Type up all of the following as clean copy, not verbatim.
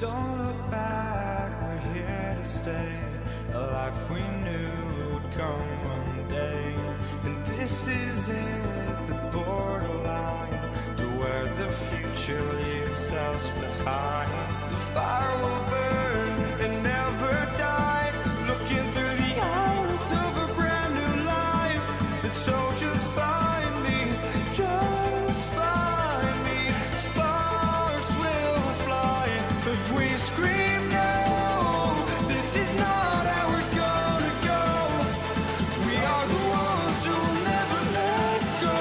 Don't look back, we're here to stay. A life we knew would come one day. And this is it, the borderline to where the future leaves us behind. The fire will burn and never die, looking through the eyes of a brand new life. And so just find me, just find me. Sparks will fly if we scream no. This is not how we're gonna go. We are the ones who'll never let go.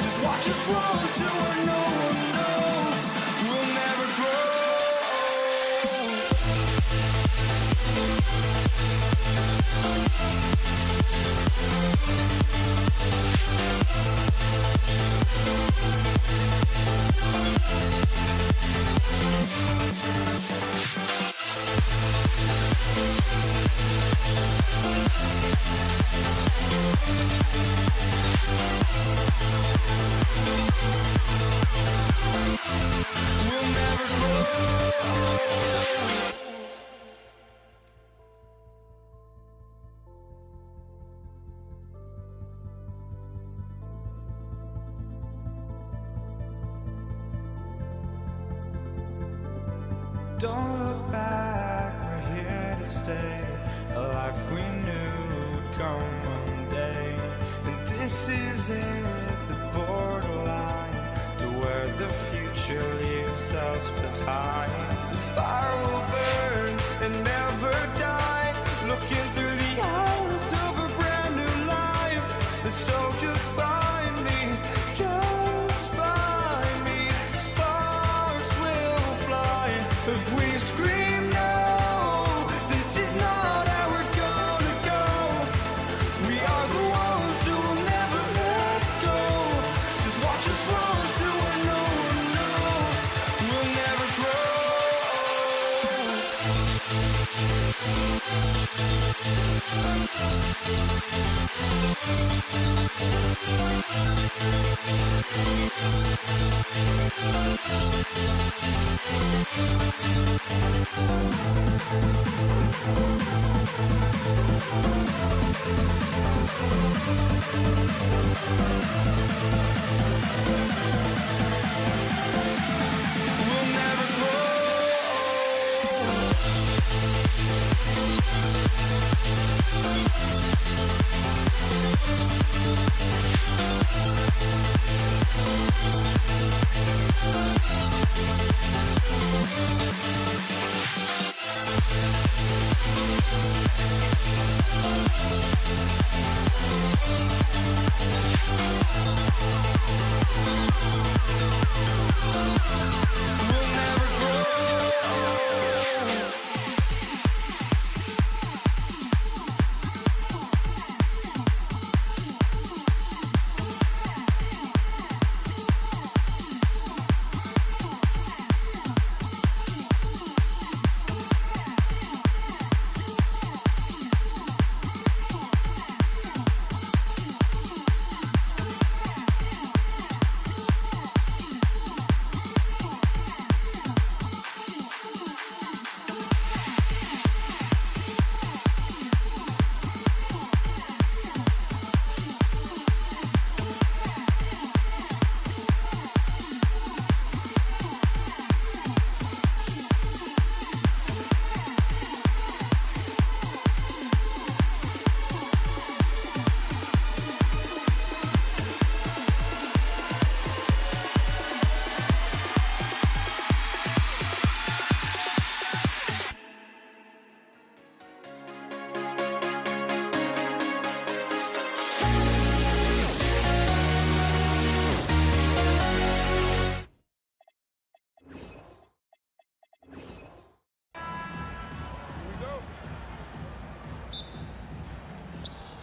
Just watch us run to where no one knows. We'll never grow. We'll never grow. Don't look back, we're here to stay. A life we knew would come one day. And this is it, the borderline to where the future leaves us behind. The fire will burn and never die, looking through the eyes of a brand new life. And so just find me, just find me. Sparks will fly if we scream no. This is not how we're gonna go. We are the ones who will never let go. Just watch us run to where no one knows. We'll never grow. We'll never grow. We'll never grow.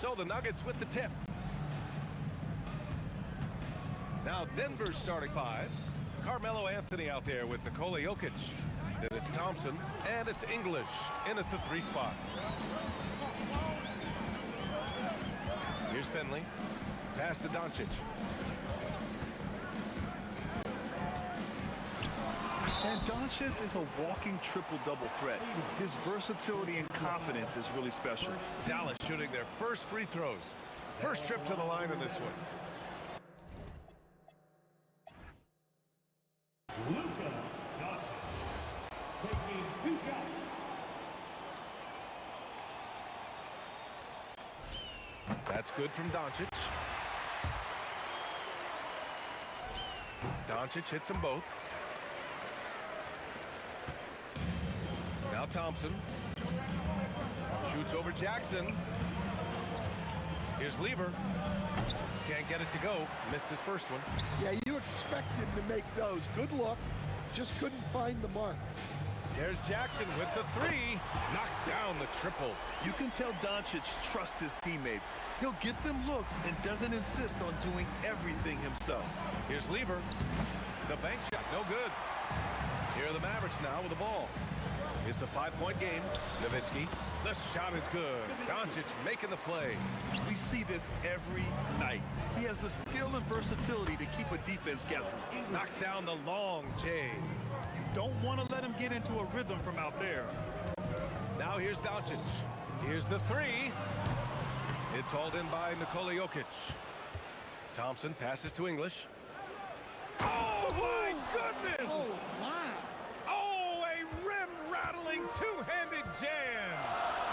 So the Nuggets with the tip. Now Denver's starting five. Carmelo Anthony out there with Nikola Jokic. Then it's Thompson, and it's English in at the 3 spot. Here's Finley. Pass to Doncic. And Doncic is a walking triple-double threat. His versatility and confidence is really special. Dallas shooting their first free throws. First trip to the line in this one. Taking 2 shots. That's good from Doncic. Doncic hits them both. Now Thompson. Shoots over Jackson. Here's Lever. Can't get it to go. Missed his first one. Yeah, you expect him to make those. Good look. Just couldn't find the mark. There's Jackson with the three. Knocks down the triple. You can tell Doncic trusts his teammates. He'll get them looks and doesn't insist on doing everything himself. Here's Lever. The bank shot, no good. Here are the Mavericks now with the ball. It's a 5-point game. Nowitzki. The shot is good. Doncic making the play. We see this every night. He has the skill and versatility to keep a defense guessing. Knocks down the long J. Don't want to let him get into a rhythm from out there. Now here's Doncic. Here's the three. It's hauled in by Nikola Jokic. Thompson passes to English. Oh, my goodness! Oh, my. Oh, a rim-rattling two-handed jam!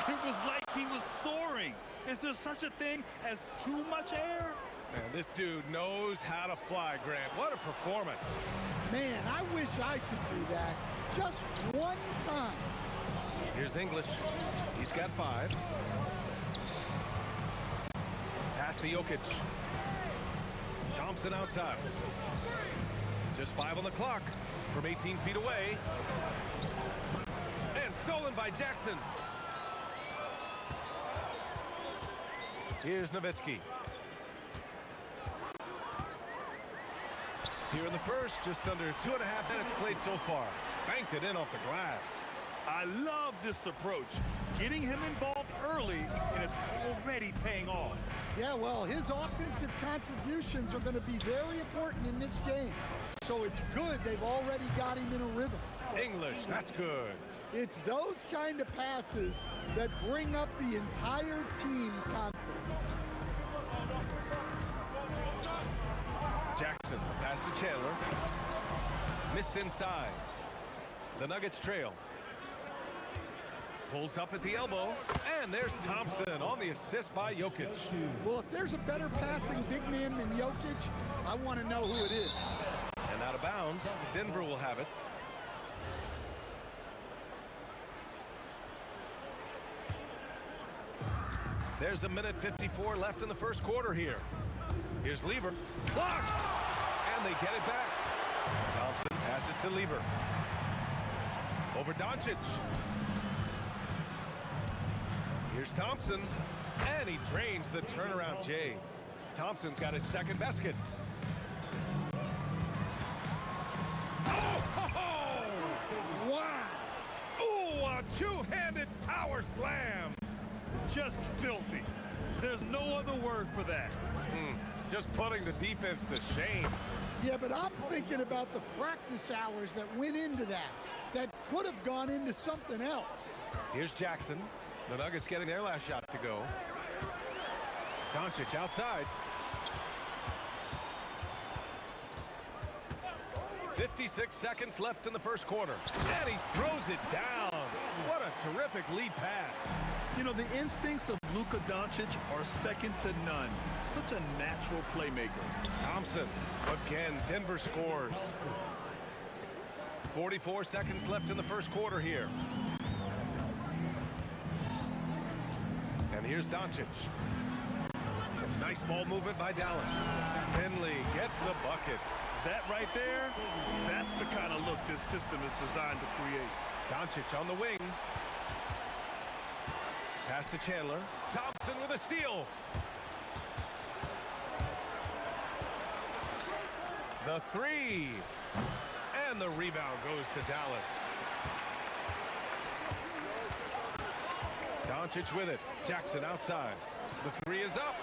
It was like he was soaring. Is there such a thing as too much air? Man, this dude knows how to fly, Grant. What a performance. Man, I wish I could do that. Just one time. Here's English. He's got 5. Pass to Jokic. Thompson outside. Just 5 on the clock from 18 feet away. And stolen by Jackson. Here's Nowitzki. Here in the first, just under 2.5 minutes played so far. Banked it in off the glass. I love this approach. Getting him involved early, and it's already paying off. Yeah, well, his offensive contributions are going to be very important in this game. So it's good they've already got him in a rhythm. English, that's good. It's those kind of passes that bring up the entire team's confidence. Jackson, pass to Chandler. Missed inside. The Nuggets trail. Pulls up at the elbow. And there's Thompson on the assist by Jokic. Well, if there's a better passing big man than Jokic, I want to know who it is. And out of bounds, Denver will have it. There's a minute 54 left in the first quarter here. Here's Lever. Blocked! And they get it back. Thompson passes to Lever. Over Doncic. Here's Thompson. And he drains the turnaround J. Thompson's got his second basket. Oh! Wow! Ooh, a two-handed power slam. Just filthy. There's no other word for that. Just putting the defense to shame. Yeah, but I'm thinking about the practice hours that went into that could have gone into something else. Here's Jackson. The Nuggets getting their last shot to go. Doncic outside. 56 seconds left in the first quarter. And he throws it down. What a terrific lead pass. You know, the instincts of Luka Doncic are second to none. Such a natural playmaker. Thompson. Again, Denver scores. 44 seconds left in the first quarter here. And here's Doncic. Some nice ball movement by Dallas. Finley gets the bucket. That right there, that's the kind of look this system is designed to create. Doncic on the wing. Pass to Chandler. Thompson with a steal. The three. And the rebound goes to Dallas. Doncic with it. Jackson outside. The three is up.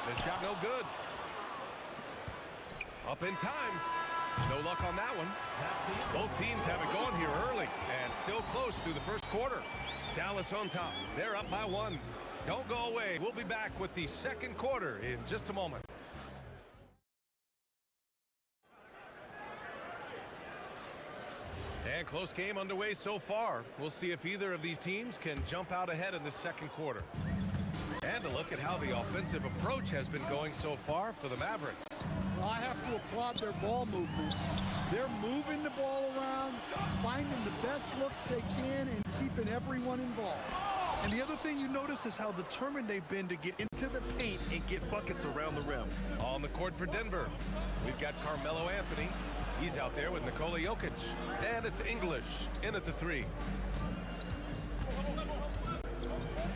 The shot no good. Up in time. No luck on that one. Both teams have it going here early and still close through the first quarter. Dallas on top. They're up by 1. Don't go away. We'll be back with the second quarter in just a moment. And close game underway so far. We'll see if either of these teams can jump out ahead in the second quarter. And a look at how the offensive approach has been going so far for the Mavericks. Well, I have to applaud their ball movement. They're moving the ball around, finding the best looks they can, and keeping everyone involved. And the other thing you notice is how determined they've been to get into the paint and get buckets around the rim. On the court for Denver, we've got Carmelo Anthony. He's out there with Nikola Jokic. And it's English in at the 3.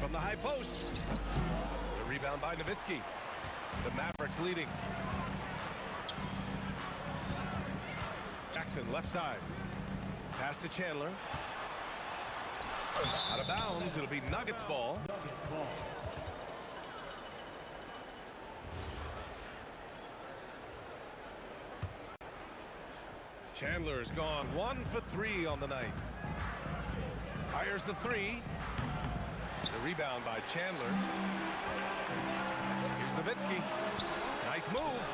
From the high post. The rebound by Nowitzki. The Mavericks leading. Jackson left side. Pass to Chandler. Out of bounds. It'll be Nuggets ball. Chandler has gone 1 for 3 on the night. Fires the 3. The rebound by Chandler. Here's Nowitzki. Nice move.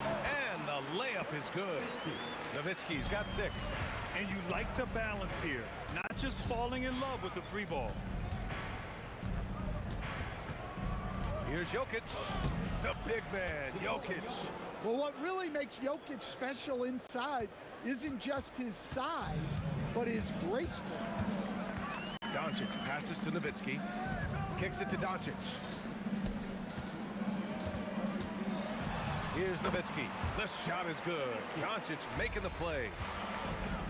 And the layup is good. Nowitzki's got 6. And you like the balance here. Not just falling in love with the 3 ball. Here's Jokic. The big man, Jokic. Well, what really makes Jokic special inside isn't just his size, but his gracefulness. Doncic passes to Nowitzki. Kicks it to Doncic. Here's Nowitzki. The shot is good. Doncic making the play.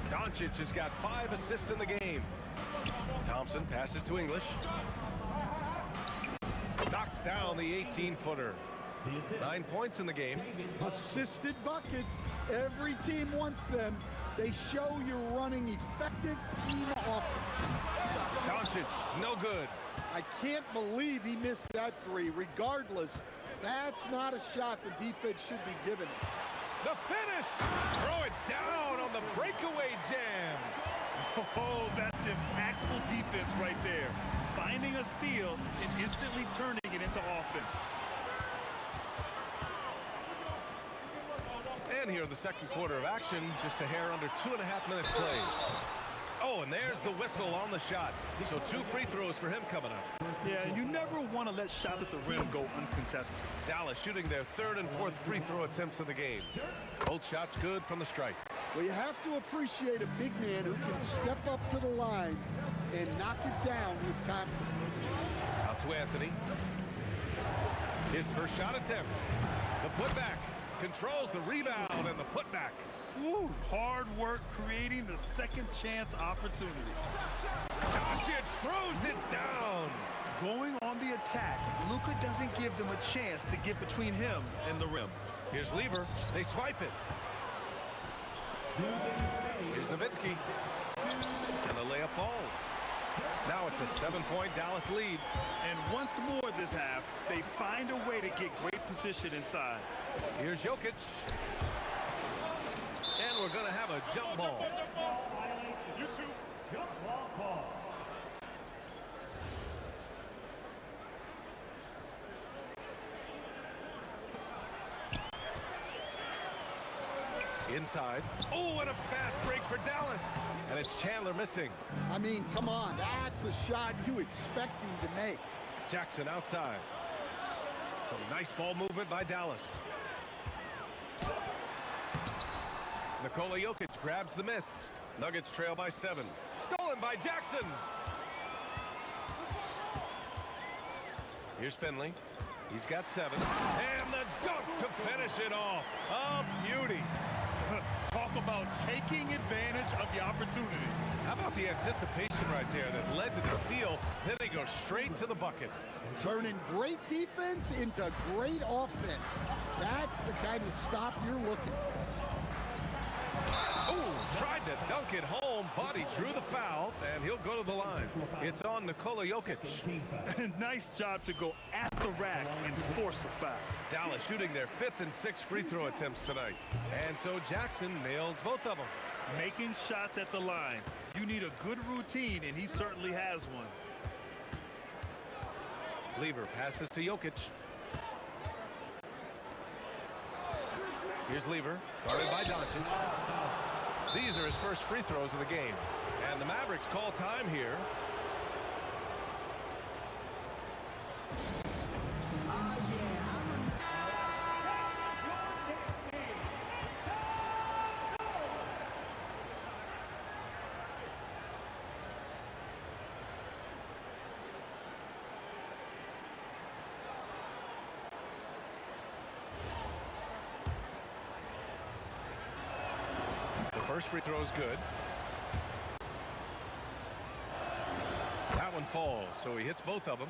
Doncic has got 5 assists in the game. Thompson passes to English. Knocks down the 18-footer. 9 points in the game. Assisted buckets. Every team wants them. They show you're running effective team offense. Doncic, no good. I can't believe he missed that 3. Regardless, that's not a shot the defense should be giving it. The finish! Throw it down on the breakaway jam. Oh, that's impactful defense right there. Finding a steal and instantly turning it into offense. And here in the second quarter of action, just a hair under 2.5 minutes played. Oh, and there's the whistle on the shot. So 2 free throws for him coming up. Yeah, you never want to let shots at the rim go uncontested. Dallas shooting their 3rd and 4th free throw attempts of the game. Both shots good from the stripe. Well, you have to appreciate a big man who can step up to the line and knock it down with confidence. Out to Anthony. His first shot attempt. The putback. Controls the rebound and the putback. Woo, hard work creating the second chance opportunity. Doncic throws it down. Going on the attack, Luka doesn't give them a chance to get between him and the rim. Here's Lever. They swipe it. Here's Nowitzki. And the layup falls. Now it's a 7-point Dallas lead. And once more this half, they find a way to get great position inside. Here's Jokic. And we're going to have a jump ball. Jump ball. Inside. Oh, and a fast break for Dallas. And it's Chandler missing. I mean, come on. That's a shot you expect him to make. Jackson outside. Some nice ball movement by Dallas. Nikola Jokic grabs the miss. Nuggets trail by 7. Stolen by Jackson. Here's Finley. He's got 7. And the dunk to finish it off. A beauty. Talk about taking advantage of the opportunity. How about the anticipation right there that led to the steal? Then they go straight to the bucket. Turning great defense into great offense. That's the kind of stop you're looking for. Oh, tried to dunk it home, but he drew the foul, and he'll go to the line. It's on Nikola Jokic. Nice job to go after the rack and force a foul. Dallas shooting their 5th and 6th free throw attempts tonight. And so Jackson nails both of them. Making shots at the line. You need a good routine, and he certainly has one. Lever passes to Jokic. Here's Lever, guarded by Doncic. These are his first free throws of the game. And the Mavericks call time here. First free throw is good. That one falls, so he hits both of them.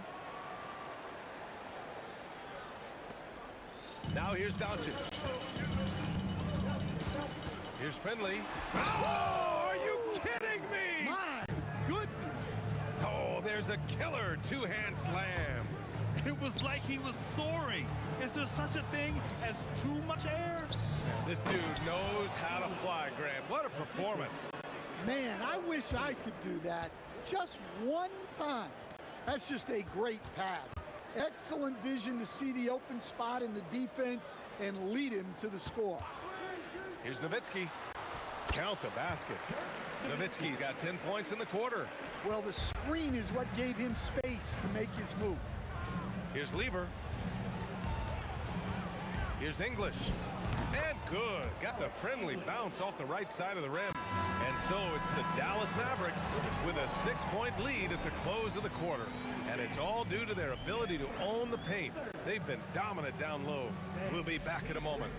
Now here's Doncic. Here's Finley. Oh, are you kidding me? My goodness. Oh, there's a killer two-hand slam. It was like he was soaring. Is there such a thing as too much air? This dude knows how to fly, Grant. What a performance. Man, I wish I could do that just one time. That's just a great pass. Excellent vision to see the open spot in the defense and lead him to the score. Here's Nowitzki. Count the basket. Nowitzki's got 10 points in the quarter. Well, the screen is what gave him space to make his move. Here's Lever. Here's English. And good. Got the friendly bounce off the right side of the rim. And so it's the Dallas Mavericks with a 6-point lead at the close of the quarter. And it's all due to their ability to own the paint. They've been dominant down low. We'll be back in a moment.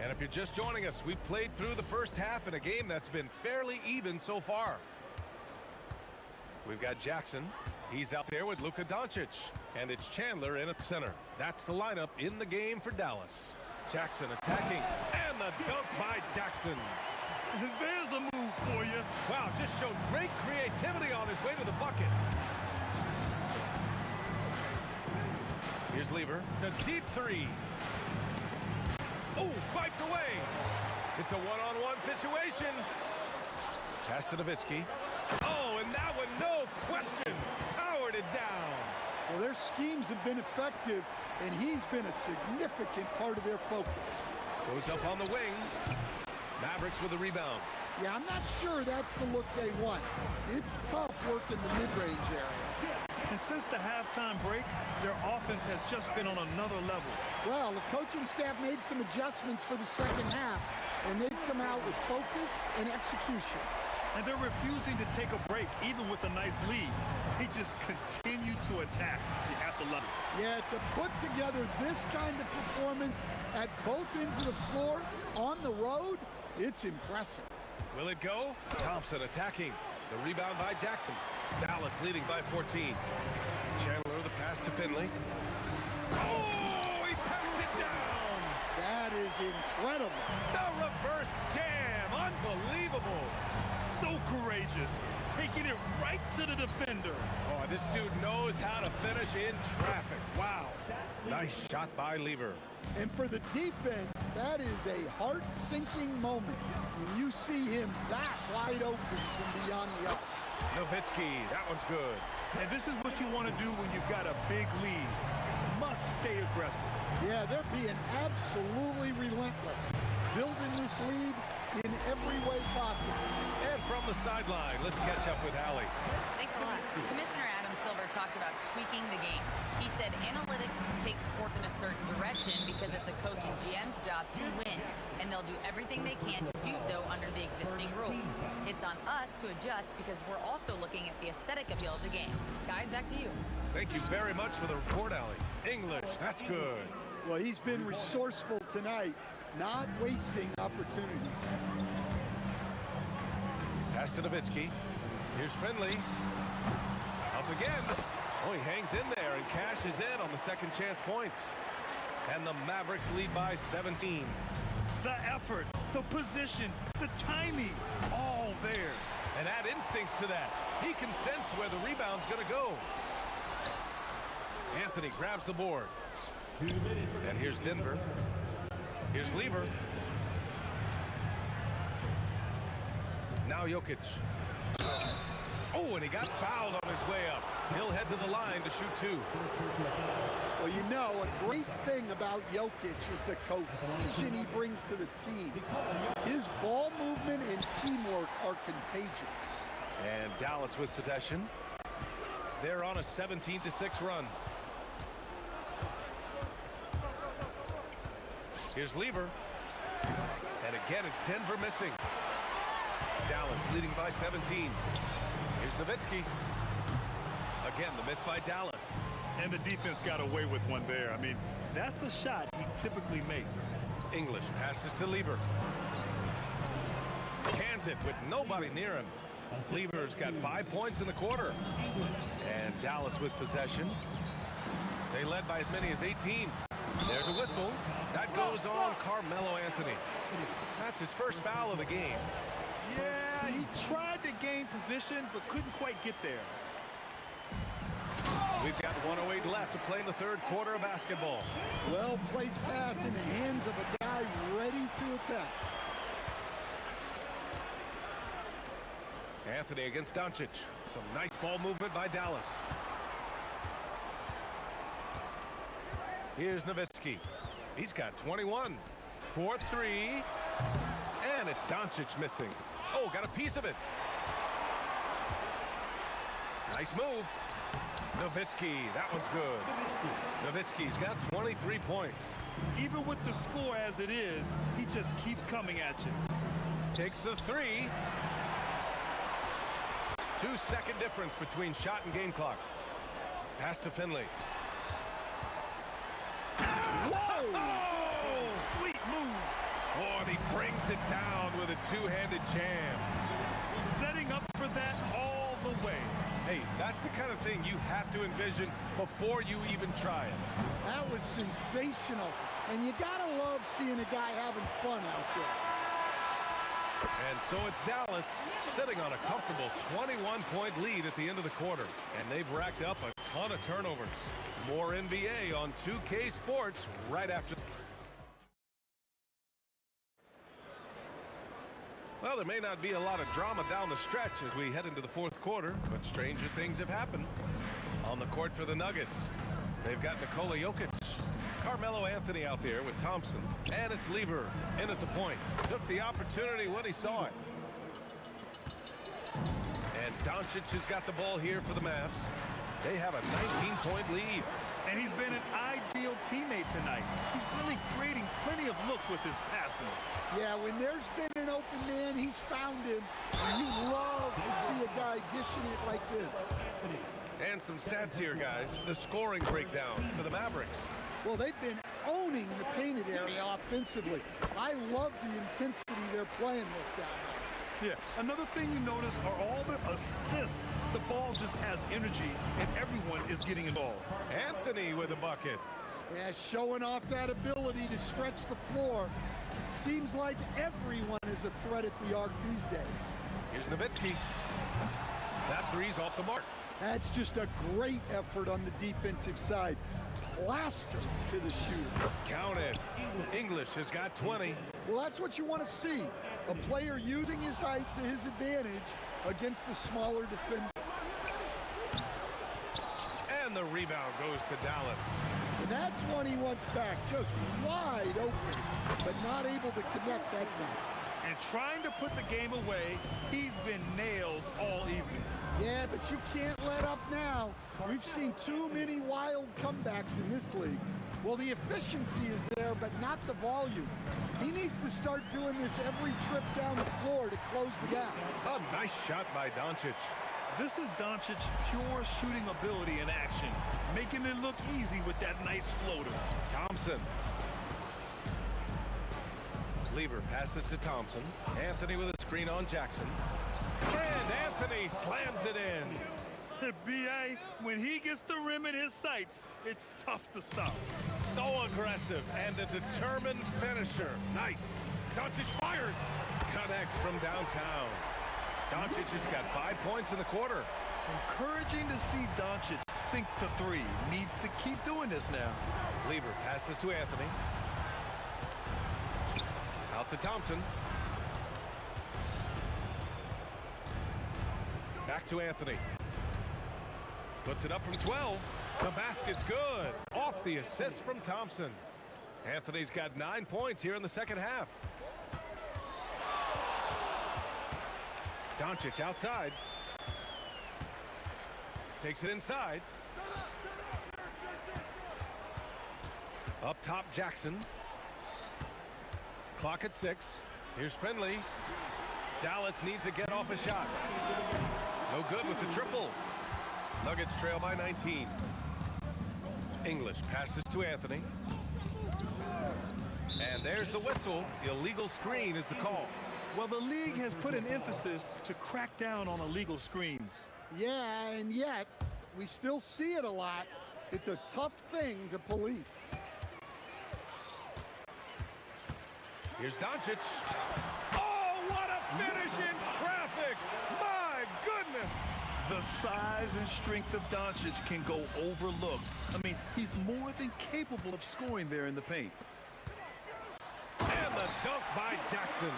And if you're just joining us, we've played through the first half in a game that's been fairly even so far. We've got Jackson. He's out there with Luka Doncic. And it's Chandler in at center. That's the lineup in the game for Dallas. Jackson attacking. And the dunk by Jackson. There's a move for you. Wow, just showed great creativity on his way to the bucket. Here's Lever. A deep three. Oh, swiped away. It's a one-on-one situation. Pass to Nowitzki. Oh, and that one, no question, powered it down. Well, their schemes have been effective, and he's been a significant part of their focus. Goes up on the wing. Mavericks with the rebound. Yeah, I'm not sure that's the look they want. It's tough work in the mid-range area. And since the halftime break, their offense has just been on another level. Well, the coaching staff made some adjustments for the second half, and they've come out with focus and execution. And they're refusing to take a break, even with a nice lead. They just continue to attack. You have to love it. Yeah, to put together this kind of performance at both ends of the floor on the road, it's impressive. Will it go? Thompson attacking. The rebound by Jackson. Dallas leading by 14. Chandler the pass to Finley. Oh, he packs it down. That is incredible. The reverse jam. Unbelievable. So courageous. Taking it right to the defender. Oh, this dude knows how to finish in traffic. Wow. Nice shot by Lever. And for the defense, that is a heart-sinking moment when you see him that wide open from beyond the arc. Nowitzki, that one's good. And this is what you want to do when you've got a big lead. Must stay aggressive. Yeah, they're being absolutely relentless, building this lead in every way possible. And from the sideline, let's catch up with Allie. Thanks a lot. Commissioner Adam Silver talked about tweaking the game. He said analytics takes sports in a certain direction because it's a coach and GM's job to win, and they'll do everything they can to do so under the existing rules. It's on us to adjust because we're also looking at the aesthetic appeal of the game. Guys, back to you. Thank you very much for the report, Allie. English, that's good. Well, he's been resourceful tonight, not wasting opportunity. Pass to Nowitzki. Here's Finley. A again. Oh, he hangs in there and cashes in on the second chance points. And the Mavericks lead by 17. The effort, the position, the timing, all there. And add instincts to that. He can sense where the rebound's going to go. Anthony grabs the board. And here's Denver. Here's Lever. Now Jokic. Oh, and he got fouled on his way up. He'll head to the line to shoot two. Well, you know, a great thing about Jokic is the cohesion he brings to the team. His ball movement and teamwork are contagious. And Dallas with possession. They're on a 17-6 run. Here's Lever. And again, it's Denver missing. Dallas leading by 17. Here's Nowitzki. Again, the miss by Dallas. And the defense got away with one there. I mean, that's a shot he typically makes. English passes to Lever. Cans it with nobody near him. Lever's got 5 points in the quarter. And Dallas with possession. They led by as many as 18. There's a whistle. That goes on Carmelo Anthony. That's his first foul of the game. Yeah, he tried to gain position, but couldn't quite get there. We've got 1:08 left to play in the third quarter of basketball. Well-placed pass in the hands of a guy ready to attack. Anthony against Doncic. Some nice ball movement by Dallas. Here's Nowitzki. He's got 21. 4-3. And it's Doncic missing. Oh, got a piece of it. Nice move. Nowitzki, that one's good. Nowitzki's got 23 points. Even with the score as it is, he just keeps coming at you. Takes the three. 2-second difference between shot and game clock. Pass to Finley. Whoa! Oh, sweet move. Oh, and he brings it down with a two-handed jam. Setting up for that all the way. Hey, that's the kind of thing you have to envision before you even try it. That was sensational. And you gotta love seeing a guy having fun out there. And so it's Dallas sitting on a comfortable 21-point lead at the end of the quarter. And they've racked up a ton of turnovers. More NBA on 2K Sports right after. Well, there may not be a lot of drama down the stretch as we head into the fourth quarter, but stranger things have happened. On the court for the Nuggets, they've got Nikola Jokic. Carmelo Anthony out there with Thompson. And it's Lever in at the point. Took the opportunity when he saw it. And Doncic has got the ball here for the Mavs. They have a 19-point lead. And he's been an ideal teammate tonight. He's really creating plenty of looks with his passing. Yeah, when there's been an open man, he's found him. And you love to see a guy dishing it like this. And some stats here, guys. The scoring breakdown for the Mavericks. Well, they've been owning the painted area offensively. I love the intensity they're playing with down there. Yeah, another thing you notice are all the assists. The ball just has energy, and everyone is getting involved. Anthony with a bucket. Yeah, showing off that ability to stretch the floor. Seems like everyone is a threat at the arc these days. Here's Nowitzki. That three's off the mark. That's just a great effort on the defensive side. Plaster to the shooter. Count it. English has got 20. Well, that's what you want to see. A player using his height to his advantage against the smaller defender. And the rebound goes to Dallas. And that's one he wants back, just wide open, but not able to connect that time. And trying to put the game away, he's been nails all evening. Yeah, but you can't let up now. We've seen too many wild comebacks in this league. Well, the efficiency is there, but not the volume. He needs to start doing this every trip down the floor to close the gap. A nice shot by Doncic. This is Doncic's pure shooting ability in action, making it look easy with that nice floater. Thompson. Lever passes to Thompson. Anthony with a screen on Jackson. And Anthony slams it in. B.A., when he gets the rim in his sights, it's tough to stop. So aggressive and a determined finisher. Nice. Doncic fires. Connects from downtown. Doncic has got 5 points in the quarter. Encouraging to see Doncic sink the three. Needs to keep doing this now. Lever passes to Anthony. Out to Thompson. Back to Anthony. Puts it up from 12. The basket's good. Off the assist from Thompson. Anthony's got 9 points here in the second half. Doncic outside. Takes it inside. Up top, Jackson. Clock at 6. Here's Finley. Dallas needs to get off a shot. No good with the triple. Nuggets trail by 19. English passes to Anthony. And there's the whistle. Illegal screen is the call. Well, the league has put an emphasis to crack down on illegal screens. Yeah, and yet we still see it a lot. It's a tough thing to police. Here's Doncic. Oh, what a finish in traffic! My goodness! The size and strength of Doncic can go overlooked. I mean, he's more than capable of scoring there in the paint. And the dunk by Jackson.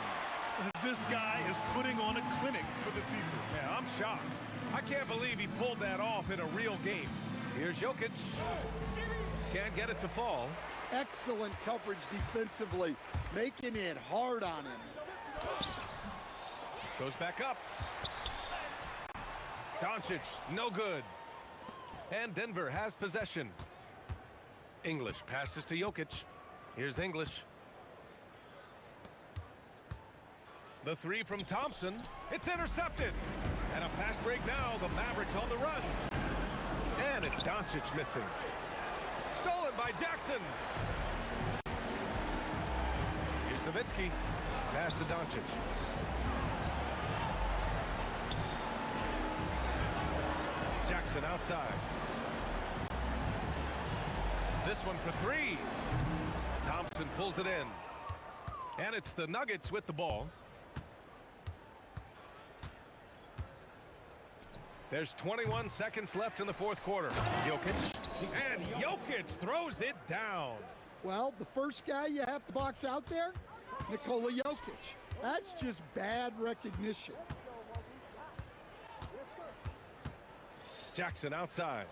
This guy is putting on a clinic for the people. Yeah, I'm shocked. I can't believe he pulled that off in a real game. Here's Jokic. Can't get it to fall. Excellent coverage defensively, making it hard on him. Goes back up. Doncic, no good. And Denver has possession. English passes to Jokic. Here's English. The three from Thompson. It's intercepted. And a fast break now. The Mavericks on the run. And it's Doncic missing. Stolen by Jackson. Here's Nowitzki. Pass to Doncic. Jackson outside. This one for three. Thompson pulls it in. And it's the Nuggets with the ball. There's 21 seconds left in the fourth quarter. Jokic. And Jokic throws it down. Well, the first guy you have to box out there, Nikola Jokic. That's just bad recognition. Jackson outside.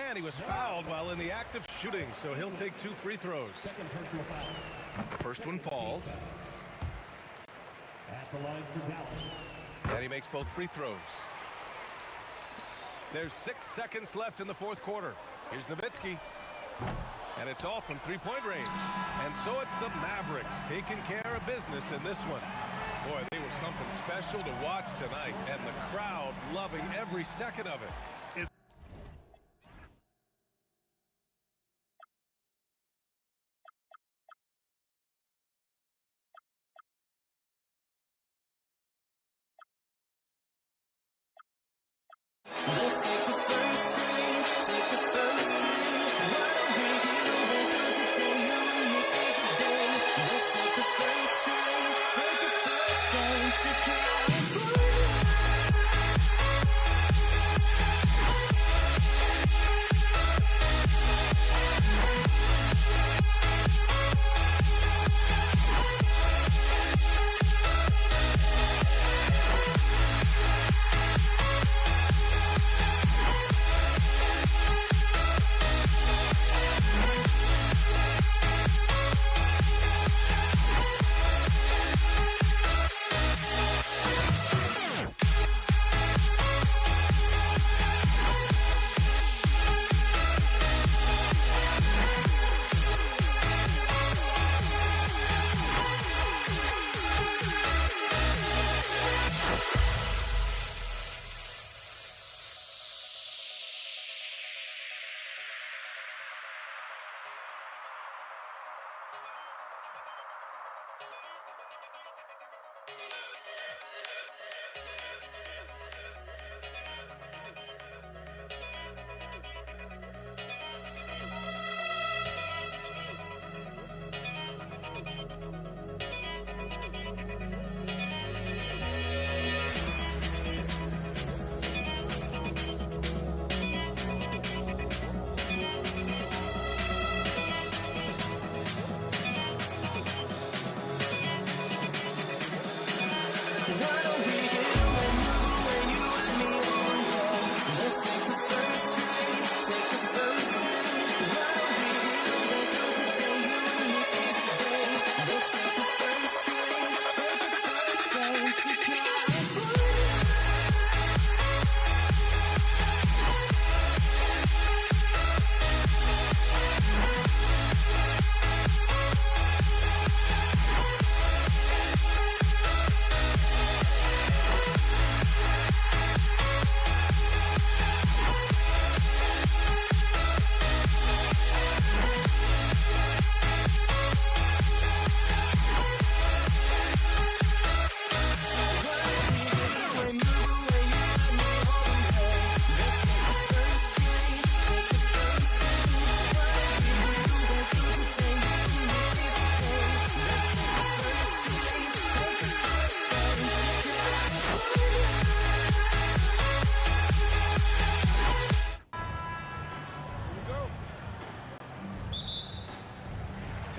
And he was fouled while in the act of shooting, so he'll take 2 free throws. The first one falls. At the line for Dallas. And he makes both free throws. There's 6 seconds left in the fourth quarter. Here's Nowitzki. And it's off from three-point range. And so it's the Mavericks taking care of business in this one. Boy, they were something special to watch tonight, and the crowd loving every second of it. Let's take the first string, take the first string. Why don't we give it good today? You and this is the day. Let's take the first string, take the first string to California.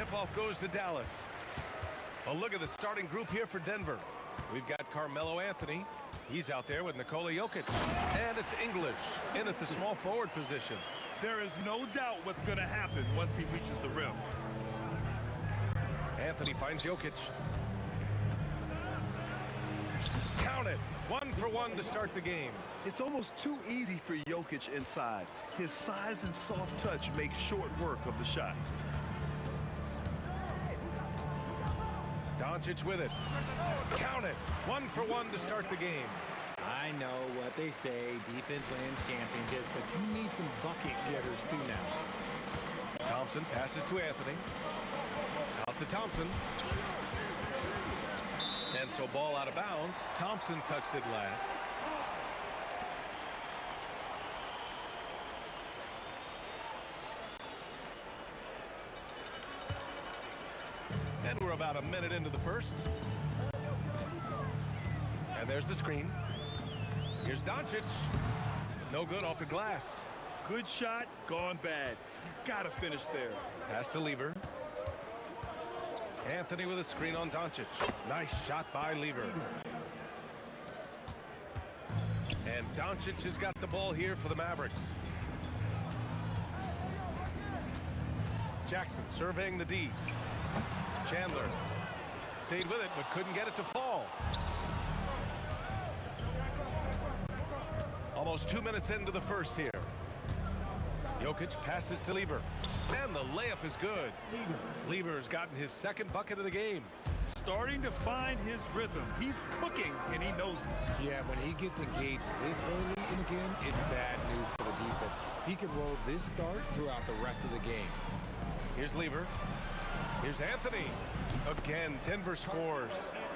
tip-off goes to Dallas. Well, look at the starting group here for Denver. We've got Carmelo Anthony. He's out there with Nikola Jokic. And it's English in at the small forward position. There is no doubt what's going to happen once he reaches the rim. Anthony finds Jokic. Count it. 1 for 1 to start the game. It's almost too easy for Jokic inside. His size and soft touch make short work of the shot. Doncic with it. Count it. 1 for 1 to start the game. I know what they say, defense wins championships, but you need some bucket getters too now. Thompson passes to Anthony. Out to Thompson. And so ball out of bounds. Thompson touched it last. And we're about a minute into the first. And there's the screen. Here's Doncic. No good off the glass. Good shot, gone bad. You gotta finish there. Pass to Lever. Anthony with a screen on Doncic. Nice shot by Lever. And Doncic has got the ball here for the Mavericks. Jackson surveying the D. Chandler stayed with it but couldn't get it to fall. Almost 2 minutes into the first here. Jokic passes to Lever. And the layup is good. Lever's gotten his second bucket of the game. Starting to find his rhythm. He's cooking, and he knows it. Yeah, when he gets engaged this early in the game, it's bad news for the defense. He could roll this start throughout the rest of the game. Here's Lever. Here's Anthony. Again, Denver scores.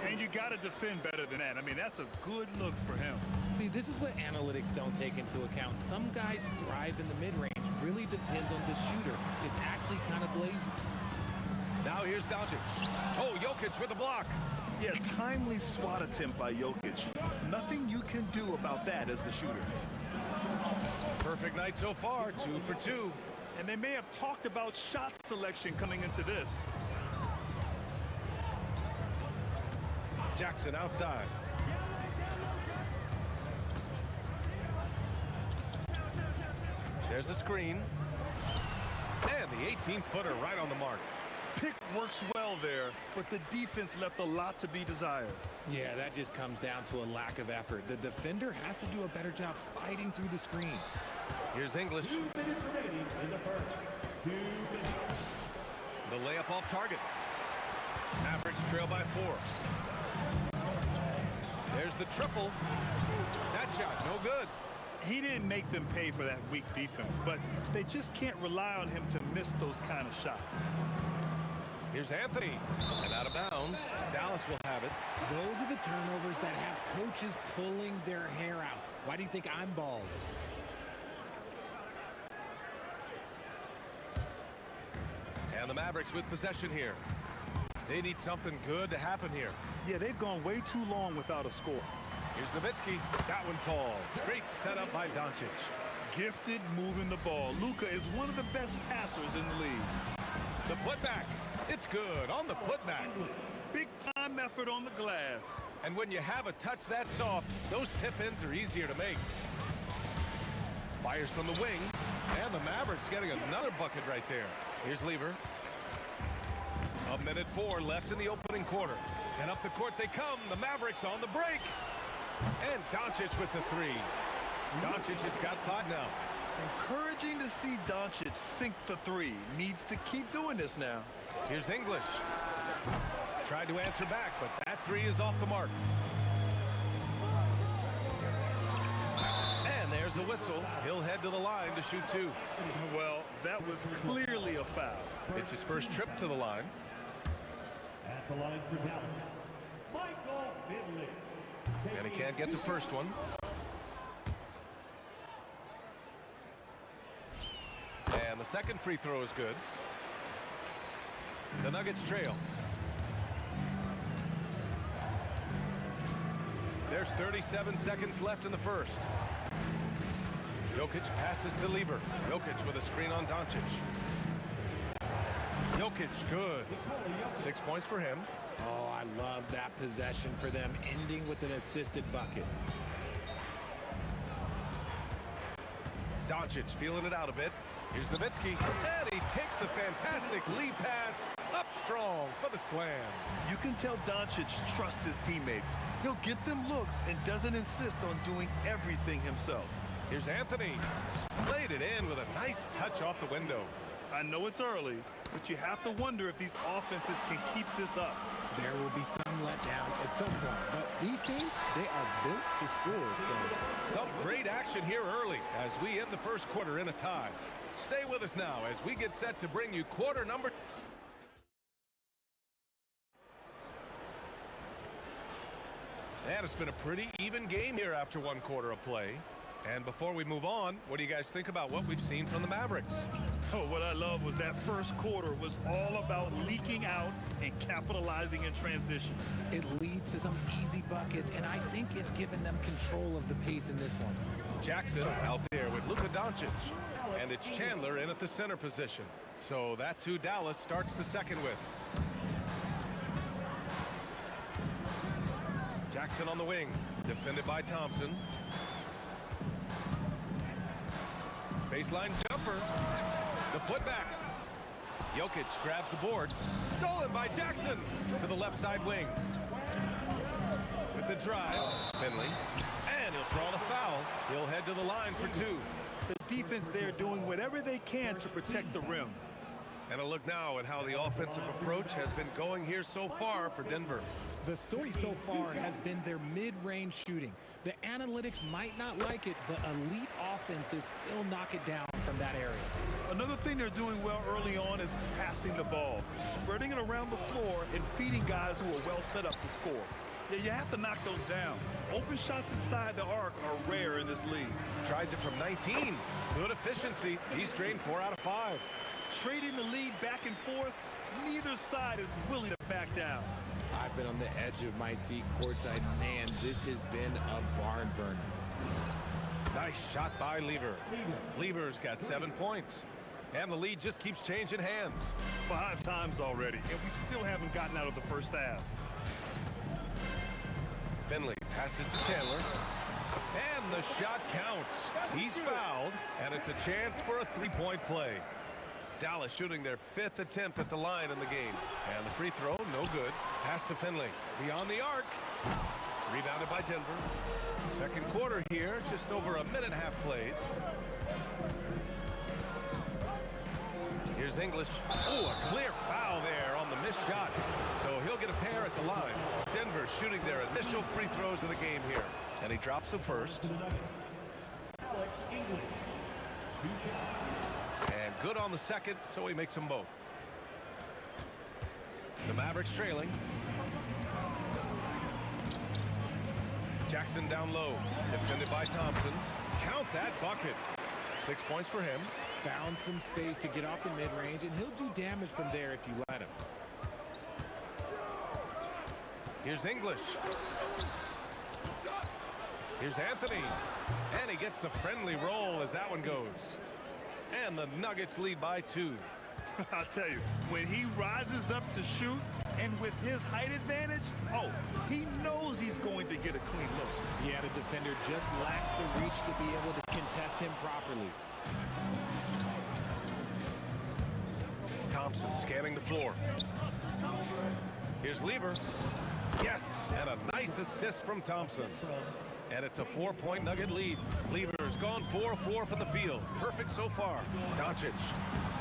And you got to defend better than that. I mean, that's a good look for him. See, this is what analytics don't take into account. Some guys thrive in the mid-range. Really depends on the shooter. It's actually kind of lazy. Now here's Doncic. Oh, Jokic with the block. Yeah, timely swat attempt by Jokic. Nothing you can do about that as the shooter. Perfect night so far, 2 for 2. And they may have talked about shot selection coming into this. Jackson outside. There's a screen. And the 18-footer right on the mark. Pick works well there, but the defense left a lot to be desired. Yeah, that just comes down to a lack of effort. The defender has to do a better job fighting through the screen. Here's English. 2 minutes remaining in the first. 2 minutes. The layup off target. Mavericks trail by 4. There's the triple. That shot, no good. He didn't make them pay for that weak defense, but they just can't rely on him to miss those kind of shots. Here's Anthony. And out of bounds. Dallas will have it. Those are the turnovers that have coaches pulling their hair out. Why do you think I'm bald? And the Mavericks with possession here. They need something good to happen here. Yeah, they've gone way too long without a score. Here's Nowitzki. That one falls. Great setup by Doncic. Gifted moving the ball. Luka is one of the best passers in the league. The putback. It's good on the putback. Big time effort on the glass. And when you have a touch that soft, those tip-ins are easier to make. Fires from the wing. And the Mavericks getting another bucket right there. Here's Lever. 1:04 left in the opening quarter. And up the court they come. The Mavericks on the break. And Doncic with the 3. Doncic has got 5 now. Encouraging to see Doncic sink the 3. Needs to keep doing this now. Here's English. Tried to answer back, but that 3 is off the mark. And there's a whistle. He'll head to the line to shoot 2. Well, that was clearly a foul. It's his first trip to the line. At the line for Dallas, Michael Finley. And he can't get the first one. And the second free throw is good. The Nuggets trail. There's 37 seconds left in the first. Jokic passes to Lever. Jokic with a screen on Doncic. Jokic, good. 6 points for him. Oh, I love that possession for them, ending with an assisted bucket. Doncic feeling it out a bit. Here's Nowitzki, and he takes the fantastic lead pass up strong for the slam. You can tell Doncic trusts his teammates. He'll get them looks and doesn't insist on doing everything himself. Here's Anthony. Laid it in with a nice touch off the window. I know it's early, but you have to wonder if these offenses can keep this up. There will be some letdown at some point, but these teams, they are built to score. So some great action here early as we end the first quarter in a tie. Stay with us now as we get set to bring you quarter number. And it's been a pretty even game here after one quarter of play. And before we move on, what do you guys think about what we've seen from the Mavericks? Oh, what I love was that first quarter was all about leaking out and capitalizing in transition. it leads to some easy buckets, and I think it's given them control of the pace in this one. Jackson out there with Luka Doncic. And it's Chandler in at the center position. So that's who Dallas starts the second with. Jackson on the wing, defended by Thompson. Baseline jumper. The putback. Jokic grabs the board. Stolen by Jackson to the left side wing. With the drive, Finley. And he'll draw the foul. He'll head to the line for two. The defense there doing whatever they can to protect the rim. And a look now at how the offensive approach has been going here so far for Denver. The story so far has been their mid-range shooting. The analytics might not like it, but elite offenses still knock it down from that area. Another thing they're doing well early on is passing the ball, spreading it around the floor and feeding guys who are well set up to score. Yeah, you have to knock those down. Open shots inside the arc are rare in this league. Tries it from 19. Good efficiency. He's drained 4 out of 5. Trading the lead back and forth, neither side is willing to back down. I've been on the edge of my seat courtside. Man, this has been a barn burner. Nice shot by Lever. Lever's got 7 points. And the lead just keeps changing hands. 5 times already, and we still haven't gotten out of the first half. Finley passes to Chandler. And the shot counts. He's fouled, and it's a chance for a three-point play. Dallas shooting their 5th attempt at the line in the game. And the free throw, no good. Pass to Finley. Beyond the arc. Rebounded by Denver. Second quarter here, just over a minute and a half played. Here's English. Oh, a clear foul there on the missed shot. So he'll get a pair at the line. Denver shooting their initial free throws of the game here. And he drops the first. And good on the second, so he makes them both. The Mavericks trailing. Jackson down low, defended by Thompson. Count that bucket. 6 points for him. Found some space to get off the mid-range, and he'll do damage from there if you let him. Here's English. Here's Anthony. And he gets the friendly roll as that one goes. And the Nuggets lead by 2. I'll tell you, when he rises up to shoot, and with his height advantage, oh, he knows he's going to get a clean look. Yeah, the defender just lacks the reach to be able to contest him properly. Thompson scanning the floor. Here's Lever. Yes, and a nice assist from Thompson. And it's a 4-point Nugget lead. Lever's gone 4-4 from the field. Perfect so far. Doncic.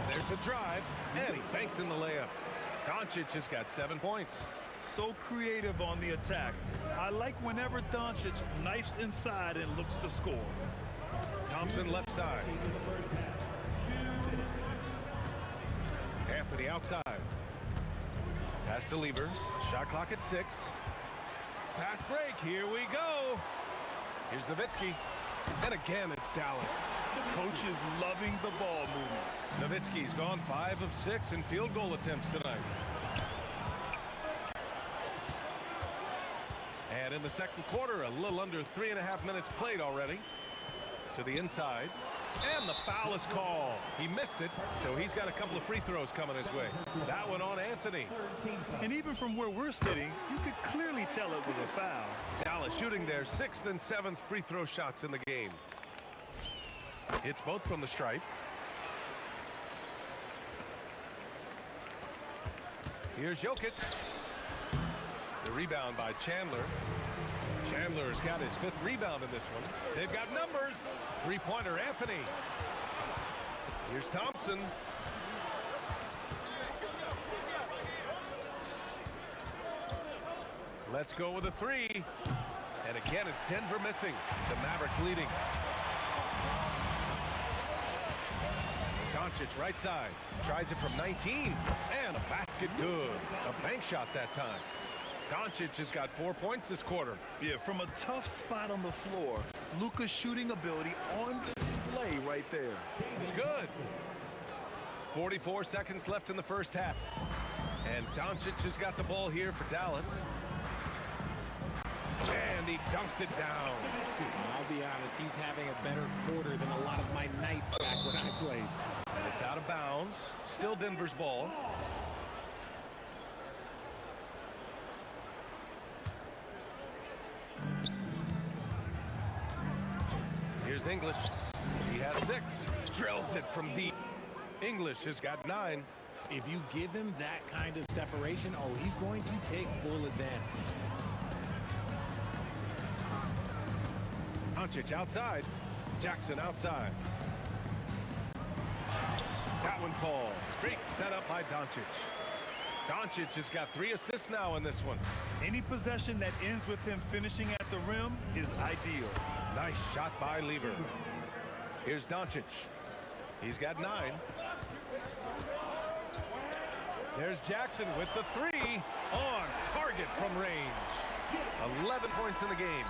There's the drive, and he banks in the layup. Doncic has got 7 points. So creative on the attack. I like whenever Doncic knifes inside and looks to score. Thompson left side. Anthony outside. Pass to Lever. Shot clock at 6. Fast break. Here we go. Here's Nowitzki. And again, it's Dallas. Coach is loving the ball movement. Nowitzki's gone 5 of 6 in field goal attempts tonight. And in the second quarter, a little under 3.5 minutes played already. To the inside. And the foul is called. He missed it, so he's got a couple of free throws coming his way. That one on Anthony. And even from where we're sitting, you could clearly tell it was a foul. Dallas shooting their 6th and 7th free throw shots in the game. Hits both from the stripe. Here's Jokic. The rebound by Chandler. Chandler's got his 5th rebound in this one. They've got numbers. Three-pointer Anthony. Here's Thompson. Let's go with a 3. And again, it's Denver missing. The Mavericks leading. Doncic right side. Tries it from 19. And a basket good. A bank shot that time. Doncic has got 4 points this quarter. Yeah, from a tough spot on the floor, Luka's shooting ability on display right there. It's good. 44 seconds left in the first half. And Doncic has got the ball here for Dallas. And he dunks it down. I'll be honest, he's having a better quarter than a lot of my nights back when I played. And it's out of bounds. Still Denver's ball. Here's English. He has 6. Drills it from deep. English has got 9. If you give him that kind of separation, oh, he's going to take full advantage. Doncic outside. Jackson outside. That one falls. Great setup by Doncic. Doncic has got 3 assists now in this one. Any possession that ends with him finishing at the rim is ideal. Nice shot by Lever. Here's Doncic. He's got 9. There's Jackson with the 3 on target from range. 11 points in the game.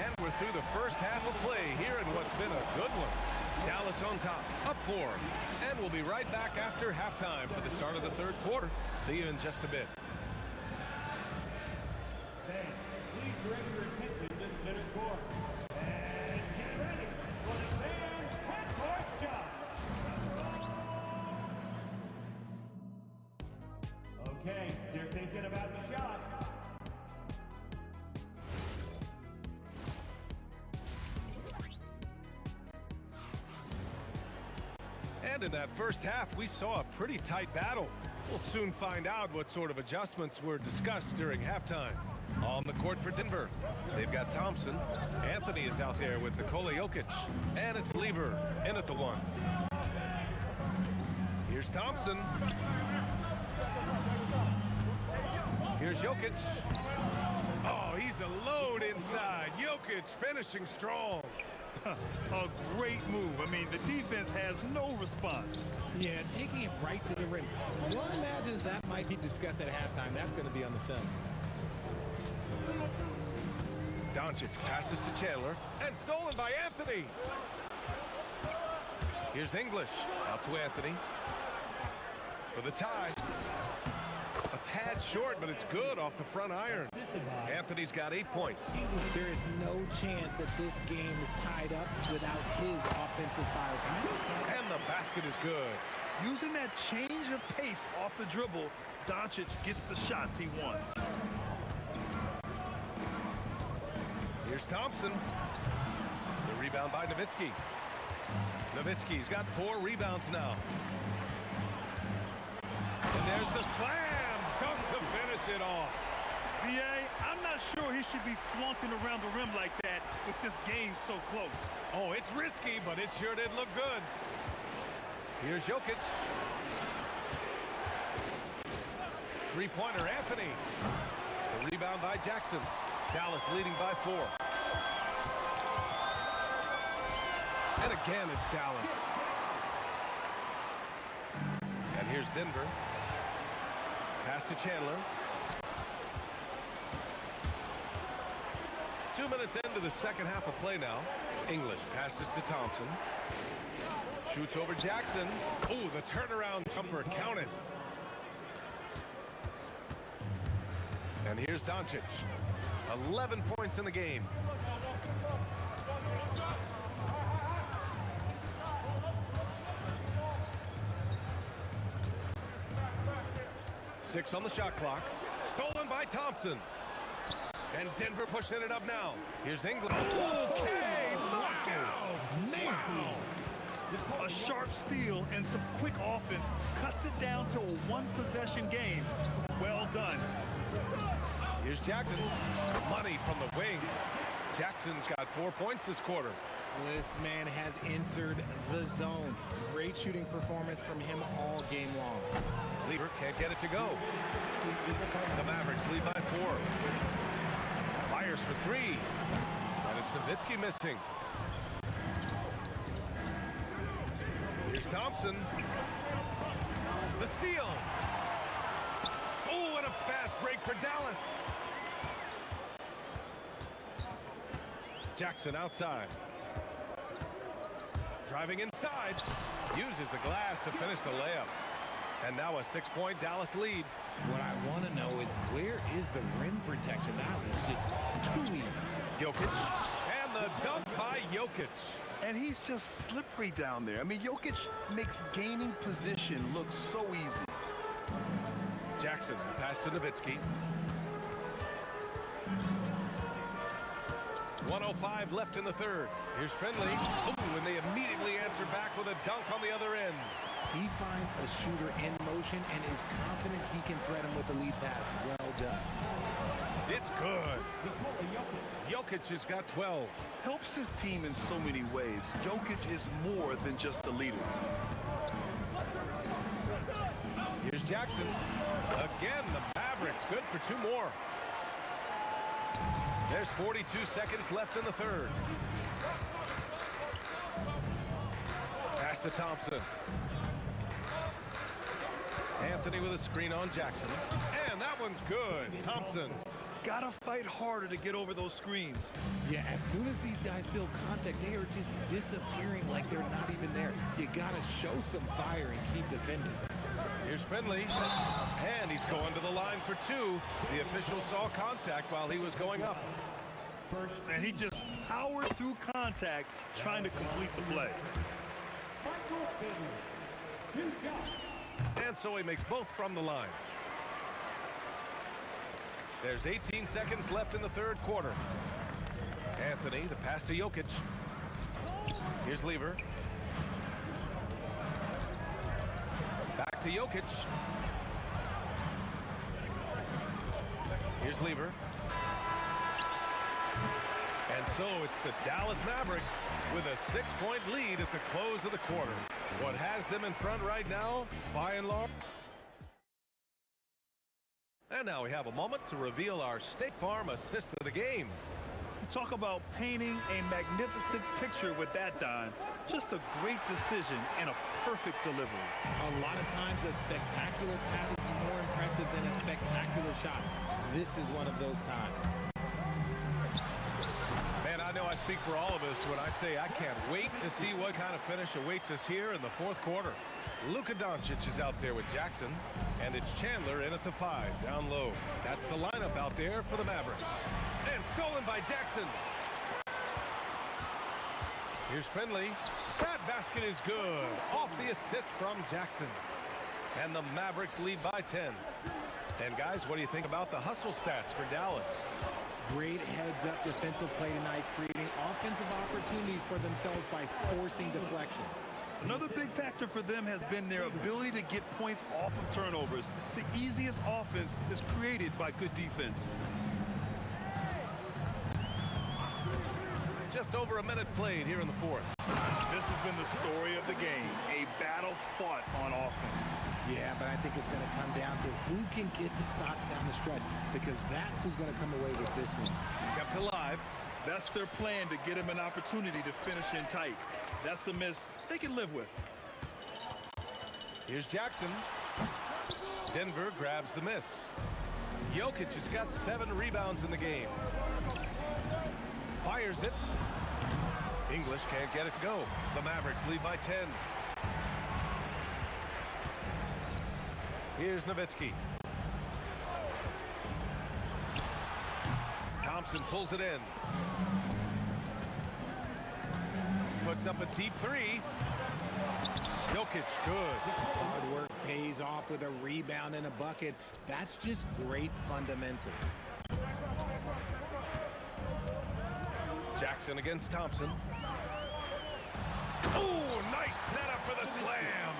And we're through the first half of play here in what's been a good one. Dallas on top, up 4. And we'll be right back after halftime for the start of the 3rd quarter. See you in just a bit. Fans, please direct your attention to center court. And get ready for the fan half-court shot. Okay, they're thinking about the shot. And in that first half, we saw a pretty tight battle. We'll soon find out what sort of adjustments were discussed during halftime. On the court for Denver, they've got Thompson. Anthony is out there with Nikola Jokic. And it's Lever in at the 1. Here's Thompson. Here's Jokic. Oh, he's a load inside. Jokic finishing strong. A great move. I mean, the defense has no response. Yeah, taking it right to the rim. One imagines that might be discussed at halftime. That's going to be on the film. Doncic passes to Chandler and stolen by Anthony. Here's English out to Anthony for the tie. A tad short, but it's good off the front iron. Anthony's got 8 points. There is no chance that this game is tied up without his offensive firepower. And the basket is good. Using that change of pace off the dribble, Doncic gets the shots he wants. Here's Thompson. The rebound by Nowitzki. Nowitzki's got 4 rebounds now. And there's the slam. Dunk to finish it off. B.A., I'm not sure he should be flaunting around the rim like that with this game so close. Oh, it's risky, but it sure did look good. Here's Jokic. Three-pointer Anthony. The rebound by Jackson. Dallas leading by 4. And again, it's Dallas. And here's Denver. Pass to Chandler. 2 minutes into the second half of play now. English passes to Thompson. Shoots over Jackson. Oh, the turnaround jumper counted. And here's Doncic. 11 points in the game. 6 on the shot clock. Stolen by Thompson. And Denver pushing it up now. Here's England. Okay, knockout. Wow. A sharp steal and some quick offense cuts it down to a one-possession game. Well done. Here's Jackson. Money from the wing. Jackson's got 4 points this quarter. This man has entered the zone. Great shooting performance from him all game long. Lever can't get it to go. The Mavericks lead by 4. Fires for 3. And it's Nowitzki missing. Here's Thompson. The steal. Oh, and a fast break for Dallas. Jackson outside. Driving inside. Uses the glass to finish the layup. And now a 6-point Dallas lead. What I want to know is where is the rim protection? That was just too easy. Jokic. And the dunk by Jokic. And he's just slippery down there. I mean, Jokic makes gaining position look so easy. Jackson, the pass to Nowitzki. 1:05 left in the third. Here's Finley. Ooh, and they immediately answer back with a dunk on the other end. He finds a shooter in motion and is confident he can thread him with the lead pass. Well done. It's good. Jokic has got 12. Helps his team in so many ways. Jokic is more than just a leader. Here's Jackson. Again, the Mavericks good for 2 more. There's 42 seconds left in the third. Pass to Thompson. Anthony with a screen on Jackson. And that one's good. Thompson. Gotta fight harder to get over those screens. Yeah, as soon as these guys feel contact, they are just disappearing like they're not even there. You gotta show some fire and keep defending. Here's Finley. And he's going to the line for 2. The official saw contact while he was going up. And he just powered through contact trying to complete the play. And so he makes both from the line. There's 18 seconds left in the third quarter. Anthony, the pass to Jokic. Here's Lever. Back to Jokic. Here's Lever. And so it's the Dallas Mavericks with a 6-point lead at the close of the quarter. What has them in front right now, by and large? And now we have a moment to reveal our State Farm assist of the game. Talk about painting a magnificent picture with that dime. Just a great decision and a perfect delivery. A lot of times a spectacular pass is more impressive than a spectacular shot. This is one of those times. Man, I know I speak for all of us when I say I can't wait to see what kind of finish awaits us here in the fourth quarter. Luka Doncic is out there with Jackson, and it's Chandler in at the 5, down low. That's the lineup out there for the Mavericks. And stolen by Jackson. Here's Finley. That basket is good. Off the assist from Jackson. And the Mavericks lead by 10. And guys, what do you think about the hustle stats for Dallas? Great heads-up defensive play tonight, creating offensive opportunities for themselves by forcing deflections. Another big factor for them has been their ability to get points off of turnovers. The easiest offense is created by good defense. Just over a minute played here in the fourth. This has been the story of the game, a battle fought on offense. Yeah, but I think it's going to come down to who can get the stops down the stretch, because that's who's going to come away with this one. Kept alive. That's their plan, to get him an opportunity to finish in tight. That's a miss they can live with. Here's Jackson. Denver grabs the miss. Jokic has got 7 rebounds in the game. Fires it. English can't get it to go. The Mavericks lead by 10. Here's Nowitzki. Thompson pulls it in. Puts up a deep 3. Jokic, good. Hard work pays off with a rebound and a bucket. That's just great fundamental. Jackson against Thompson. Oh, nice setup for the slam.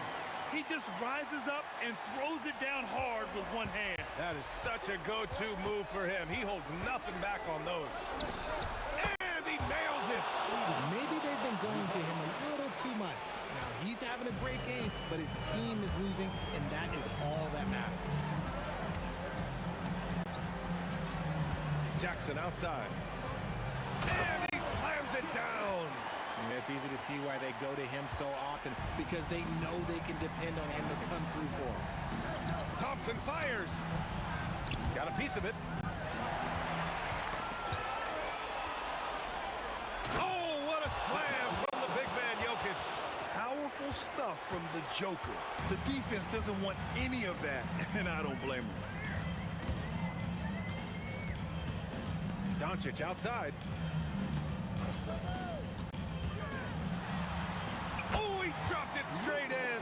He just rises up and throws it down hard with one hand. That is such a go-to move for him. He holds nothing back on those. And he nails it. Maybe they've been going to him a little too much. Now, he's having a great game, but his team is losing, and that is all that matters. Jackson outside. And he slams it down. And it's easy to see why they go to him so often, because they know they can depend on him to come through for them. Thompson fires. Got a piece of it. Oh, what a slam from the big man Jokic. Powerful stuff from the Joker. The defense doesn't want any of that, and I don't blame them. Doncic outside. Oh, he dropped it straight in.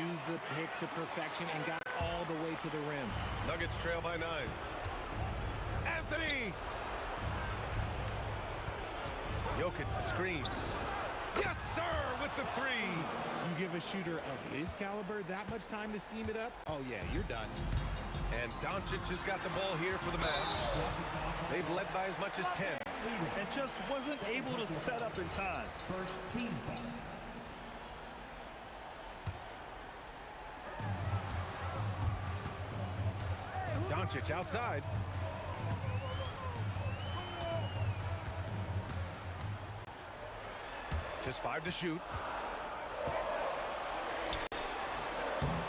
Used the pick to perfection and got all the way to the rim. Nuggets trail by 9. Anthony. Jokic screens. Yes, sir, with the 3. You give a shooter of his caliber that much time to seam it up, oh yeah, you're done. And Doncic has got the ball here for the Mavs. They've led by as much as 10. And just wasn't able to set up in time. First team foul. Doncic outside. Just 5 to shoot.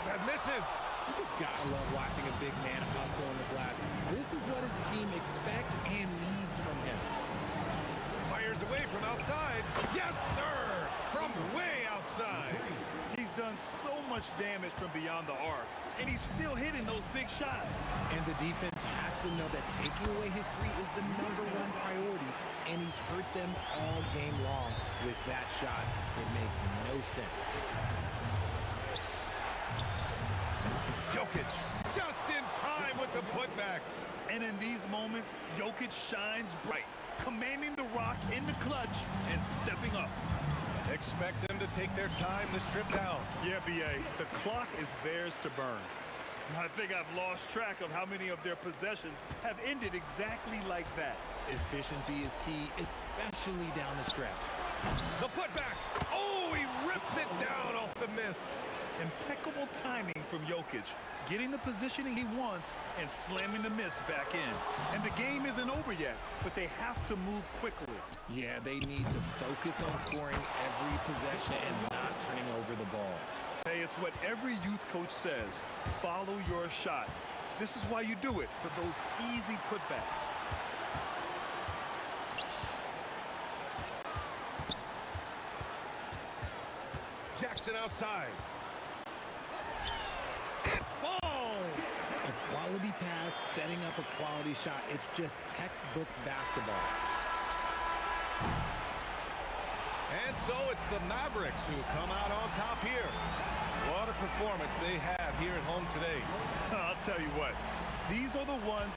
That misses. You just gotta love watching a big man hustle on the glass. This is what his team expects and needs from him. Fires away from outside. Yes, sir! From way outside. He's done so much damage from beyond the arc, and he's still hitting those big shots. And the defense has to know that taking away his 3 is the #1 priority, and he's hurt them all game long with that shot. It makes no sense. Jokic just in time with the putback. And in these moments, Jokic shines bright, commanding the rock in the clutch and stepping up. Expect them to take their time this trip down. Yeah, B.A., the clock is theirs to burn. I think I've lost track of how many of their possessions have ended exactly like that. Efficiency is key, especially down the stretch. The putback. Oh, he rips it down off the miss. Impeccable timing from Jokic, getting the positioning he wants and slamming the miss back in. And the game isn't over yet, but they have to move quickly. Yeah, they need to focus on scoring every possession and not turning over the ball. Hey, it's what every youth coach says. Follow your shot. This is why you do it, for those easy putbacks. Jackson outside. It falls. A quality pass, setting up a quality shot. It's just textbook basketball. And so it's the Mavericks who come out on top here. What a performance they have here at home today. I'll tell you what, these are the ones.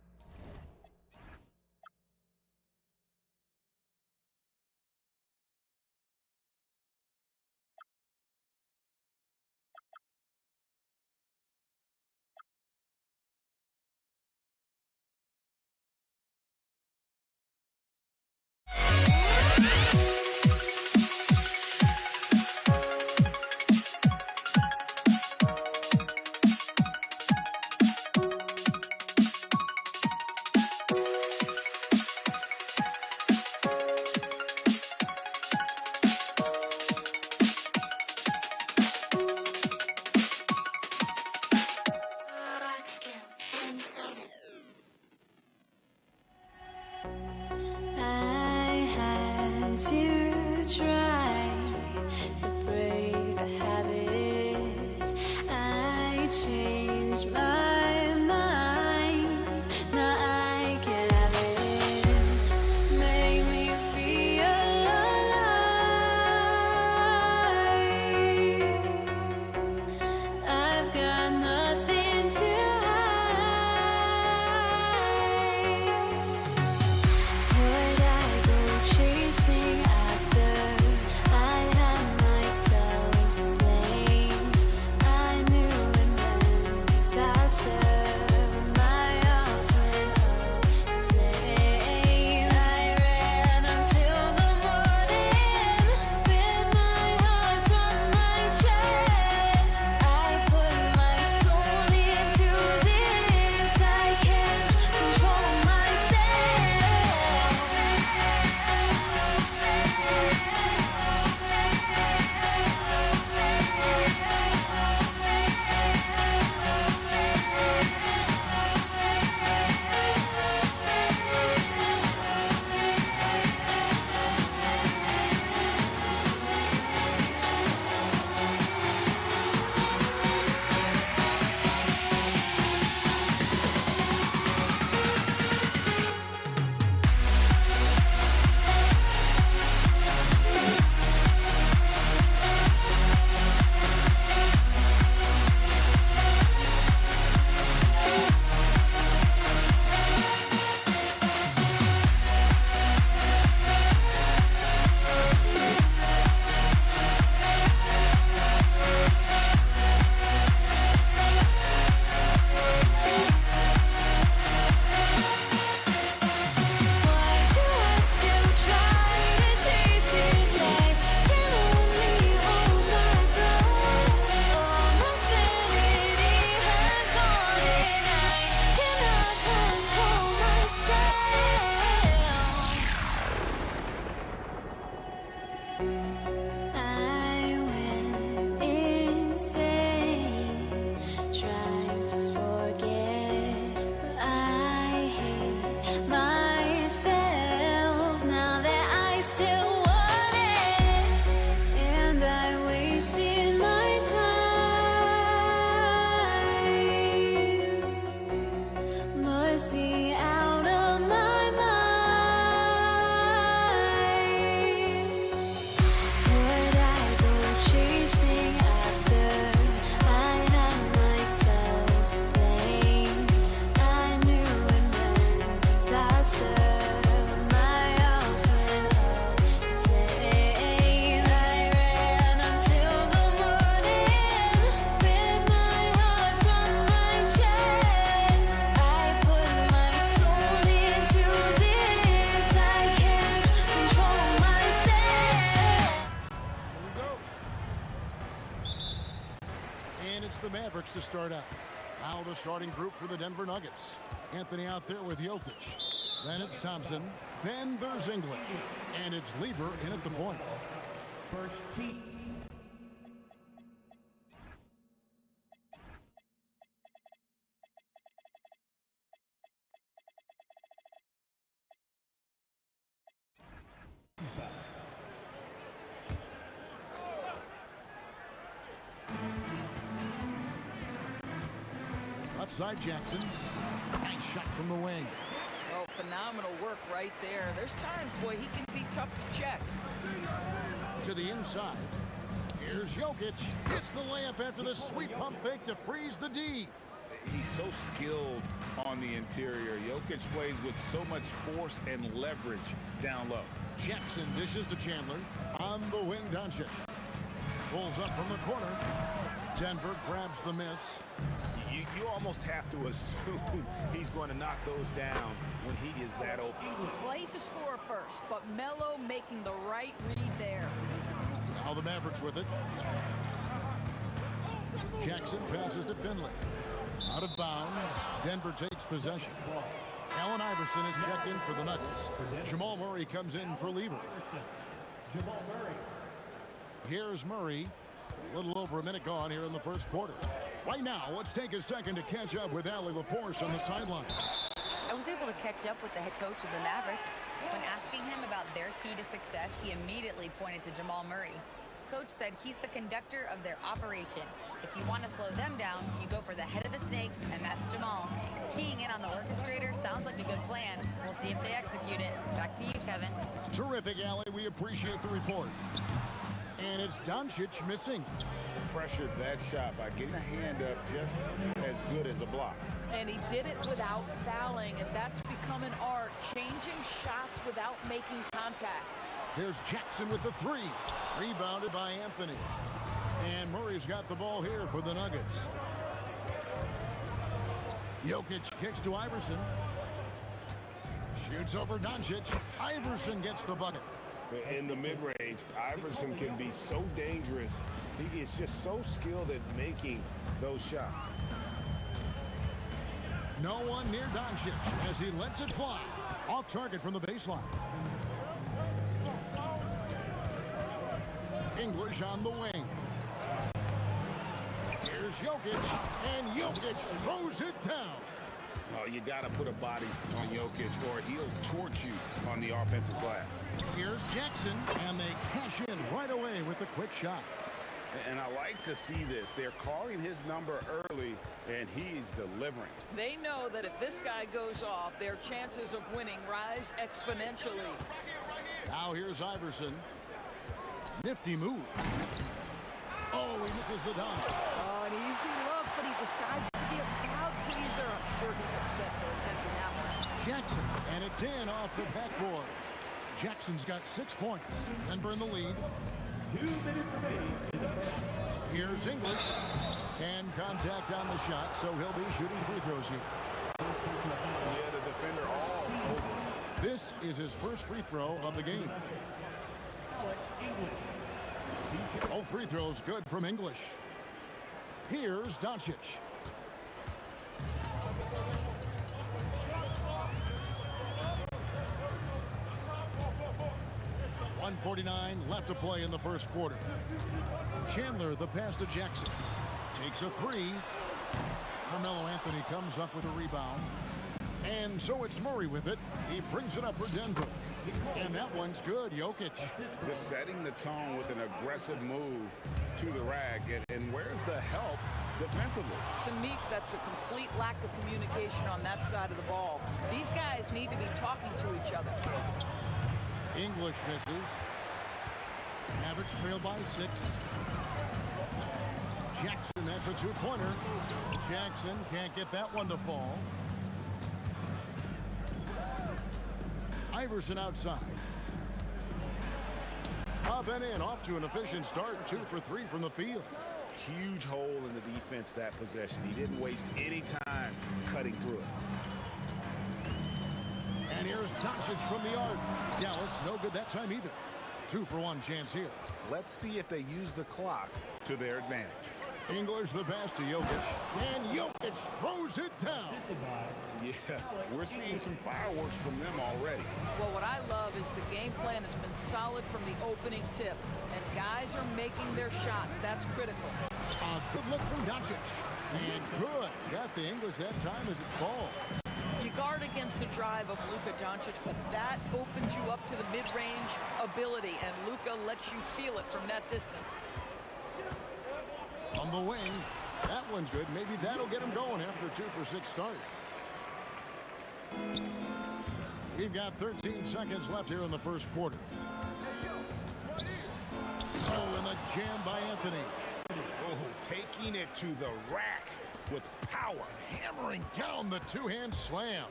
drives me out of my mind. Would I go chasing after I had myself to blame? I knew it meant disaster. My house went up in flames. I ran until the morning with my heart from my chest. I put my soul into this. I can't control my steps. And it's the Mavericks to start out. Now the starting group for the Denver Nuggets. Anthony out there with Jokic. Then it's Thompson. Then there's English. And it's Lever in at the point. First team. Left side Jackson. Nice shot from the wing. Oh, phenomenal work right there. There's times, boy, he can be tough to check. To the inside. Here's Jokic. Hits the layup after the sweet pump fake to freeze the D. He's so skilled on the interior. Jokic plays with so much force and leverage down low. Jackson dishes to Chandler. On the wing, Doncic. Pulls up from the corner. Denver grabs the miss. You almost have to assume he's going to knock those down when he is that open. Well, he's a scorer first, but Melo making the right read there. Now the Mavericks with it. Jackson passes to Finley. Out of bounds. Denver takes possession. Allen Iverson is checked in for the Nuggets. Jamal Murray comes in for Lever. Jamal Murray. Here's Murray. A little over a minute gone here in the first quarter. Right now, let's take a second to catch up with Allie LaForce on the sideline. I was able to catch up with the head coach of the Mavericks. When asking him about their key to success, he immediately pointed to Jamal Murray. Coach said he's the conductor of their operation. If you want to slow them down, you go for the head of the snake, and that's Jamal. Keying in on the orchestrator sounds like a good plan. We'll see if they execute it. Back to you, Kevin. Terrific, Allie. We appreciate the report. And it's Doncic missing. Pressured that shot by getting a hand up just as good as a block. And he did it without fouling, and that's become an art, changing shots without making contact. Here's Jackson with the three. Rebounded by Anthony. And Murray's got the ball here for the Nuggets. Jokic kicks to Iverson. Shoots over Doncic. Iverson gets the bucket. In the mid-range, Iverson can be so dangerous. He is just so skilled at making those shots. No one near Doncic as he lets it fly. Off target from the baseline. English on the wing. Here's Jokic, and Jokic throws it down. Oh, you got to put a body on Jokic or he'll torch you on the offensive glass. Here's Jackson, and they cash in right away with a quick shot. And I like to see this. They're calling his number early, and he's delivering. They know that if this guy goes off, their chances of winning rise exponentially. Now here's Iverson. Nifty move. Oh, he misses the dunk. Oh, an easy look, but he decides to be a crowd pleaser. I'm sure he's upset for attempting that one. Jackson, and it's in off the backboard. Jackson's got 6 points. Denver in the lead. 2 minutes remaining in the first. Here's English. And contact on the shot, so he'll be shooting free throws here. Yeah, the defender all over. This is his first free throw of the game. Alex English. All free throws good from English. Here's Doncic. .149 left to play in the first quarter. Chandler, the pass to Jackson. Takes a three. Carmelo Anthony comes up with a rebound. And so it's Murray with it. He brings it up for Denver. And that one's good, Jokic. Just setting the tone with an aggressive move to the rack. And where's the help defensively? To me, that's a complete lack of communication on that side of the ball. These guys need to be talking to each other. English misses. Average trail by 6. Jackson, that's a two-pointer. Jackson can't get that one to fall. Iverson outside. Up and in, off to an efficient start. 2 for 3 from the field. Huge hole in the defense that possession. He didn't waste any time cutting through it. And here's Doncic from the arc. Dallas, no good that time either. 2 for 1 chance here. Let's see if they use the clock to their advantage. English the pass to Jokic. And Jokic throws it down. Yeah, we're seeing some fireworks from them already. Well, what I love is the game plan has been solid from the opening tip. And guys are making their shots. That's critical. A good look from Doncic. And good. Got the English that time as it falls. You guard against the drive of Luka Doncic, but that opens you up to the mid-range ability, and Luka lets you feel it from that distance. On the wing. That one's good. Maybe that'll get him going after a 2 for 6 start. We've got 13 seconds left here in the first quarter. Oh, and the jam by Anthony. Oh, taking it to the rack with power. Hammering down the two-hand slam.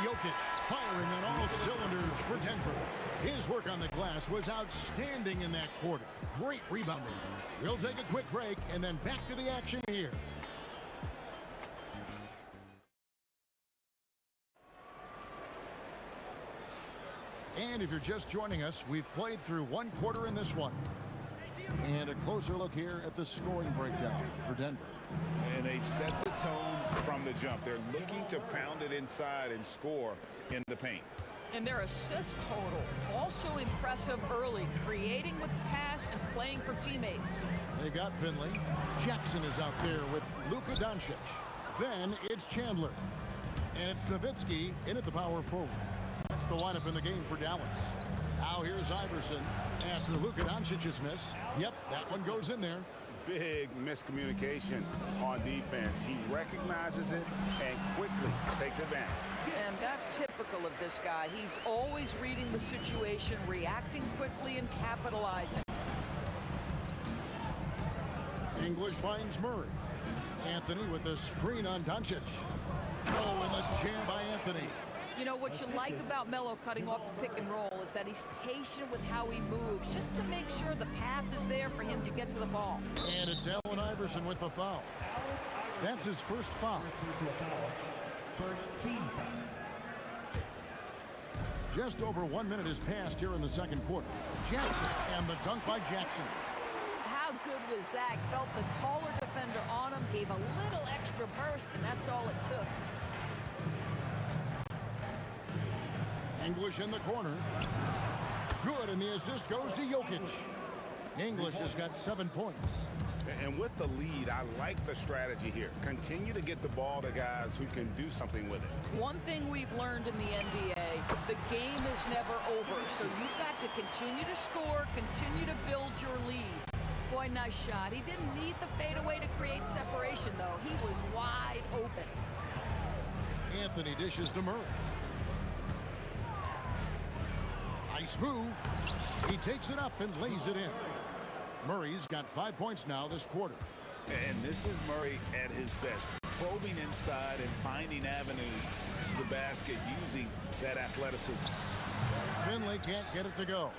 Jokic firing on all cylinders for Denver. His work on the glass was outstanding in that quarter. Great rebounding. We'll take a quick break and then back to the action here. And if you're just joining us, we've played through one quarter in this one. And a closer look here at the scoring breakdown for Denver. And they've set the tone from the jump. They're looking to pound it inside and score in the paint. And their assist total, also impressive early, creating with the pass and playing for teammates. They've got Finley. Jackson is out there with Luka Doncic. Then it's Chandler. And it's Nowitzki in at the power forward. That's the lineup in the game for Dallas. Now here's Iverson after Luka Doncic's miss. Yep, that one goes in there. Big miscommunication on defense. He recognizes it and quickly takes advantage. And that's typical of this guy. He's always reading the situation, reacting quickly, and capitalizing. English finds Murray. Anthony with the screen on Doncic. Oh, and the jam by Anthony. You know, what you like about Melo cutting off the pick and roll is that he's patient with how he moves, just to make sure the path is there for him to get to the ball. And it's Allen Iverson with the foul. That's his first foul. First team foul. Just over 1 minute has passed here in the second quarter. Jackson, and the dunk by Jackson. How good was Zach? Felt the taller defender on him, gave a little extra burst, and that's all it took. English in the corner. Good, and the assist goes to Jokic. English has got 7 points. And with the lead, I like the strategy here. Continue to get the ball to guys who can do something with it. One thing we've learned in the NBA, the game is never over, so you've got to continue to score, continue to build your lead. Boy, nice shot. He didn't need the fadeaway to create separation, though. He was wide open. Anthony dishes to Murray. Nice move. He takes it up and lays it in. Murray's got 5 points now this quarter. And this is Murray at his best, probing inside and finding avenues to the basket using that athleticism. Finley can't get it to go.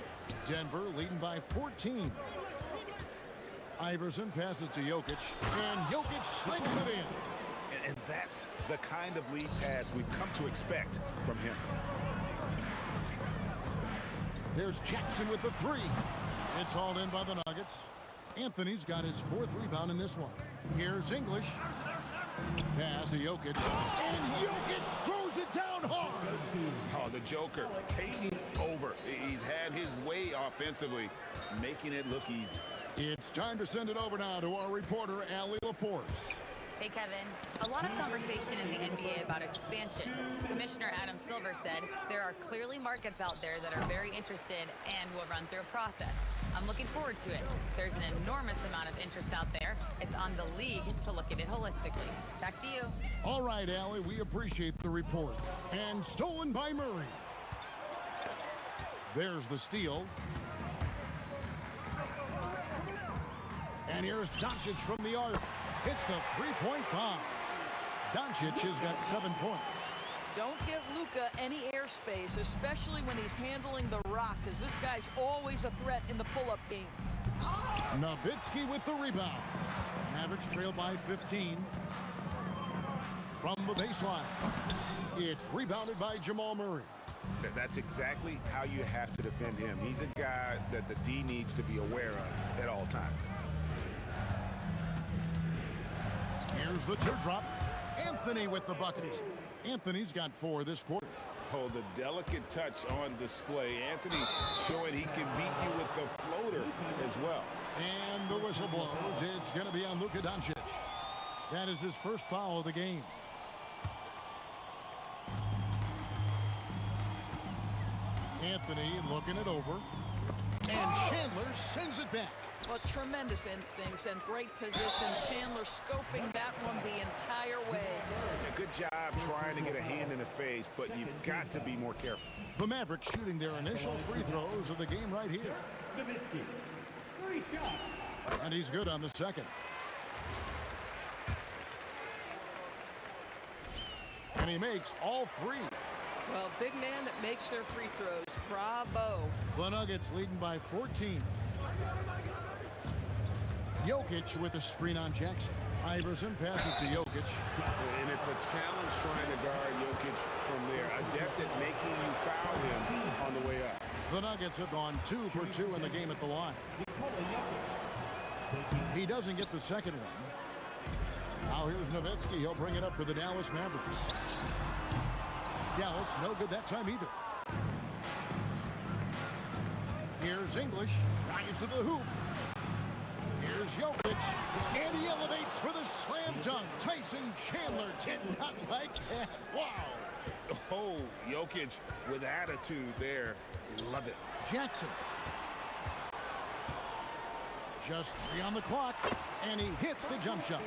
Denver leading by 14. Iverson passes to Jokic, and Jokic slings it in. And that's the kind of lead pass we've come to expect from him. There's Jackson with the three. It's hauled in by the Nuggets. Anthony's got his 4th rebound in this one. Here's English. Pass to Jokic. And Jokic throws it down hard. Oh, the Joker taking over. He's had his way offensively, making it look easy. It's time to send it over now to our reporter, Allie LaForce. Hey, Kevin. A lot of conversation in the NBA about expansion. Commissioner Adam Silver said there are clearly markets out there that are very interested and will run through a process. I'm looking forward to it. There's an enormous amount of interest out there. It's on the league to look at it holistically. Back to you. All right, Allie, we appreciate the report. And stolen by Murray. There's the steal. And here's Doncic from the arc. Hits the three-point bomb. Doncic has got 7 points. Don't give Luka any airspace, especially when he's handling the rock, because this guy's always a threat in the pull-up game. Nowitzki with the rebound. Mavericks trail by 15. From the baseline. It's rebounded by Jamal Murray. That's exactly how you have to defend him. He's a guy that the D needs to be aware of at all times. Here's the teardrop. Anthony with the bucket. Anthony's got 4 this quarter. Oh, the delicate touch on display. Anthony showing he can beat you with the floater as well. And the whistle blows. It's going to be on Luka Doncic. That is his first foul of the game. Anthony looking it over. And Chandler sends it back. Well, tremendous instincts and great position. Chandler scoping that one the entire way. Good job trying to get a hand in the face, but you've got to be more careful. The Mavericks shooting their initial free throws of the game right here. Nowitzki, 3 shots. And he's good on the second. And he makes all 3. Well, big man that makes their free throws. Bravo. The Nuggets leading by 14. Jokic with a screen on Jackson. Iverson passes to Jokic. And it's a challenge trying to guard Jokic from there. Adept at making you foul him on the way up. The Nuggets have gone 2 for 2 in the game at the line. He doesn't get the second one. Now here's Nowitzki. He'll bring it up for the Dallas Mavericks. Dallas, no good that time either. Here's English. Drives to the hoop. Here's Jokic. And he elevates for the slam dunk. Tyson Chandler did not like that. Wow. Oh, Jokic with attitude there. Love it. Jackson. Just 3 on the clock. And he hits the jump shot.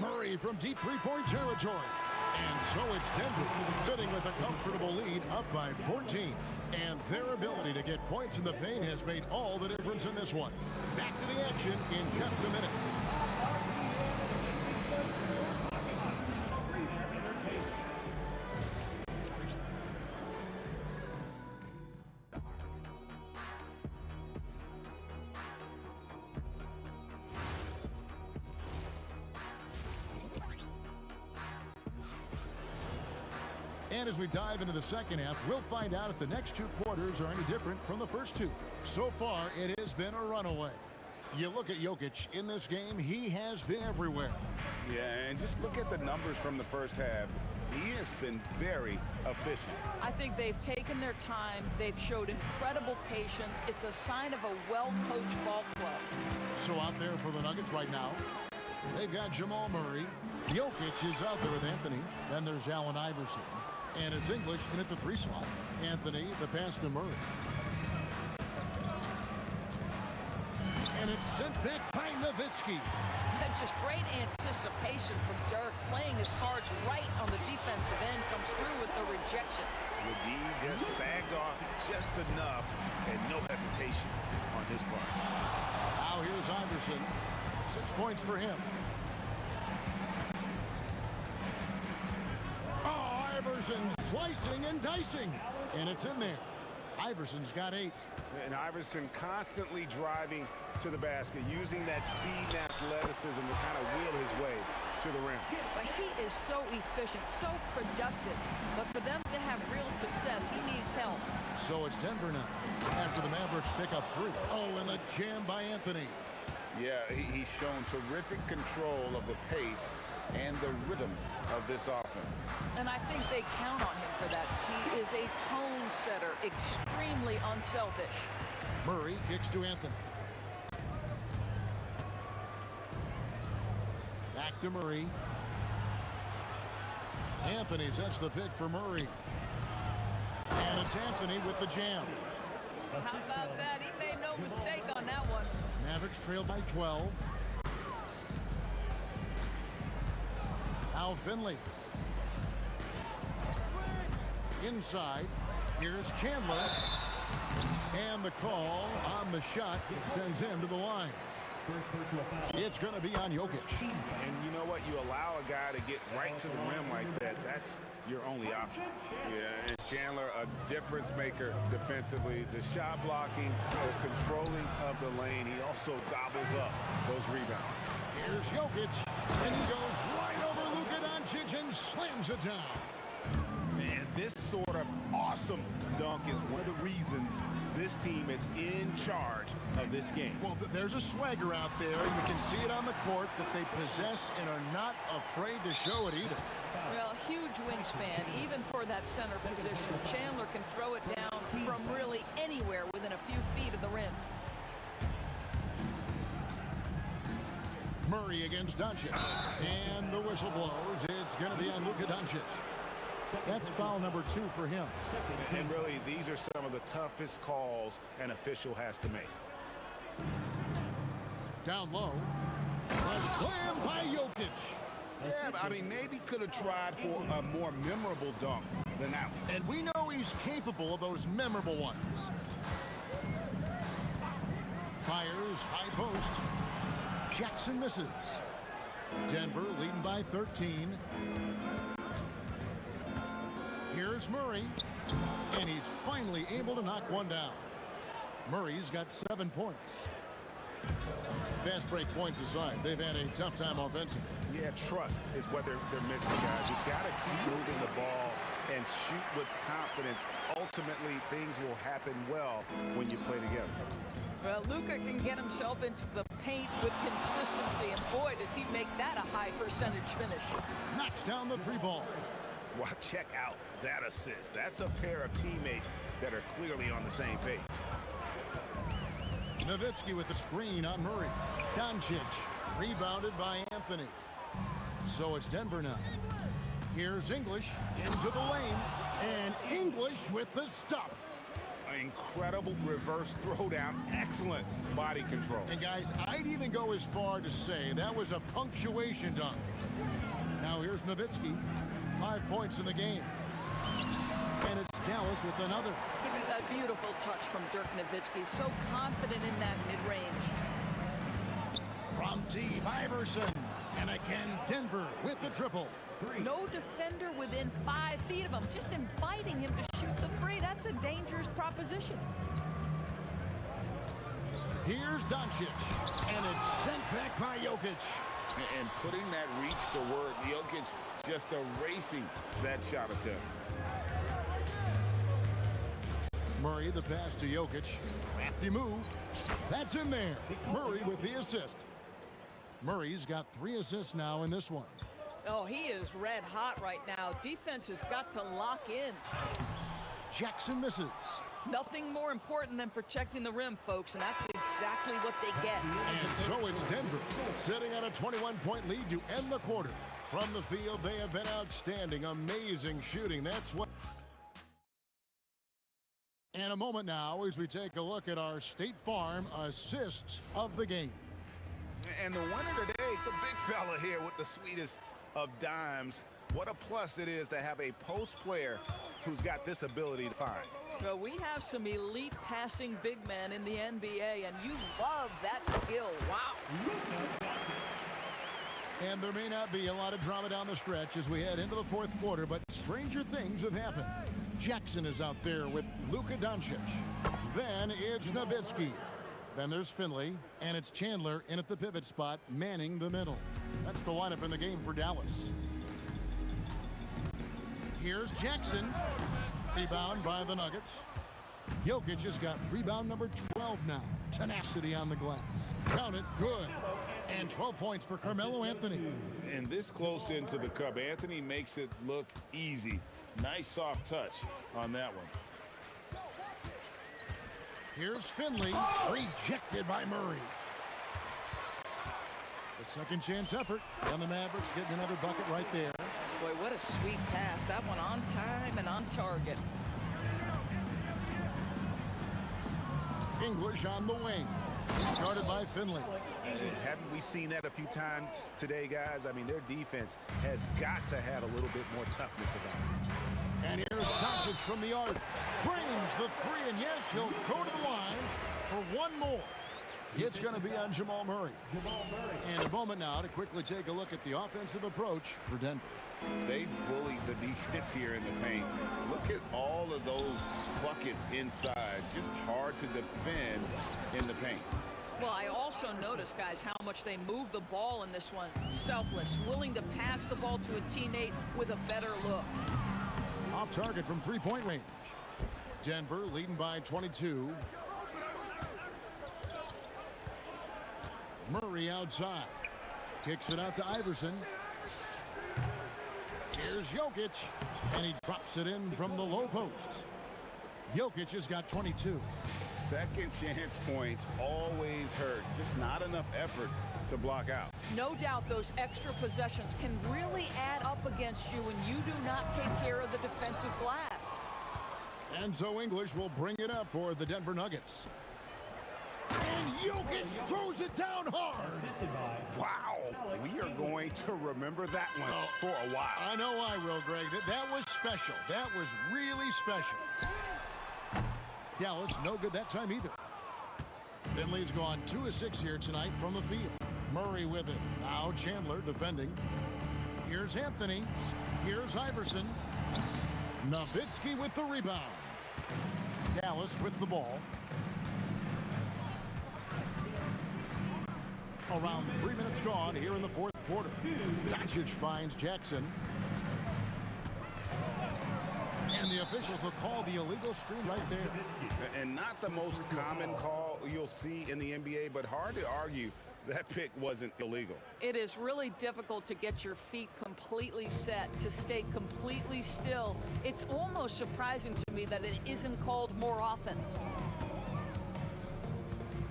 Murray from deep three-point territory. And so it's Denver sitting with a comfortable lead up by 14. And their ability to get points in the paint has made all the difference in this one. Back to the action in just a minute. And as we dive into the second half, we'll find out if the next 2 quarters are any different from the first 2. So far, it has been a runaway. You look at Jokic in this game, he has been everywhere. Yeah, and just look at the numbers from the first half. He has been very efficient. I think they've taken their time. They've showed incredible patience. It's a sign of a well-coached ball club. So out there for the Nuggets right now, they've got Jamal Murray. Jokic is out there with Anthony. Then there's Allen Iverson. And it's English in at the 3 slot. Anthony, the pass to Murray. And it's sent back by Nowitzki. Just great anticipation from Dirk. Playing his cards right on the defensive end. Comes through with the rejection. The D just sagged off just enough and no hesitation on his part. Now here's Iverson. 6 points for him. Iverson slicing and dicing, and it's in there. Iverson's got 8. And Iverson constantly driving to the basket, using that speed and athleticism to kind of wheel his way to the rim. But he is so efficient, so productive. But for them to have real success, he needs help. So it's Denver now, after the Mavericks pick up 3. Oh, and the jam by Anthony. Yeah, he's shown terrific control of the pace and the rhythm of this offense. And I think they count on him for that. He is a tone setter, extremely unselfish. Murray kicks to Anthony. Back to Murray. Anthony sets the pick for Murray. And it's Anthony with the jam. How about that? He made no mistake on that one. Mavericks trail by 12. Now Finley. Inside. Here's Chandler. And the call on the shot sends him to the line. It's going to be on Jokic. And you know what? You allow a guy to get right to the rim like that. That's your only option. Yeah, and Chandler, a difference maker defensively. The shot blocking, the controlling of the lane. He also gobbles up those rebounds. Here's Jokic. And he goes right over Luka Doncic and slams it down. And this sort of awesome dunk is one of the reasons this team is in charge of this game. Well, there's a swagger out there. You can see it on the court that they possess and are not afraid to show it either. Well, huge wingspan, even for that center position. Chandler can throw it down from really anywhere within a few feet of the rim. Murray against Doncic. And the whistle blows. It's going to be on Luka Doncic. That's foul number 2 for him. And really, these are some of the toughest calls an official has to make. Down low. A slam by Jokic. Yeah, I mean, maybe could have tried for a more memorable dunk than that one. And we know he's capable of those memorable ones. Fires, high post. Jackson misses. Denver leading by 13. Here's Murray, and he's finally able to knock one down. Murray's got 7 points. Fast break points aside, they've had a tough time offensively. Yeah, trust is what they're missing, guys. You've got to keep moving the ball and shoot with confidence. Ultimately, things will happen well when you play together. Well, Luka can get himself into the paint with consistency, and boy, does he make that a high percentage finish. Knocks down the 3 ball. Well, check out that assist. That's a pair of teammates that are clearly on the same page. Nowitzki with the screen on Murray. Doncic rebounded by Anthony. So it's Denver now. Here's English into the lane. And English with the stuff. An incredible reverse throwdown. Excellent body control. And guys, I'd even go as far to say that was a punctuation dunk. Now here's Nowitzki. 5 points in the game. And it's Dallas with another. That beautiful touch from Dirk Nowitzki. So confident in that mid-range. From Steve Iverson. And again, Denver with the triple. No defender within 5 feet of him. Just inviting him to shoot the 3. That's a dangerous proposition. Here's Doncic. And it's sent back by Jokic. And putting that reach to work, Jokic just erasing that shot attempt. Murray, the pass to Jokic. Crafty move. That's in there. Murray with the assist. Murray's got 3 assists now in this one. Oh, he is red hot right now. Defense has got to lock in. Jackson misses. Nothing more important than protecting the rim, folks, and that's exactly what they get. And so it's Denver sitting on a 21-point lead to end the quarter. From the field, they have been outstanding. Amazing shooting. That's what... And a moment now as we take a look at our State Farm assists of the game. And the winner today, the big fella here with the sweetest of dimes. What a plus it is to have a post player who's got this ability to find. Well, we have some elite passing big men in the NBA, and you love that skill. Wow. And there may not be a lot of drama down the stretch as we head into the 4th quarter, but stranger things have happened. Jackson is out there with Luka Doncic. Then it's Nowitzki. Then there's Finley, and it's Chandler in at the pivot spot, manning the middle. That's the lineup in the game for Dallas. Here's Jackson. Rebound by the Nuggets. Jokic has got rebound number 12 now. Tenacity on the glass. Count it, good. And 12 points for Carmelo Anthony. And this close into the cup, Anthony makes it look easy. Nice soft touch on that one. Here's Finley, rejected by Murray. The second chance effort, and the Mavericks getting another bucket right there. Boy, what a sweet pass. That one on time and on target. English on the wing. Started by Finley. Haven't we seen that a few times today, guys? I mean, their defense has got to have a little bit more toughness about it. And here's Doncic from the arc. Frames the three, and yes, he'll go to the line for one more. It's going to be on Jamal Murray. And a moment now to quickly take a look at the offensive approach for Denver. They bullied the defense here in the paint. Look at all of those buckets inside. Just hard to defend in the paint. Well, I also noticed, guys, how much they move the ball in this one. Selfless, willing to pass the ball to a teammate with a better look. Off target from three-point range. Denver leading by 22. Murray outside. Kicks it out to Iverson. Here's Jokic. And he drops it in from the low post. Jokic has got 22. Second chance points always hurt. Just not enough effort to block out. No doubt those extra possessions can really add up against you when you do not take care of the defensive glass. And so English will bring it up for the Denver Nuggets. And Jokic throws it down hard. Wow. We are going to remember that one for a while. I know I will, Greg. That was special. That was really special. Dallas, no good that time either. Finley's gone 2 of 6 here tonight from the field. Murray with it. Now Chandler defending. Here's Anthony. Here's Iverson. Nowitzki with the rebound. Dallas with the ball. Around 3 minutes gone here in the fourth quarter. Doncic finds Jackson. And the officials will call the illegal screen right there. And not the most common call you'll see in the NBA, but hard to argue that pick wasn't illegal. It is really difficult to get your feet completely set, to stay completely still. It's almost surprising to me that it isn't called more often.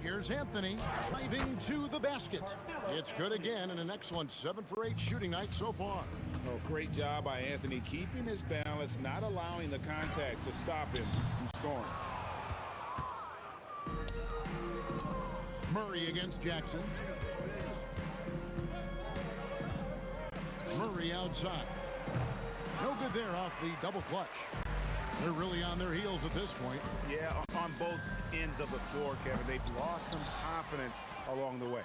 Here's Anthony driving to the basket. It's good again, and an excellent 7 for 8 shooting night so far. Oh, great job by Anthony keeping his balance, not allowing the contact to stop him from scoring. Murray against Jackson. Murray outside. No good there off the double clutch. They're really on their heels at this point. Yeah, on both ends of the floor, Kevin. They've lost some confidence along the way.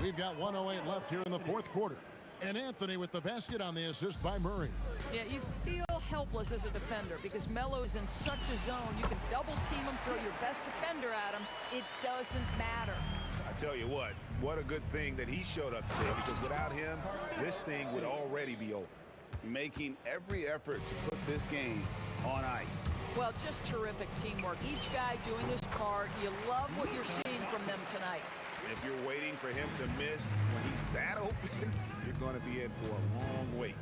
We've got 1:08 left here in the fourth quarter. And Anthony with the basket on the assist by Murray. Yeah, you feel helpless as a defender because Melo is in such a zone. You can double team him, throw your best defender at him. It doesn't matter. I tell you what a good thing that he showed up today, because without him, this thing would already be over. Making every effort to put this game on ice. Well, just terrific teamwork. Each guy doing his part. You love what you're seeing from them tonight. If you're waiting for him to miss when he's that open, you're going to be in for a long wait.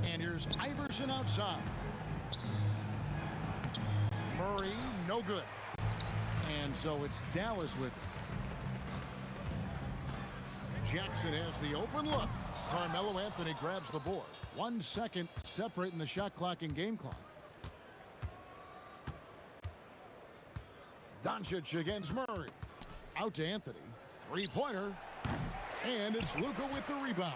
And here's Iverson outside. Murray, no good. And so it's Dallas with it. Jackson has the open look. Carmelo Anthony grabs the board. 1 second separating the shot clock and game clock. Doncic against Murray. Out to Anthony. Three-pointer. And it's Luka with the rebound.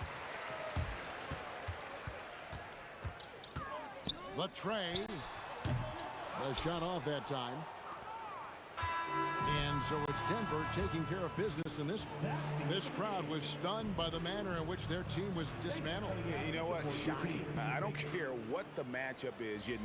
The tray. The shot off that time. And so it's Denver taking care of business in this one. This crowd was stunned by the manner in which their team was dismantled. You know what? Shocking. I don't care what the matchup is. You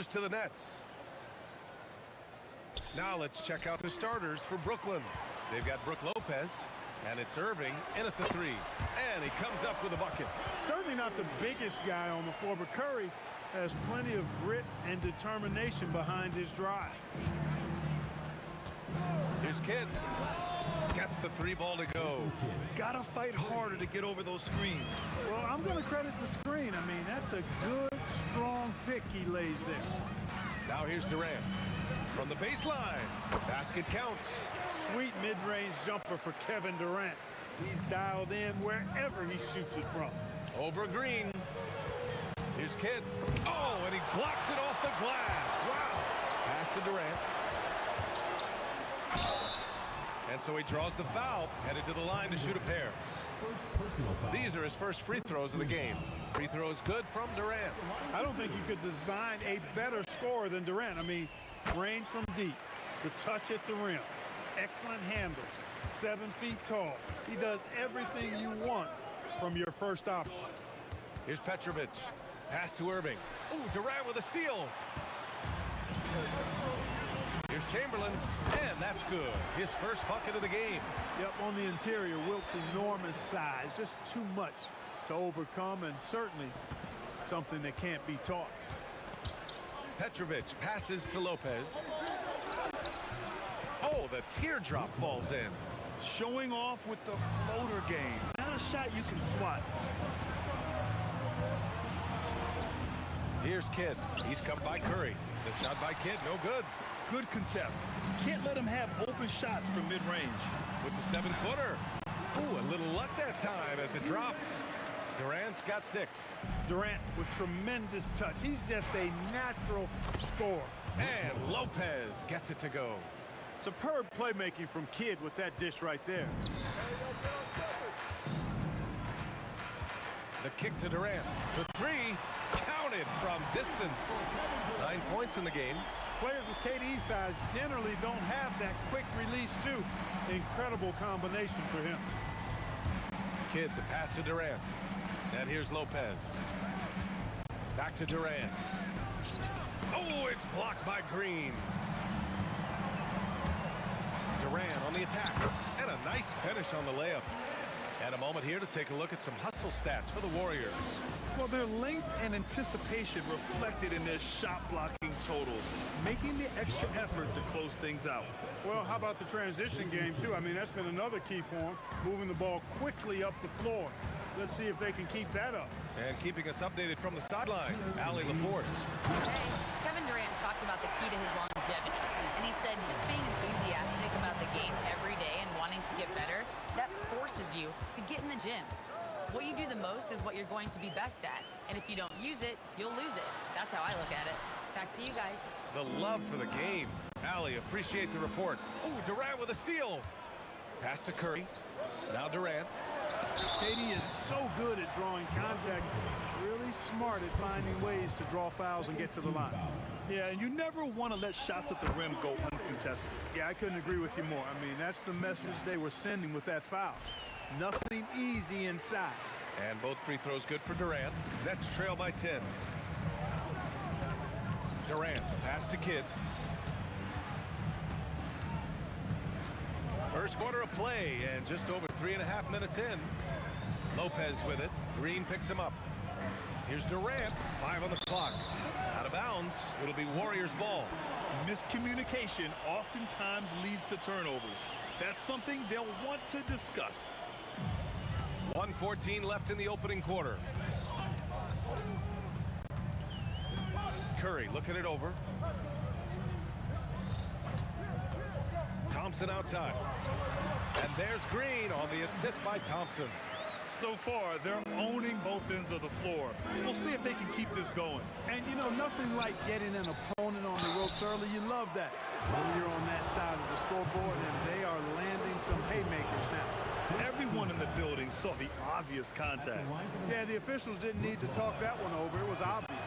goes to the nets. Now let's check out the starters for Brooklyn. They've got Brook Lopez, and it's Irving in at the 3. And he comes up with a bucket. Certainly not the biggest guy on the floor, but Curry has plenty of grit and determination behind his drive. Here's Kidd. Gets the 3 ball to go. Gotta fight harder to get over those screens. Well, I'm going to credit the screen. I mean, that's a good, strong pick he lays there. Now here's Durant. From the baseline, basket counts. Sweet mid-range jumper for Kevin Durant. He's dialed in wherever he shoots it from. Over Green. Here's Kidd. Oh, and he blocks it off the glass. Wow. Pass to Durant. And so he draws the foul, headed to the line to shoot a pair. These are his first free throws of the game. Free throws good from Durant. I don't think you could design a better scorer than Durant. I mean, range from deep, the touch at the rim, excellent handle, 7 feet tall. He does everything you want from your first option. Here's Petrovic. Pass to Irving. Ooh, Durant with a steal. Here's Chamberlain, and that's good. His first bucket of the game. Yep, on the interior, Wilt's enormous size, just too much to overcome, and certainly something that can't be taught. Petrovic passes to Lopez. Oh, the teardrop falls in. Showing off with the floater game. Not a shot you can swat. Here's Kidd. He's come by Curry. The shot by Kidd, no good. Good contest. Can't let him have open shots from mid-range. With the 7-footer. Ooh, a little luck that time as it drops. Durant's got 6. Durant with tremendous touch. He's just a natural scorer. And Lopez gets it to go. Superb playmaking from Kidd with that dish right there. The kick to Durant. The 3 counted from distance. 9 points in the game. Players with KD's size generally don't have that quick release too. Incredible combination for him. Kidd, the pass to Durant. And here's Lopez. Back to Durant. Oh, it's blocked by Green. Durant on the attack. And a nice finish on the layup. And a moment here to take a look at some hustle stats for the Warriors. Well, their length and anticipation reflected in their shot blocking totals, making the extra effort to close things out. Well, how about the transition game, too? I mean, that's been another key for them, moving the ball quickly up the floor. Let's see if they can keep that up. And keeping us updated from the sideline, Allie LaForce. Hey, Kevin Durant talked about the key to his longevity. And he said just being enthusiastic about the game every day and wanting to get better, that forces you to get in the gym. What you do the most is what you're going to be best at. And if you don't use it, you'll lose it. That's how I look at it. Back to you guys. The love for the game. Allie, appreciate the report. Oh, Durant with a steal. Pass to Curry. Now Durant. KD is so good at drawing contact. Really smart at finding ways to draw fouls and get to the line. Yeah, and you never want to let shots at the rim go uncontested. Yeah, I couldn't agree with you more. I mean, that's the message they were sending with that foul. Nothing easy inside. And both free throws good for Durant. Nets trail by 10. Durant, pass to Kidd. First quarter of play, and just over 3.5 minutes in. Lopez with it. Green picks him up. Here's Durant. 5 on the clock. Out of bounds. It'll be Warriors ball. Miscommunication oftentimes leads to turnovers. That's something they'll want to discuss. 1:14 left in the opening quarter. Curry looking it over. Thompson outside. And there's Green on the assist by Thompson. So far, they're owning both ends of the floor. We'll see if they can keep this going. And, you know, nothing like getting an opponent on the ropes early. You love that when you're on that side of the scoreboard, and they are landing some haymakers now. Everyone in the building saw the obvious contact. Yeah, the officials didn't need to talk that one over. It was obvious.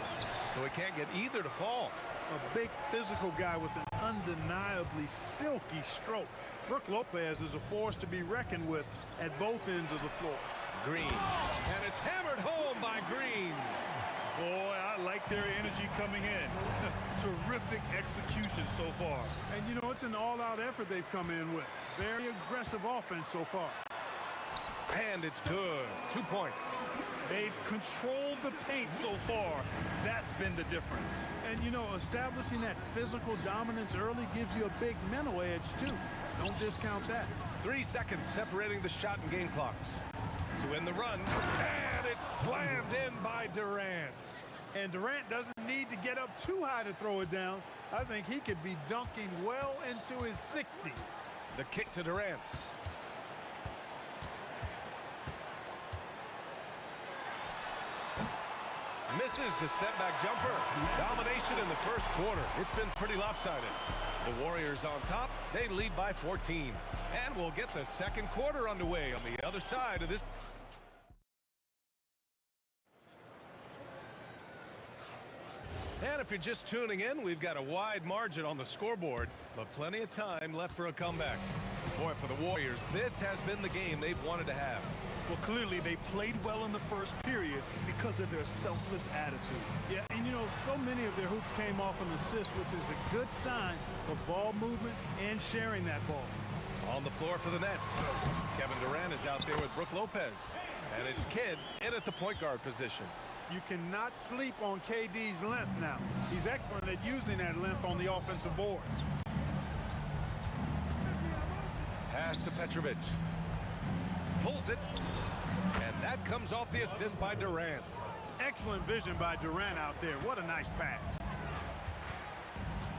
So he can't get either to fall. A big physical guy with an undeniably silky stroke. Brook Lopez is a force to be reckoned with at both ends of the floor. Green. And it's hammered home by Green. Boy, I I like their energy coming in. Terrific execution so far. And, you know, it's an all-out effort they've come in with. Very aggressive offense so far. And it's good. 2 points. They've controlled the paint so far. That's been the difference. And, you know, establishing that physical dominance early gives you a big mental edge, too. Don't discount that. 3 seconds separating the shot and game clocks. To win the run, and it's slammed in by Durant. And Durant doesn't need to get up too high to throw it down. I think he could be dunking well into his 60s. The kick to Durant. Misses the step-back jumper. Domination in the first quarter. It's been pretty lopsided. The Warriors on top. They lead by 14. And we'll get the second quarter underway on the other side of this. And if you're just tuning in, we've got a wide margin on the scoreboard, but plenty of time left for a comeback. Boy, for the Warriors, this has been the game they've wanted to have. Well, clearly they played well in the first period because of their selfless attitude. Yeah, and you know, so many of their hoops came off an assist, which is a good sign of ball movement and sharing that ball. On the floor for the Nets, Kevin Durant is out there with Brook Lopez. And it's Kidd in at the point guard position. You cannot sleep on KD's length now. He's excellent at using that length on the offensive boards. Pass to Petrovic. Pulls it. And that comes off the assist by Durant. Excellent vision by Durant out there. What a nice pass.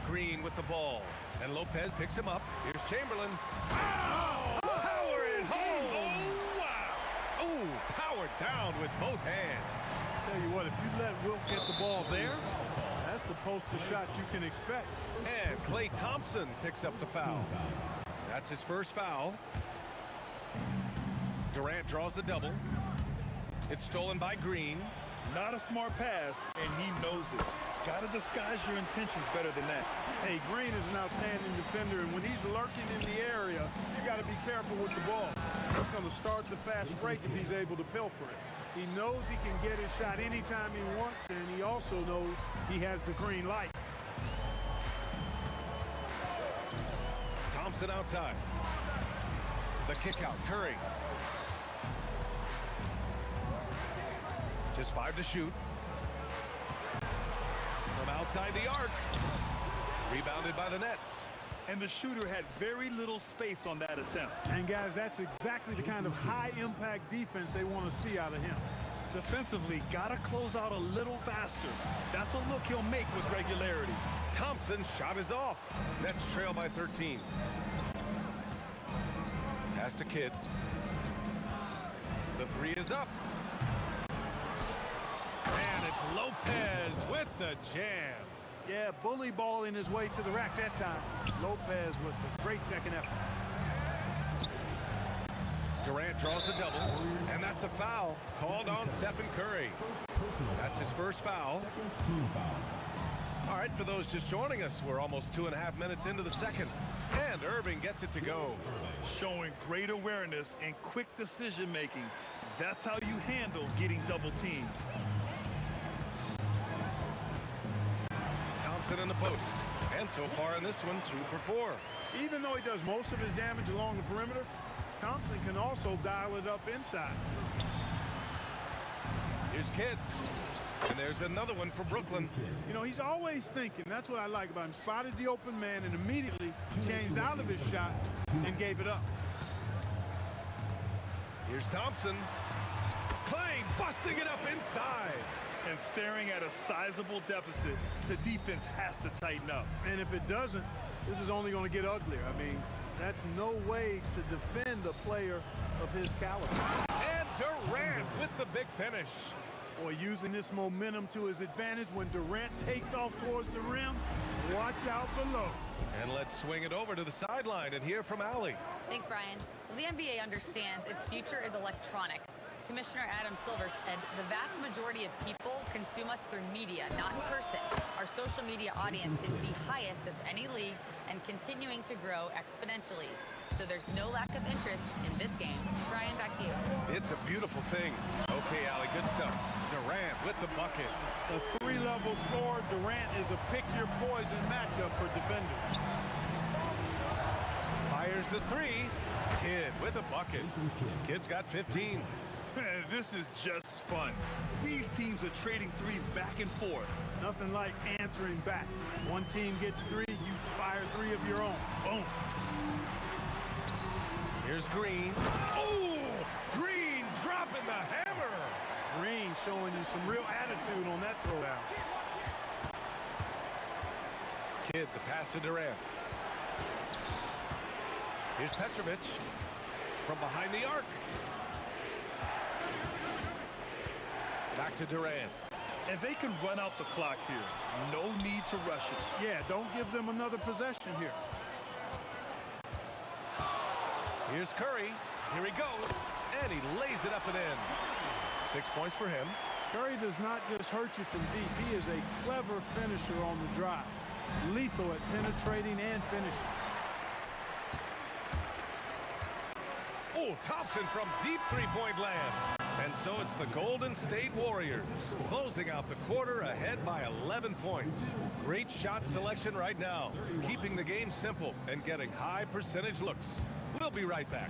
Green with the ball. And Lopez picks him up. Here's Chamberlain. Oh! Power it home! Oh, wow! Oh, powered down with both hands. Tell you what, if you let Wilt get the ball there, that's the poster shot you can expect. And Klay Thompson picks up the foul. That's his first foul. Durant draws the double. It's stolen by Green. Not a smart pass, and he knows it. Got to disguise your intentions better than that. Hey, Green is an outstanding defender, and when he's lurking in the area, you got to be careful with the ball. He's going to start the fast break if he's able to pilfer it. He knows he can get his shot anytime he wants, and he also knows he has the green light. Thompson outside. The kick out, Curry. Just 5 to shoot. From outside the arc. Rebounded by the Nets. And the shooter had very little space on that attempt. And guys, that's exactly the kind of high-impact defense they want to see out of him. Defensively, got to close out a little faster. That's a look he'll make with regularity. Thompson shot is off. Nets trail by 13. Pass to Kidd. The 3 is up. And it's Lopez with the jam. Yeah, bully balling his way to the rack that time. Lopez with a great second effort. Durant draws the double, and that's a foul called on Stephen Curry. That's his first foul. All right, for those just joining us, we're almost 2.5 minutes into the second, and Irving gets it to go. Showing great awareness and quick decision-making. That's how you handle getting double-teamed. Thompson in the post, and so far in this one, 2 for 4. Even though he does most of his damage along the perimeter, Thompson can also dial it up inside. Here's Kidd. And there's another one for Brooklyn. You know, he's always thinking. That's what I like about him. Spotted the open man and immediately changed out of his shot and gave it up. Here's Thompson. Clay busting it up inside. And staring at a sizable deficit, the defense has to tighten up. And if it doesn't, this is only going to get uglier. I mean, that's no way to defend a player of his caliber. And Durant with the big finish. Boy, using this momentum to his advantage when Durant takes off towards the rim, watch out below. And let's swing it over to the sideline and hear from Allie. Thanks, Brian. Well, the NBA understands its future is electronic. Commissioner Adam Silver said the vast majority of people consume us through media, not in person. Our social media audience is the highest of any league and continuing to grow exponentially. So there's no lack of interest in this game. Brian, back to you. It's a beautiful thing. Okay, Allie, good stuff. Durant with the bucket. A three-level scorer, Durant is a pick-your-poison matchup for defenders. Fires the three. Kidd with a bucket. Kidd's got 15. This is just fun. These teams are trading threes back and forth. Nothing like answering back. One team gets three, you fire three of your own. Boom. Here's Green. Oh! Green dropping the hammer. Green showing you some real attitude on that throwdown. Kidd, the pass to Durant. Here's Petrovic from behind the arc. Back to Durant. And they can run out the clock here. No need to rush it. Yeah, don't give them another possession here. Here's Curry. Here he goes. And he lays it up and in. 6 points for him. Curry does not just hurt you from deep. He is a clever finisher on the drive. Lethal at penetrating and finishing. Oh, Thompson from deep three-point land. And so it's the Golden State Warriors closing out the quarter ahead by 11 points. Great shot selection right now, keeping the game simple and getting high percentage looks. We'll be right back.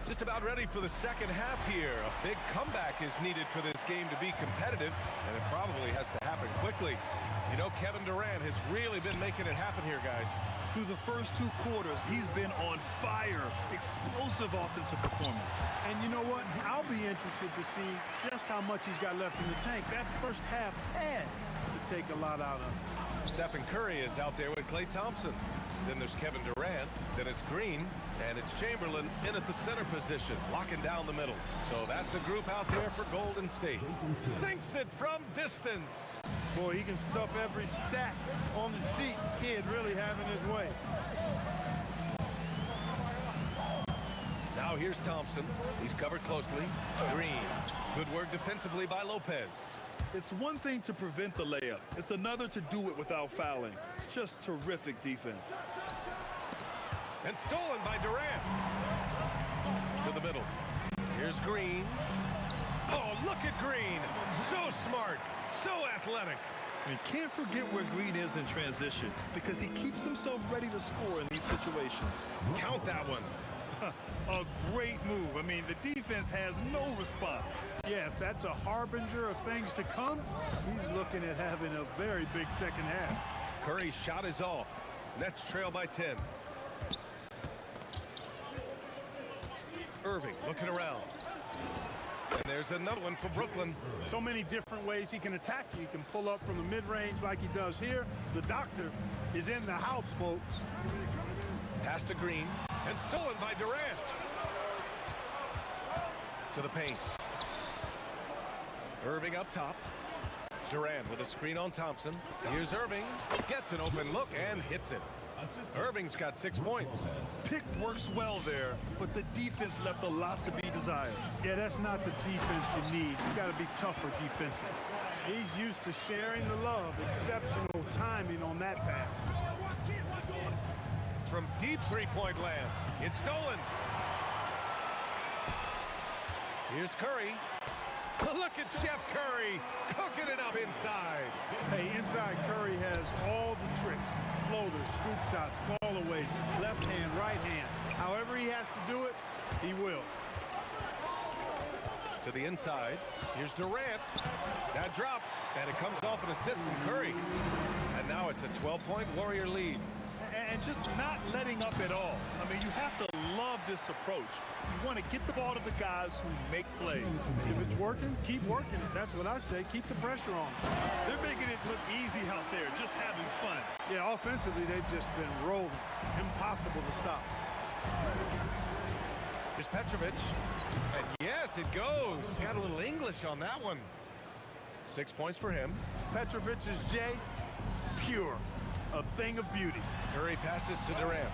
Just about ready for the second half here. A big comeback is needed for this game to be competitive, and it probably has to happen quickly. You know, Kevin Durant has really been making it happen here, guys. Through the first two quarters, he's been on fire. Explosive offensive performance. And you know what? I'll be interested to see just how much he's got left in the tank. That first half had to take a lot out of him. Stephen Curry is out there with Klay Thompson. Then there's Kevin Durant, then it's Green, and it's Chamberlain in at the center position, locking down the middle. So that's a group out there for Golden State. Sinks it from distance. Boy, he can stuff every stat on the sheet. Kidd really having his way. Now here's Thompson. He's covered closely. Green. Good work defensively by Lopez. It's one thing to prevent the layup. It's another to do it without fouling. Just terrific defense. And stolen by Durant. To the middle. Here's Green. Oh, look at Green. So smart. So athletic. And can't forget where Green is in transition because he keeps himself ready to score in these situations. Count that one. A great move. I mean, the defense has no response. Yeah, if that's a harbinger of things to come, he's looking at having a very big second half. Curry's shot is off. Nets trail by 10. Irving looking around. And there's another one for Brooklyn. So many different ways he can attack you. He can pull up from the mid-range like he does here. The doctor is in the house, folks. Pass to Green. And stolen by Durant. To the paint. Irving up top. Durant with a screen on Thompson. Here's Irving. Gets an open look and hits it. Irving's got 6 points. Pick works well there, but the defense left a lot to be desired. Yeah, that's not the defense you need. You got to be tougher defensive. He's used to sharing the love. Exceptional timing on that pass. From deep three-point land. It's stolen. Here's Curry. Look at Chef Curry cooking it up inside. Hey, inside Curry has all the tricks. Floaters, scoop shots, fallaways, left hand, right hand. However he has to do it, he will. To the inside. Here's Durant. That drops, and it comes off an assist from Curry. And now it's a 12-point Warrior lead. And just not letting up at all. I mean, you have to love this approach. You want to get the ball to the guys who make plays. If it's working, keep working it. That's what I say. Keep the pressure on. They're making it look easy out there, just having fun. Yeah, offensively, they've just been rolling. Impossible to stop. Here's Petrovic. And yes, it goes. Got a little English on that one. 6 points for him. Petrovic's J, pure. A thing of beauty. Curry passes to Durant.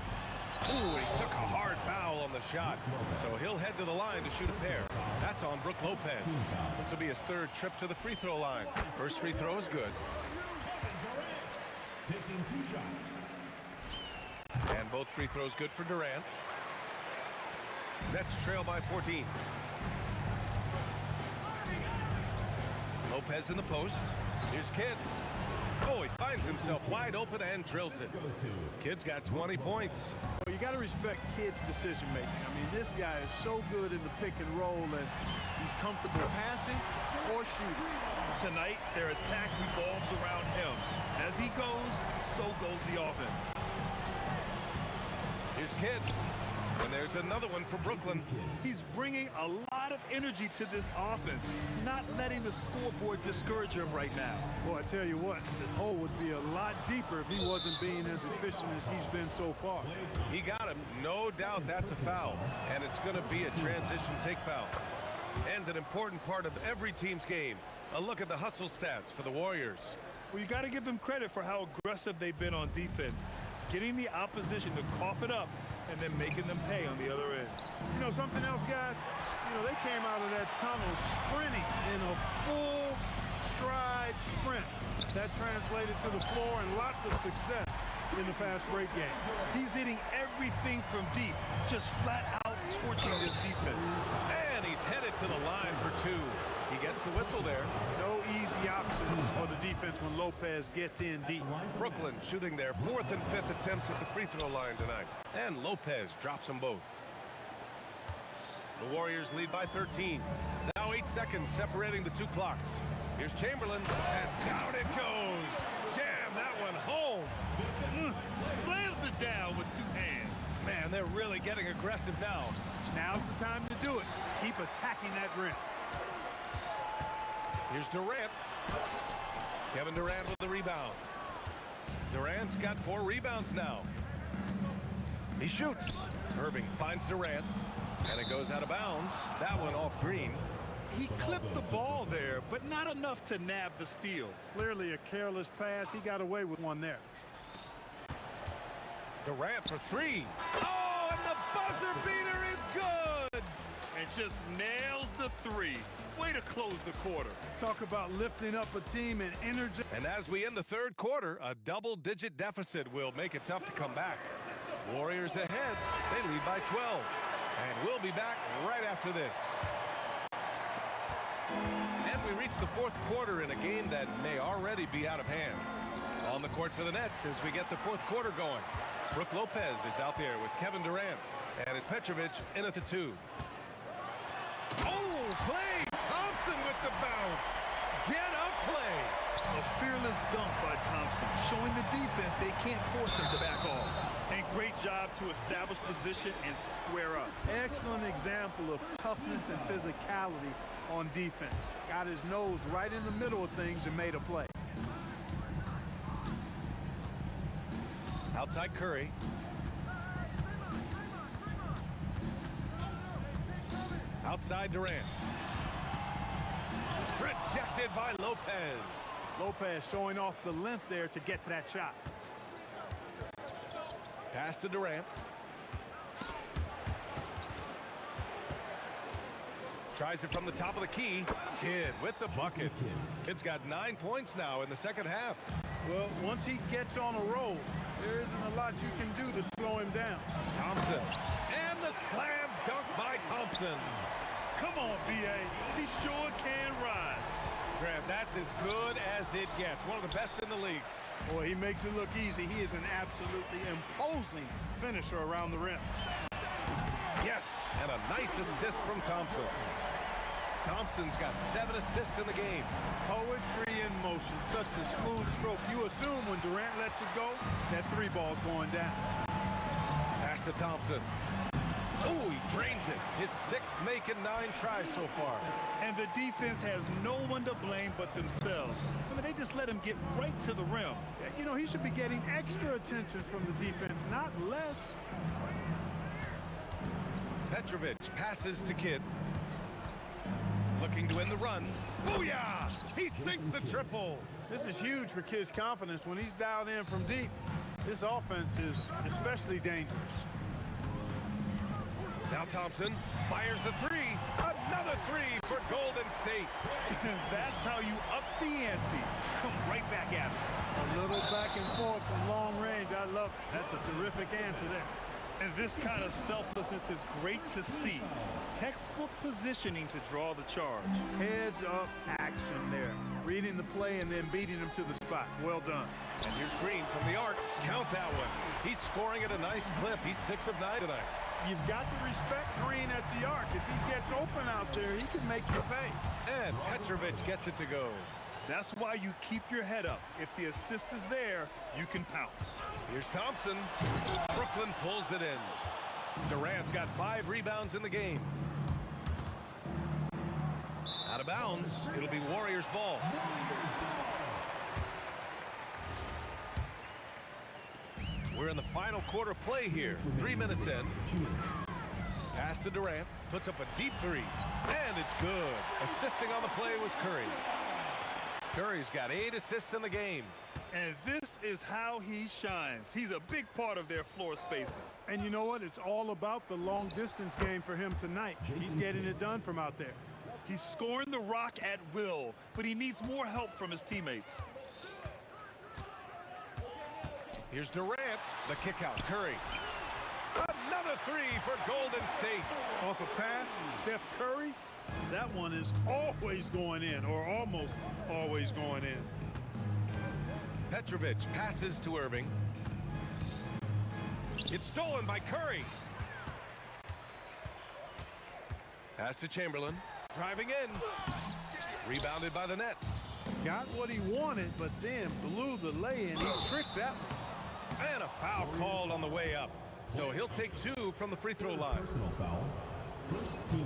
Ooh, he took a hard foul on the shot. So he'll head to the line to shoot a pair. That's on Brook Lopez. This will be his third trip to the free throw line. First free throw is good. Taking 2 shots. And both free throws good for Durant. Nets trail by 14. Lopez in the post. Here's Kidd. Oh, he finds himself wide open and drills it. Kidd's got 20 points. Well, you got to respect Kidd's decision making. I mean, this guy is so good in the pick and roll, and he's comfortable passing or shooting. Tonight, their attack revolves around him. As he goes, so goes the offense. Here's Kidd. And there's another one for Brooklyn. He's bringing a lot of energy to this offense, not letting the scoreboard discourage him right now. Boy, I tell you what, the hole would be a lot deeper if he wasn't being as efficient as he's been so far. He got him. No doubt that's a foul. And it's going to be a transition take foul. And an important part of every team's game. A look at the hustle stats for the Warriors. Well, you got to give them credit for how aggressive they've been on defense, getting the opposition to cough it up and then making them pay on the other end. You know something else, guys? You know, they came out of that tunnel sprinting in a full stride sprint. That translated to the floor and lots of success in the fast break game. He's hitting everything from deep, just flat out torching this defense. And he's headed to the line for 2. He gets the whistle there. No easy options for the defense when Lopez gets in deep. Brooklyn shooting their 4th and 5th attempts at the free throw line tonight. And Lopez drops them both. The Warriors lead by 13. Now 8 seconds separating the 2 clocks. Here's Chamberlain, and down it goes. Jam that one home. Slams it down with 2 hands. Man, they're really getting aggressive now. Now's the time to do it. Keep attacking that rim. Here's Durant. Kevin Durant with the rebound. Durant's got 4 rebounds now. He shoots. Irving finds Durant, and it goes out of bounds. That one off Green. He clipped the ball there, but not enough to nab the steal. Clearly a careless pass. He got away with one there. Durant for 3. Oh, and the buzzer beater is good! And just nails the 3. Way to close the quarter. Talk about lifting up a team and energy. And as we end the 3rd quarter, a double-digit deficit will make it tough to come back. Warriors ahead. They lead by 12. And we'll be back right after this. And we reach the 4th quarter in a game that may already be out of hand. On the court for the Nets as we get the 4th quarter going. Brook Lopez is out there with Kevin Durant. And it's Petrovic in at the 2. Oh, Klay Thompson with the bounce. Get up, Klay. A fearless dunk by Thompson, showing the defense they can't force him to back off. And great job to establish position and square up. Excellent example of toughness and physicality on defense. Got his nose right in the middle of things and made a play. Outside Curry. Outside Durant. Rejected by Lopez. Lopez showing off the length there to get to that shot. Pass to Durant. Tries it from the top of the key. Kidd with the bucket. Kidd's got 9 points now in the 2nd half. Well, once he gets on a roll, there isn't a lot you can do to slow him down. Thompson. And the slam dunk by Thompson. Come on, B.A. He sure can rise. Graham, that's as good as it gets. One of the best in the league. Boy, he makes it look easy. He is an absolutely imposing finisher around the rim. Yes, and a nice assist from Thompson. Thompson's got 7 assists in the game. Poetry in motion. Such a smooth stroke. You assume when Durant lets it go, that 3 ball's going down. Pass to Thompson. Oh, he drains it. His 6th making 9 tries so far. And the defense has no one to blame but themselves. I mean, they just let him get right to the rim. You know, he should be getting extra attention from the defense, not less. Petrovic passes to Kidd. Looking to win the run. Booyah! He sinks the triple. This is huge for Kidd's confidence when he's dialed in from deep. This offense is especially dangerous. Now Thompson fires the three. Another three for Golden State. That's how you up the ante. Come right back at it. A little back and forth from long range. I love it. That's a terrific answer there. And this kind of selflessness is great to see. Textbook positioning to draw the charge. Heads up action there. Reading the play and then beating him to the spot. Well done. And here's Green from the arc. Count that one. He's scoring at a nice clip. He's 6 of 9 tonight. You've got to respect Green at the arc. If he gets open out there, he can make you pay. And Petrovic gets it to go. That's why you keep your head up. If the assist is there, you can pounce. Here's Thompson. Brooklyn pulls it in. Durant's got 5 rebounds in the game. Out of bounds. It'll be Warriors ball. We're in the final quarter play here. 3 minutes in. Pass to Durant. Puts up a deep three. And it's good. Assisting on the play was Curry. Curry's got 8 assists in the game. And this is how he shines. He's a big part of their floor spacing. And you know what? It's all about the long distance game for him tonight. He's getting it done from out there. He's scoring the rock at will, but he needs more help from his teammates. Here's Durant. The kick out. Curry. Another three for Golden State. Off a pass, Steph Curry. That one is always going in, or almost always going in. Petrovic passes to Irving. It's stolen by Curry. Pass to Chamberlain. Driving in. Rebounded by the Nets. Got what he wanted, but then blew the lay-in. He tricked that one. And a foul called on the way up. So he'll take 2 from the free throw line.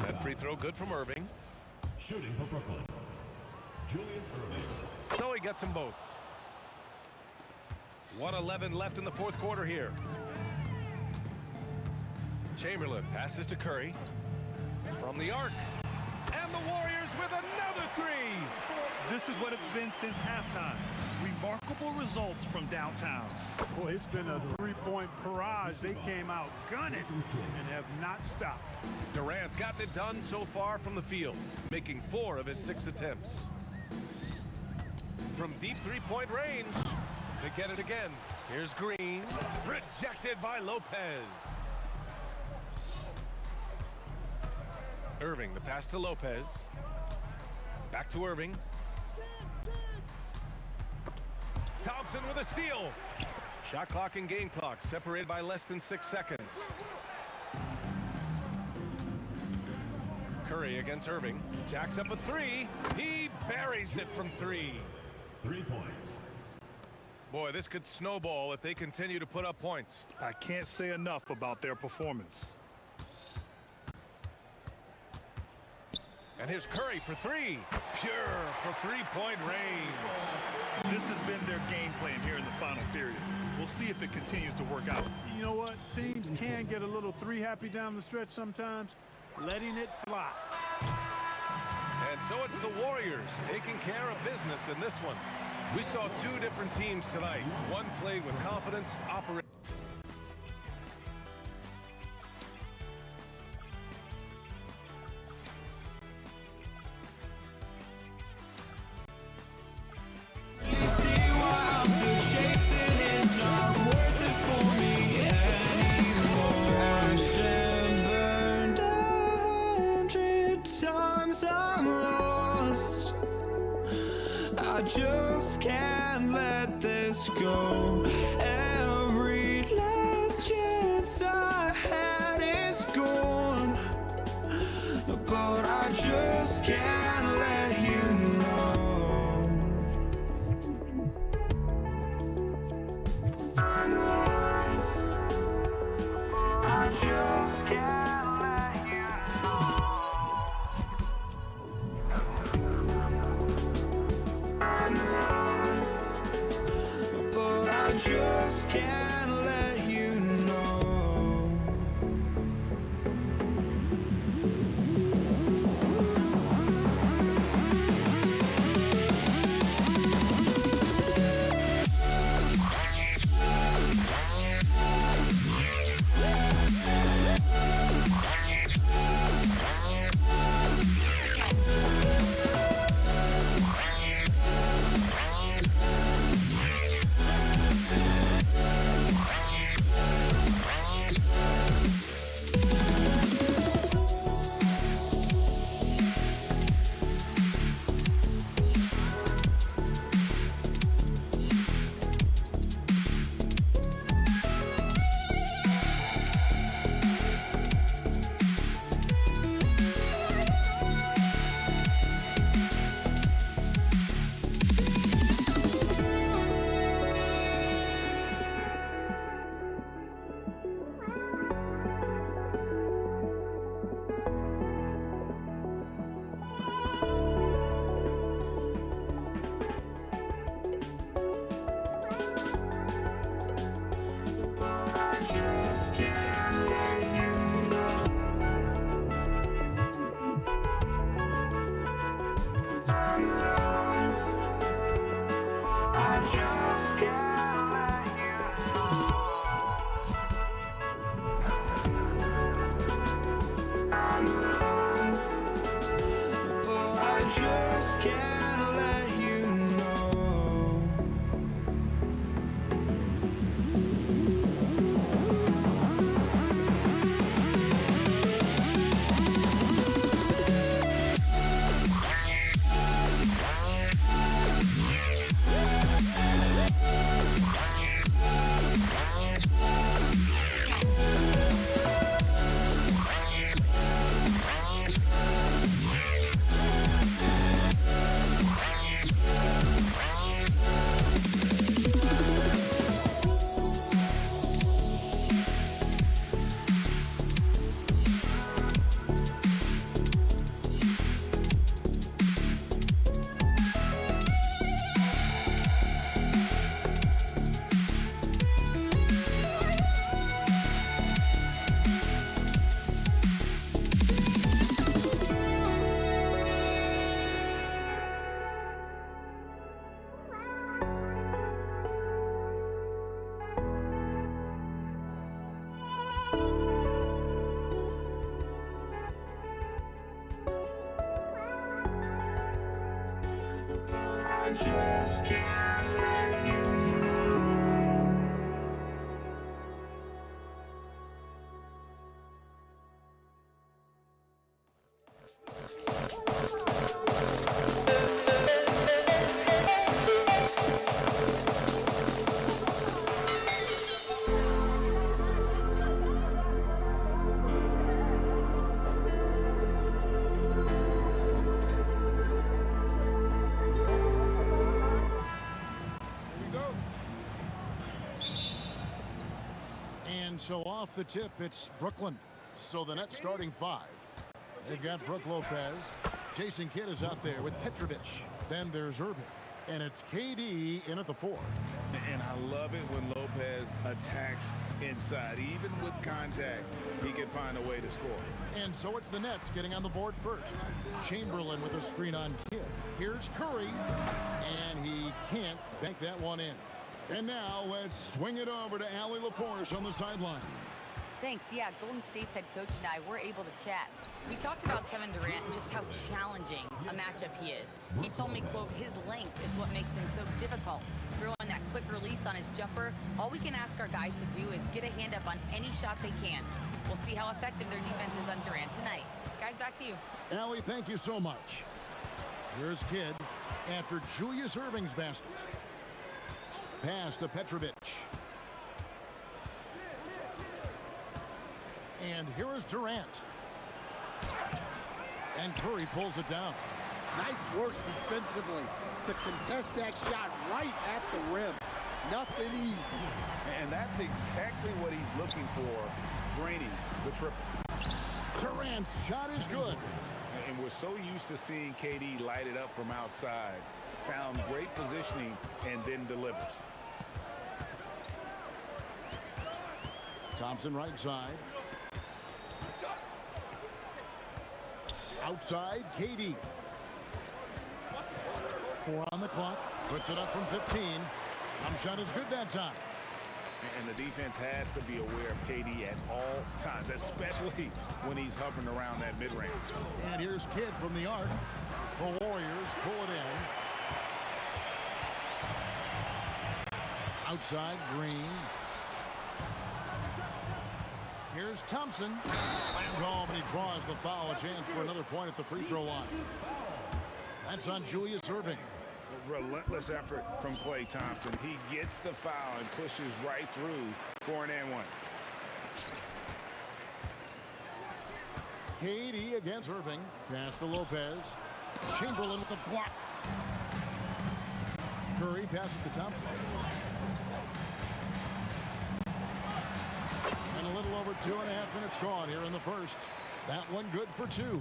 That free throw good from Irving. Shooting for Brooklyn, Julius Irving. So he gets them both. 1:11 left in the fourth quarter here. Chamberlain passes to Curry. From the arc. And the Warriors with another three. This is what it's been since halftime. Remarkable results from downtown. Boy, it's been a three-point barrage. They came out gunning and have not stopped. Durant's gotten it done so far from the field, making 4 of his 6 attempts. From deep three-point range, they get it again. Here's Green, rejected by Lopez. Irving, the pass to Lopez. Back to Irving. Thompson with a steal. Shot clock and game clock separated by less than 6 seconds. Curry against Irving. Jacks up a 3. He buries it from 3. 3 points. Boy, this could snowball if they continue to put up points. I can't say enough about their performance. And here's Curry for 3. Pure for three-point range. This has been their game plan here in the final period. We'll see if it continues to work out. You know what? Teams can get a little three-happy down the stretch sometimes. Letting it fly. And so it's the Warriors taking care of business in this one. We saw 2 different teams tonight. One played with confidence, operating. I just can't let this go. Every last chance I had is gone, but I just can't let you know. I just can't let you but I just can't let you know. can't let you know. I just can't let you know. And so off the tip, it's Brooklyn. So the net starting five. They've got Brook Lopez. Jason Kidd is out there with Petrovic. Then there's Irving. And it's KD in at the 4. And I love it when Lopez attacks inside. Even with contact, he can find a way to score. And so it's the Nets getting on the board first. Chamberlain with a screen on Kidd. Here's Curry. And he can't bank that one in. And now let's swing it over to Allie LaForce on the sideline. Thanks. Yeah, Golden State's head coach and I were able to chat. We talked about Kevin Durant and just how challenging a matchup he is. He told me, quote, his length is what makes him so difficult. Throwing that quick release on his jumper, all we can ask our guys to do is get a hand up on any shot they can. We'll see how effective their defense is on Durant tonight. Guys, back to you. Allie, thank you so much. Here's Kidd after Julius Irving's basket. Pass to Petrovic. And here is Durant. And Curry pulls it down. Nice work defensively to contest that shot right at the rim. Nothing easy. And that's exactly what he's looking for, draining the triple. Durant's shot is good. And we're so used to seeing KD light it up from outside. Found great positioning and then delivers. Thompson right side. Outside, KD. 4 on the clock. Puts it up from 15. Shot is good that time. And the defense has to be aware of KD at all times, especially when he's hovering around that mid-range. And here's Kidd from the arc. The Warriors pull it in. Outside, Green. Here's Thompson. Slammed home, and he draws the foul. A chance for another point at the free throw line. That's on Julius Irving. A relentless effort from Klay Thompson. He gets the foul and pushes right through for an and one. KD against Irving. Pass to Lopez. Chamberlain with the block. Curry passes to Thompson. And a little over 2.5 minutes gone here in the first. That one good for 2.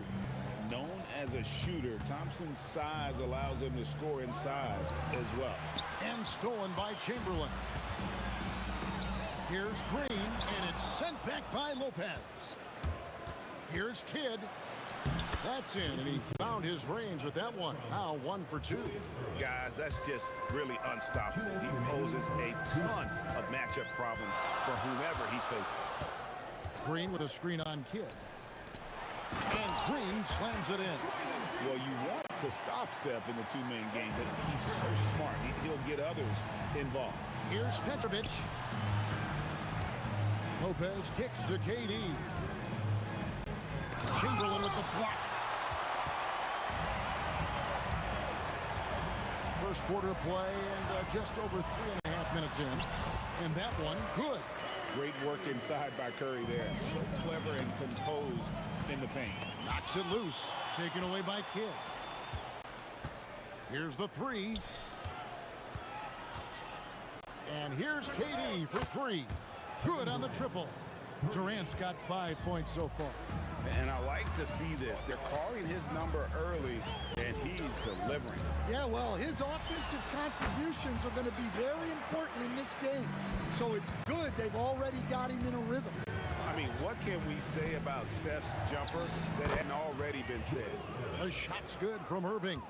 Known as a shooter, Thompson's size allows him to score inside as well. And stolen by Chamberlain. Here's Green, and it's sent back by Lopez. Here's Kidd. That's in, and he found his range with that one. Now 1 for 2. Guys, that's just really unstoppable. He poses a ton of matchup problems for whomever he's facing. Green with a screen on Kidd. And Green slams it in. Well, you want to stop Steph in the two-man game, but he's so smart. He'll get others involved. Here's Petrovic. Lopez kicks to KD. Chamberlain with the block. First quarter play and just over 3.5 minutes in. And that one, good. Great work inside by Curry there. So clever and composed in the paint. Knocks it loose. Taken away by Kidd. Here's the three. And here's KD for three. Good on the triple. Durant's got 5 points so far. And I like to see this. They're calling his number early, and he's delivering. Yeah, well, his offensive contributions are going to be very important in this game. So it's good they've already got him in a rhythm. I mean, what can we say about Steph's jumper that hadn't already been said? The shot's good from Irving.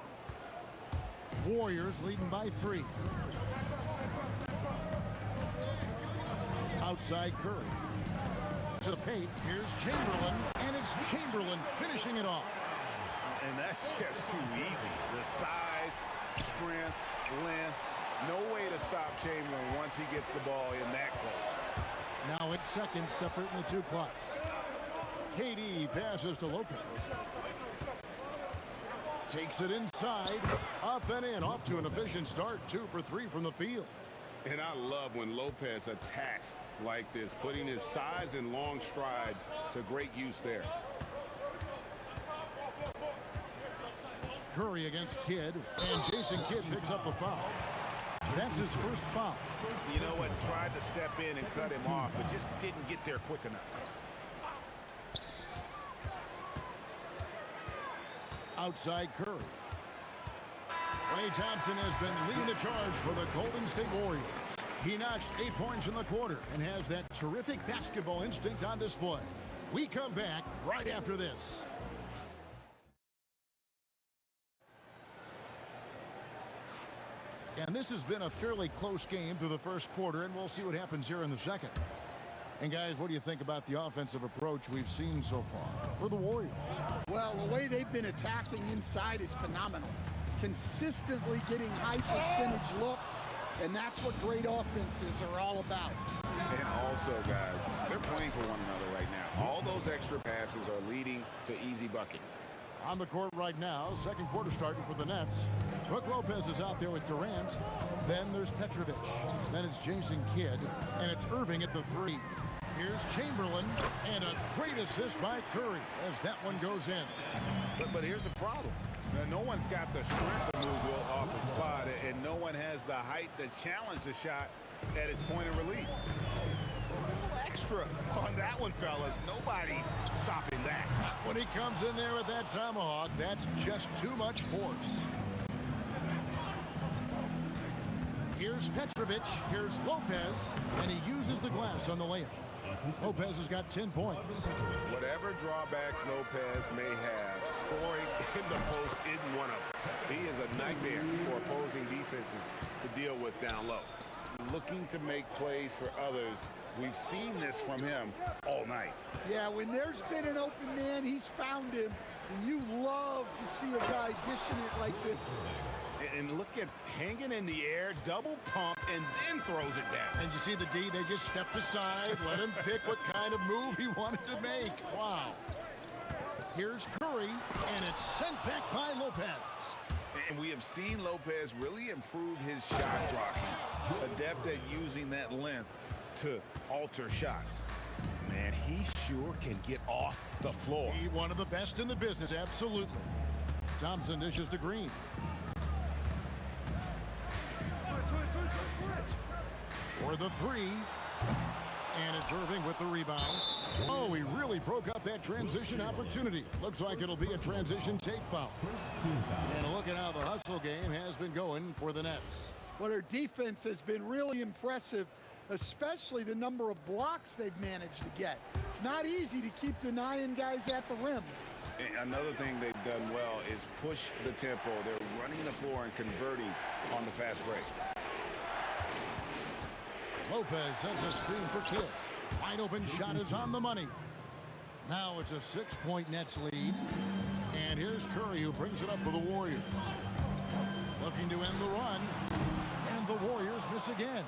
Warriors leading by 3. Outside Curry. To the paint, here's Chamberlain, and it's Chamberlain finishing it off. And that's just too easy. The size, strength, length, no way to stop Chamberlain once he gets the ball in that close. Now it's seconds separating the two clocks. KD passes to Lopez. Takes it inside, up and in, off to an efficient start, 2 for 3 from the field. And I love when Lopez attacks like this, putting his size and long strides to great use there. Curry against Kidd, and Jason Kidd picks up a foul. That's his first foul. You know what? Tried to step in and cut him off, but just didn't get there quick enough. Outside Curry. Klay Thompson has been leading the charge for the Golden State Warriors. He notched 8 points in the quarter and has that terrific basketball instinct on display. We come back right after this. And this has been a fairly close game through the first quarter, and we'll see what happens here in the second. And guys, what do you think about the offensive approach we've seen so far for the Warriors? Well, the way they've been attacking inside is phenomenal. Consistently getting high percentage looks, and that's what great offenses are all about. And also, guys, they're playing for one another right now. All those extra passes are leading to easy buckets. On the court right now, second quarter starting for the Nets. Brook Lopez is out there with Durant. Then there's Petrovic. Then it's Jason Kidd, and it's Irving at the 3. Here's Chamberlain, and a great assist by Curry as that one goes in. But here's the problem. No one's got the strength to move Will off the spot, and no one has the height to challenge the shot at its point of release. A little extra on that one, fellas. Nobody's stopping that. When he comes in there with that tomahawk, that's just too much force. Here's Petrovic, here's Lopez, and he uses the glass on the layup. Lopez has got 10 points. Whatever drawbacks Lopez may have, scoring in the post isn't one of them. He is a nightmare for opposing defenses to deal with down low. Looking to make plays for others. We've seen this from him all night. Yeah, when there's been an open man, he's found him. And you love to see a guy dishing it like this. And look at hanging in the air, double pump, and then throws it down. And you see the D, they just stepped aside, let him pick what kind of move he wanted to make. Wow. Here's Curry, and it's sent back by Lopez. And we have seen Lopez really improve his shot blocking, adept at using that length to alter shots. Man, he sure can get off the floor. He's one of the best in the business, absolutely. Thompson dishes to Green. For the 3. And it's Irving with the rebound. Oh, he really broke up that transition opportunity. Looks like it'll be a transition take foul. And look at how the hustle game has been going for the Nets. Well, their defense has been really impressive, especially the number of blocks they've managed to get. It's not easy to keep denying guys at the rim. And another thing they've done well is push the tempo. They're running the floor and converting on the fast break. Lopez sends a screen for Kidd. Wide open shot is on the money. Now it's a 6-point Nets lead. And here's Curry, who brings it up for the Warriors. Looking to end the run. And the Warriors miss again.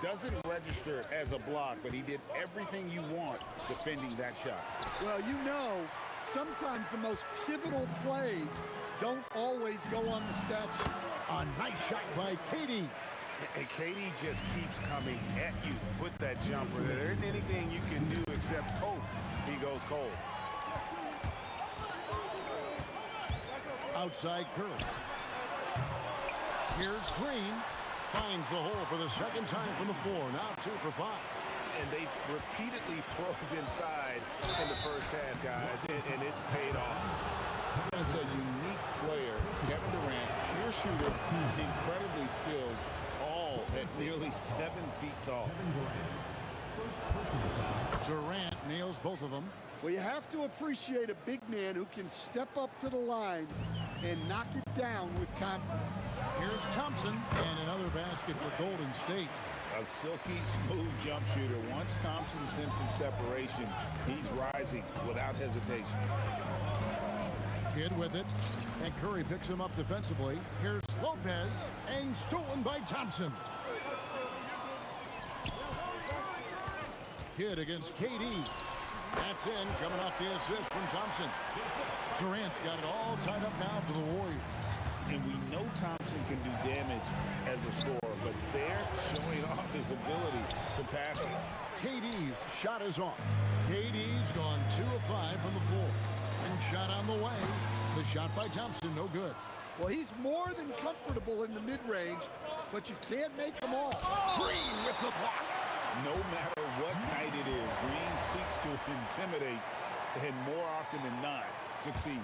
Doesn't register as a block, but he did everything you want defending that shot. Well, you know, sometimes the most pivotal plays don't always go on the stat sheet. A nice shot by Katie. And Katie just keeps coming at you with that jumper. There isn't anything you can do except hope he goes cold. Outside Curry. Here's Green. Finds the hole for the second time from the floor. Now 2 for 5. And they've repeatedly probed inside in the first half, guys, and it's paid off. Such a unique player. Kevin Durant, pure shooter, incredibly skilled, all at nearly 7 feet tall. Durant nails both of them. Well, you have to appreciate a big man who can step up to the line and knock it down with confidence. Here's Thompson, and another basket for Golden State. A silky smooth jump shooter. Once Thompson senses separation, he's rising without hesitation. Kidd with it, and Curry picks him up defensively. Here's Lopez, and stolen by Thompson. Kidd against KD. That's in, coming off the assist from Thompson. Durant's got it all tied up now for the Warriors. And we know Thompson can do damage as a scorer, but they're showing off his ability to pass it. KD's shot is off. KD's gone 2 of 5 from the floor. And shot on the way. The shot by Thompson, no good. Well, he's more than comfortable in the mid-range, but you can't make them all. Green with the block. No matter what night it is, Green seeks to intimidate and more often than not succeed.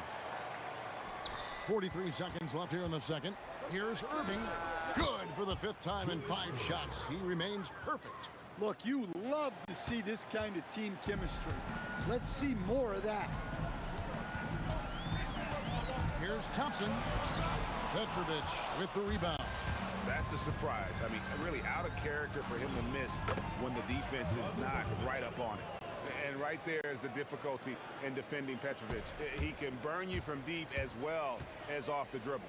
43 seconds left here in the second. Here's Irving. Good for the 5th time in 5 shots. He remains perfect. Look, you love to see this kind of team chemistry. Let's see more of that. Here's Thompson. Petrovic with the rebound. That's a surprise. I mean, really out of character for him to miss when the defense is not right up on it. And right there is the difficulty in defending Petrovic. He can burn you from deep as well as off the dribble.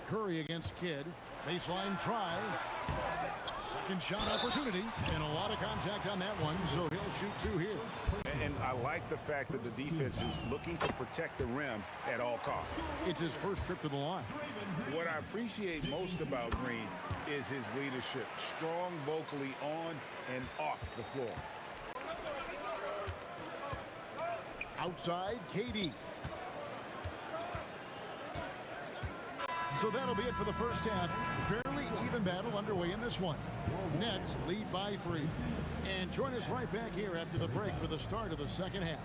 Curry against Kidd. Baseline try. Second shot opportunity. And a lot of contact on that one, so he'll shoot 2 here. And I like the fact that the defense is looking to protect the rim at all costs. It's his first trip to the line. What I appreciate most about Green is his leadership. Strong vocally on and off the floor. Outside, KD. So that'll be it for the first half. Fairly even battle underway in this one. Nets lead by 3. And join us right back here after the break for the start of the second half.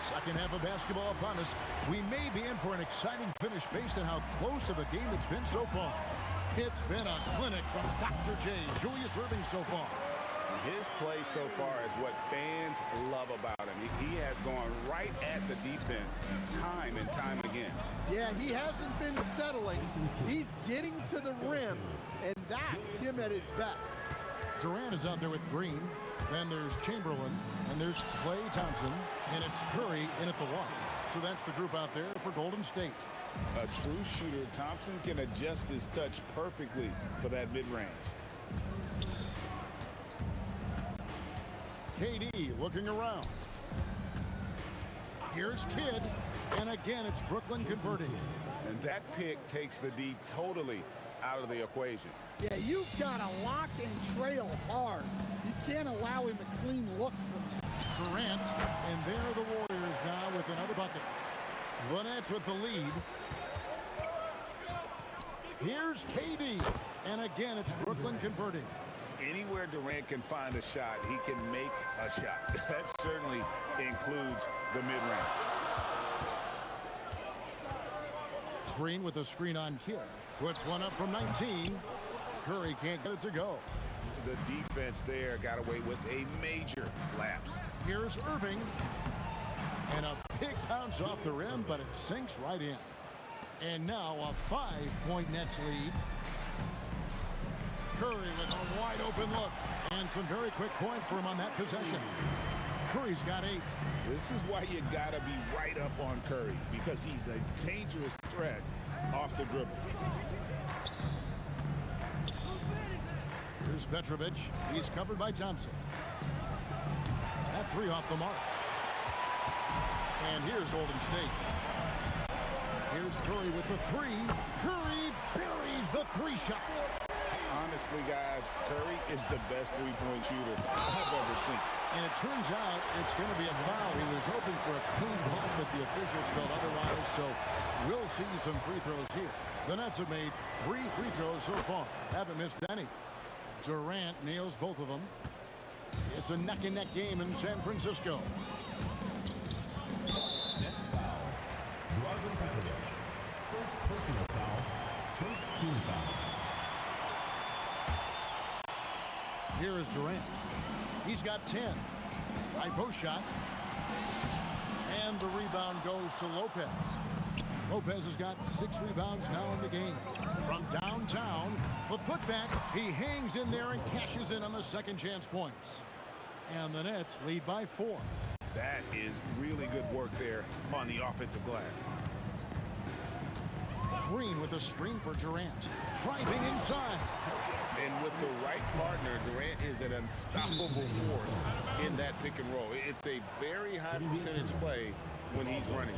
Second half of basketball upon us. We may be in for an exciting finish based on how close of a game it's been so far. It's been a clinic from Dr. J, Julius Irving so far. His play so far is what fans love about him. He has gone right at the defense time and time again. Yeah, he hasn't been settling. He's getting to the rim, and that's him at his best. Durant is out there with Green. Then there's Chamberlain, and there's Klay Thompson, and it's Curry in at the 1. So that's the group out there for Golden State. A true shooter, Thompson can adjust his touch perfectly for that mid-range. KD looking around. Here's Kidd, and again it's Brooklyn converting. And that pick takes the D totally out of the equation. Yeah, you've got to lock and trail hard. You can't allow him a clean look from that. Durant, and there are the Warriors now with another bucket. The Nets with the lead. Here's KD, and again it's Brooklyn converting. Anywhere Durant can find a shot, he can make a shot. That certainly includes the mid-range. Green with a screen on Kidd. Puts one up from 19. Curry can't get it to go. The defense there got away with a major lapse. Here's Irving. And a big bounce off the rim, but it sinks right in. And now a 5-point Nets lead. Curry with a wide open look. And some very quick points for him on that possession. Curry's got 8. This is why you gotta be right up on Curry, because he's a dangerous threat off the dribble. Here's Petrovic. He's covered by Thompson. That 3 off the mark. And here's Golden State. Here's Curry with the 3. Curry buries the 3 shot. Honestly, guys, Curry is the best three-point shooter I've ever seen. And it turns out it's going to be a foul. He was hoping for a clean block, but the officials felt otherwise, so we'll see some free throws here. The Nets have made 3 free throws so far. Haven't missed any. Durant nails both of them. It's a neck-and-neck game in San Francisco. Nets foul. Drazen Petrovic. First personal foul. First team foul. Here is Durant. He's got 10. High post shot. And the rebound goes to Lopez. Lopez has got 6 rebounds now in the game. From downtown, the putback, he hangs in there and cashes in on the second chance points. And the Nets lead by 4. That is really good work there on the offensive glass. Green with a screen for Durant. Driving inside. And with the right partner, Durant is an unstoppable force in that pick and roll. It's a very high percentage play when he's running.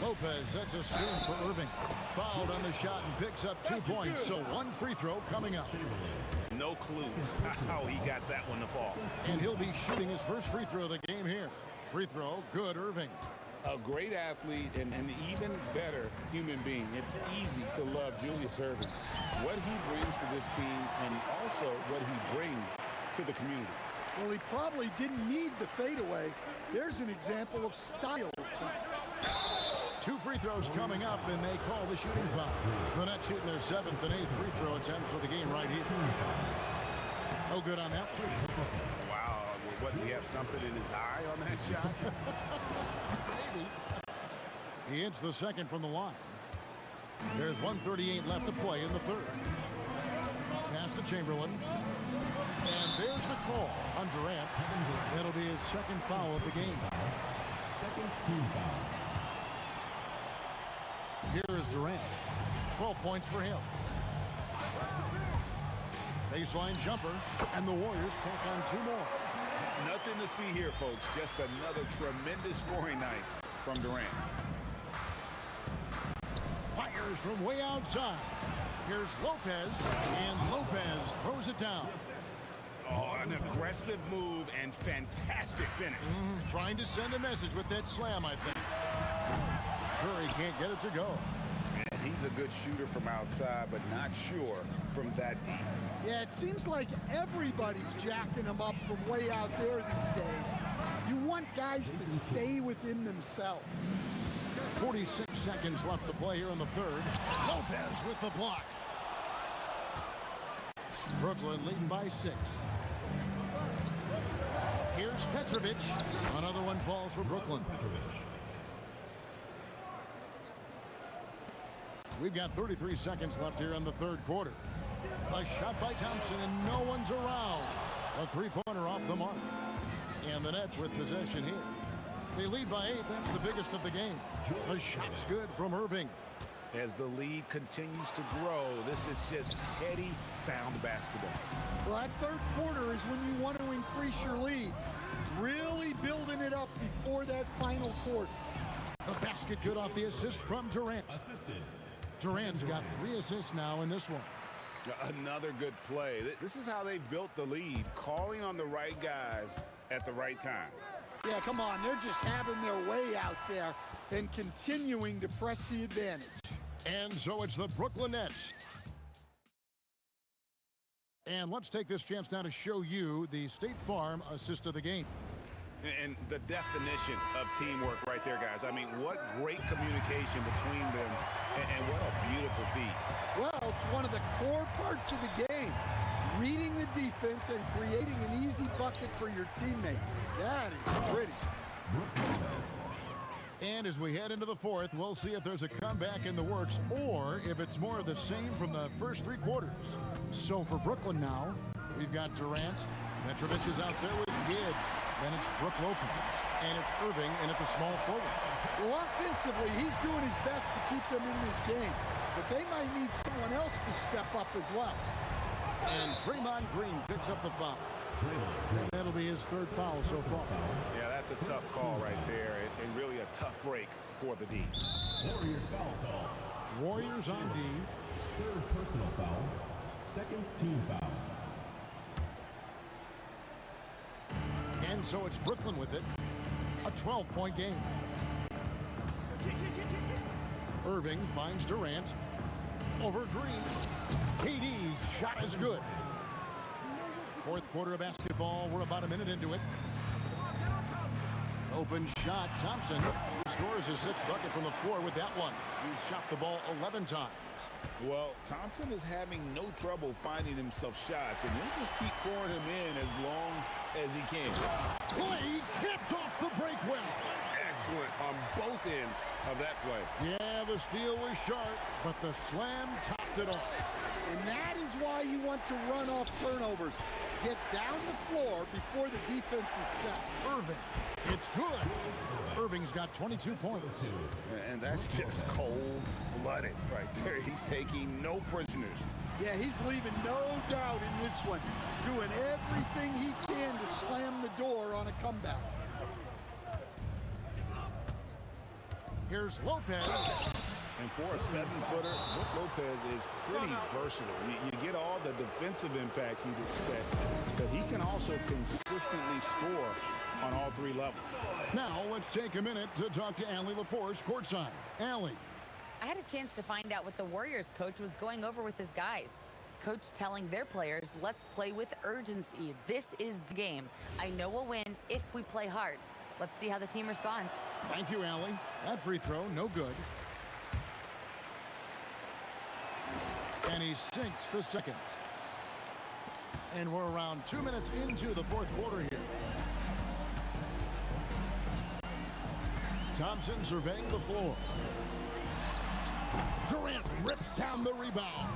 Lopez sets a screen for Irving. Fouled on the shot and picks up 2 points, so 1 free throw coming up. No clue how he got that one to fall. And he'll be shooting his first free throw of the game here. Free throw, good, Irving. A great athlete and an even better human being. It's easy to love Julius Irving. What he brings to this team and also what he brings to the community. Well, he probably didn't need the fadeaway. There's an example of style. 2 free throws coming up, and they call the shooting foul. The Nets shooting their 7th and 8th free throw attempts for the game right here. No good on that. Wow, what, do he have something in his eye on that shot? Maybe. He hits the second from the line. There's 1:38 left to play in the third. Pass to Chamberlain. And there's the call on Durant. That'll be his second foul of the game. Second team foul. Here is Durant. 12 points for him. Baseline jumper, and the Warriors take on 2 more. Nothing to see here, folks. Just another tremendous scoring night from Durant. Fires from way outside. Here's Lopez, and Lopez throws it down. Oh, an aggressive move and fantastic finish. Trying to send a message with that slam, I think. Curry can't get it to go. And he's a good shooter from outside, but not sure from that deep. Yeah, it seems like everybody's jacking him up from way out there these days. You want guys to stay within themselves. 46 seconds left to play here in the third. Lopez with the block. Brooklyn leading by 6. Here's Petrovic. Another one falls for Brooklyn. We've got 33 seconds left here in the third quarter. A shot by Thompson, and no one's around. A 3-pointer off the mark. And the Nets with possession here. They lead by 8. That's the biggest of the game. The shot's good from Irving. As the lead continues to grow, this is just heady, sound basketball. Well, that third quarter is when you want to increase your lead. Really building it up before that final quarter. The basket good off the assist from Durant. Durant's got 3 assists now in this one. Another good play. This is how they built the lead, calling on the right guys at the right time. Yeah, come on. They're just having their way out there and continuing to press the advantage. And so it's the Brooklyn Nets And let's take this chance now to show you the State Farm assist of the game. And the definition of teamwork right there, guys. I mean, what great communication between them, and what a beautiful feed. Well, it's one of the core parts of the game. Reading the defense and creating an easy bucket for your teammate. That is pretty. And as we head into the fourth, we'll see if there's a comeback in the works or if it's more of the same from the first three quarters. So for Brooklyn now, we've got Durant. Petrovic is out there with Kidd. Then it's Brook Lopez. And it's Irving in at the small forward. Well, offensively, he's doing his best to keep them in this game. But they might need someone else to step up as well. And Draymond Green picks up the foul. And that'll be his third foul so far. Yeah, that's a tough call right there, and really a tough break for the D. Warriors foul call. Warriors on D. Third personal foul. Second team foul. And so it's Brooklyn with it. A 12-point game. Irving finds Durant. Over Green. KD's shot is good. Fourth quarter of basketball. We're about a minute into it. Open shot. Thompson scores his sixth bucket from the floor with that one. He's shot the ball 11 times. Well, Thompson is having no trouble finding himself shots, and he'll just keep pouring him in as long as he can. Clay gets off the break well. Excellent on both ends of that play. Yeah, the steal was sharp, but the slam topped it off. And that is why you want to run off turnovers. Get down the floor before the defense is set. Irving, it's good. Irving's got 22 points. And that's just cold-blooded right there. He's taking no prisoners. Yeah, he's leaving no doubt in this one. Doing everything he can to slam the door on a comeback. Here's Lopez. And for a 7-footer, Brook Lopez is pretty versatile. You get all the defensive impact you'd expect, but he can also consistently score on all three levels. Now let's take a minute to talk to Allie LaForce courtside. Allie. I had a chance to find out what the Warriors coach was going over with his guys. Coach telling their players, let's play with urgency. This is the game. I know we'll win if we play hard. Let's see how the team responds. Thank you, Allie. That free throw, no good. And he sinks the second. And we're around 2 minutes into the fourth quarter here. Thompson surveying the floor. Durant rips down the rebound.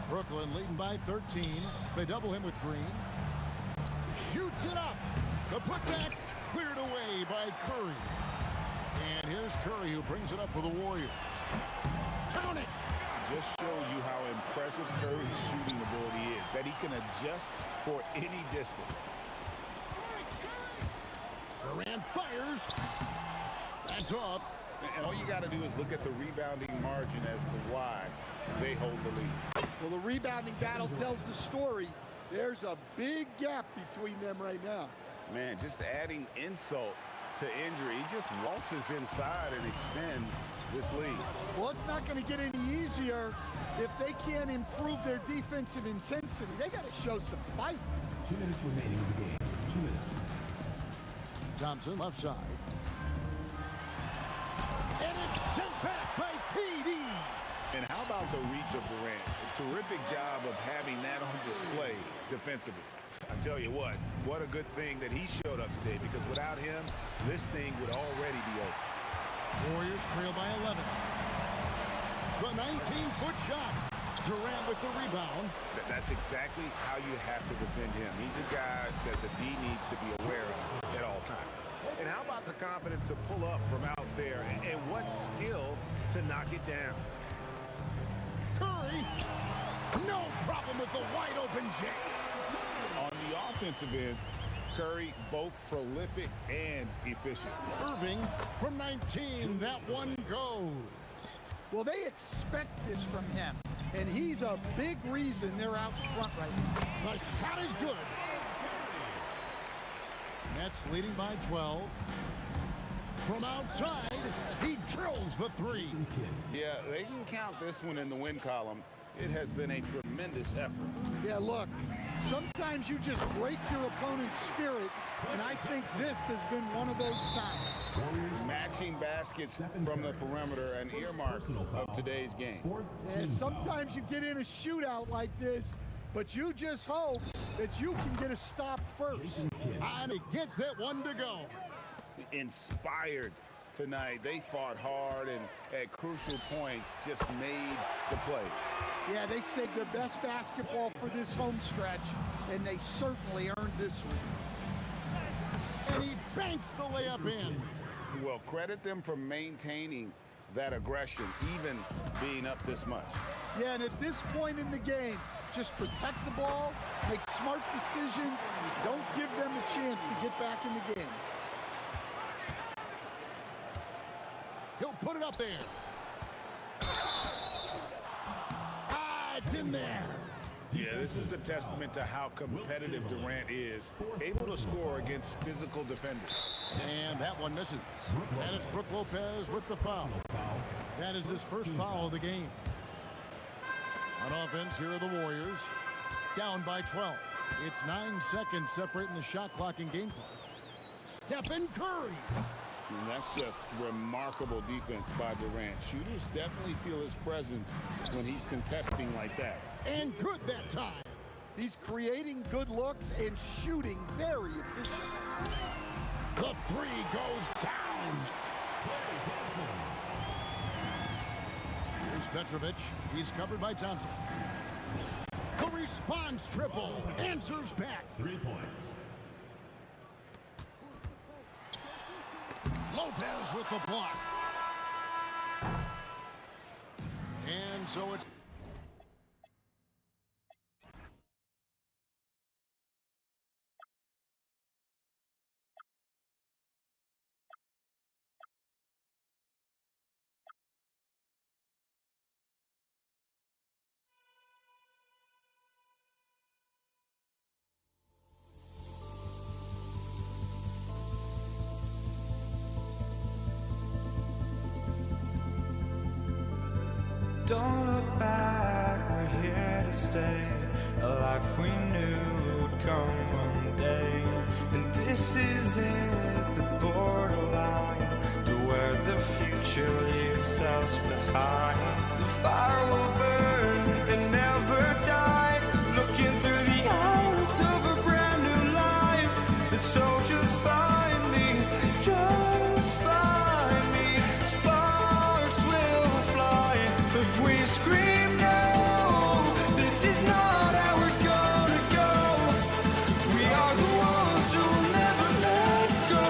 Brooklyn leading by 13. They double him with Green. Shoots it up. The putback cleared away by Curry. And here's Curry who brings it up for the Warriors. Count it. Just shows you how impressive Curry's shooting ability is, that he can adjust for any distance. Durant fires. That's off. And all you got to do is look at the rebounding margin as to why they hold the lead. Well, the rebounding battle tells the story. There's a big gap between them right now. Man, just adding insult to injury. He just waltzes inside and extends this lead. Well, it's not going to get any easier if they can't improve their defensive intensity. They got to show some fight. 2 minutes remaining in the game. 2 minutes. Thompson left side. And it's sent back by PD. And how about the reach of Durant? A terrific job of having that on display defensively. I tell you what a good thing that he showed up today, because without him, this thing would already be over. Warriors trail by 11. The 19-foot shot. Durant with the rebound. That's exactly how you have to defend him. He's a guy that the D needs to be aware of at all times. And how about the confidence to pull up from out there, and what skill to knock it down? Curry, no problem with the wide open jam. On the offensive end, Curry both prolific and efficient. Irving from 19, that one goes. Well, they expect this from him, and he's a big reason they're out front right now. The shot is good. Nets leading by 12. From outside, he drills the three. Yeah, they can count this one in the win column. It has been a tremendous effort. Yeah, look, Sometimes you just break your opponent's spirit, and I think this has been one of those times. Matching baskets from the perimeter, an earmark of today's game. Yeah, sometimes you get in a shootout like this, but you just hope that you can get a stop first. And he gets that one to go. Inspired tonight. They fought hard and at crucial points just made the play. Yeah, they saved their best basketball for this home stretch, and they certainly earned this one. And he banks the layup in. Well, credit them for maintaining that aggression, even being up this much. Yeah, and at this point in the game, just protect the ball, make smart decisions, don't give them a chance to get back in the game. He'll put it up there. It's in there. Yeah, this is a testament to how competitive Durant is, able to score against physical defenders. And that one misses. And it's Brook Lopez with the foul. That is his first foul of the game. On offense, here are the Warriors. Down by 12. It's 9 seconds separating the shot clock and game clock. Stephen Curry. And that's just remarkable defense by Durant. Shooters definitely feel his presence when he's contesting like that. And good that time. He's creating good looks and shooting very efficient. The three goes down. Here's Petrovic. He's covered by Thompson. The response triple. Answers back. 3 points. Lopez with the block. And so it's Don't look back, we're here to stay. A life we knew would come one day. And this is it, the borderline to where the future leaves us behind. The fire will burn and never die. Looking through the eyes of a brand new life. And so just find me, just find me. Sparks will fly. If we scream no, this is not how we're gonna go. We are the ones who will never let go.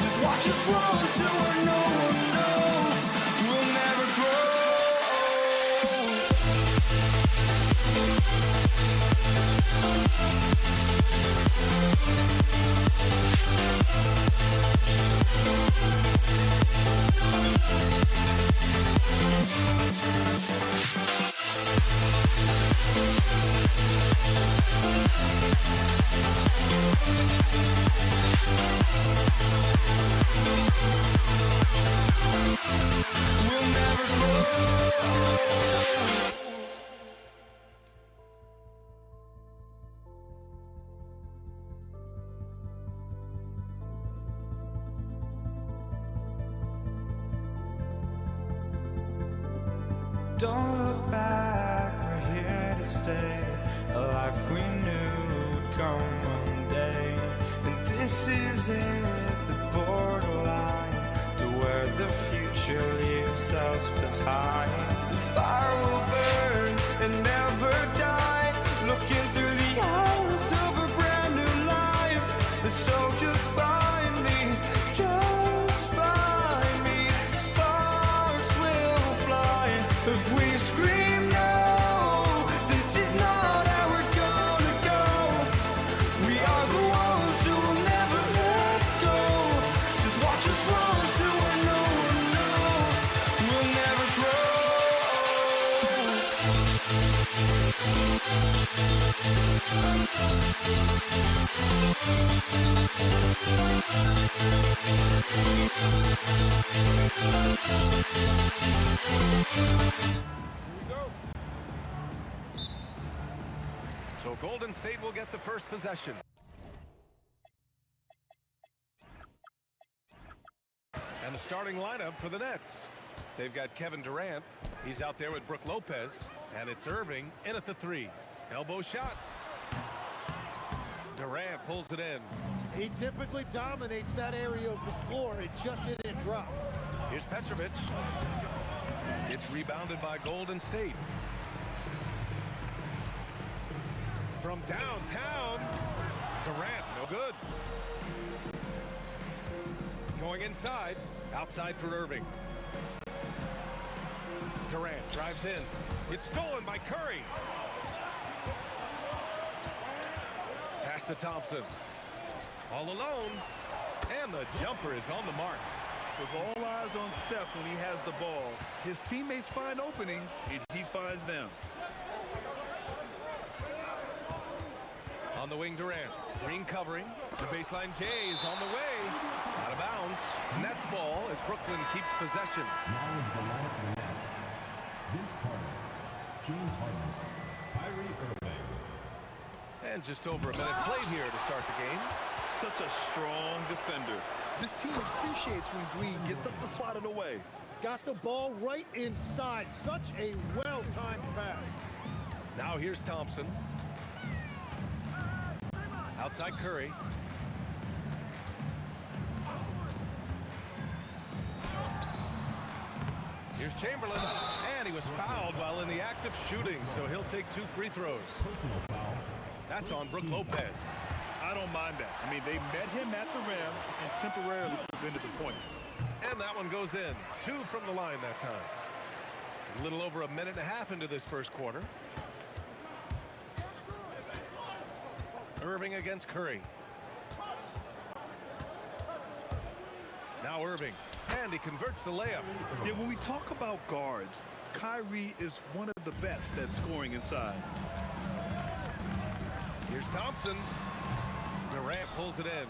Just watch us run to where no one knows. We'll never grow. We'll never grow. Don't look back, we're here to stay. A life we knew would come one day. And this is it, the borderline to where the future leaves us behind. The fire will burn and never die. Looking through the eyes of a brand new life. And so just find me, just find me. Sparks will fly. If we scream no, this is not how we're gonna go. We are the ones who will never let go. Just watch us run to where no one knows. We'll never grow. State will get the first possession. And the starting lineup for the Nets. They've got Kevin Durant. He's out there with Brook Lopez. And it's Irving in at the 3. Elbow shot. Durant pulls it in. He typically dominates that area of the floor. It just didn't drop. Here's Petrovic. It's rebounded by Golden State. From downtown, Durant, no good. Going inside, outside for Irving. Durant drives in. It's stolen by Curry. Pass to Thompson. All alone, and the jumper is on the mark. With all eyes on Steph when he has the ball, his teammates find openings, and he finds them. On the wing, Durant. Green covering. The baseline J is on the way. Out of bounds. Nets ball as Brooklyn keeps possession. Now into the lineup for the Nets. Vince Carter, James Harden, Kyrie Irving. And just over a minute played here to start the game. Such a strong defender. This team appreciates when Green gets up to swat it away. Got the ball right inside. Such a well-timed pass. Now here's Thompson. Outside Curry. Here's Chamberlain, and he was fouled while in the act of shooting, so he'll take 2 free throws. Personal foul. That's on Brook Lopez. I don't mind that. I mean, they met him at the rim and temporarily prevented the points. And that one goes in. 2 from the line that time. A little over a minute and a half into this first quarter. Irving against Curry. Now Irving, and he converts the layup. Yeah, when we talk about guards, Kyrie is one of the best at scoring inside. Here's Thompson. Durant pulls it in.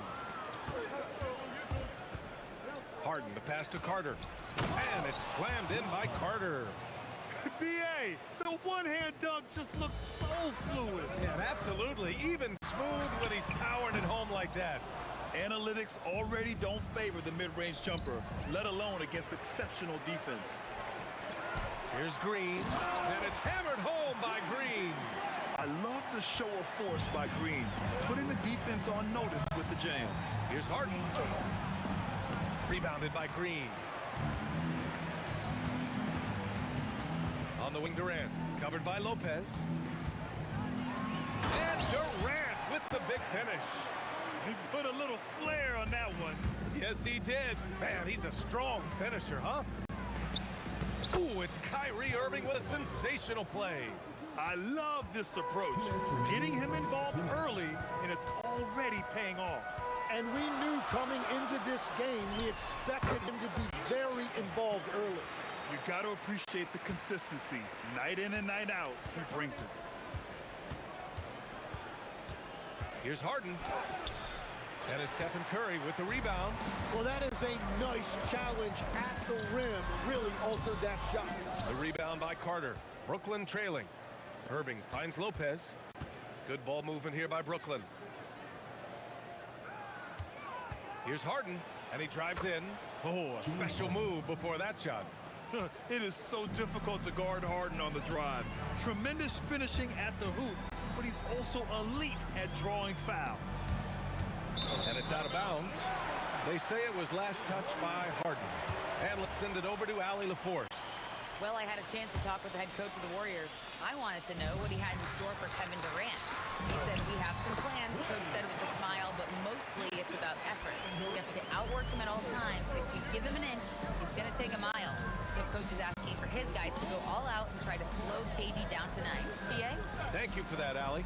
Harden, the pass to Carter. And it's slammed in by Carter. B.A., the one-hand dunk just looks so fluid. Yeah, absolutely. Even smooth when he's powering it home like that. Analytics already don't favor the mid-range jumper, let alone against exceptional defense. Here's Green, and it's hammered home by Green. I love the show of force by Green, putting the defense on notice with the jam. Here's Harden. Rebounded by Green. On the wing, Durant. Covered by Lopez. And Durant with the big finish. He put a little flair on that one. Yes, he did. Man, he's a strong finisher, huh? Ooh, it's Kyrie Irving with a sensational play. I love this approach. Getting him involved early, and it's already paying off. And we knew coming into this game, we expected him to be very involved early. You got to appreciate the consistency. Night in and night out, he brings it. Here's Harden. And it's Stephen Curry with the rebound. Well, that is a nice challenge at the rim. Really altered that shot. The rebound by Carter. Brooklyn trailing. Irving finds Lopez. Good ball movement here by Brooklyn. Here's Harden, and he drives in. Oh, a special move before that shot. It is so difficult to guard Harden on the drive. Tremendous finishing at the hoop, but he's also elite at drawing fouls. And it's out of bounds. They say it was last touched by Harden. And let's send it over to Allie LaForce. Well, I had a chance to talk with the head coach of the Warriors. I wanted to know what he had in store for Kevin Durant. He said, we have some plans, Coach said with a smile, but mostly it's about effort. You have to outwork him at all times. If you give him an inch, he's going to take a mile. So Coach is asking for his guys to go all out and try to slow KD down tonight. PA? Thank you for that, Allie.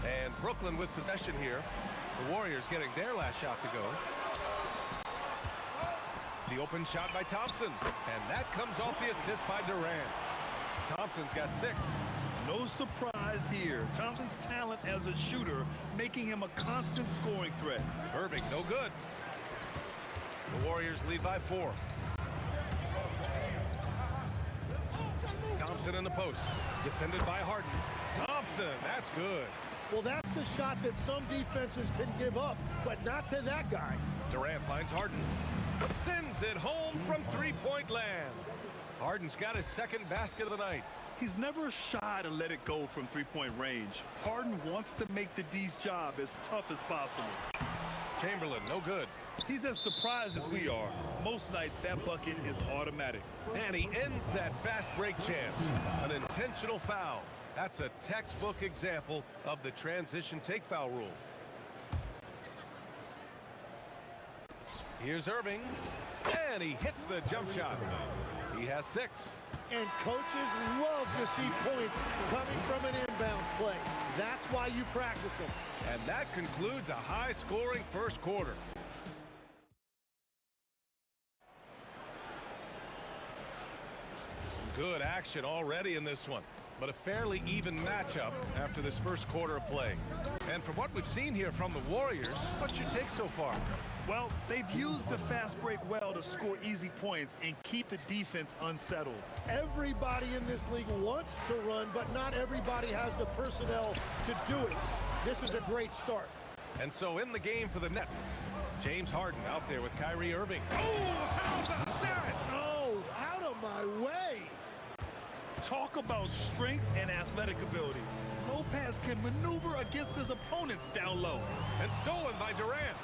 And Brooklyn with possession here. The Warriors getting their last shot to go. The open shot by Thompson. And that comes off the assist by Durant. Thompson's got 6. No surprise here. Thompson's talent as a shooter making him a constant scoring threat. Irving, no good. The Warriors lead by 4. Thompson in the post. Defended by Harden. Thompson, that's good. Well, that's a shot that some defenses can give up, but not to that guy. Durant finds Harden. Sends it home from three-point land. Harden's got his second basket of the night. He's never shy to let it go from three-point range. Harden wants to make the D's job as tough as possible. Chamberlain, no good. He's as surprised as we are. Most nights, that bucket is automatic. And he ends that fast break chance. An intentional foul. That's a textbook example of the transition take foul rule. Here's Irving. And he hits the jump shot. He has 6. And coaches love to see points coming from an inbounds play. That's why you practice them. And that concludes a high-scoring first quarter. Some good action already in this one, but a fairly even matchup after this first quarter of play. And from what we've seen here from the Warriors, what's your take so far? Well, they've used the fast break well to score easy points and keep the defense unsettled. Everybody in this league wants to run, but not everybody has the personnel to do it. This is a great start. And so in the game for the Nets, James Harden out there with Kyrie Irving. Oh, how about that? Oh, out of my way. Talk about strength and athletic ability. Lopez can maneuver against his opponents down low. And stolen by Durant.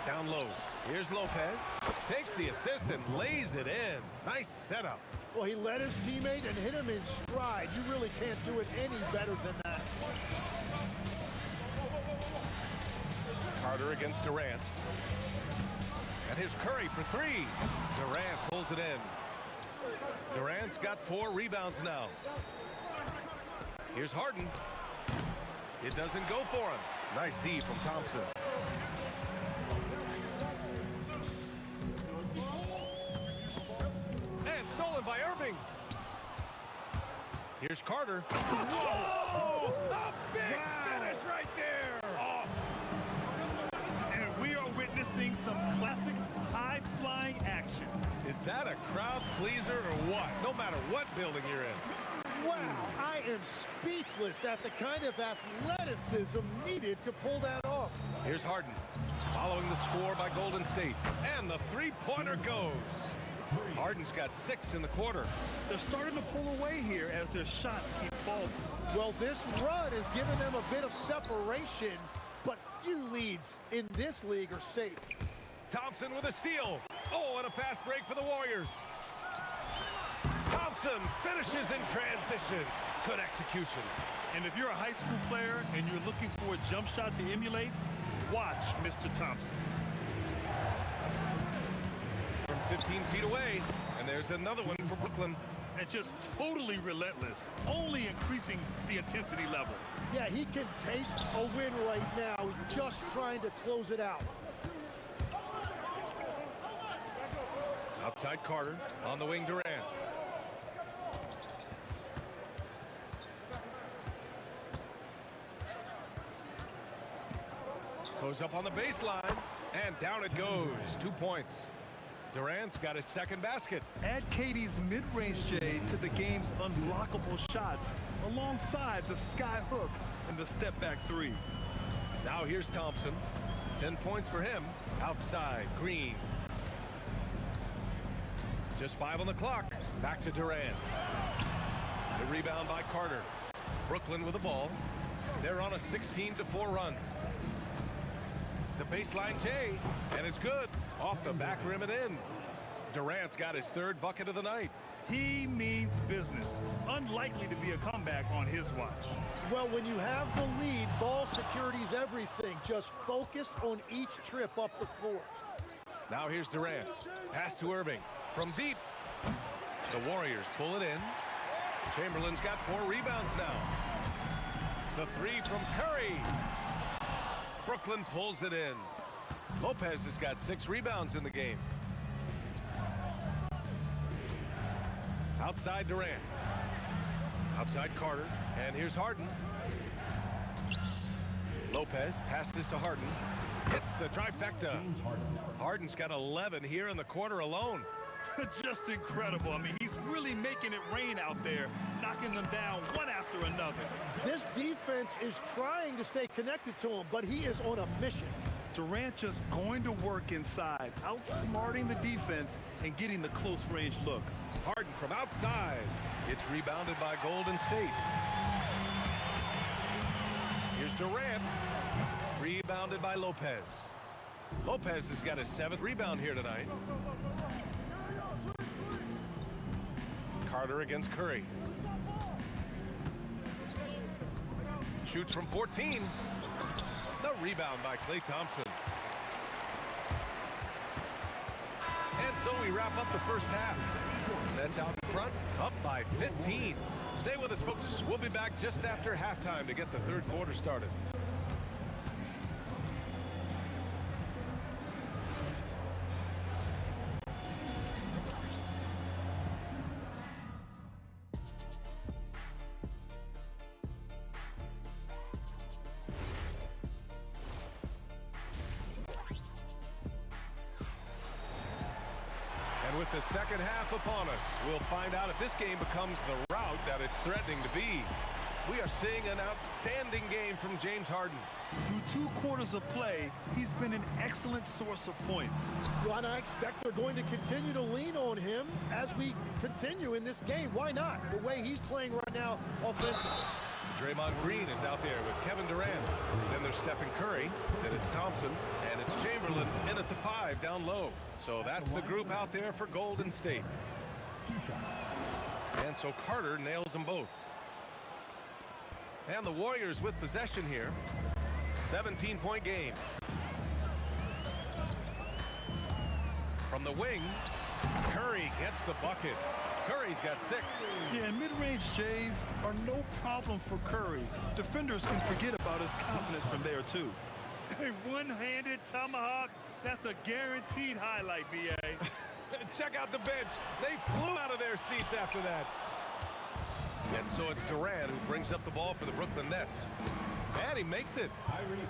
Down low. Here's Lopez. Takes the assist and lays it in. Nice setup. Well, he led his teammate and hit him in stride. You really can't do it any better than that. Carter against Durant. And here's Curry for 3. Durant pulls it in. Durant's got 4 rebounds now. Here's Harden. It doesn't go for him. Nice D from Thompson. And stolen by Irving. Here's Carter. Whoa! A big finish right there. Awesome. And we are witnessing some classic high-flying action. Is that a crowd pleaser or what? No matter what building you're in. Wow, I am speechless at the kind of athleticism needed to pull that off. Here's Harden, following the score by Golden State. And the three-pointer goes. Harden's got 6 in the quarter. They're starting to pull away here as their shots keep falling. Well, this run has given them a bit of separation, but few leads in this league are safe. Thompson with a steal. Oh, and a fast break for the Warriors. Thompson finishes in transition. Good execution. And if you're a high school player and you're looking for a jump shot to emulate, watch Mr. Thompson. From 15 feet away, and there's another one for Brooklyn. And just totally relentless, only increasing the intensity level. Yeah, he can taste a win right now, just trying to close it out. Outside Carter, on the wing Durant. Goes up on the baseline, and down it goes. 2 points. Durant's got his second basket. Add Katie's mid-range J to the game's unblockable shots alongside the sky hook and the step-back 3. Now here's Thompson. 10 points for him. Outside, Green. Just 5 on the clock. Back to Durant. The rebound by Carter. Brooklyn with the ball. They're on a 16-4 run. The baseline J, and it's good. Off the back rim and in. Durant's got his 3rd bucket of the night. He means business. Unlikely to be a comeback on his watch. Well, when you have the lead, ball security's everything. Just focus on each trip up the floor. Now here's Durant. Pass to Irving. From deep. The Warriors pull it in. Chamberlain's got 4 rebounds now. The 3 from Curry. Brooklyn pulls it in. Lopez has got 6 rebounds in the game. Outside Durant. Outside Carter. And here's Harden. Lopez passes to Harden. Hits the trifecta. Harden's got 11 here in the quarter alone. Just incredible. I mean, he's really making it rain out there, knocking them down one after another. This defense is trying to stay connected to him, but he is on a mission. Durant just going to work inside, outsmarting the defense and getting the close-range look. Harden from outside. It's rebounded by Golden State. Here's Durant. Rebounded by Lopez. Lopez has got his 7th rebound here tonight. Carter against Curry. Shoots from 14. The rebound by Klay Thompson. And so we wrap up the first half. Nets out in front, up by 15. Stay with us, folks. We'll be back just after halftime to get the third quarter started. And with the second half upon us, we'll find out if this game becomes the rout that it's threatening to be. We are seeing an outstanding game from James Harden. Through 2 quarters of play, he's been an excellent source of points. Well, and I expect they're going to continue to lean on him as we continue in this game. Why not? The way he's playing right now offensively. Draymond Green is out there with Kevin Durant. Then there's Stephen Curry. Then it's Thompson. And it's Chamberlain in at the 5 down low. So that's the group out there for Golden State. And so Carter nails them both. And the Warriors with possession here. 17-point game. From the wing, Curry gets the bucket. Curry's got 6. Yeah, and mid-range Jays are no problem for Curry. Defenders can forget about his confidence from there, too. A one-handed tomahawk, that's a guaranteed highlight, B.A. Check out the bench. They flew out of their seats after that. And so it's Durant who brings up the ball for the Brooklyn Nets. And he makes it.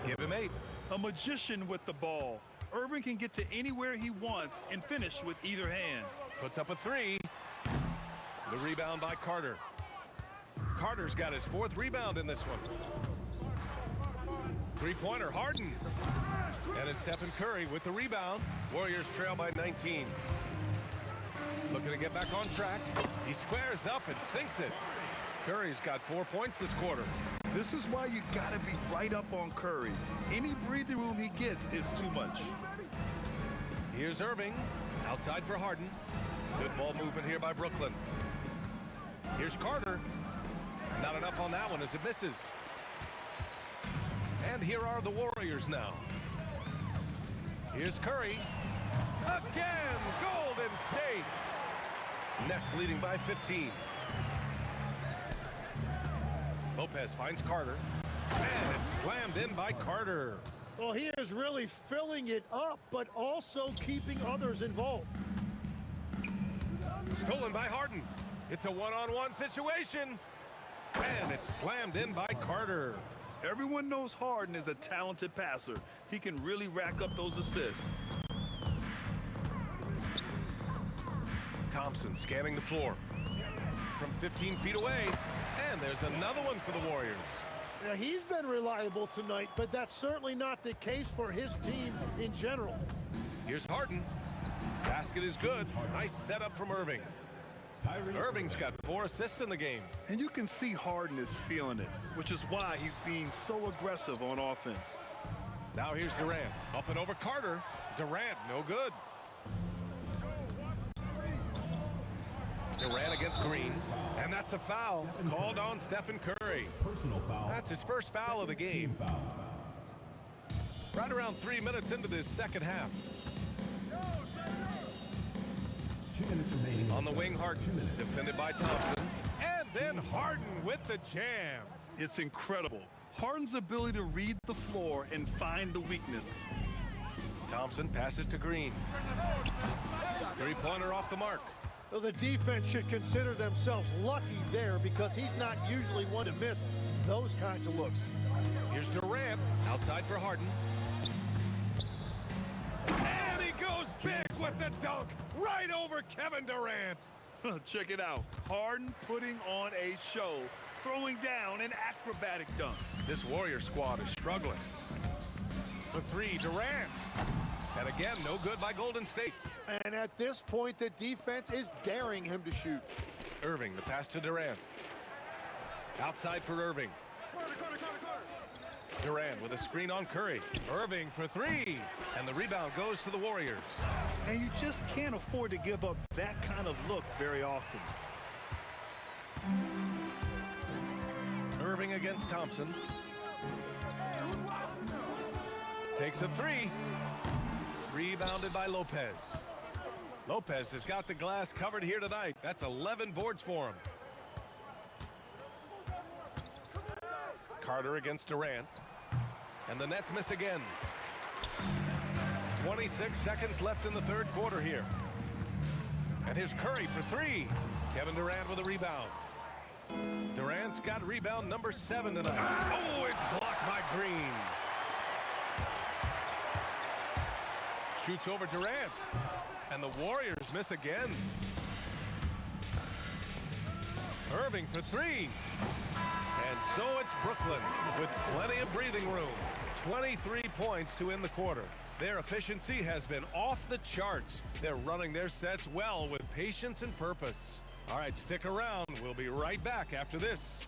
Give him 8. A magician with the ball. Irving can get to anywhere he wants and finish with either hand. Puts up a 3. The rebound by Carter. Carter's got his 4th rebound in this one. Three-pointer, Harden. And it's Stephen Curry with the rebound. Warriors trail by 19. Looking to get back on track. He squares up and sinks it. Curry's got 4 points this quarter. This is why you got to be right up on Curry. Any breathing room he gets is too much. Here's Irving. Outside for Harden. Good ball movement here by Brooklyn. Here's Carter. Not enough on that one as it misses. And here are the Warriors now. Here's Curry. Again, Golden State. Nets leading by 15. Lopez finds Carter. And it's slammed in by Carter. Well, he is really filling it up, but also keeping others involved. Stolen by Harden. It's a one-on-one situation. And it's slammed in by Carter. Everyone knows Harden is a talented passer. He can really rack up those assists. Thompson scanning the floor from 15 feet away. And there's another one for the Warriors. Now, he's been reliable tonight, but that's certainly not the case for his team in general. Here's Harden. Basket is good. Nice setup from Irving. Irving's got 4 assists in the game. And you can see Harden is feeling it, which is why he's being so aggressive on offense. Now here's Durant. Up and over Carter. Durant, no good. Durant against Green. And that's a foul called on Stephen Curry. Personal foul. That's his first foul of the game. Right around 3 minutes into this second half. 2 minutes remaining. On the wing, Harden. Defended by Thompson. And then Harden with the jam. It's incredible. Harden's ability to read the floor and find the weakness. Thompson passes to Green. Three-pointer off the mark. Well, the defense should consider themselves lucky there because he's not usually one to miss those kinds of looks. Here's Durant outside for Harden. And he goes big with the dunk right over Kevin Durant. Check it out. Harden putting on a show, throwing down an acrobatic dunk. This Warrior squad is struggling. For three, Durant. And again, no good by Golden State. And at this point, the defense is daring him to shoot. Irving, the pass to Durant. Outside for Irving. Durant with a screen on Curry. Irving for three. And the rebound goes to the Warriors. And you just can't afford to give up that kind of look very often. Irving against Thompson. Takes a three. Rebounded by Lopez. Lopez has got the glass covered here tonight. That's 11 boards for him. Carter against Durant. And the Nets miss again. 26 seconds left in the third quarter here. And here's Curry for three. Kevin Durant with a rebound. Durant's got rebound number 7 tonight. Oh, it's blocked by Green. Shoots over Durant. And the Warriors miss again. Irving for three. And so it's Brooklyn with plenty of breathing room. 23 points to end the quarter. Their efficiency has been off the charts. They're running their sets well with patience and purpose. All right, stick around. We'll be right back after this.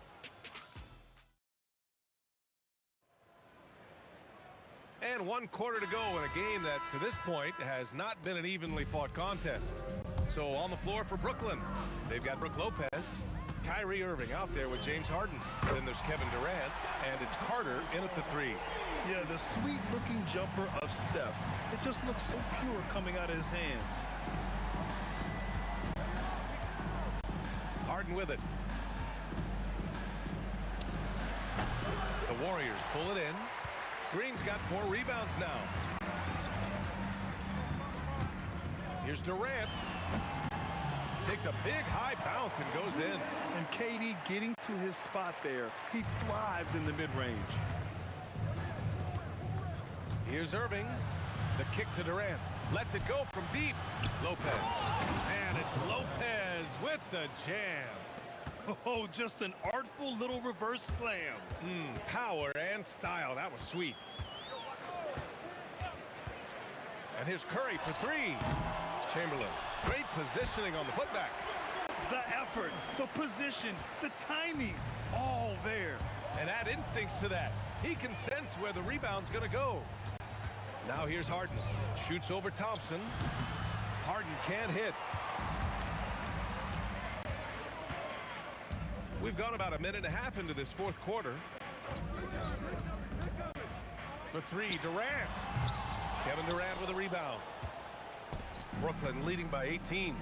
And 1 quarter to go in a game that, to this point, has not been an evenly fought contest. So on the floor for Brooklyn, they've got Brook Lopez, Kyrie Irving out there with James Harden. Then there's Kevin Durant, and it's Carter in at the three. Yeah, the sweet-looking jumper of Steph. It just looks so pure coming out of his hands. Harden with it. The Warriors pull it in. Green's got 4 rebounds now. Here's Durant. Takes a big high bounce and goes in. And KD getting to his spot there. He thrives in the mid-range. Here's Irving. The kick to Durant. Lets it go from deep. Lopez. And it's Lopez with the jam. Oh, just an artful little reverse slam. Power and style. That was sweet. And here's Curry for three. Chamberlain. Great positioning on the putback. The effort, the position, the timing, all there. And add instincts to that. He can sense where the rebound's going to go. Now here's Harden. Shoots over Thompson. Harden can't hit. We've gone about a minute and a half into this fourth quarter. For three, Durant. Kevin Durant with a rebound. Brooklyn leading by 18.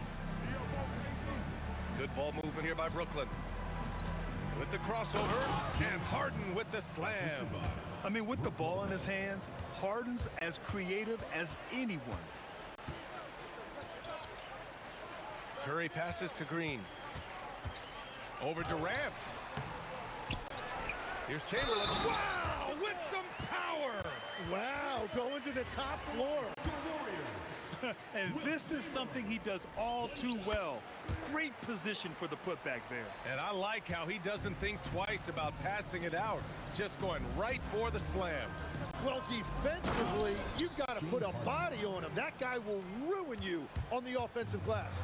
Good ball movement here by Brooklyn. With the crossover, and Harden with the slam. I mean, with the ball in his hands, Harden's as creative as anyone. Curry passes to Green. Over Durant. Here's Chamberlain. Wow, with some power. Wow, going to the top floor. And this is something he does all too well. Great position for the putback there. And I like how he doesn't think twice about passing it out. Just going right for the slam. Well, defensively, you've got to put a body on him. That guy will ruin you on the offensive glass.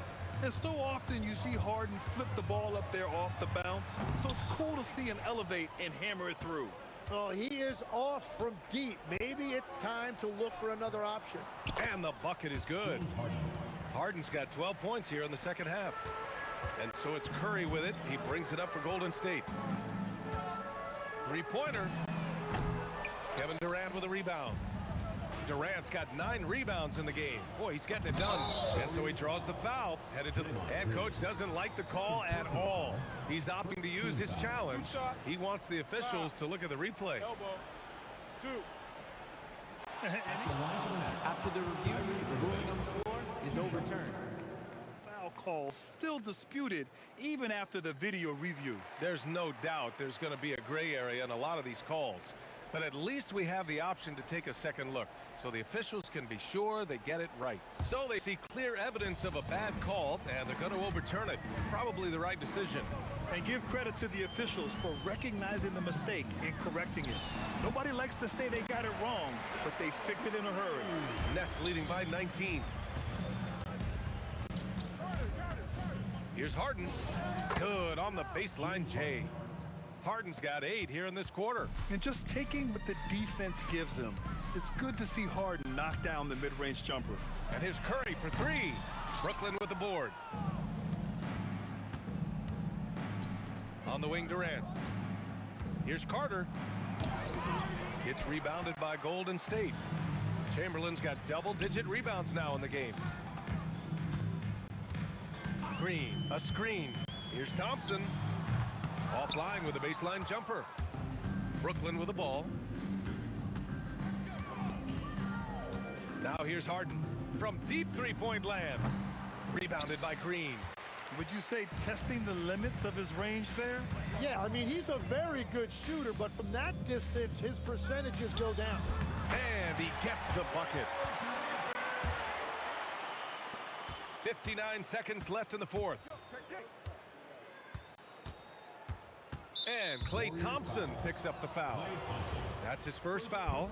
And so often you see Harden flip the ball up there off the bounce. So it's cool to see him elevate and hammer it through. Oh, he is off from deep. Maybe it's time to look for another option. And the bucket is good. Harden's got 12 points here in the second half. And so it's Curry with it. He brings it up for Golden State. Three-pointer. Kevin Durant with a rebound. Durant's got 9 rebounds in the game. Boy, he's getting it done. And so he draws the foul. Headed to the head coach doesn't like the call at all. He's opting to use his challenge. He wants the officials to look at the replay. After the review, the ruling on the floor is overturned. Foul call still disputed even after the video review. There's no doubt there's going to be a gray area in a lot of these calls. But at least we have the option to take a second look, so the officials can be sure they get it right. So they see clear evidence of a bad call, and they're going to overturn it. Probably the right decision. And give credit to the officials for recognizing the mistake and correcting it. Nobody likes to say they got it wrong, but they fix it in a hurry. Nets leading by 19. Here's Harden. Good on the baseline, Jay. Harden's got 8 here in this quarter. And just taking what the defense gives him. It's good to see Harden knock down the mid-range jumper. And here's Curry for 3. Brooklyn with the board. On the wing, Durant. Here's Carter. It's rebounded by Golden State. Chamberlain's got double-digit rebounds now in the game. Green, a screen. Here's Thompson. Offline with a baseline jumper. Brooklyn with the ball. Now here's Harden from deep three-point land. Rebounded by Green. Would you say testing the limits of his range there? Yeah, I mean, he's a very good shooter, but from that distance, his percentages go down. And he gets the bucket. 59 seconds left in the fourth. And Klay Thompson picks up the foul. That's his first foul.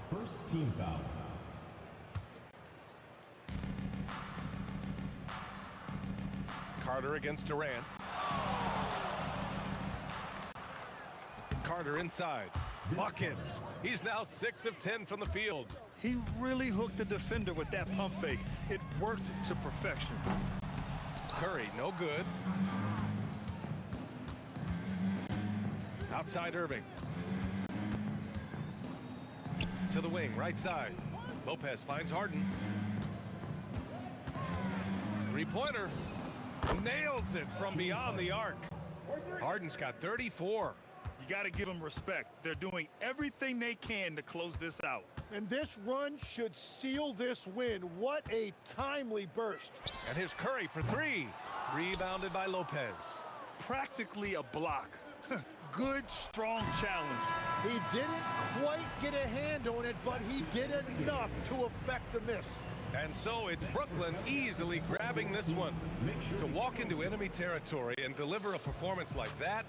First team foul. Carter against Durant. Carter inside. Buckets. He's now 6 of 10 from the field. He really hooked the defender with that pump fake. It worked to perfection. Curry, no good. Outside Irving. To the wing, right side. Lopez finds Harden. Three-pointer. Nails it from beyond the arc. Harden's got 34. You got to give them respect. They're doing everything they can to close this out. And this run should seal this win. What a timely burst. And here's Curry for 3. Rebounded by Lopez. Practically a block. Good, strong challenge. He didn't quite get a hand on it, but he did enough to affect the miss. And so it's Brooklyn easily grabbing this one. To walk into enemy territory and deliver a performance like that.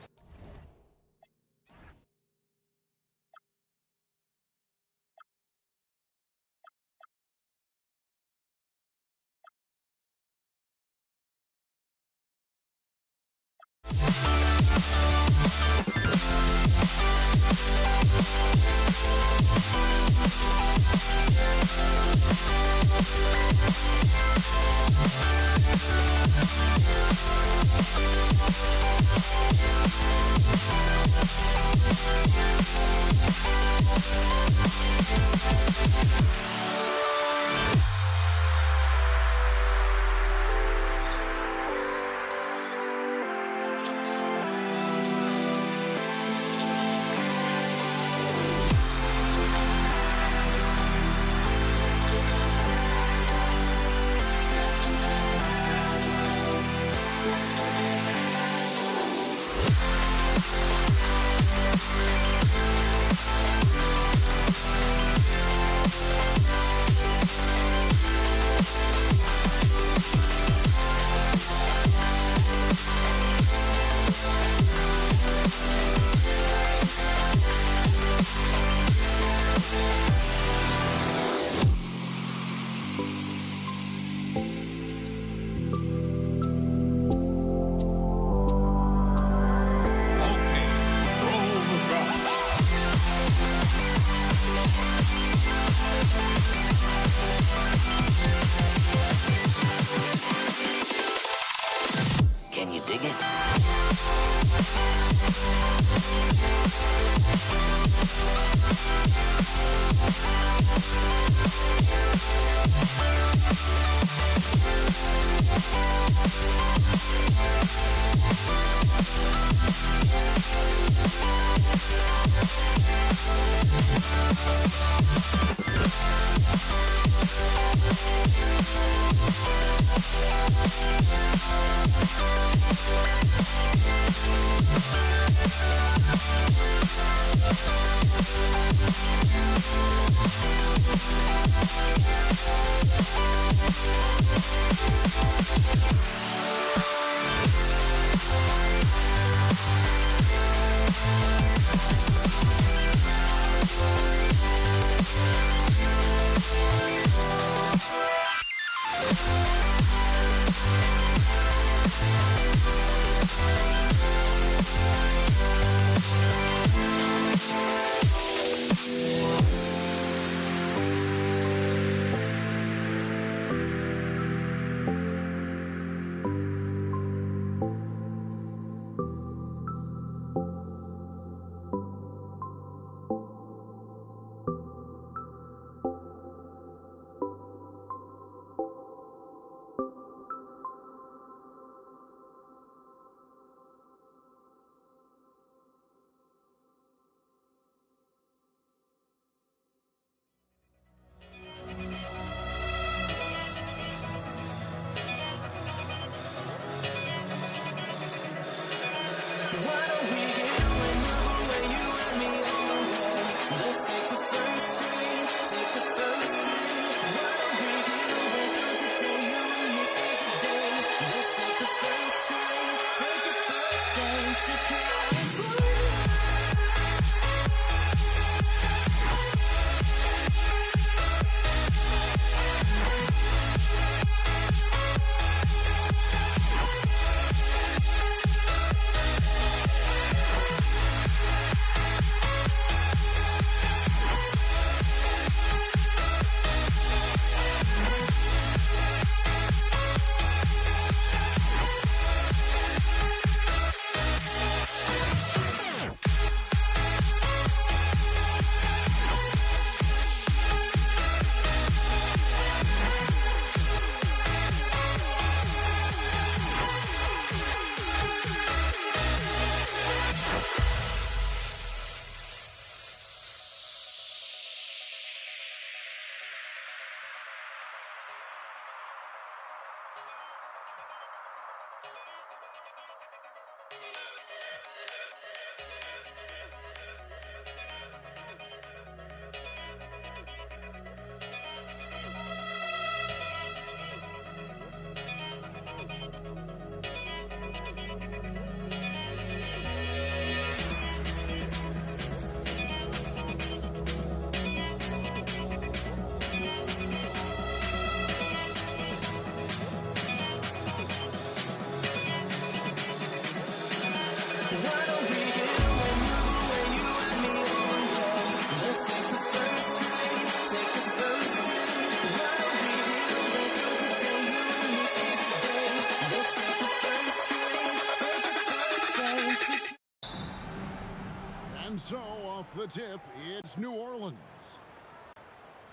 And so off the tip, it's New Orleans.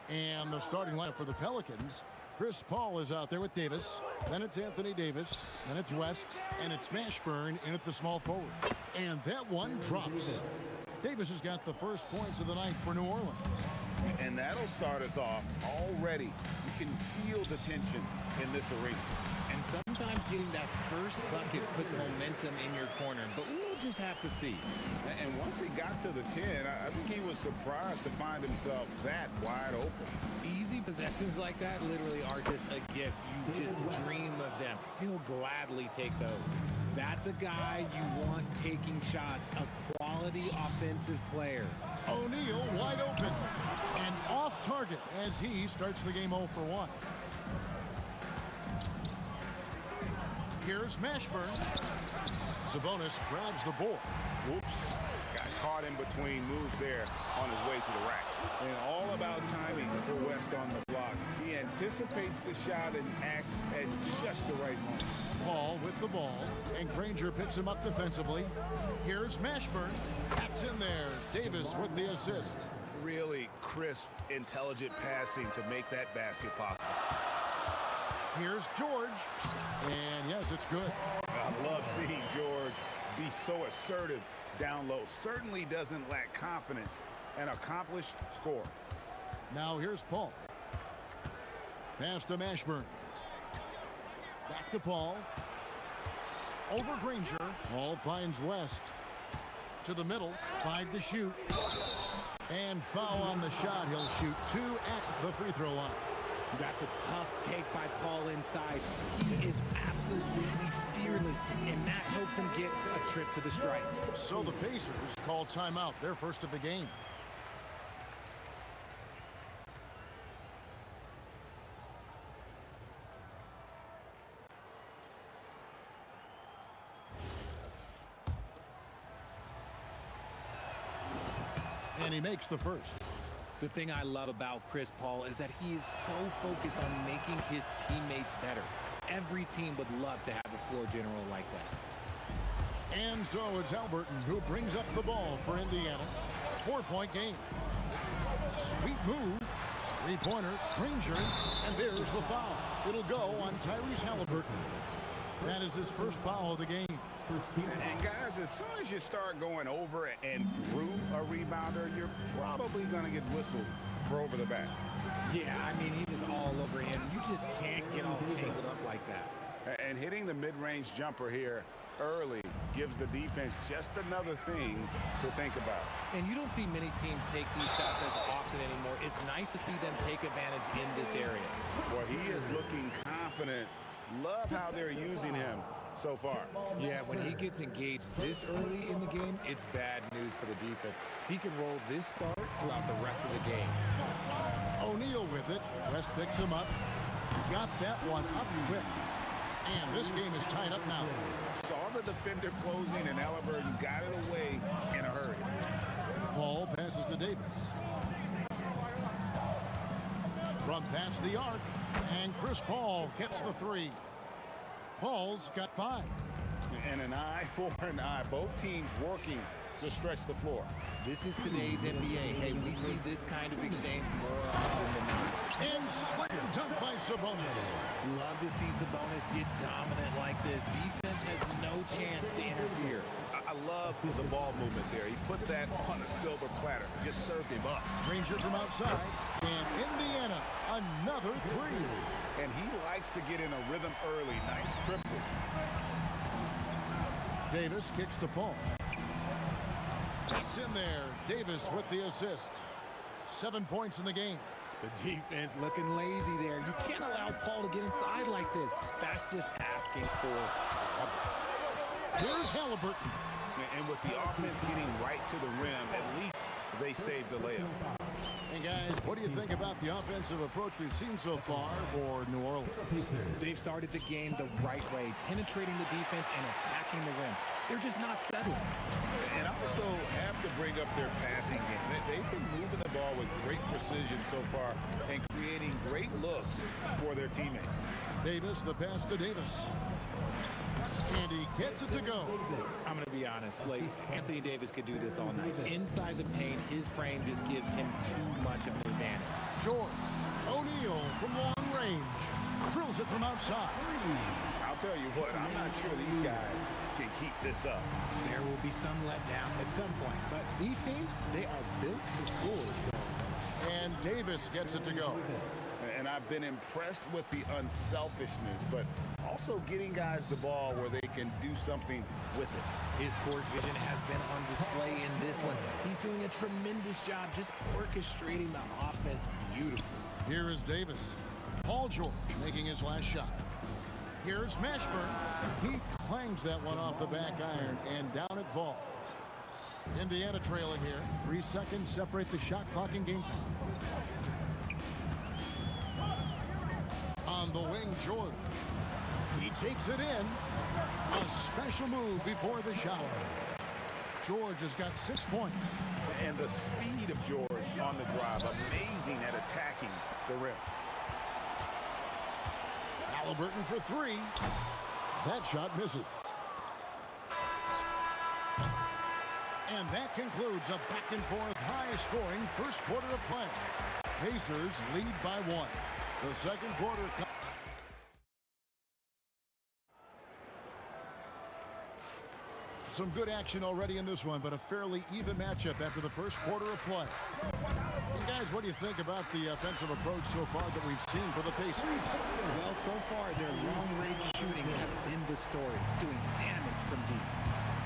And the starting lineup for the Pelicans, Chris Paul is out there with Davis. Then it's Anthony Davis. Then it's West. And it's Mashburn in at the small forward. And that one drops. Davis has got the first points of the night for New Orleans. And that'll start us off already. You can feel the tension in this arena. And sometimes getting that first bucket puts momentum in your corner, but we'll just have to see. And once he got to the 10, I think he was surprised to find himself that wide open. Easy possessions like that literally are just a gift. You just dream of them. He'll gladly take those. That's a guy you want taking shots, a quality offensive player. O'Neal wide open and off target as he starts the game 0 for 1. Here's Mashburn. Sabonis grabs the ball. Whoops. Got caught in between moves there on his way to the rack. And all about timing for West on the block. He anticipates the shot and acts at just the right moment. Paul with the ball, and Granger picks him up defensively. Here's Mashburn. That's in there. Davis with the assist. Really crisp, intelligent passing to make that basket possible. Here's George. And yes, it's good. I love seeing George be so assertive down low. Certainly doesn't lack confidence an accomplished score. Now here's Paul. Pass to Mashburn. Back to Paul. Over Granger. Paul finds West. To the middle. 5 to shoot. And foul on the shot. He'll shoot 2 at the free throw line. That's a tough take by Paul inside. He is absolutely fearless, and that helps him get a trip to the stripe. So the Pacers call timeout, their first of the game. And he makes the first. The thing I love about Chris Paul is that he is so focused on making his teammates better. Every team would love to have a floor general like that. And so it's Alberton who brings up the ball for Indiana. 4-point game. Sweet move. Three-pointer, Granger, and there's the foul. It'll go on Tyrese Halliburton. That is his first foul of the game. And guys, as soon as you start going over and through a rebounder, you're probably going to get whistled for over the back. Yeah, I mean, he was all over him. You just can't get all tangled up like that. And hitting the mid-range jumper here early gives the defense just another thing to think about. And you don't see many teams take these shots as often anymore. It's nice to see them take advantage in this area. Well, he is looking confident. Love how they're using him so far. Yeah, when he gets engaged this early in the game, it's bad news for the defense. He can roll this start throughout the rest of the game. O'Neal with it. West picks him up. Got that one up quick. And this game is tied up now. Saw the defender closing, and Halliburton got it away in a hurry. Paul passes to Davis. From past the arc, and Chris Paul hits the three. Paul's got 5. And an eye for an eye. Both teams working to stretch the floor. This is today's NBA. Hey, we see this kind of exchange more often than not. And slam dunk by Sabonis. Love to see Sabonis get dominant like this. Defense has no chance to interfere. I love the ball movement there. He put that on a silver platter. Just served him up. Granger from outside. And Indiana, another 3. And he likes to get in a rhythm early. Nice triple. Davis kicks to Paul. It's in there. Davis with the assist. 7 points in the game. The defense looking lazy there. You can't allow Paul to get inside like this. That's just asking for trouble. Here's Halliburton. And with the offense getting right to the rim, at least they saved the layup. And guys, what do you think about the offensive approach we've seen so far for New Orleans? They've started the game the right way, penetrating the defense and attacking the rim. They're just not settling. And also have to bring up their passing game. They've been moving the ball with great precision so far and creating great looks for their teammates. Davis, the pass to Davis. And he gets it to go. I'm going to be honest, like Anthony Davis could do this all night. Inside the paint, his frame just gives him too much of an advantage. Jordan O'Neal from long range drills it from outside. I'll tell you what, I'm not sure these guys can keep this up. There will be some letdown at some point, but these teams, they are built to score. So. And Davis gets it to go. And I've been impressed with the unselfishness, but also getting guys the ball where they can do something with it. His court vision has been on display in this one. He's doing a tremendous job just orchestrating the offense beautifully. Here is Davis. Paul George making his last shot. Here's Mashburn. He clangs that one off the back iron, and down it falls. Indiana trailing here. 3 seconds separate the shot clock and game time. On the wing, George. He takes it in. A special move before the shot. George has got 6 points. And the speed of George on the drive, amazing at attacking the rim. Halliburton for 3. That shot misses. And that concludes a back-and-forth, high-scoring first quarter of play. Pacers lead by 1. The second quarter comes. some good action already in this one, but a fairly even matchup after the first quarter of play. And guys, what do you think about the offensive approach so far that we've seen for the Pacers? Well, so far, their long-range shooting has been the story, doing damage from deep.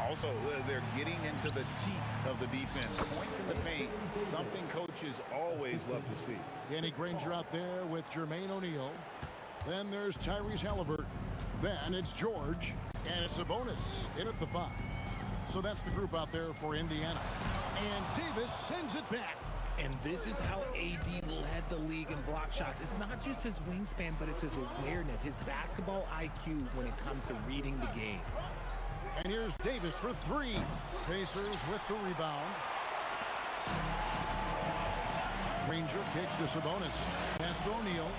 Also, they're getting into the teeth of the defense. Points in the paint, something coaches always love to see. Danny Granger out there with Jermaine O'Neal. Then there's Tyrese Halliburton. Then it's George, and it's Sabonis in at the 5. So that's the group out there for Indiana. And Davis sends it back. And this is how AD led the league in block shots. It's not just his wingspan, but it's his awareness, his basketball IQ when it comes to reading the game. And here's Davis for 3. Pacers with the rebound. Granger kicks to Sabonis. Pass to O'Neal.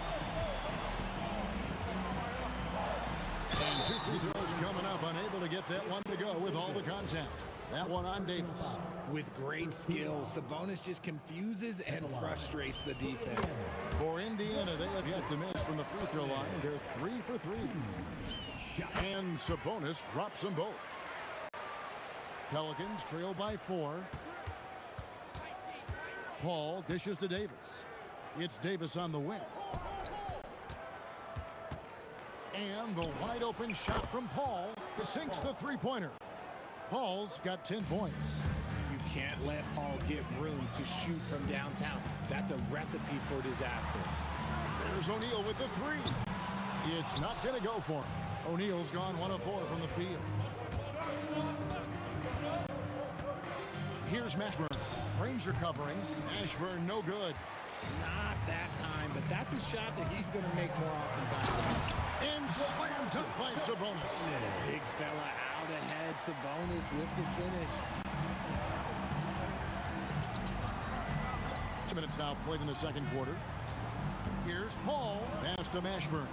And 2 free throws coming up. Unable to get that one to go with all the contact. That one on Davis. With great skill, Sabonis just confuses and frustrates the defense. For Indiana, they have yet to miss from the free throw line. They're 3 for 3. And Sabonis drops them both. Pelicans trail by 4. Paul dishes to Davis. It's Davis on the wing. And the wide open shot from Paul sinks the three-pointer. Paul's got 10 points. You can't let Paul get room to shoot from downtown. That's a recipe for disaster. There's O'Neal with the 3. It's not going to go for him. O'Neal's gone 1 of 4 from the field. Here's Mashburn. Granger covering. Mashburn no good. Not that time, but that's a shot that he's going to make more oftentimes. And slam dunk by Sabonis. Big fella out ahead. Sabonis with the finish. 2 minutes now played in the second quarter. Here's Paul. Pass to Mashburn.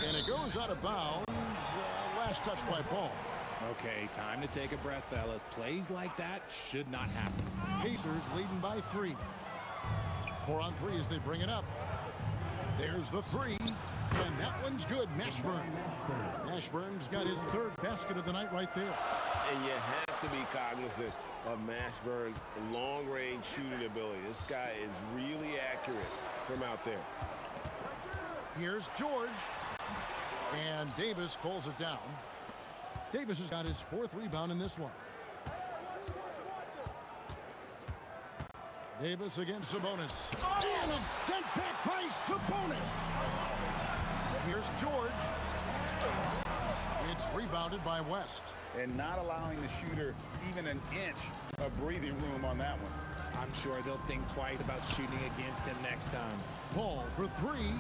And it goes out of bounds. Last touch by Paul. Okay, time to take a breath, fellas. Plays like that should not happen. Pacers leading by 3. 4 on 3 as they bring it up. There's the 3. And that one's good. Mashburn. Mashburn's got his 3rd basket of the night right there. And you have to be cognizant of Mashburn's long-range shooting ability. This guy is really accurate from out there. Here's George. And Davis pulls it down. Davis has got his 4th rebound in this one. Davis against Sabonis. And it's sent back by Sabonis. Here's George. It's rebounded by West. And not allowing the shooter even an inch of breathing room on that one. I'm sure they'll think twice about shooting against him next time. Paul for 3.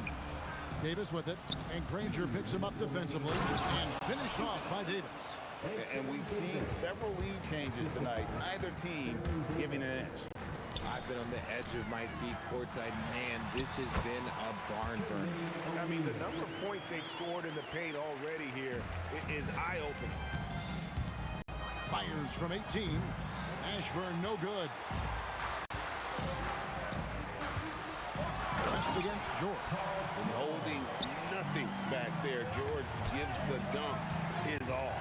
Davis with it, and Granger picks him up defensively and finished off by Davis. And we've seen several lead changes tonight. Neither team giving an edge. I've been on the edge of my seat courtside. Man, this has been a barn burner. I mean, the number of points they've scored in the paint already here is eye-opening. Fires from 18. Mashburn no good. West against George. And holding nothing back there. George gives the dunk his all.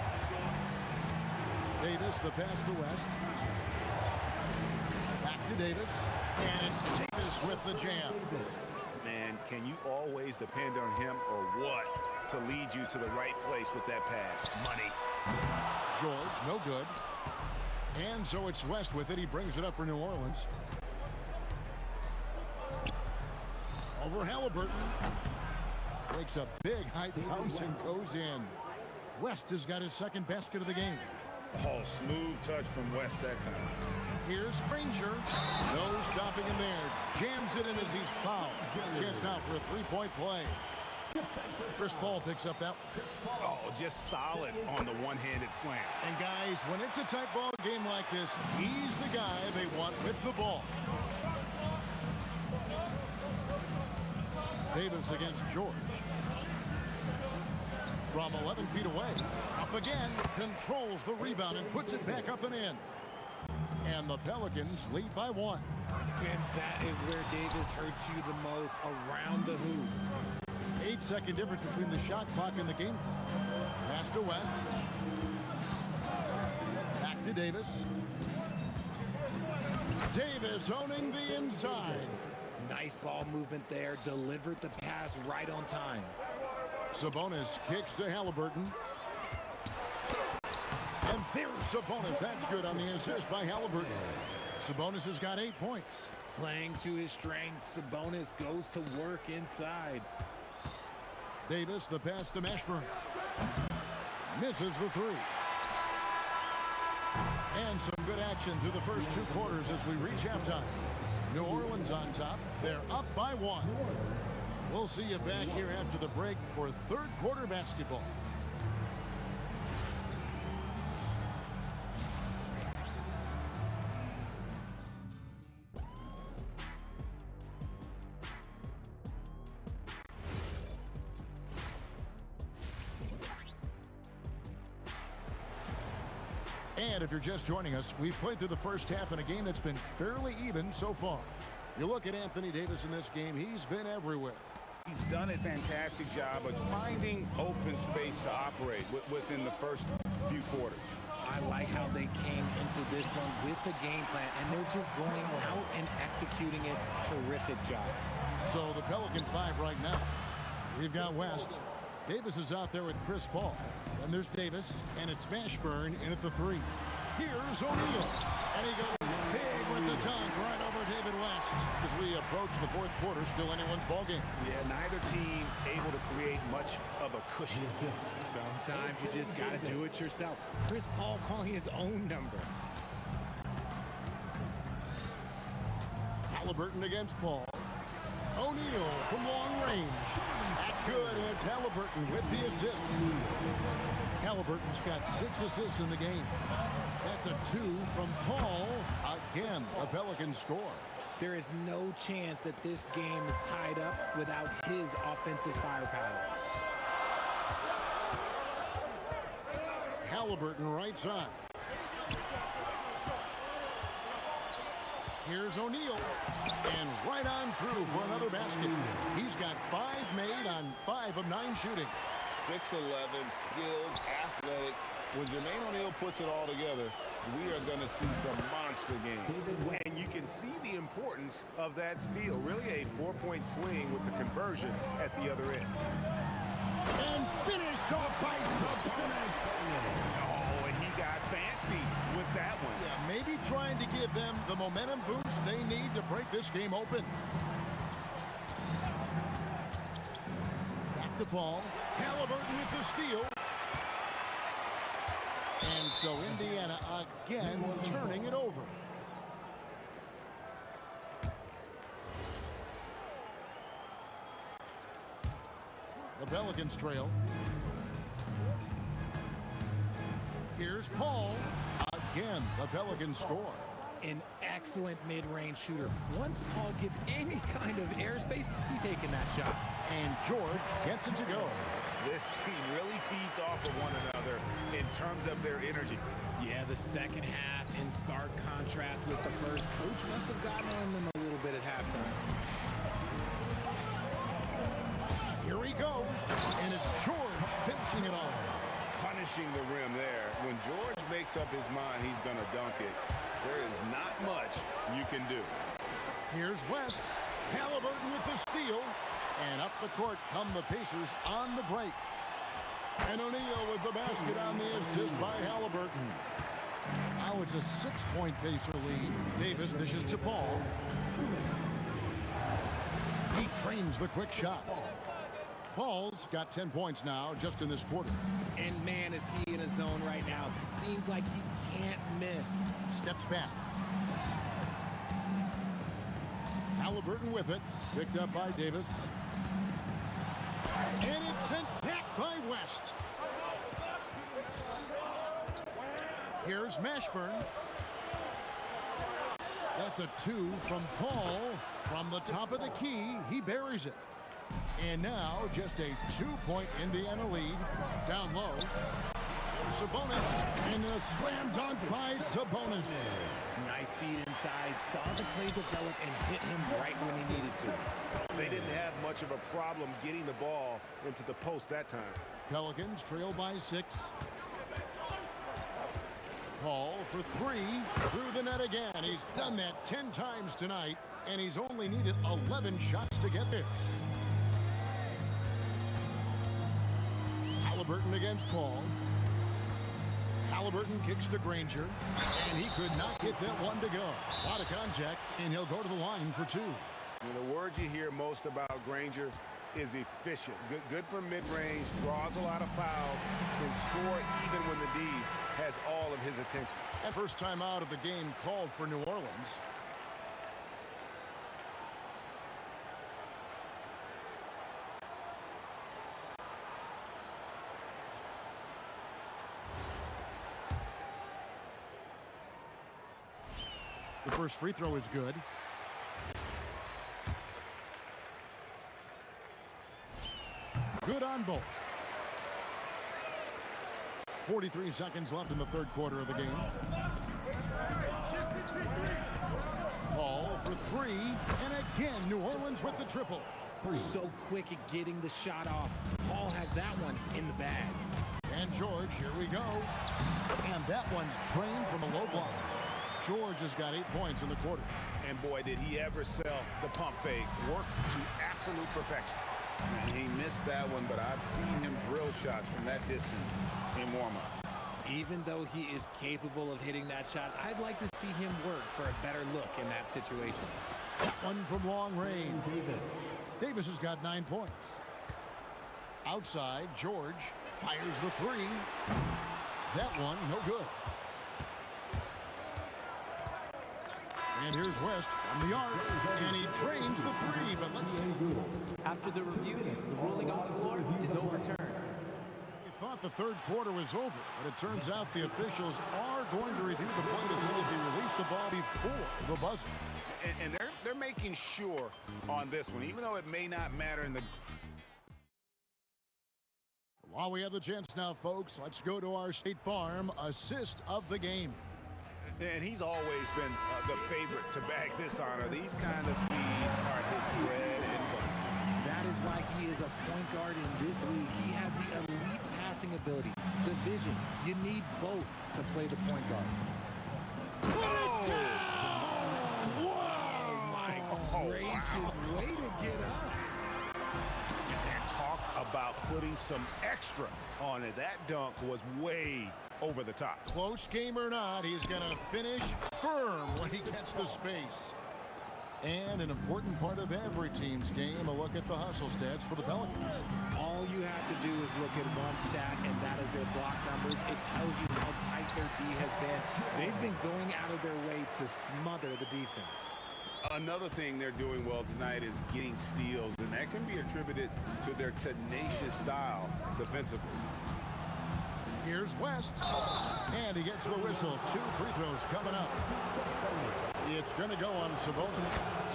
Davis, the pass to West. Back to Davis. And it's Davis with the jam. Man, can you always depend on him or what to lead you to the right place with that pass? Money. George, no good. And so it's West with it. He brings it up for New Orleans. Over Halliburton. Breaks a big high bounce and goes in. West has got his 2nd basket of the game. Oh, smooth touch from West that time. Here's Granger. No stopping him there. Jams it in as he's fouled. Chance now for a 3-point play. Chris Paul picks up that one. Oh, just solid on the one-handed slam. And guys, when it's a tight ball game like this, he's the guy they want with the ball. Davis against George. From 11 feet away. Up again. Controls the rebound and puts it back up and in. And the Pelicans lead by 1. And that is where Davis hurts you the most, around the hoop. 8-second difference between the shot clock and the game clock. Pass to West. to Davis. Davis owning the inside. Nice ball movement there. Delivered the pass right on time. Sabonis kicks to Halliburton. And there's Sabonis. That's good on the assist by Halliburton. Sabonis has got 8 points. Playing to his strength, Sabonis goes to work inside. Davis, the pass to Mashburn. Misses the three. And some good action through the first 2 quarters as we reach halftime. New Orleans on top. They're up by 1. We'll see you back here after the break for third quarter basketball. And if you're just joining us, we've played through the first half in a game that's been fairly even so far. You look at Anthony Davis in this game, he's been everywhere. He's done a fantastic job of finding open space to operate within the first few quarters. I like how they came into this one with the game plan, and they're just going out and executing it. Terrific job. So the Pelican 5 right now. We've got West. Davis is out there with Chris Paul. Then there's Davis, and it's Mashburn in at the 3. Here's O'Neal. And he goes big with the dunk right over David West. As we approach the fourth quarter, still anyone's ballgame. Yeah, neither team able to create much of a cushion. Sometimes you just got to do it yourself. Chris Paul calling his own number. Halliburton against Paul. O'Neal from long range. That's good, and it's Halliburton with the assist. Halliburton's got 6 assists in the game. That's a 2 from Paul. Again, the Pelicans score. There is no chance that this game is tied up without his offensive firepower. Halliburton right side. Here's O'Neal. And right on through for another basket. He's got 5 made on 5 of 9 shooting. 6'11", skilled, athletic. When Jermaine O'Neal puts it all together, we are going to see some monster games. And you can see the importance of that steal. Really a 4-point swing with the conversion at the other end. And finished off by Sabonis. Oh, and he got fancy with that one. Yeah, maybe trying to give them the momentum boost they need to break this game open. Back to Paul. Halliburton with the steal. And so Indiana again turning it over. The Pelicans trail. Here's Paul. Again, the Pelicans score. An excellent mid-range shooter. Once Paul gets any kind of airspace, he's taking that shot. And George gets it to go. This team really feeds off of one another in terms of their energy. Yeah, the second half in stark contrast with the first. Coach must have gotten on them a little bit at halftime. Here he goes, and it's George finishing it off. Punishing the rim there. When George makes up his mind he's going to dunk it, there is not much you can do. Here's West. Halliburton with the steal. And up the court come the Pacers on the break. And O'Neal with the basket on the assist by Halliburton. Now it's a 6-point Pacer lead. Davis dishes to Paul. He trains the quick shot. Paul's got 10 points now just in this quarter. And man, is he in a zone right now. Seems like he can't miss. Steps back. Halliburton with it. Picked up by Davis. And it's sent back by West. Here's Mashburn. That's a 2 from Paul. From the top of the key, he buries it. And now just a 2-point Indiana lead. Down low. Sabonis. And a slam dunk by Sabonis. Nice feed inside. Saw the play develop and hit him right when he needed to. They didn't have much of a problem getting the ball into the post that time. Pelicans trail by 6. Paul for three, through the net again. He's done that 10 times tonight, and he's only needed 11 shots to get there. Halliburton against Paul. Halliburton kicks to Granger, and he could not get that one to go. A lot of contact, and he'll go to the line for two. And the word you hear most about Granger is efficient. Good from mid-range, draws a lot of fouls, can score even when the D has all of his attention. And first time out of the game called for New Orleans. The first free throw is good. Good on both. 43 seconds left in the third quarter of the game. Paul for three, and again, New Orleans with the triple. So quick at getting the shot off. Paul has that one in the bag. And George, here we go. And that one's drained from a low block. George has got 8 points in the quarter. And boy, did he ever sell the pump fake. Worked to absolute perfection. And he missed that one, but I've seen him drill shots from that distance in warm-up. Even though he is capable of hitting that shot, I'd like to see him work for a better look in that situation. That one from long range. Davis has got 9 points. Outside, George fires the three. That one, no good. And here's West from the arc, and he drains the three, but let's see. After the review, the ruling on the floor is overturned. We thought the third quarter was over, but it turns out the officials are going to review the play to see if he released the ball before the buzzer. And they're making sure on this one, even though it may not matter in the... While we have the chance now, folks, let's go to our State Farm assist of the game. And he's always been the favorite to bag this honor. These kind of feeds are his bread and butter. That is why he is a point guard in this league. He has the elite passing ability, the vision. You need both to play the point guard. Put it down! Oh, my gracious. Way to get up. And talk about putting some extra on it. That dunk was way over the top. Close game or not, he's going to finish firm when he gets the space. And an important part of every team's game, a look at the hustle stats for the Pelicans. All you have to do is look at one stat, and that is their block numbers. It tells you how tight their D has been. They've been going out of their way to smother the defense. Another thing they're doing well tonight is getting steals, and that can be attributed to their tenacious style defensively. Here's West, and he gets the whistle. 2 free throws coming up. It's going to go on Sabonis.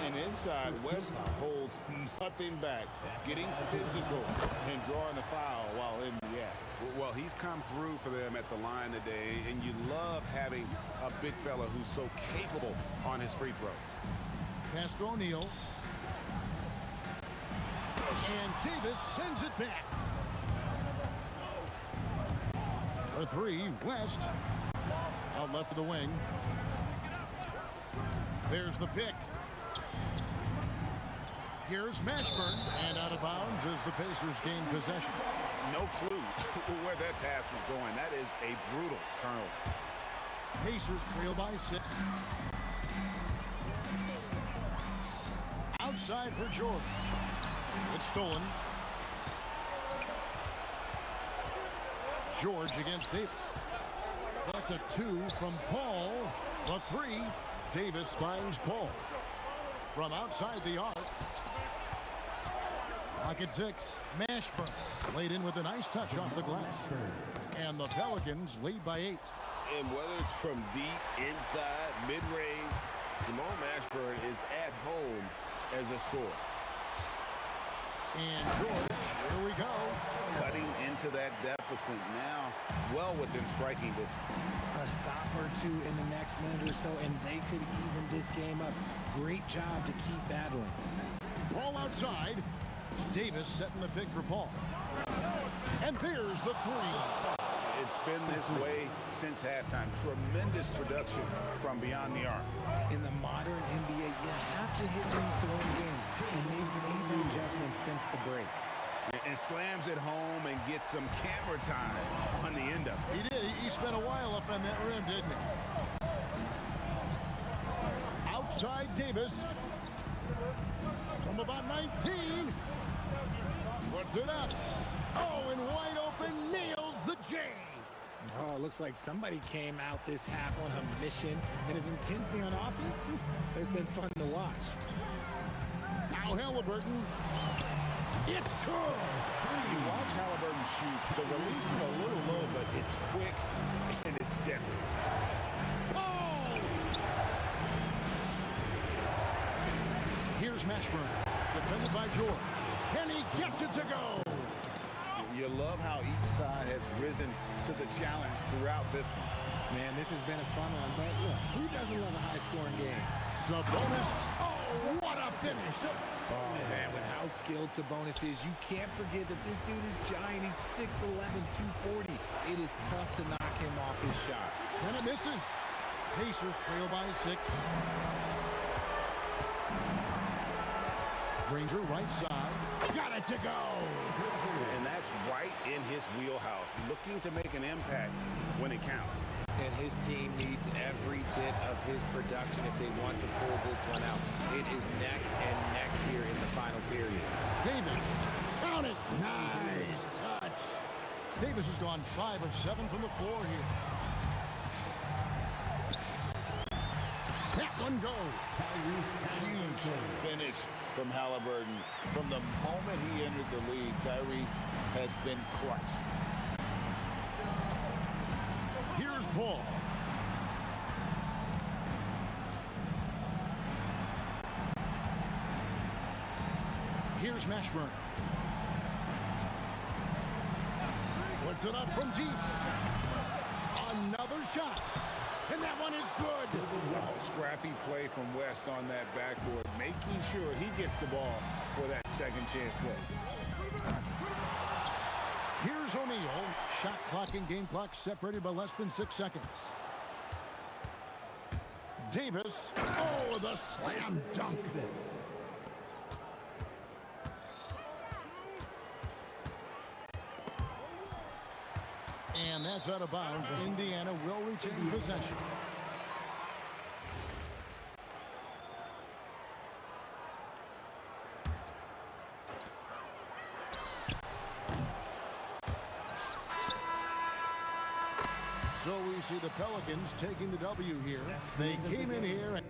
And inside, West holds nothing back, getting physical and drawing the foul while in the act. Well, he's come through for them at the line today, and you love having a big fella who's so capable on his free throw. Pass to O'Neal. And Davis sends it back. For three, West. Out left of the wing. There's the pick. Here's Mashburn. And out of bounds as the Pacers gain possession. No clue where that pass was going. That is a brutal turnover. Pacers trail by 6. Outside for George. It's stolen. George against Davis. That's a 2 from Paul. The 3. Davis finds Paul. From outside the arc. Clock at 6. Mashburn laid in with a nice touch off the glass. And the Pelicans lead by 8. And whether it's from deep, inside, mid-range, Jamal Mashburn is at home as a scorer. And George, here we go. Cutting into that deficit now, well within striking distance. A stop or two in the next minute or so, and they could even this game up. Great job to keep battling. Paul outside. Davis setting the pick for Paul. And there's the 3. It's been this way since halftime. Tremendous production from beyond the arc. In the modern NBA, you have to hit these to win games, and they've made that adjustment since the break. And slams it home and gets some camera time on the end of it. He did. He spent a while up on that rim, didn't he? Outside Davis. From about 19. Puts it up. Oh, and wide open, nails the J. Oh, it looks like somebody came out this half on a mission, and his intensity on offense has been fun to watch. Now Halliburton. It's good. You watch Halliburton shoot. The release is a little low, but it's quick and it's deadly. Oh! Here's Mashburn, defended by George, and he gets it to go. You love how each side has risen to the challenge throughout this one. Man, this has been a fun one, but look, who doesn't love a high-scoring game? Sabonis. Oh, what a finish. Oh, man, with how skilled Sabonis is, you can't forget that this dude is giant. He's 6'11", 240. It is tough to knock him off his shot. And it misses. Pacers trail by 6. Granger right side. Got it to go. And that's right in his wheelhouse. Looking to make an impact when it counts. And his team needs every bit of his production if they want to pull this one out. It is neck and neck here in the final period. Davis, count it. Nice touch. Davis has gone 5 of 7 from the floor here. That one goes. Huge finish from Halliburton. From the moment he entered the league, Tyrese has been clutch. Here's Paul. Here's Mashburn. Puts it up from deep. Another shot. And that one is good. Oh, scrappy play from West on that backboard, making sure he gets the ball for that second chance play. Here's O'Neal. Shot clock and game clock separated by less than 6 seconds. Davis. Oh, the slam dunk. And that's out of bounds. Indiana will retain possession. So we see the Pelicans taking the W here. They came in here and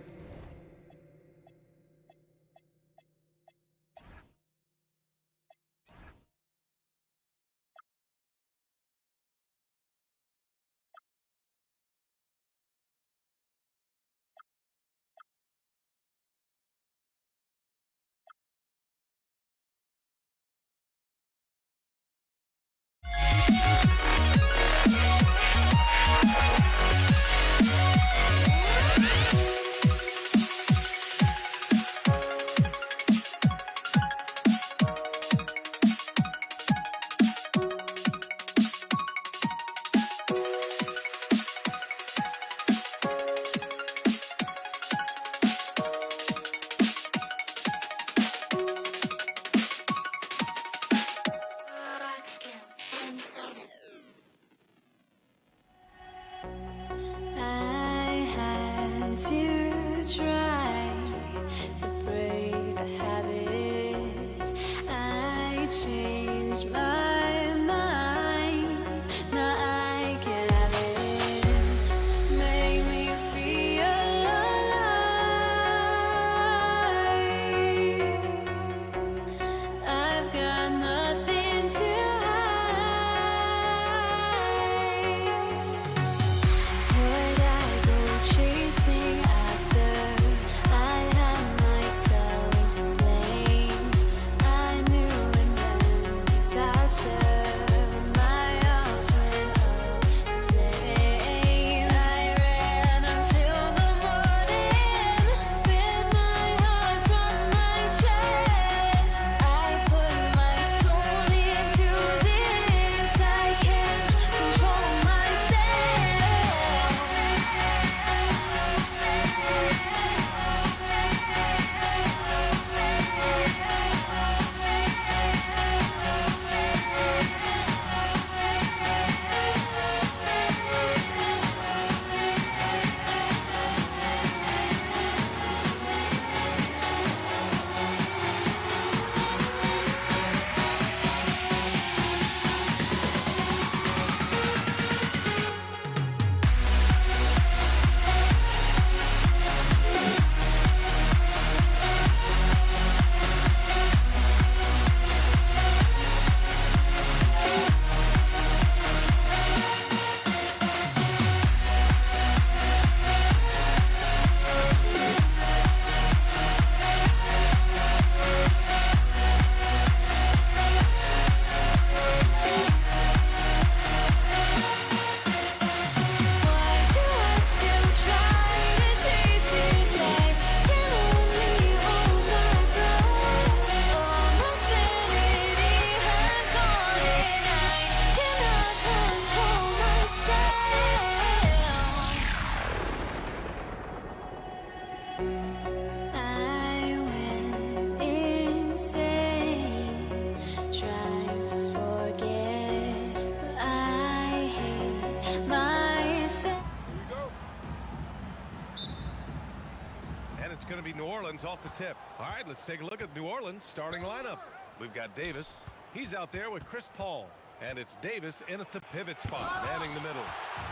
off the tip. All right, let's take a look at New Orleans' starting lineup. We've got Davis. He's out there with Chris Paul. And it's Davis in at the pivot spot, manning the middle.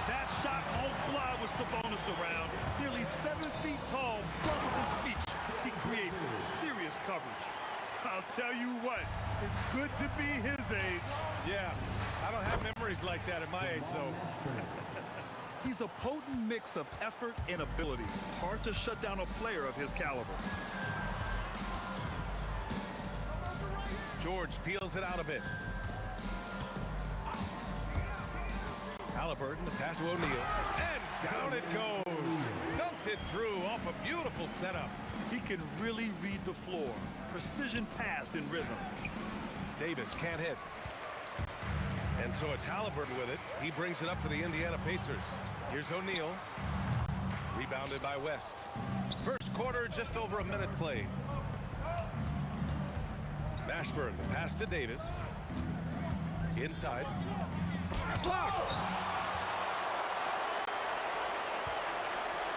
That shot won't fly with Sabonis around. Nearly 7 feet tall, busts his reach. He creates serious coverage. I'll tell you what, it's good to be his age. Yeah, I don't have memories like that at my age, though. He's a potent mix of effort and ability. Hard to shut down a player of his caliber. George feels it out a bit. Halliburton, the pass to O'Neal, and down it goes. Dunked it through off a beautiful setup. He can really read the floor. Precision pass in rhythm. Davis can't hit. And so it's Halliburton with it. He brings it up for the Indiana Pacers. Here's O'Neal. Rebounded by West. First quarter, just over a minute played. Mashburn, the pass to Davis. Inside. Blocked!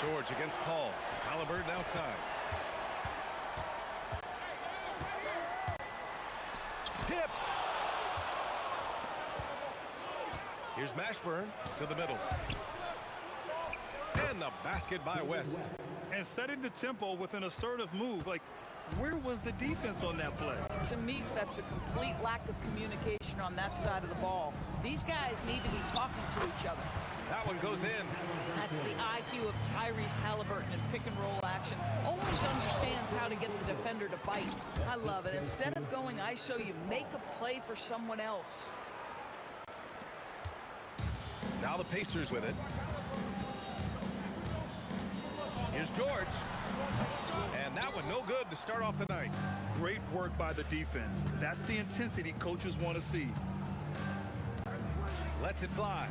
George against Paul. Halliburton outside. Tipped! Here's Mashburn to the middle. And the basket by West. And setting the tempo with an assertive move. Like, where was the defense on that play? To me, that's a complete lack of communication on that side of the ball. These guys need to be talking to each other. That one goes in. That's the IQ of Tyrese Halliburton in pick-and-roll action. Always understands how to get the defender to bite. I love it. Instead of going ISO, you make a play for someone else. Now the Pacers with it. Here's George. And that one no good to start off the night. Great work by the defense. That's the intensity coaches want to see. Lets it fly.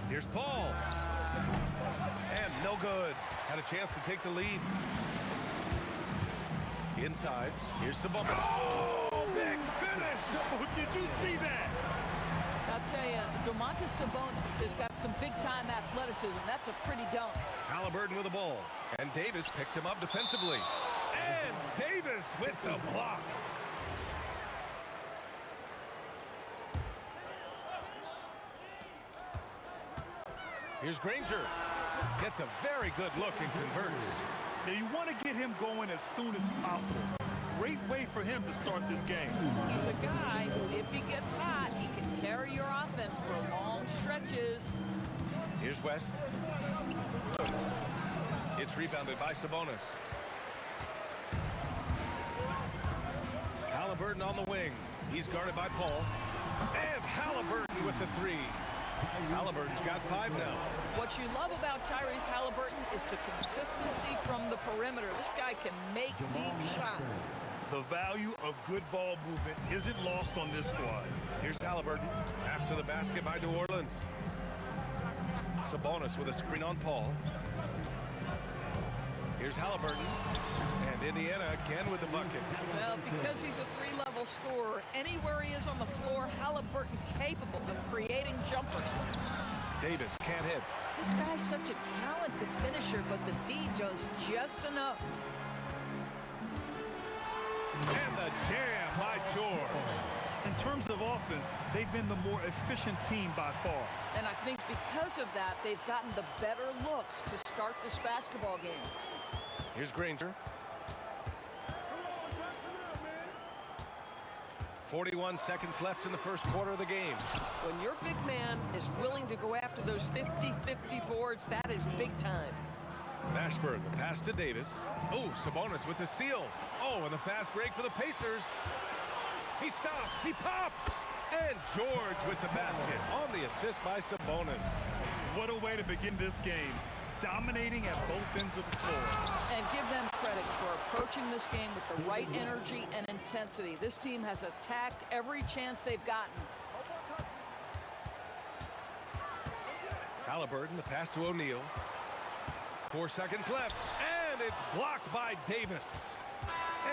Here's Paul. And no good. Had a chance to take the lead. Inside. Here's Sabonis. Oh, big finish. Did you see that? I'll tell you, Domantas Sabonis has got some big-time athleticism. That's a pretty dunk. Halliburton with the ball. And Davis picks him up defensively. And Davis with the block. Here's Granger. Gets a very good look and converts. Now you want to get him going as soon as possible. Great way for him to start this game. He's a guy, if he gets hot, he can carry your offense for long stretches. Here's West. It's rebounded by Sabonis. Halliburton on the wing. He's guarded by Paul. And Halliburton with the three. Halliburton's got 5 now. What you love about Tyrese Halliburton is the consistency from the perimeter. This guy can make deep shots. The value of good ball movement isn't lost on this squad. Here's Halliburton after the basket by New Orleans. Sabonis with a screen on Paul. Here's Halliburton. And Indiana again with the bucket. Well, because he's a 3-level scorer, anywhere he is on the floor, Halliburton capable of creating jumpers. Davis can't hit. This guy's such a talented finisher, but the D does just enough. And the jam by George. In terms of offense, they've been the more efficient team by far. And I think because of that, they've gotten the better looks to start this basketball game. Here's Granger. 41 seconds left in the first quarter of the game. When your big man is willing to go after those 50-50 boards, that is big time. Mashburn, the pass to Davis. Oh, Sabonis with the steal. Oh, and the fast break for the Pacers. He stops, he pops. And George with the basket on the assist by Sabonis. What a way to begin this game. Dominating at both ends of the floor. And give them credit for approaching this game with the right energy and intensity. This team has attacked every chance they've gotten. Halliburton, the pass to O'Neal. 4 seconds left, and it's blocked by Davis.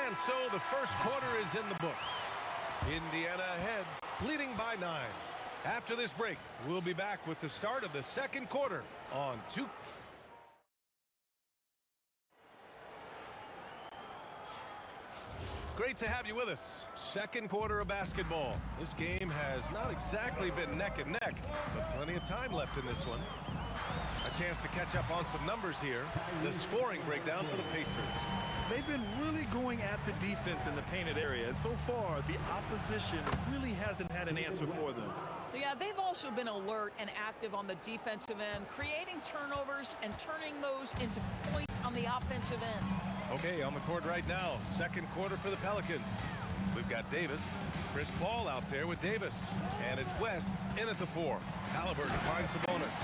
And so the first quarter is in the books. Indiana ahead, leading by 9. After this break, we'll be back with the start of the second quarter on 2. Great to have you with us. Second quarter of basketball. This game has not exactly been neck and neck, but plenty of time left in this one. A chance to catch up on some numbers here. The scoring breakdown for the Pacers. They've been really going at the defense in the painted area, and so far, the opposition really hasn't had an answer for them. Yeah, they've also been alert and active on the defensive end, creating turnovers and turning those into points on the offensive end. Okay, on the court right now, second quarter for the Pelicans. We've got Davis, Chris Paul out there with Davis, and it's West in at the 4. Halliburton finds the bonus.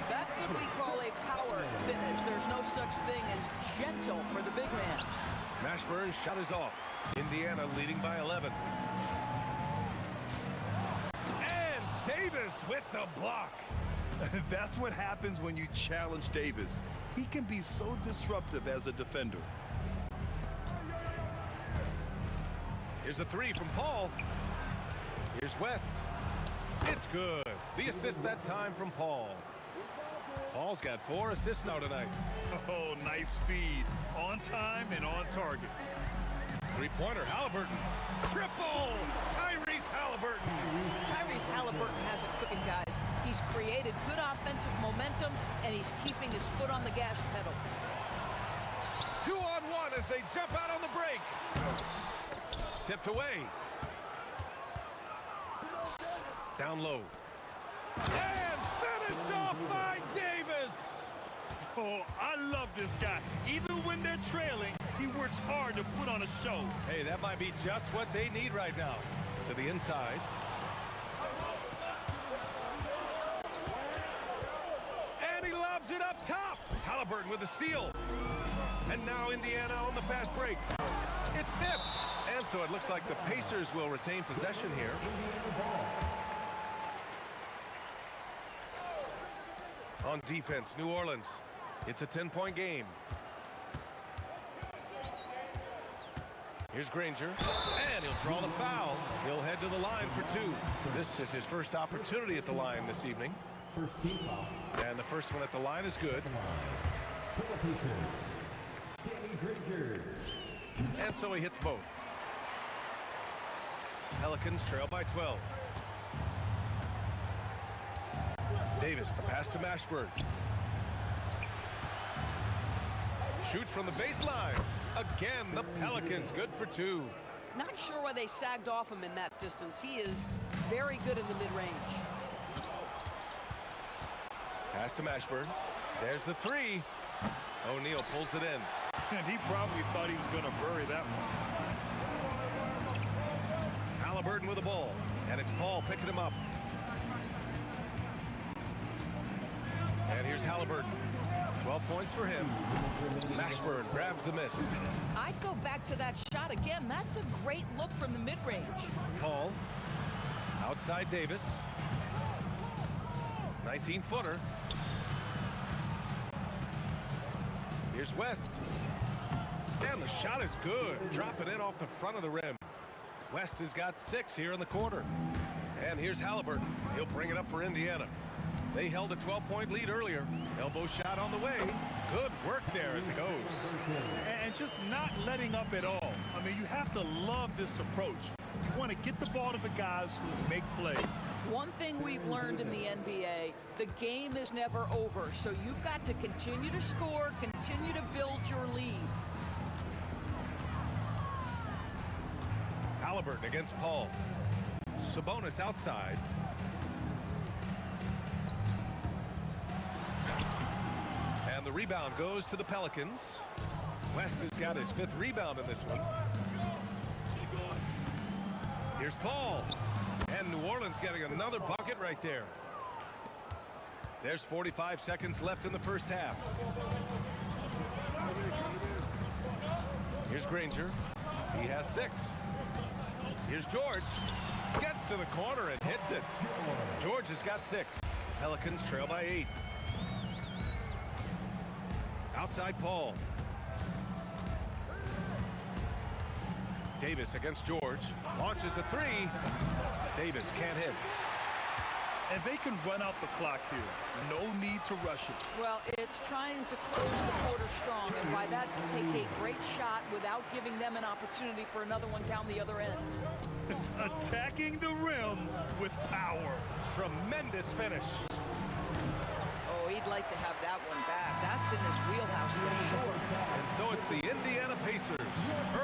That's what we call a power finish. There's no such thing as gentle for the big man. Mashburn's shot is off. Indiana leading by 11. And Davis with the block. That's what happens when you challenge Davis. He can be so disruptive as a defender. Here's a 3 from Paul. Here's West. It's good. The assist that time from Paul. Paul's got 4 assists now tonight. Oh, nice feed. On time and on target. Three-pointer, Halliburton. Triple! Tyrese Halliburton. Tyrese Halliburton has it cooking, guys. He's created good offensive momentum, and he's keeping his foot on the gas pedal. 2-on-1 as they jump out on the break. Tipped away. Down low. And finished off by Davis. Oh, I love this guy. Even when they're trailing, he works hard to put on a show. Hey, that might be just what they need right now. To the inside. And he lobs it up top. Halliburton with the steal. And now Indiana on the fast break. It's tipped. And so it looks like the Pacers will retain possession here. On defense, New Orleans. It's a 10-point game. Here's Granger, and he'll draw the foul. He'll head to the line for 2. This is his first opportunity at the line this evening. First team foul. And the first one at the line is good. For the Pacers, Danny Granger. And so he hits both. Pelicans trail by 12. Davis, the pass to Mashburn. Shoot from the baseline. Again, the Pelicans good for 2. Not sure why they sagged off him in that distance. He is very good in the mid-range. Pass to Mashburn. There's the 3. O'Neal pulls it in. And he probably thought he was going to bury that one. Halliburton with the ball. And it's Paul picking him up. And here's Halliburton. 12 points for him. Mashburn grabs the miss. I'd go back to that shot again. That's a great look from the mid-range. Paul. Outside Davis. 19-footer. Here's West. And the shot is good. Dropping in off the front of the rim. West has got 6 here in the quarter. And here's Halliburton. He'll bring it up for Indiana. They held a 12-point lead earlier. Elbow shot on the way. Good work there as it goes. And just not letting up at all. I mean, you have to love this approach. You want to get the ball to the guys who make plays. One thing we've learned in the NBA, the game is never over. So you've got to continue to score, continue to build your lead. Halliburton against Paul. Sabonis outside. And the rebound goes to the Pelicans. West has got his 5th rebound in this one. Here's Paul. And New Orleans getting another bucket right there. There's 45 seconds left in the first half. Here's Granger. He has 6. Here's George. Gets to the corner and hits it. George has got 6. Pelicans trail by 8. Outside Paul. Davis against George. Launches a 3. Davis can't hit. And they can run out the clock here. No need to rush it. Well, it's trying to close the quarter strong, and by that, to take a great shot without giving them an opportunity for another one down the other end. Attacking the rim with power. Tremendous finish. Oh, he'd like to have that one back. That's in his wheelhouse for sure. And so it's the Indiana Pacers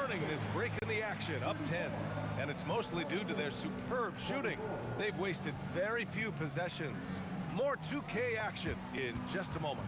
earning this break in the action, up 10. And it's mostly due to their superb shooting. They've wasted very few possessions. More 2K action in just a moment.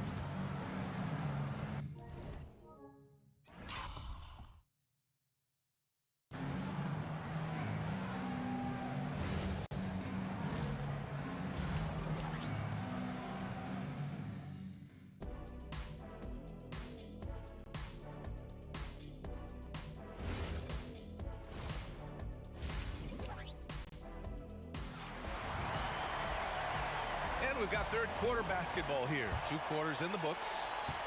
And we've got third quarter basketball here. 2 quarters in the books.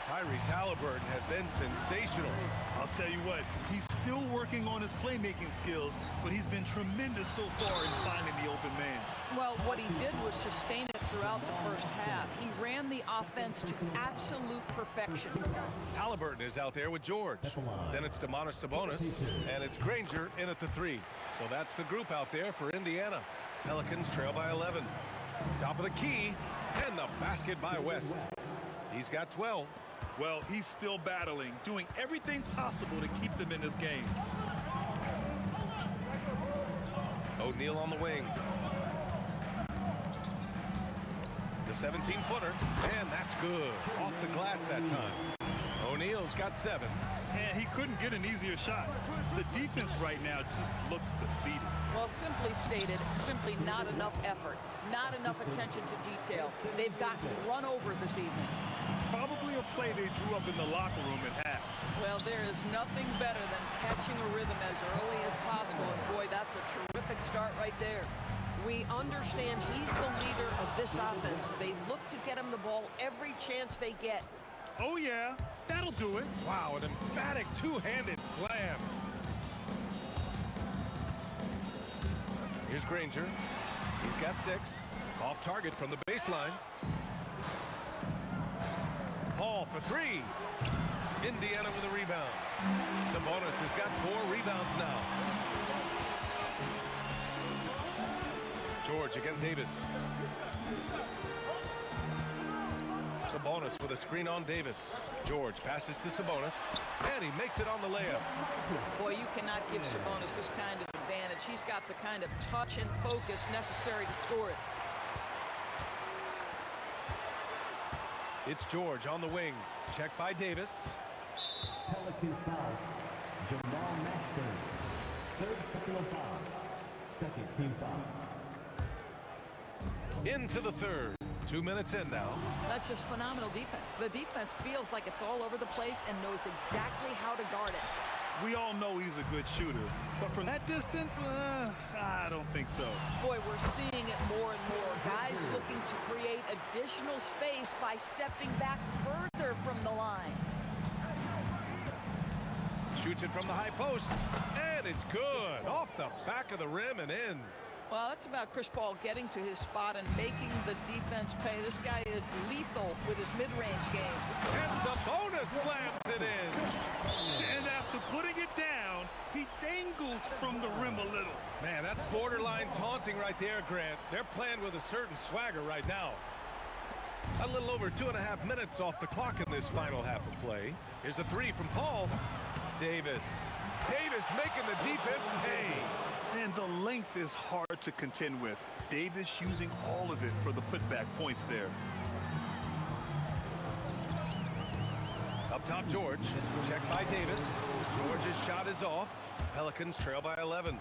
Tyrese Halliburton has been sensational. I'll tell you what, he's still working on his playmaking skills, but he's been tremendous so far in finding the open man. Well, what he did was sustain it throughout the first half. He ran the offense to absolute perfection. Halliburton is out there with George. Then it's Domantas Sabonis, and it's Granger in at the 3. So that's the group out there for Indiana. Pelicans trail by 11. Top of the key, and the basket by West. He's got 12. Well, he's still battling, doing everything possible to keep them in this game. O'Neal on the wing. The 17-footer, and that's good. Off the glass that time. O'Neal's got 7. And he couldn't get an easier shot. The defense right now just looks defeated. Well, simply stated, simply not enough effort, not enough attention to detail. They've gotten run over this evening. Probably a play they drew up in the locker room at half. Well, there is nothing better than catching a rhythm as early as possible. And boy, that's a terrific start right there. We understand he's the leader of this offense. They look to get him the ball every chance they get. Oh, yeah, that'll do it. Wow, an emphatic two-handed slam. Here's Granger. He's got 6. Off target from the baseline. Paul for 3. Indiana with a rebound. Sabonis has got 4 rebounds now. George against Davis. Sabonis with a screen on Davis. George passes to Sabonis, and he makes it on the layup. Boy, you cannot give Sabonis this kind of advantage. He's got the kind of touch and focus necessary to score it. It's George on the wing. Checked by Davis. Pelicans foul. Jamal Mashburn. Third personal foul. Second team foul. Into the third. 2 minutes in now. That's just phenomenal defense. The defense feels like it's all over the place and knows exactly how to guard it. We all know he's a good shooter, but from that distance, I don't think so. Boy, we're seeing it more and more. Guys looking to create additional space by stepping back further from the line. Shoots it from the high post, and it's good. Off the back of the rim and in. Well, that's about Chris Paul getting to his spot and making the defense pay. This guy is lethal with his mid-range game. And Sabonis slams it in. And after putting it down, he dangles from the rim a little. Man, that's borderline taunting right there, Grant. They're playing with a certain swagger right now. A little over 2.5 minutes off the clock in this final half of play. Here's a 3 from Paul. Davis. Davis making the defense pay. And the length is hard to contend with. Davis using all of it for the putback points there. Up top, George. Checked by Davis. George's shot is off. Pelicans trail by 11.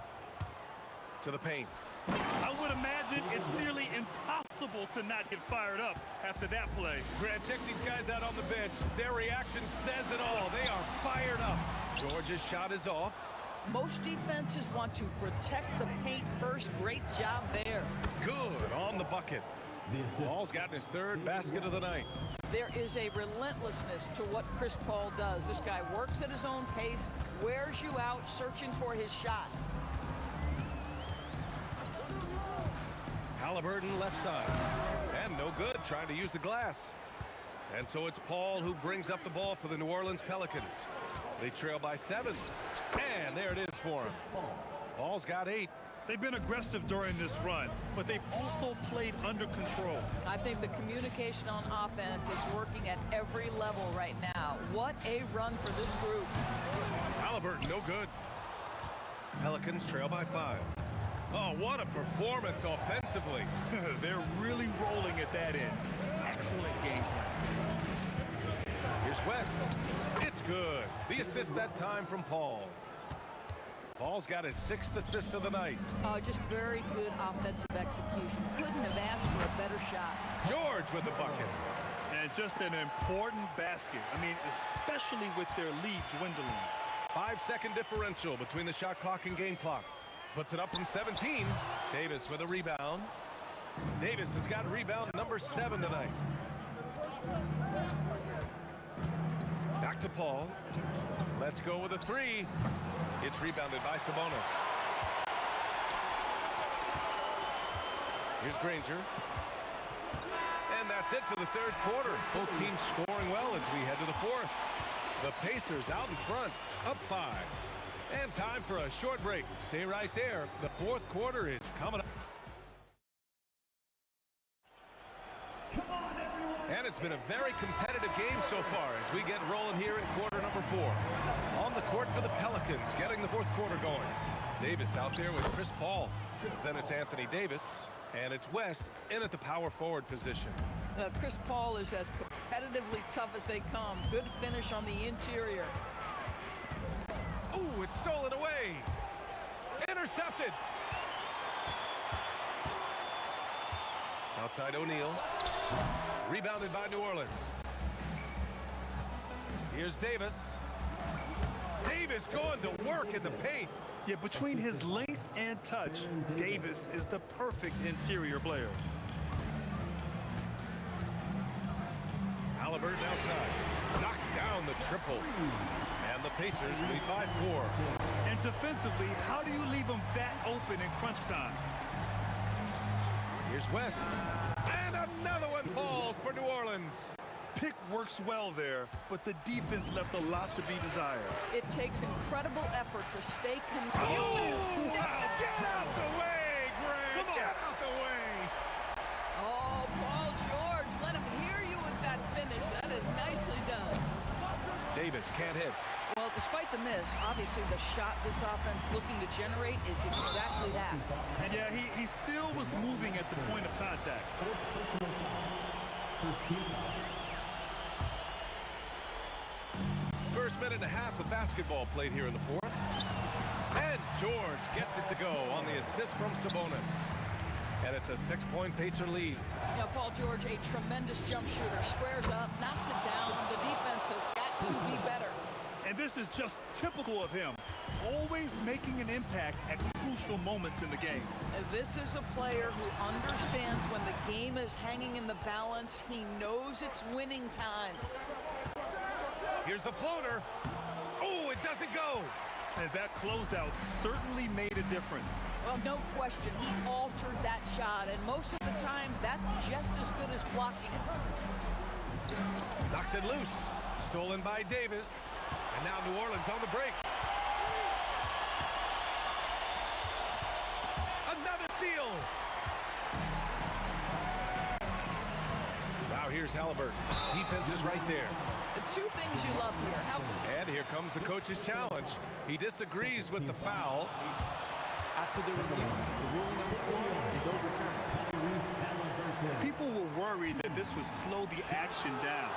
To the paint. I would imagine it's nearly impossible to not get fired up after that play. Grant, check these guys out on the bench. Their reaction says it all. They are fired up. George's shot is off. Most defenses want to protect the paint first. Great job there. Good on the bucket. Paul's gotten his 3rd basket of the night. There is a relentlessness to what Chris Paul does. This guy works at his own pace, wears you out, searching for his shot. Halliburton left side. And no good, trying to use the glass. And so it's Paul who brings up the ball for the New Orleans Pelicans. They trail by 7. And there it is for him. Paul's got 8. They've been aggressive during this run, but they've also played under control. I think the communication on offense is working at every level right now. What a run for this group. Halliburton, no good. Pelicans trail by 5. Oh, what a performance offensively. They're really rolling at that end. Excellent game plan. Here's West. It's good. The assist that time from Paul. Paul's got his 6th assist of the night. Oh, just very good offensive execution. Couldn't have asked for a better shot. George with the bucket. And just an important basket. I mean, especially with their lead dwindling. 5-second differential between the shot clock and game clock. Puts it up from 17. Davis with a rebound. Davis has got rebound number 7 tonight. Back to Paul. Let's go with a 3. It's rebounded by Sabonis. Here's Granger. And that's it for the 3rd quarter. Both teams scoring well as we head to the 4th. The Pacers out in front, up 5. And time for a short break. Stay right there. The 4th quarter is coming up. And it's been a very competitive game so far as we get rolling here in quarter number 4. On the court for the Pelicans, getting the 4th quarter going. Davis out there with Chris Paul. Then it's Anthony Davis. And it's West in at the power forward position. Chris Paul is as competitively tough as they come. Good finish on the interior. Oh, it's stolen away. Intercepted. Outside O'Neal. Rebounded by New Orleans. Here's Davis. Davis going to work in the paint. Yeah, between his length and touch, Davis is the perfect interior player. Halliburton outside. Knocks down the triple. And the Pacers lead by 4. And defensively, how do you leave them that open in crunch time? Here's West. And another one falls for New Orleans. Pick works well there, but the defense left a lot to be desired. It takes incredible effort to stay Oh, get out the way, Greg. Come on. Get out the way. Oh, Paul George, let him hear you with that finish. That is nicely done. Davis can't hit. Well, despite the miss, obviously the shot this offense looking to generate is exactly that. And yeah, he still was moving at the point of contact. First minute and a half of basketball played here in the 4th. And George gets it to go on the assist from Sabonis. And it's a 6-point Pacer lead. Now, Paul George, a tremendous jump shooter, squares up, knocks it down. The defense has got to be better. And this is just typical of him, always making an impact at crucial moments in the game. This is a player who understands when the game is hanging in the balance. He knows it's winning time. Here's the floater. Oh, it doesn't go. And that closeout certainly made a difference. Well, no question, he altered that shot, and most of the time, that's just as good as blocking it. Knocks it loose. Stolen by Davis. And now New Orleans on the break. Another steal. Now here's Halliburton. Defense is right there. The 2 things you love here. And here comes the coach's challenge. He disagrees with the foul. After the review, the ruling on the floor is overturned. People were worried that this would slow the action down.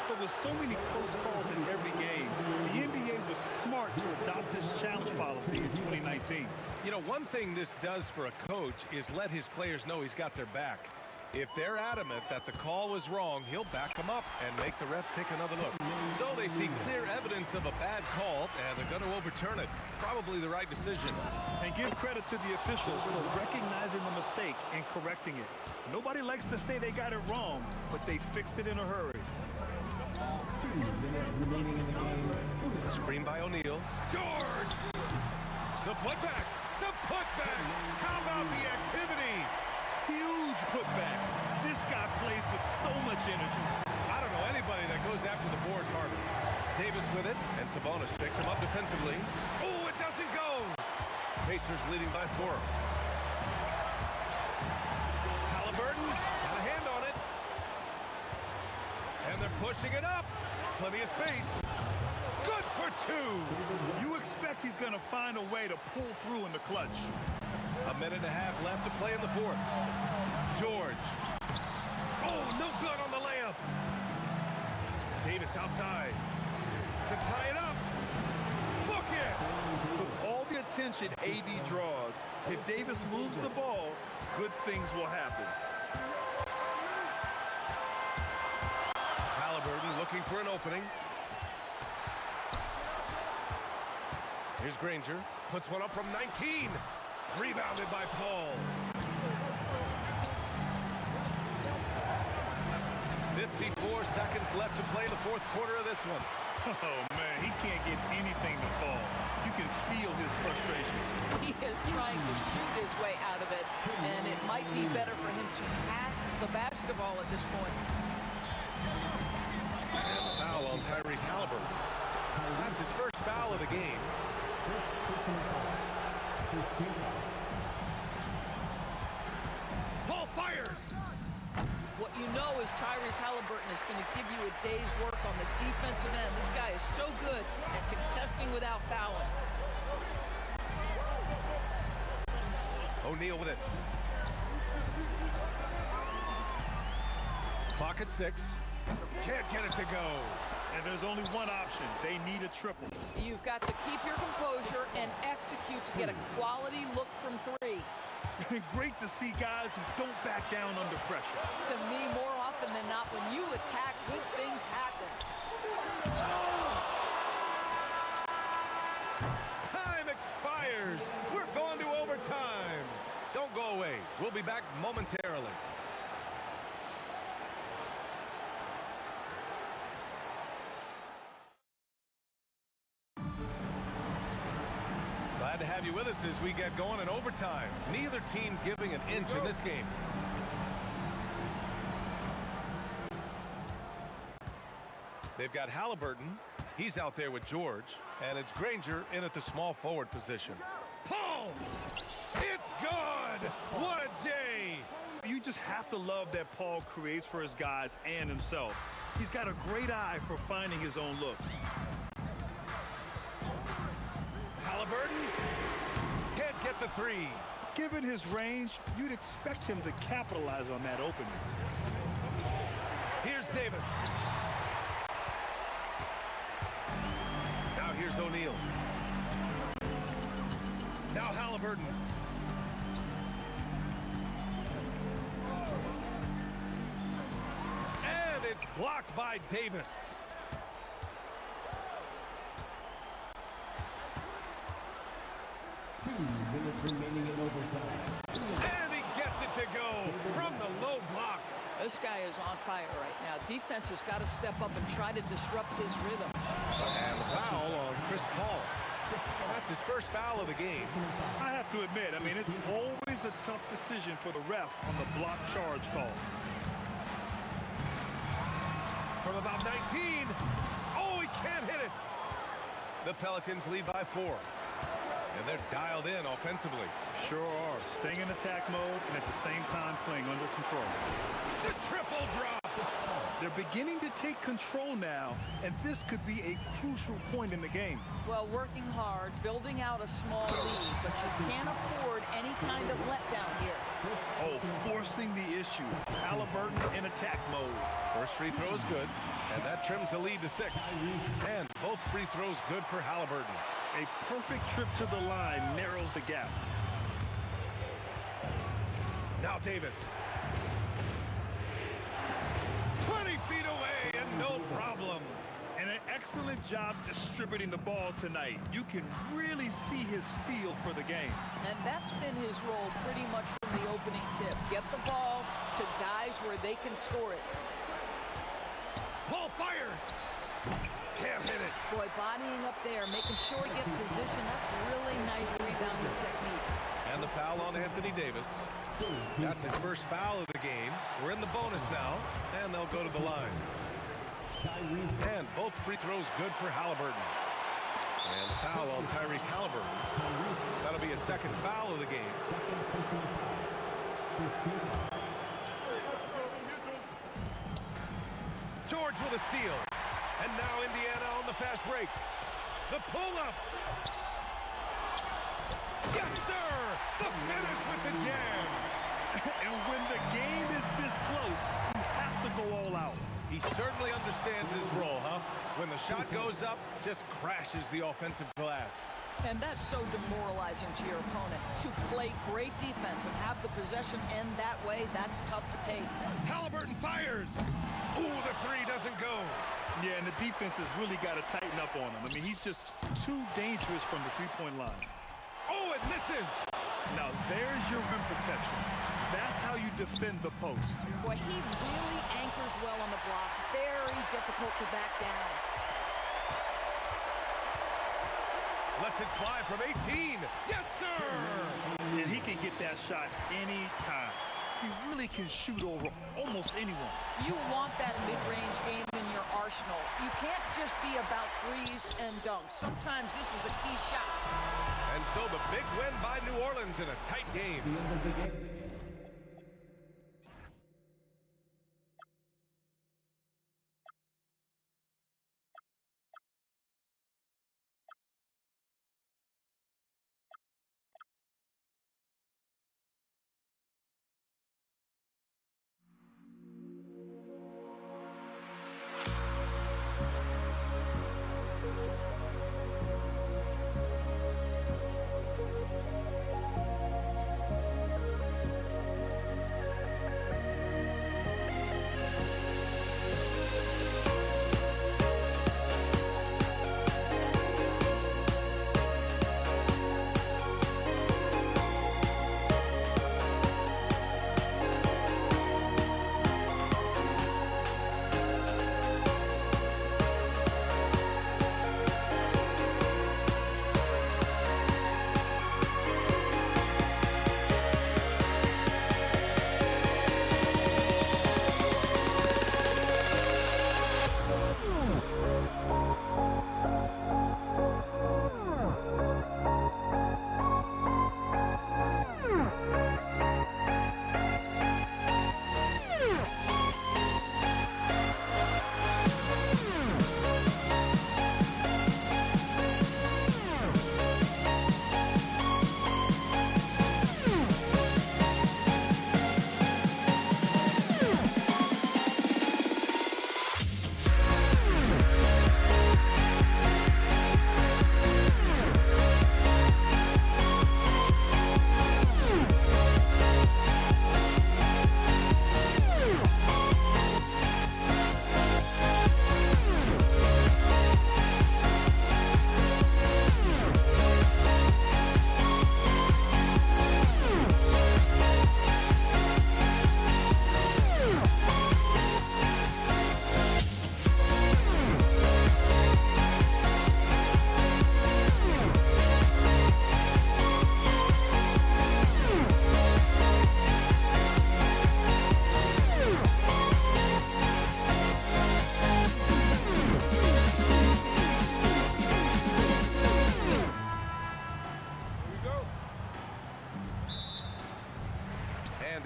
But with so many close calls in every game, the NBA was smart to adopt this challenge policy in 2019. You know, one thing this does for a coach is let his players know he's got their back. If they're adamant that the call was wrong, he'll back them up and make the refs take another look. So they see clear evidence of a bad call, and they're going to overturn it. Probably the right decision. And give credit to the officials for recognizing the mistake and correcting it. Nobody likes to say they got it wrong, but they fixed it in a hurry. 2 minutes remaining in the game. Screen by O'Neal. George! The putback! The putback! How about the activity? Huge huge putback. This guy plays with so much energy. I don't know anybody that goes after the boards harder. Davis with it, and Sabonis picks him up defensively. Oh, it doesn't go! Pacers leading by 4. Halliburton got a hand on it. And they're pushing it up. Plenty of space. Good for 2. You expect he's going to find a way to pull through in the clutch. A minute and a half left to play in the 4th. George. Oh, no good on the layup. Davis outside to tie it up. Book it. With all the attention AD draws, if Davis moves the ball, good things will happen. Halliburton looking for an opening. Here's Granger. Puts one up from 19. Rebounded by Paul. 54 seconds left to play the 4th quarter of this one. Oh, man, he can't get anything to fall. You can feel his frustration. He is trying to shoot his way out of it, and it might be better for him to pass the basketball at this point. And the foul on Tyrese Halliburton. That's his first foul of the game. Paul fires! What you know is Tyrese Halliburton is going to give you a day's work on the defensive end. This guy is so good at contesting without fouling. O'Neal with it. Clock at 6. Can't get it to go. And there's only one option. They need a triple. You've got to keep your composure and execute to get a quality look from 3. Great to see guys who don't back down under pressure. To me, more often than not, when you attack, good things happen. Time expires. We're going to overtime. Don't go away. We'll be back momentarily. Glad to have you with us as we get going in overtime. Neither team giving an inch in this game. They've got Halliburton. He's out there with George. And it's Granger in at the small forward position. Paul! It's good! What a J! You just have to love that Paul creates for his guys and himself. He's got a great eye for finding his own looks. Halliburton can't get the 3. Given his range, you'd expect him to capitalize on that opening. Here's Davis. Now here's O'Neal. Now Halliburton. And it's blocked by Davis. Remaining in overtime. And he gets it to go from the low block. This guy is on fire right now. Defense has got to step up and try to disrupt his rhythm. And the foul on Chris Paul. That's his first foul of the game. I have to admit, I mean, it's always a tough decision for the ref on the block charge call. From about 19. Oh, he can't hit it. The Pelicans lead by 4. And they're dialed in offensively. Sure are. Staying in attack mode and at the same time playing under control. The triple drop. They're beginning to take control now, and this could be a crucial point in the game. Well, working hard, building out a small lead, but you can't afford any kind of letdown here. Oh, forcing the issue. Halliburton in attack mode. First free throw is good, and that trims the lead to 6. And both free throws good for Halliburton. A perfect trip to the line narrows the gap. Now Davis. 20 feet away and no problem. And an excellent job distributing the ball tonight. You can really see his feel for the game. And that's been his role pretty much from the opening tip. Get the ball to guys where they can score it. Paul fires. Can't hit it. Boy, bodying up there, making sure to get position. That's really nice rebounding technique. And the foul on Anthony Davis. That's his first foul of the game. We're in the bonus now, and they'll go to the line. And both free throws good for Halliburton. And the foul on Tyrese Halliburton. That'll be a second foul of the game. George with a steal. And now Indiana on the fast break. The pull-up. Yes, sir! The finish with the jam. And when the game is this close, you have to go all out. He certainly understands his role, huh? When the shot goes up, just crashes the offensive glass. And that's so demoralizing to your opponent. To play great defense and have the possession end that way, that's tough to take. Halliburton fires. Ooh, the three doesn't go. Yeah, and the defense has really got to tighten up on him. I mean, he's just too dangerous from the three-point line. Oh, it misses. Now, there's your rim protection. That's how you defend the post. Boy, he really anchors well on the block. Very difficult to back down. Lets it fly from 18. Yes, sir! And he can get that shot anytime. He really can shoot over almost anyone. You want that mid-range game in your arsenal. You can't just be about threes and dunks. Sometimes this is a key shot. And so the big win by New Orleans in a tight game.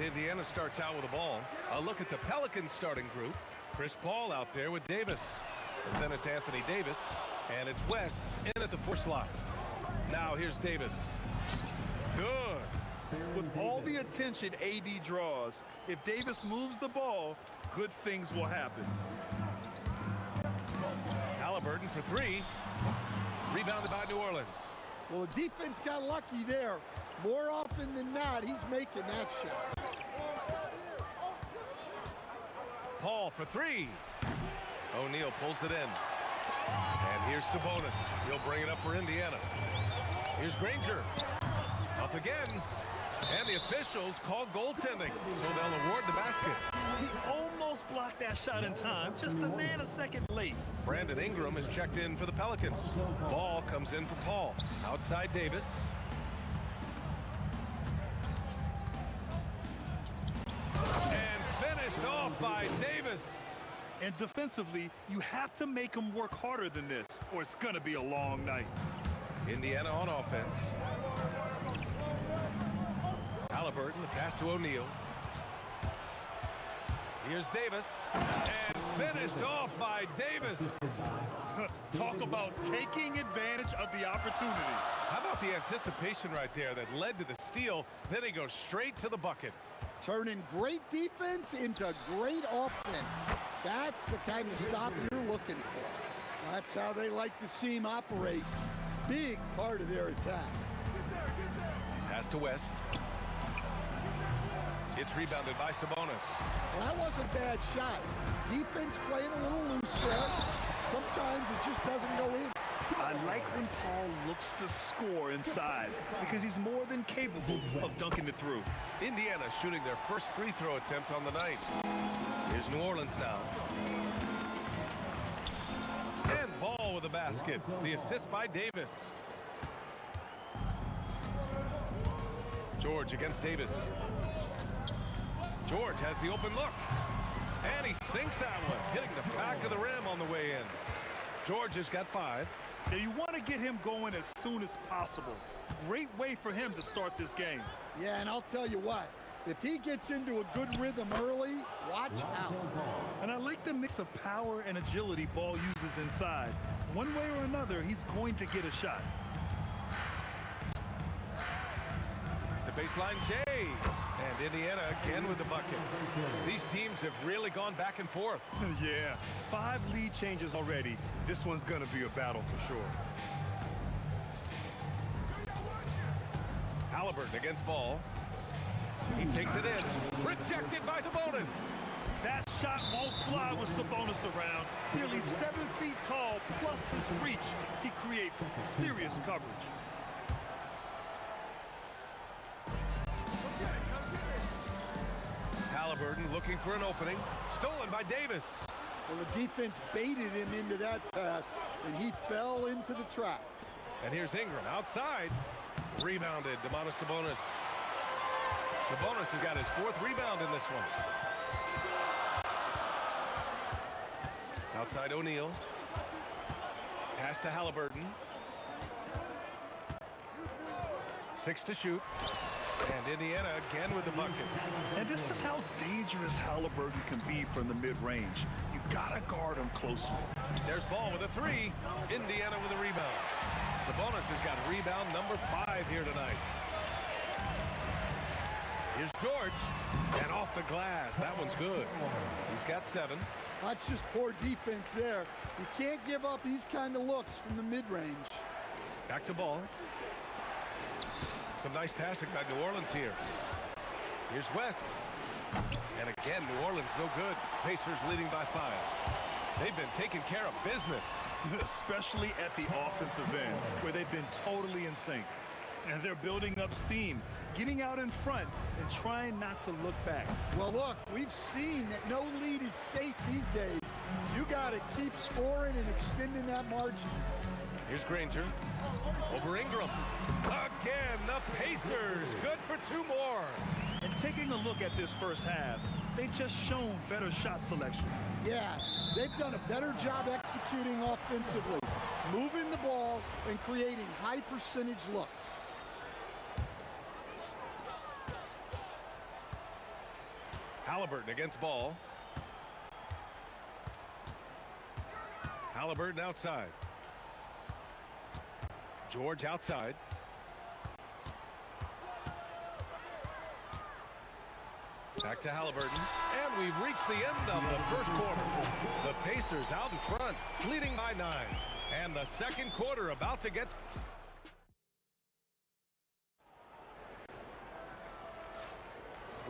Indiana starts out with the ball. A look at the Pelicans starting group. Chris Paul out there with Davis. And then it's Anthony Davis. And it's West in at the 4 slot. Now here's Davis. Good. With all the attention AD draws, if Davis moves the ball, good things will happen. Halliburton for 3. Rebounded by New Orleans. Well, the defense got lucky there. More often than not, he's making that shot. Paul for 3. O'Neal pulls it in. And here's Sabonis. He'll bring it up for Indiana. Here's Granger. Up again. And the officials call goaltending, so they'll award the basket. He almost blocked that shot in time, just a nanosecond late. Brandon Ingram is checked in for the Pelicans. Ball comes in for Paul. Outside Davis. And finished off by Davis. And defensively, you have to make them work harder than this, or it's going to be a long night. Indiana on offense. Halliburton, the pass to O'Neal. Here's Davis. And finished off by Davis. Talk about taking advantage of the opportunity. How about the anticipation right there that led to the steal? Then he goes straight to the bucket. Turning great defense into great offense. That's the kind of stop you're looking for. That's how they like to see him operate. Big part of their attack. Pass to West. It's rebounded by Sabonis. Well, that was a bad shot. Defense playing a little loose there. Sometimes it just doesn't go in. I like when Paul looks to score inside because he's more than capable of dunking it through. Indiana shooting their first free throw attempt on the night. Here's New Orleans now. And Ball with the basket. The assist by Davis. George against Davis. George has the open look. And he sinks that one, hitting the back of the rim on the way in. George has got 5. Now you want to get him going as soon as possible. Great way for him to start this game. Yeah, and I'll tell you what, if he gets into a good rhythm early, watch out. And I like the mix of power and agility Ball uses inside. One way or another, he's going to get a shot. The baseline Jay. And Indiana again with the bucket. These teams have really gone back and forth. Yeah, 5 lead changes already. This one's going to be a battle for sure. Halliburton against Ball. He takes it in. Rejected by Sabonis. That shot won't fly with Sabonis around. Nearly 7 feet tall, plus his reach. He creates serious coverage. Halliburton looking for an opening. Stolen by Davis. Well, the defense baited him into that pass, and he fell into the trap. And here's Ingram outside. Rebounded, Domantas Sabonis. Sabonis has got his 4th rebound in this one. Outside O'Neal. Pass to Halliburton. 6 to shoot. And Indiana again with the bucket. And this is how dangerous Halliburton can be from the mid-range. You gotta guard him closely. There's Ball with a 3. Indiana with a rebound. Sabonis has got rebound number 5 here tonight. Here's George. And off the glass. That one's good. He's got 7. That's just poor defense there. You can't give up these kind of looks from the mid-range. Back to Ball. Some nice passing by New Orleans here. Here's West. And again, New Orleans no good. Pacers leading by 5. They've been taking care of business. Especially at the offensive end, where they've been totally in sync. And they're building up steam, getting out in front, and trying not to look back. Well, look, we've seen that no lead is safe these days. You got to keep scoring and extending that margin. Here's Granger. Over Ingram. Again, the Pacers. Good for 2 more. And taking a look at this first half, they've just shown better shot selection. Yeah, they've done a better job executing offensively, moving the ball and creating high percentage looks. Halliburton against Ball. Halliburton outside. George outside. Back to Halliburton. And we've reached the end of the first quarter. The Pacers out in front, leading by 9. And the second quarter about to get...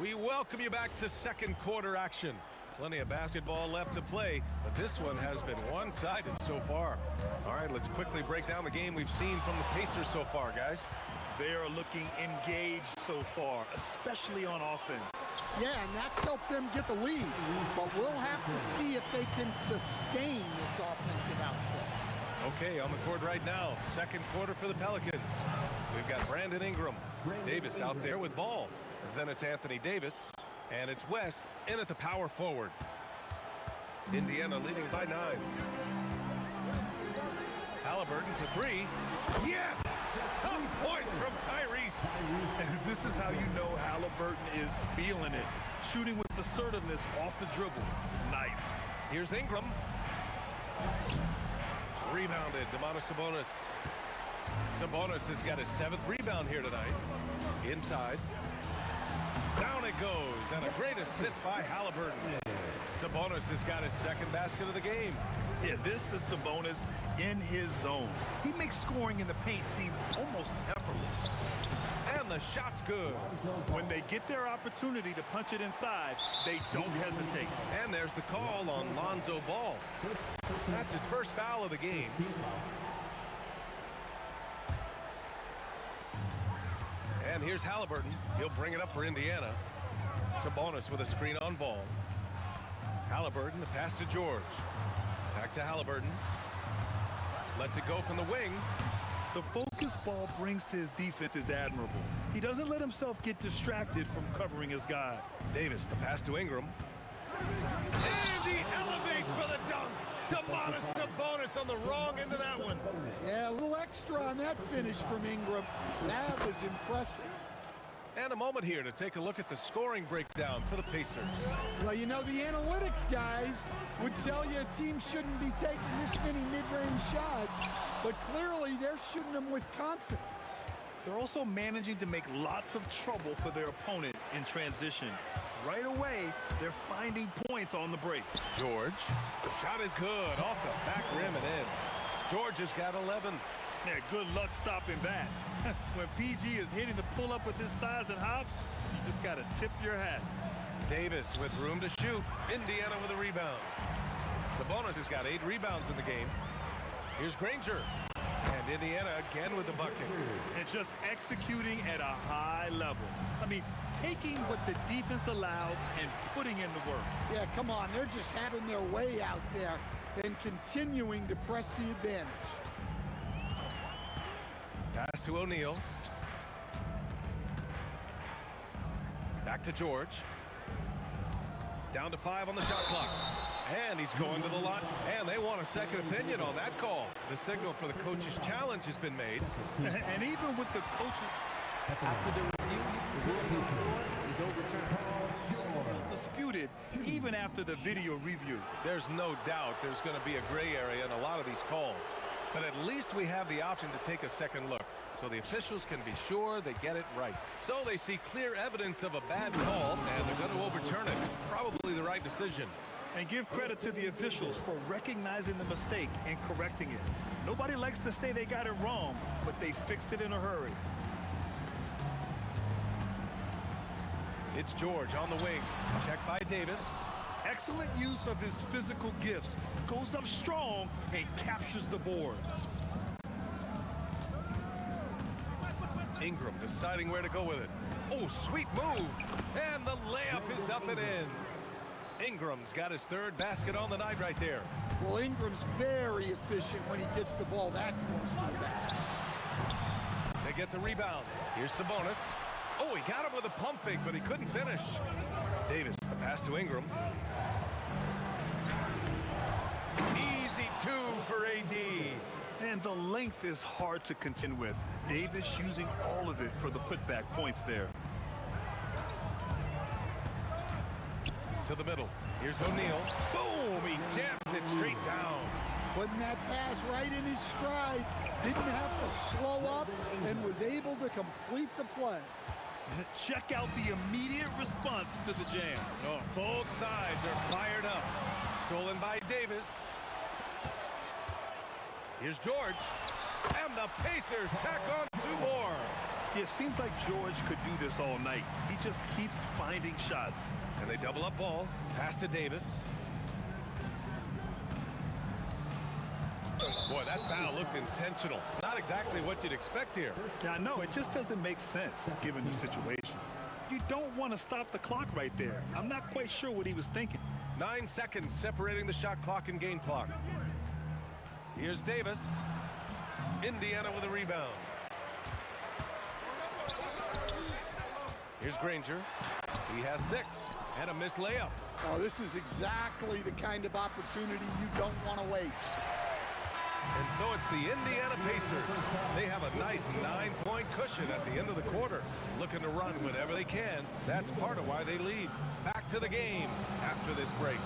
We welcome you back to second quarter action. Plenty of basketball left to play, but this one has been one-sided so far. All right, let's quickly break down the game we've seen from the Pacers so far, guys. They are looking engaged so far, especially on offense. Yeah, and that's helped them get the lead. But we'll have to see if they can sustain this offensive output. Okay, on the court right now, second quarter for the Pelicans. We've got Brandon Ingram. Davis out there with ball. Then it's Anthony Davis, and it's West in at the power forward. Indiana leading by 9. Halliburton for 3. Yes! Tough point from Tyrese. And this is how you know Halliburton is feeling it. Shooting with assertiveness off the dribble. Nice. Here's Ingram. Rebounded, Domantas Sabonis. Sabonis has got his 7th rebound here tonight. Inside. Down it goes, and a great assist by Halliburton. Sabonis has got his 2nd basket of the game. Yeah, this is Sabonis in his zone. He makes scoring in the paint seem almost effortless. And the shot's good. When they get their opportunity to punch it inside, they don't hesitate. And there's the call on Lonzo Ball. That's his first foul of the game. And here's Halliburton. He'll bring it up for Indiana. Sabonis with a screen on ball. Halliburton, the pass to George. Back to Halliburton. Lets it go from the wing. The focus ball brings to his defense is admirable. He doesn't let himself get distracted from covering his guy. Davis, the pass to Ingram. And he elevates for the dunk. Domantas Sabonis on the wrong end of that one. Yeah, a little extra on that finish from Ingram. That was impressive. And a moment here to take a look at the scoring breakdown for the Pacers. Well, you know, the analytics guys would tell you a team shouldn't be taking this many mid-range shots, but clearly they're shooting them with confidence. They're also managing to make lots of trouble for their opponent in transition. Right away, they're finding points on the break. George, shot is good, off the back rim and in. George has got 11. Yeah, good luck stopping that. When PG is hitting the pull-up with his size and hops, you just got to tip your hat. Davis with room to shoot. Indiana with a rebound. Sabonis has got 8 rebounds in the game. Here's Granger. And Indiana again with the bucket. And just executing at a high level. I mean, taking what the defense allows and putting in the work. Yeah, come on. They're just having their way out there and continuing to press the advantage. Pass to O'Neal. Back to George. Down to 5 on the shot clock. And he's going to the line. And they want a second opinion on that call. The signal for the coach's challenge has been made. And even with the coaches... After the review, the ruling is overturned. Disputed even after the video review. There's no doubt there's going to be a gray area in a lot of these calls. But at least we have the option to take a second look, so the officials can be sure they get it right. So they see clear evidence of a bad call, and they're going to overturn it. Probably the right decision. And give credit to the officials for recognizing the mistake and correcting it. Nobody likes to say they got it wrong, but they fixed it in a hurry. It's George on the wing. Checked by Davis. Excellent use of his physical gifts. Goes up strong and captures the board. Ingram deciding where to go with it. Oh, sweet move. And the layup is up and in. Ingram's got his 3rd basket on the night right there. Well, Ingram's very efficient when he gets the ball that close to the basket. They get the rebound. Here's Sabonis. Oh, he got him with a pump fake, but he couldn't finish. Davis, the pass to Ingram. Easy 2 for AD. And the length is hard to contend with. Davis using all of it for the putback points there. To the middle. Here's O'Neal. Boom! He jams it straight down. Putting that pass right in his stride. Didn't have to slow up and was able to complete the play. Check out the immediate response to the jam. Oh, both sides are fired up. Stolen by Davis. Here's George. And the Pacers tack on 2 more. Yeah, it seems like George could do this all night. He just keeps finding shots. And they double up ball. Pass to Davis. Boy, that foul looked intentional. Not exactly what you'd expect here. Yeah, I know. It just doesn't make sense given the situation. You don't want to stop the clock right there. I'm not quite sure what he was thinking. 9 seconds separating the shot clock and game clock. Here's Davis. Indiana with a rebound. Here's Granger. He has 6 and a missed layup. Oh, this is exactly the kind of opportunity you don't want to waste. And so it's the Indiana Pacers. They have a nice 9-point cushion at the end of the quarter. Looking to run whenever they can. That's part of why they lead. Back to the game after this break.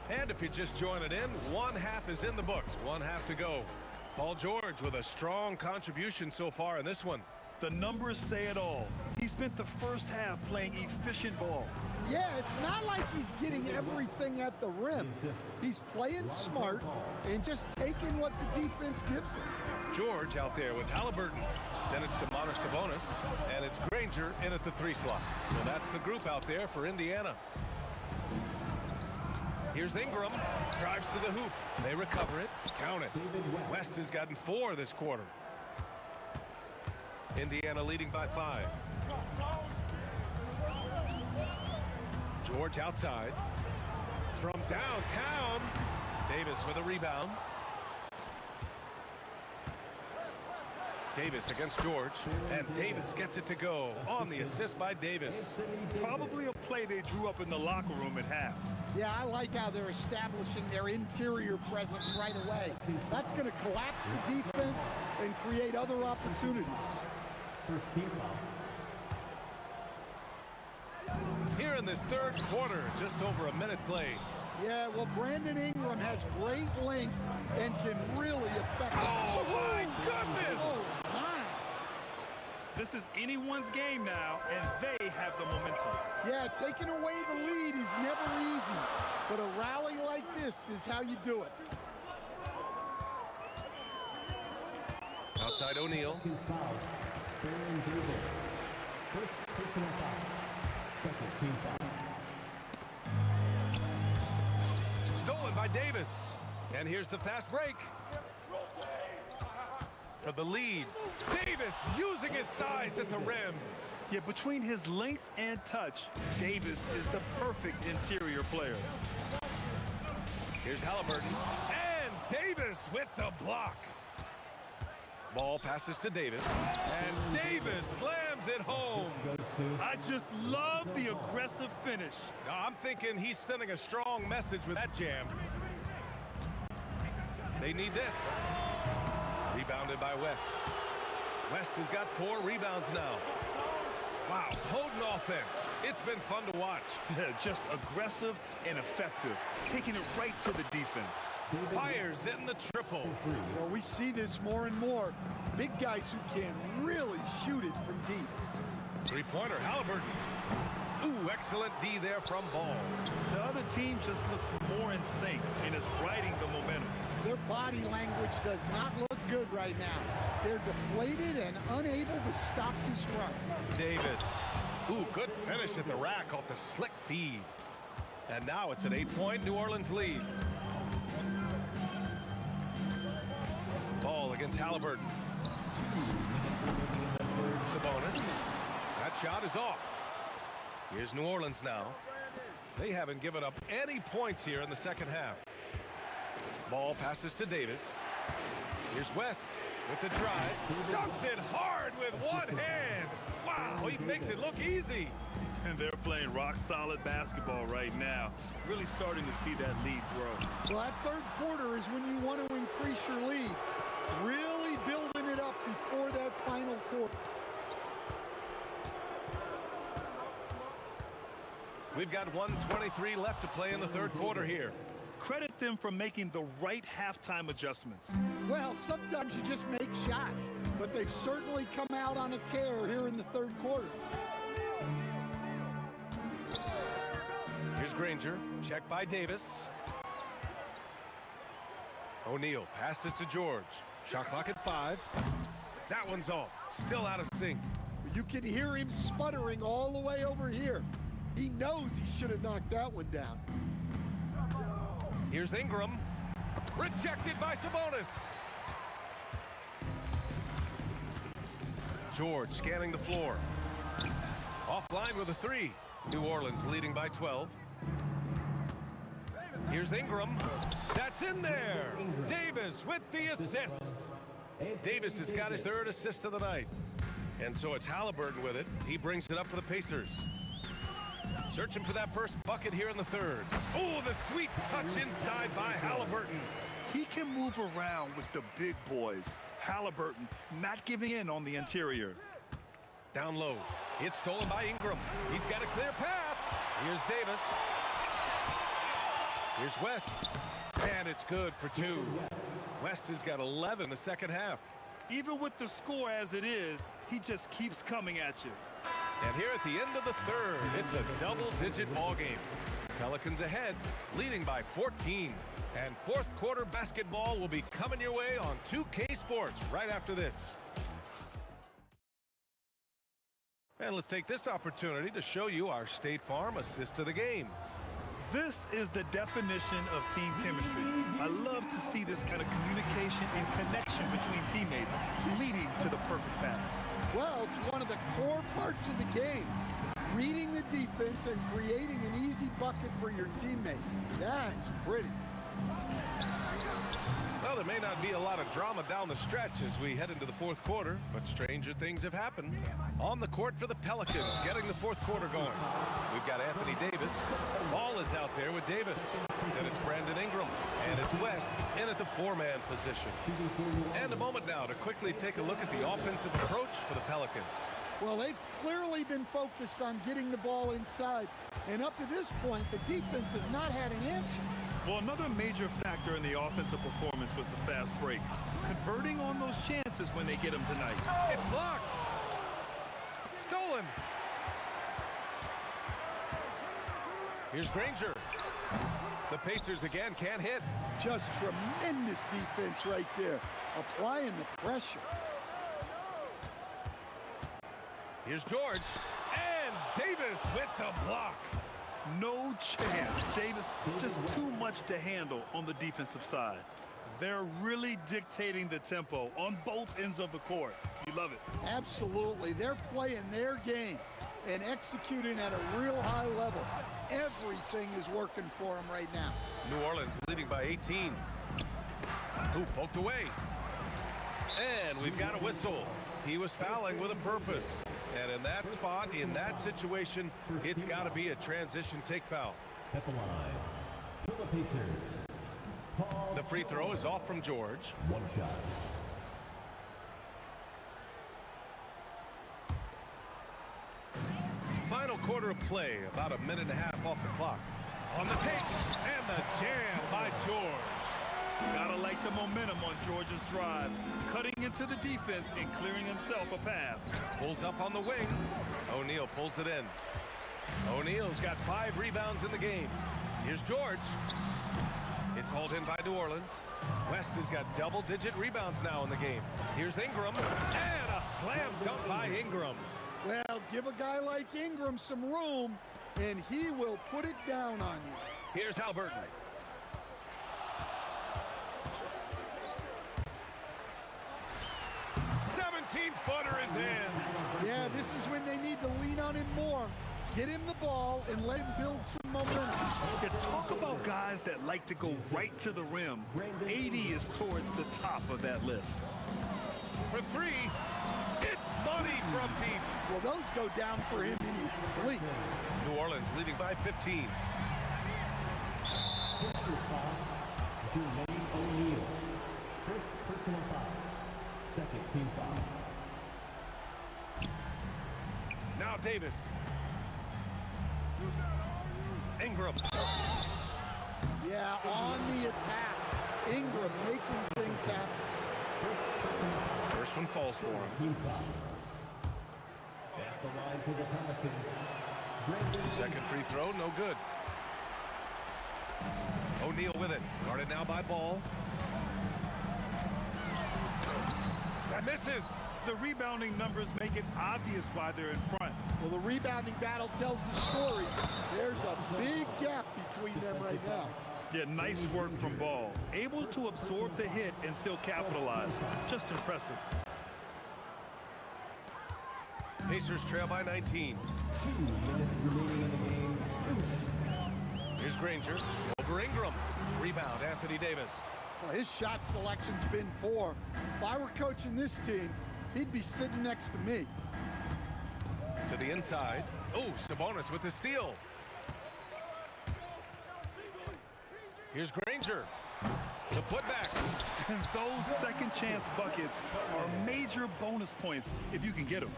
And if you're just joining in, one half is in the books. One half to go. Paul George with a strong contribution so far in this one. The numbers say it all. He spent the first half playing efficient ball. Yeah, it's not like he's getting everything at the rim. He's playing smart and just taking what the defense gives him. George out there with Halliburton. Then it's DeMontis Sabonis, and it's Granger in at the 3 slot. So that's the group out there for Indiana. Here's Ingram, drives to the hoop. They recover it, count it. West has gotten 4 this quarter. Indiana leading by 5. George outside. From downtown, Davis with a rebound. Davis against George, and Davis gets it to go on the assist by Davis. Probably a play they drew up in the locker room at half. Yeah, I like how they're establishing their interior presence right away. That's going to collapse the defense and create other opportunities. First team foul. Here in this third quarter, just over a minute played. Yeah, well, Brandon Ingram has great length and can really affect. Oh, my goodness! Oh, my. This is anyone's game now, and they have the momentum. Yeah, taking away the lead is never easy, but a rally like this is how you do it. Outside O'Neal. First personal foul. Second team foul. Stolen by Davis. And here's the fast break. For the lead. Davis using his size at the rim. Yeah, between his length and touch, Davis is the perfect interior player. Here's Halliburton. And Davis with the block. Ball passes to Davis. And Davis slams it home. I just love the aggressive finish. I'm thinking he's sending a strong message with that jam. They need this. Rebounded by West. West has got 4 rebounds now. Wow, potent offense. It's been fun to watch. Yeah, just aggressive and effective, taking it right to the defense. Fires in the triple. Well, we see this more and more. Big guys who can really shoot it from deep. 3-pointer, Halliburton. Ooh, excellent D there from Ball. The other team just looks more in sync and is riding the momentum. Their body language does not look good right now. They're deflated and unable to stop this run. Davis. Ooh, good finish at the rack off the slick feed. And now it's an 8-point New Orleans lead. Ball against Halliburton. Sabonis. That shot is off. Here's New Orleans now. They haven't given up any points here in the second half. Ball passes to Davis. Here's West with the drive. Dunks it hard with one hand. Wow, he makes it look easy. And they're playing rock-solid basketball right now. Really starting to see that lead grow. Well, that third quarter is when you want to increase your lead. Really building it up before that final quarter. We've got 1:23 left to play in the third quarter here. Credit them for making the right halftime adjustments. Well, sometimes you just make shots, but they've certainly come out on a tear here in the third quarter. Here's Granger, checked by Davis. O'Neal passes to George. Shot clock at 5. That one's off. Still out of sync. You can hear him sputtering all the way over here. He knows he should have knocked that one down. Here's Ingram. Rejected by Sabonis. George scanning the floor. Offline with a 3. New Orleans leading by 12. Here's Ingram. That's in there. Davis with the assist. Davis has got his 3rd assist of the night. And so it's Halliburton with it. He brings it up for the Pacers. Searching for that first bucket here in the 3rd. Oh, the sweet touch inside by Halliburton. He can move around with the big boys. Halliburton not giving in on the interior. Down low. It's stolen by Ingram. He's got a clear path. Here's Davis. Here's West. And it's good for 2. West has got 11 in the second half. Even with the score as it is, he just keeps coming at you. And here at the end of the 3rd, it's a double-digit ball game. Pelicans ahead, leading by 14. And 4th quarter basketball will be coming your way on 2K Sports right after this. And let's take this opportunity to show you our State Farm assist of the game. This is the definition of team chemistry. I love to see this kind of communication and connection between teammates leading to the perfect pass. Well, it's one of the core parts of the game. Reading the defense and creating an easy bucket for your teammate. That is pretty. Well, there may not be a lot of drama down the stretch as we head into the 4th quarter, but stranger things have happened. On the court for the Pelicans, getting the 4th quarter going. We've got Anthony Davis. Ball is out there with Davis. Then it's Brandon Ingram. And it's West in at the 4-man position. And a moment now to quickly take a look at the offensive approach for the Pelicans. Well, they've clearly been focused on getting the ball inside. And up to this point, the defense has not had an answer. Well, another major factor in the offensive performance was the fast break. Converting on those chances when they get them tonight. It's blocked. Stolen. Here's Granger. The Pacers again can't hit. Just tremendous defense right there. Applying the pressure. Here's George. And Davis with the block. No chance. Davis just too much to handle on the defensive side. They're really dictating the tempo on both ends of the court. You love it. Absolutely. They're playing their game and executing at a real high level. Everything is working for them right now. New Orleans leading by 18. Ooh, poked away. And we've got a whistle. He was fouling with a purpose. And in that spot, in that situation, it's got to be a transition take foul. At the line, for the Pacers. The free throw is off from George. 1 shot. Final quarter of play, about a minute and a half off the clock. On the take, and the jam by George. Gotta like the momentum on George's drive. Cutting into the defense and clearing himself a path. Pulls up on the wing. O'Neal pulls it in. O'Neal's got 5 rebounds in the game. Here's George. It's hauled in by New Orleans. West has got double-digit rebounds now in the game. Here's Ingram. And a slam dunk by Ingram. Well, give a guy like Ingram some room, and he will put it down on you. Here's Halliburton. Footer is in. Yeah, this is when they need to lean on him more. Get him the ball and let him build some momentum. Yeah, talk about guys that like to go right to the rim. 80 is towards the top of that list. For 3, it's money from deep. Well, those go down for him in his sleep. New Orleans leading by 15. First foul, Jermaine O'Neal. First personal foul. Second team foul. Now Davis. Ingram. Yeah, on the attack. Ingram making things happen. First one falls for him. Team foul. At the line for the Pelicans. Second free throw, no good. O'Neal with it. Guarded now by Ball. That misses. The rebounding numbers make it obvious why they're in front. Well, the rebounding battle tells the story. There's a big gap between them right now. Yeah, nice work from Ball. Able to absorb the hit and still capitalize. Just impressive. Pacers trail by 19. 2 minutes remaining in the game. 2 minutes. Here's Granger over Ingram. Rebound, Anthony Davis. Well, his shot selection's been poor. If I were coaching this team, he'd be sitting next to me. To the inside. Oh, Sabonis with the steal. Here's Granger. The putback. And those second chance buckets are major bonus points if you can get them.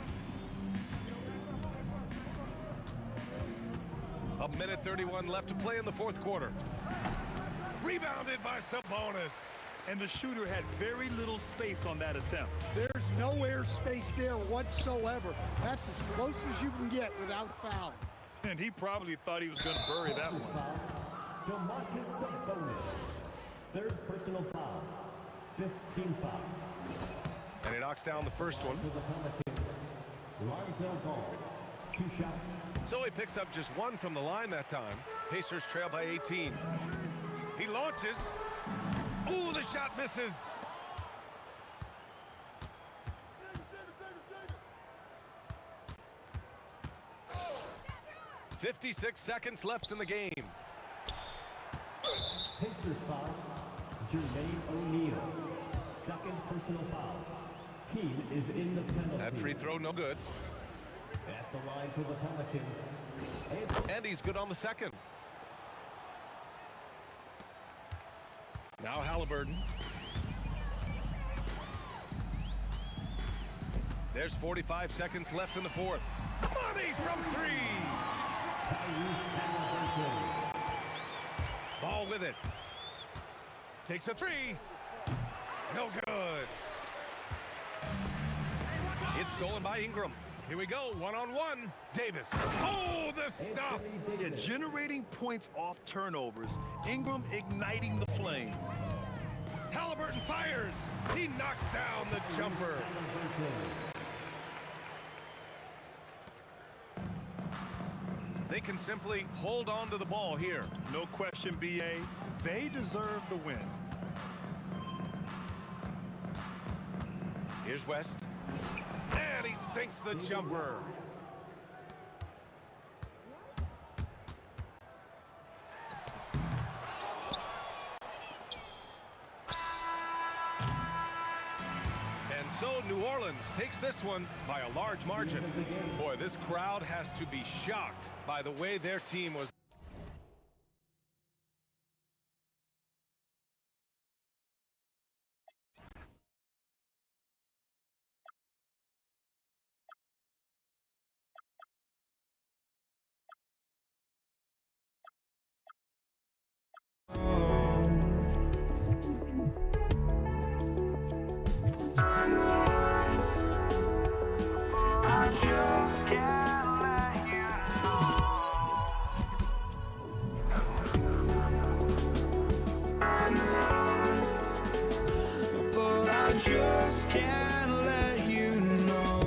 A minute 31 left to play in the fourth quarter. Rebounded by Sabonis. And the shooter had very little space on that attempt. There's no air space there whatsoever. That's as close as you can get without fouling. And he probably thought he was going to bury that one. Domantas Sabonis. Third personal foul. 5th team foul. And he knocks down the first one. For the Pelicans, Lonzo Ball. 2 shots. So he picks up just one from the line that time. Pacers trail by 18. He launches. Ooh, the shot misses. Davis. 56 seconds left in the game. Pacers foul. Jermaine O'Neal. Second personal foul. Team is in the penalty. That free throw, no good. At the line for the Pelicans. And he's good on the second. Now Halliburton. There's 45 seconds left in the fourth. Money from 3. Ball with it. Takes a 3. No good. It's stolen by Ingram. Here we go, one-on-one. Davis. Oh, the stuff. Yeah, generating points off turnovers. Ingram igniting the flame. Halliburton fires. He knocks down the jumper. They can simply hold on to the ball here. No question, B.A. They deserve the win. Here's West. And he sinks the jumper. And so New Orleans takes this one by a large margin. Boy, this crowd has to be shocked by the way their team was. Just can't let you know.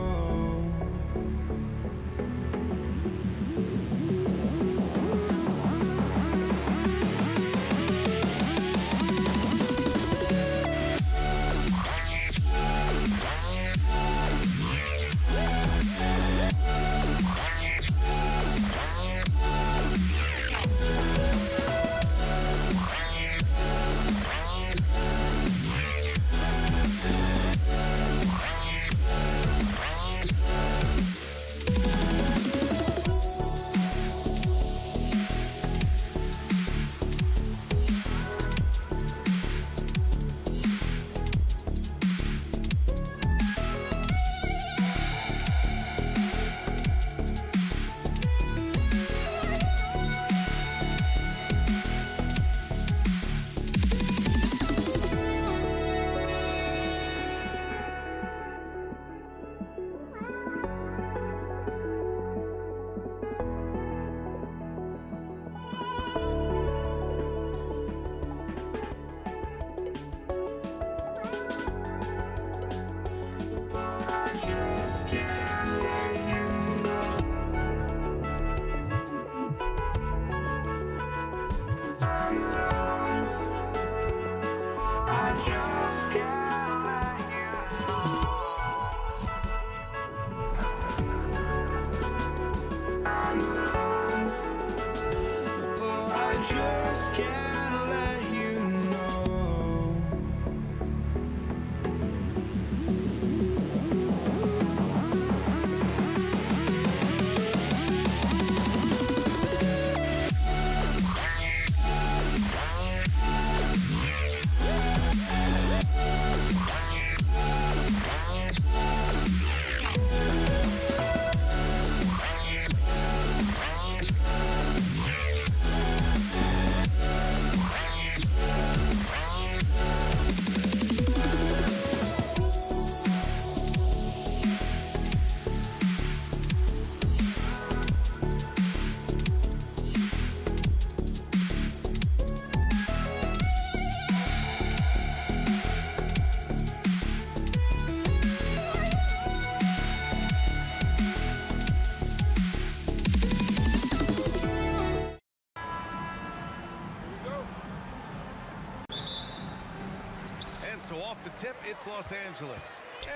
so off the tip, it's Los Angeles.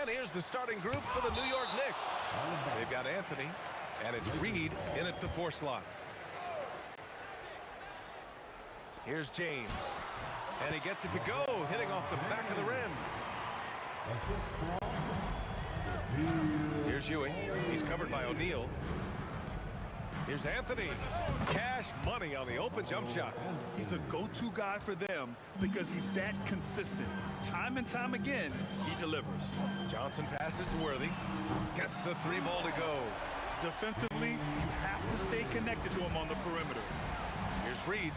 And here's the starting group for the New York Knicks. They've got Anthony, and it's Reed in at the 4 slot. Here's James, and he gets it to go, hitting off the back of the rim. Here's Ewing. He's covered by O'Neal. Here's Anthony. Cash money on the open jump shot. He's a go-to guy for them because he's that consistent. Time and time again, he delivers. Johnson passes to Worthy. Gets the 3 ball to go. Defensively, you have to stay connected to him on the perimeter. Here's Reed.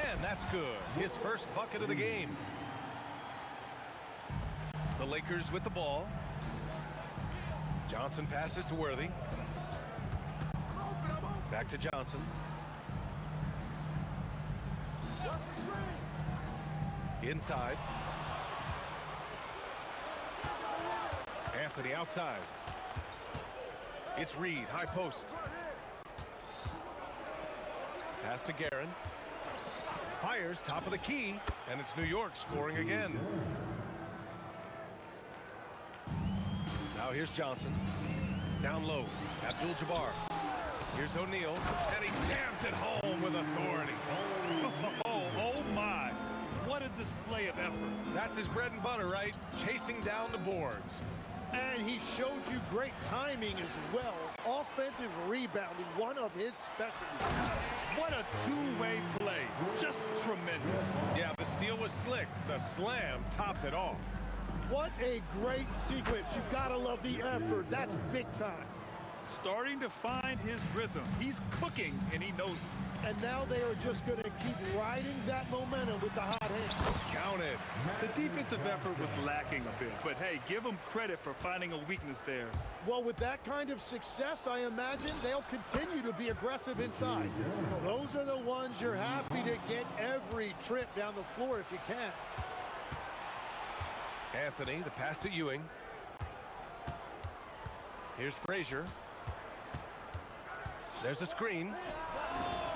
And that's good. His first bucket of the game. The Lakers with the ball. Johnson passes to Worthy. Back to Johnson. Inside. Anthony outside. It's Reed, high post. Pass to Guerin. Fires, top of the key, and it's New York scoring again. Now here's Johnson. Down low, Abdul-Jabbar. Here's O'Neal, and he jams it home with authority. Oh my. What a display of effort. That's his bread and butter, right? Chasing down the boards. And he showed you great timing as well. Offensive rebounding, one of his specialties. What a two-way play. Just tremendous. Yeah, the steal was slick. The slam topped it off. What a great sequence. You gotta love the effort. That's big time. Starting to find his rhythm. He's cooking, and he knows it. And now they are just going to keep riding that momentum with the hot hand. Counted. The defensive effort was lacking a bit, but hey, give them credit for finding a weakness there. Well, with that kind of success, I imagine they'll continue to be aggressive inside. Well, those are the ones you're happy to get every trip down the floor if you can. Anthony, the pass to Ewing. Here's Frazier. There's a screen.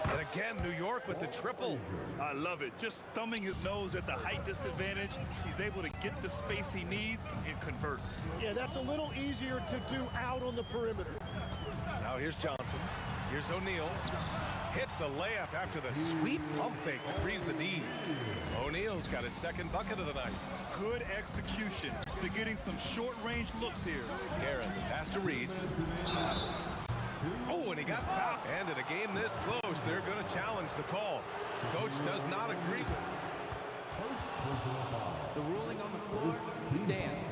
And again, New York with the triple. I love it. Just thumbing his nose at the height disadvantage. He's able to get the space he needs and convert. Yeah, that's a little easier to do out on the perimeter. Now here's Johnson. Here's O'Neal. Hits the layup after the sweet pump fake to freeze the D. O'Neal's got his second bucket of the night. Good execution. They're getting some short-range looks here. Garrett, the pass to Reed. Oh, and he got fouled. And in a game this close, they're going to challenge the call. Coach does not agree. The ruling on the floor stands.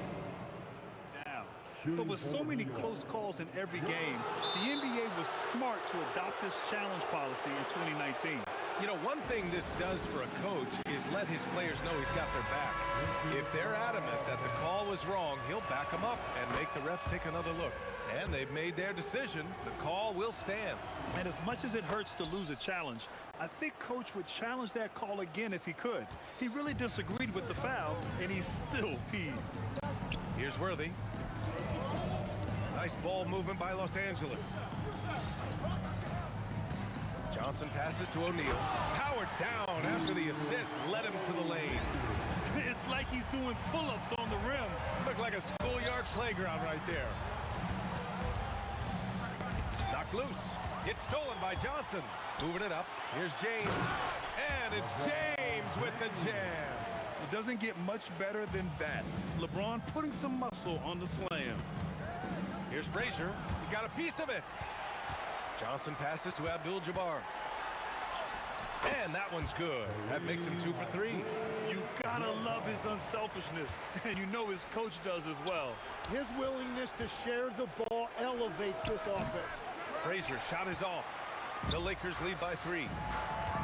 Down. But with so many close calls in every game, the NBA was smart to adopt this challenge policy in 2019. You know, one thing this does for a coach is let his players know he's got their back. If they're adamant that the call was wrong, he'll back them up and make the refs take another look. And they've made their decision. The call will stand. And as much as it hurts to lose a challenge, I think Coach would challenge that call again if he could. He really disagreed with the foul, and he's still peeved. Here's Worthy. Nice ball movement by Los Angeles. Johnson passes to O'Neal. Powered down after the assist led him to the lane. It's like he's doing pull-ups on the rim. Looked like a schoolyard playground right there. Knocked loose. It's stolen by Johnson. Moving it up. Here's James. And it's James with the jam. It doesn't get much better than that. LeBron putting some muscle on the slam. Here's Frazier. He got a piece of it. Johnson passes to Abdul-Jabbar. And that one's good. That makes him 2 for 3. You gotta love his unselfishness, and you know his coach does as well. His willingness to share the ball elevates this offense. Frazier shot is off. The Lakers lead by 3.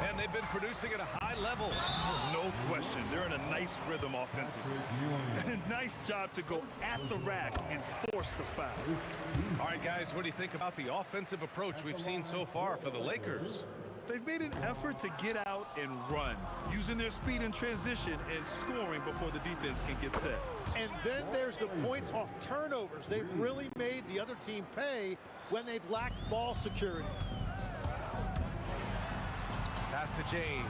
And they've been producing at a high level. No question. They're in a nice rhythm offensively. Nice job to go at the rack and force the foul. All right, guys, what do you think about the offensive approach we've seen so far for the Lakers? They've made an effort to get out and run, using their speed in transition and scoring before the defense can get set. And then there's the points off turnovers. They've really made the other team pay when they've lacked ball security. Pass to James.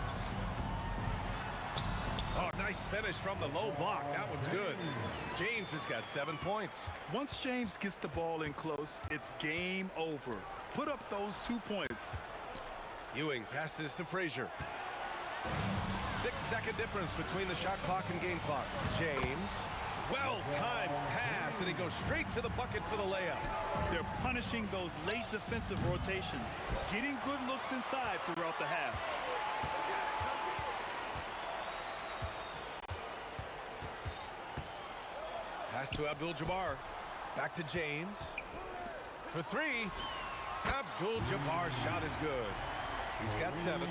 Oh, nice Nice finish from the low block. That one's good. James has got 7 points. Once James gets the ball in close, it's game over. Put up those 2 points. Ewing passes to Frazier. 6-second difference between the shot clock and game clock. James, well-timed pass, and he goes straight to the bucket for the layup. They're punishing those late defensive rotations, getting good looks inside throughout the half. Pass to Abdul-Jabbar. Back to James. For 3. Abdul-Jabbar's shot is good. He's got 7.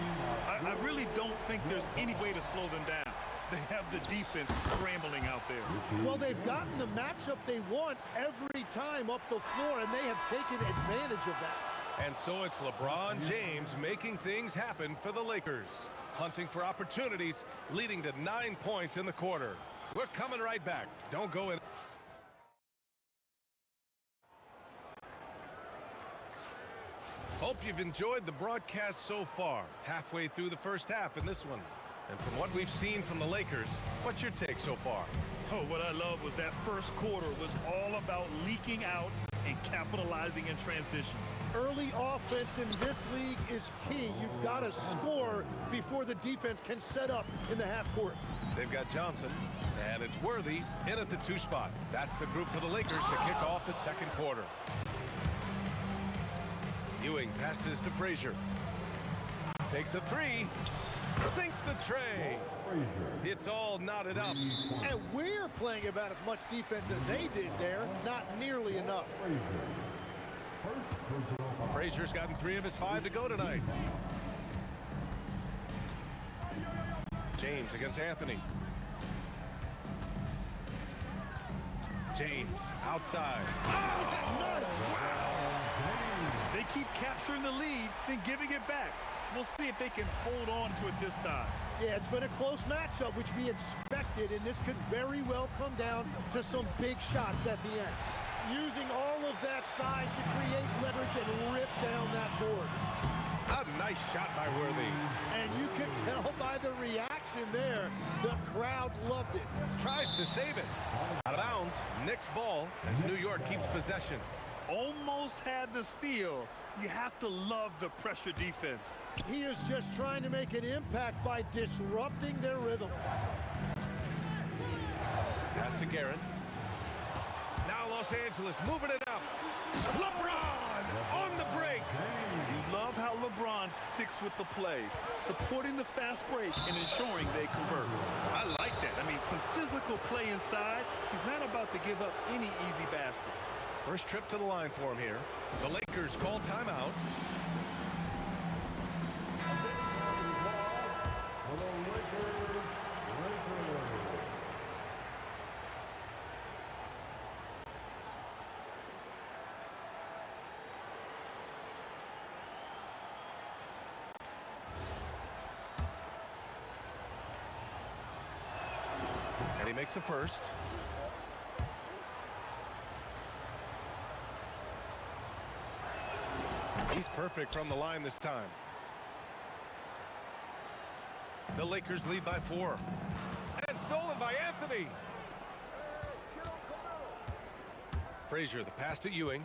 I really don't think there's any way to slow them down. They have the defense scrambling out there. Well, they've gotten the matchup they want every time up the floor, and they have taken advantage of that. And so it's LeBron James making things happen for the Lakers. Hunting for opportunities, leading to 9 points in the quarter. We're coming right back. Don't go in. Hope you've enjoyed the broadcast so far. Halfway through the first half in this one. And from what we've seen from the Lakers, what's your take so far? Oh, what I love was that first quarter was all about leaking out and capitalizing in transition. Early offense in this league is key. You've got to score before the defense can set up in the half court. They've got Johnson, and it's Worthy in at the 2 spot. That's the group for the Lakers to kick off the second quarter. Ewing passes to Frazier. Takes a 3. Sinks the tray. It's all knotted up. And we're playing about as much defense as they did there. Not nearly enough. Frazier's gotten 3 of his 5 to go tonight. James against Anthony. James outside. They keep capturing the lead, then giving it back. We'll see if they can hold on to it this time. Yeah, it's been a close matchup, which we expected, and this could very well come down to some big shots at the end. Using all of that size to create leverage and rip down that board. A nice shot by Worthy. And you can tell by the reaction there, the crowd loved it. Tries to save it. Out of bounds, Knicks ball as New York keeps possession. Almost had the steal. You have to love the pressure defense. He is just trying to make an impact by disrupting their rhythm. Pass to Guerin. Now Los Angeles moving it up. LeBron on the break. You love how LeBron sticks with the play, supporting the fast break and ensuring they convert. I like that. I mean, some physical play inside. He's not about to give up any easy baskets. First trip to the line for him here. The Lakers call timeout. And he makes a first. He's perfect from the line this time. The Lakers lead by 4. And stolen by Anthony. Frazier, the pass to Ewing.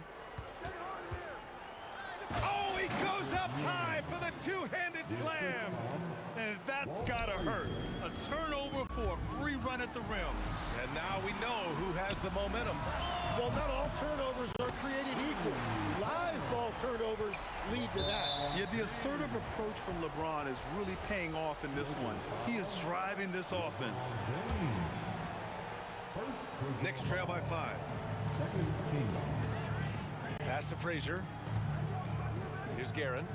Oh, he goes up high for the two-handed slam. And that's gotta hurt. A turnover for a free run at the rim. And now we know who has the momentum. Well, not all turnovers are created equal. Live ball turnovers lead to that. Yeah, the assertive approach from LeBron is really paying off in this one. He is driving this offense. Knicks trail by 5. Pass to Frazier. Here's Guerin.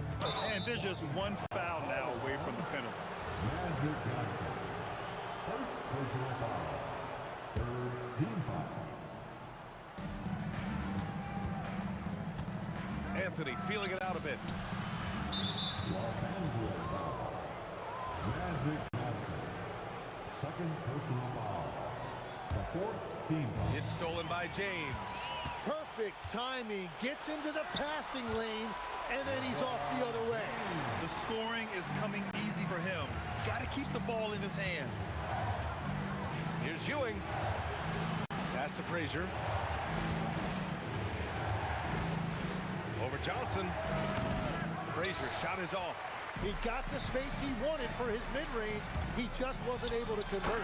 And there's just one foul now away from the penalty. First personal foul. Third team foul. Anthony feeling it out a bit. Los Angeles foul. Magic Johnson. Second personal foul. The fourth team foul. It's stolen by James. Perfect timing. Gets into the passing lane, and then he's off the other way. The scoring is coming easy for him. Got to keep the ball in his hands. Here's Ewing. Pass to Frazier. Over Johnson. Frazier shot is off. He got the space he wanted for his mid-range. He just wasn't able to convert.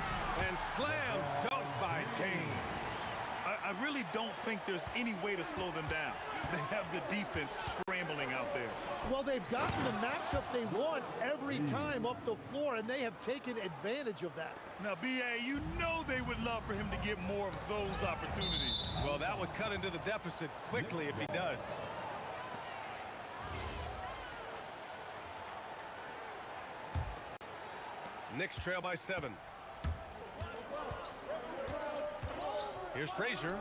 And slam dunk by James. I really don't think there's any way to slow them down. They have the defense scrambling out there. Well, they've gotten the matchup they want every time up the floor, and they have taken advantage of that. Now, B.A., you know they would love for him to get more of those opportunities. Well, that would cut into the deficit quickly if he does. Knicks trail by 7. Here's Frazier.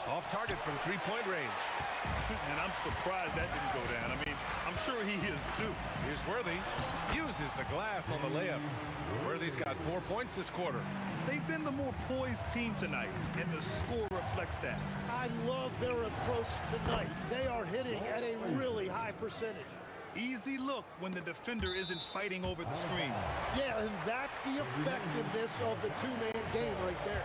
Off target from three-point range. And I'm surprised that didn't go down. I mean, I'm sure he is too. Here's Worthy. Uses the glass on the layup. Worthy's got 4 points this quarter. They've been the more poised team tonight, and the score reflects that. I love their approach tonight. They are hitting at a really high percentage. Easy look when the defender isn't fighting over the screen. Yeah, and that's the effectiveness of the two-man game right there.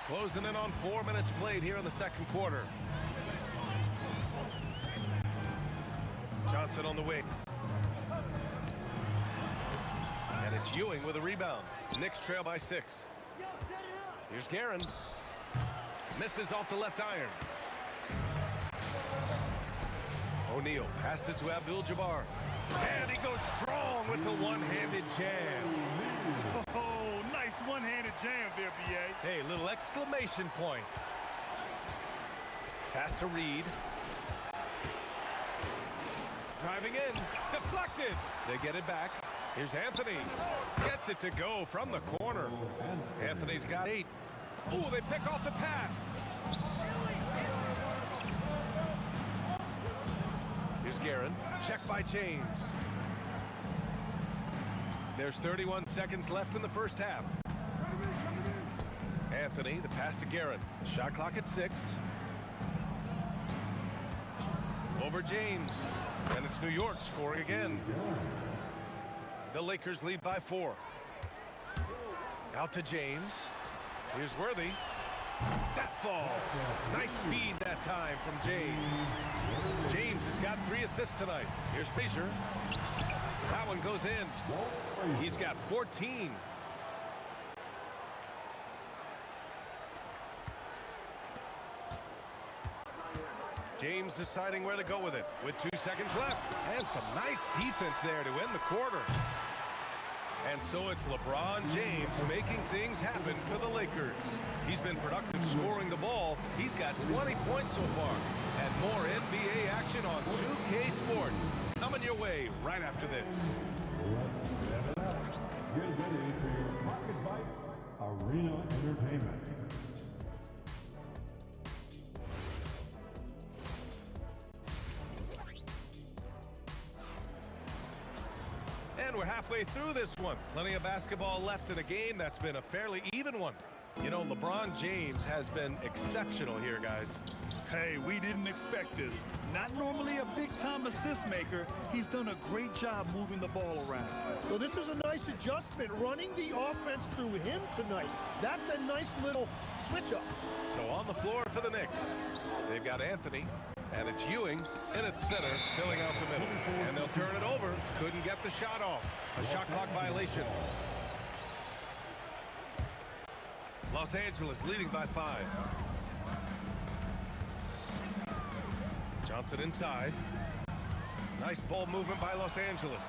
Closing in on 4 minutes played here in the second quarter. Johnson on the wing. And it's Ewing with a rebound. Knicks trail by 6. Here's Guerin. Misses off the left iron. O'Neal passes to Abdul-Jabbar. And he goes strong with the one-handed jam. Oh, nice one-handed jam there, B.A. Hey, little exclamation point. Pass to Reed. Driving in. Deflected. They get it back. Here's Anthony. Gets it to go from the corner. Anthony's got 8. Oh, they pick off the pass. Here's Guerin. Check by James. There's 31 seconds left in the first half. Anthony, the pass to Guerin. Shot clock at 6. Over James. And it's New York scoring again. The Lakers lead by 4. Out to James. Here's Worthy. That falls. Nice feed that time from James. James has got 3 assists tonight. Here's Frazier. That one goes in. He's got 14. James deciding where to go with it with 2 seconds left. And some nice defense there to end the quarter. And so it's LeBron James making things happen for the Lakers. He's been productive scoring the ball. He's got 20 points so far. And more NBA action on 2K Sports. Coming your way right after this. Get ready for your Pocket Bite Arena Entertainment. And we're halfway through this one. Plenty of basketball left in a game that's been a fairly even one. You know, LeBron James has been exceptional here, guys. Hey, we didn't expect this. Not normally a big-time assist maker. He's done a great job moving the ball around. Well, this is a nice adjustment, running the offense through him tonight. That's a nice little switch-up. So on the floor for the Knicks, they've got Anthony. And it's Ewing in at center, filling out the middle. And they'll turn it over. Couldn't get the shot off. A shot clock violation. Los Angeles leading by 5. Johnson inside. Nice ball movement by Los Angeles.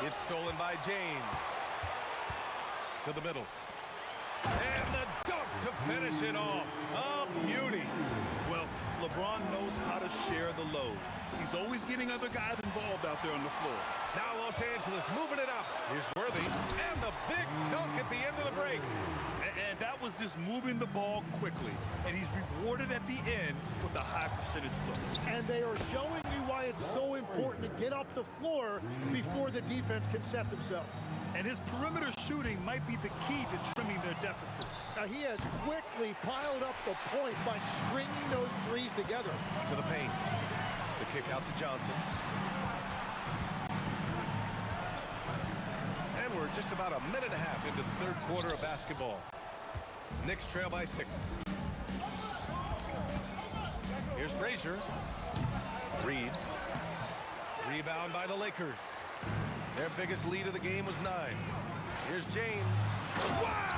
It's stolen by James. To the middle. And the dunk to finish it off. A beauty. Well, LeBron knows how to share the load. He's always getting other guys involved out there on the floor. Now Los Angeles moving it up. Here's Worthy. And the big dunk at the end of the break. And that was just moving the ball quickly. And he's rewarded at the end with a high percentage look. And they are showing you why it's so important to get up the floor before the defense can set themselves. And his perimeter shooting might be the key to trimming their deficit. Now he has quickly piled up the point by stringing those threes together. To the paint. The kick out to Johnson. And we're We're just about a minute and a half into the third quarter of basketball. Knicks trail by 6. Here's Frazier. Reed. Rebound by the Lakers. Their biggest lead of the game was 9. Here's James. Wow!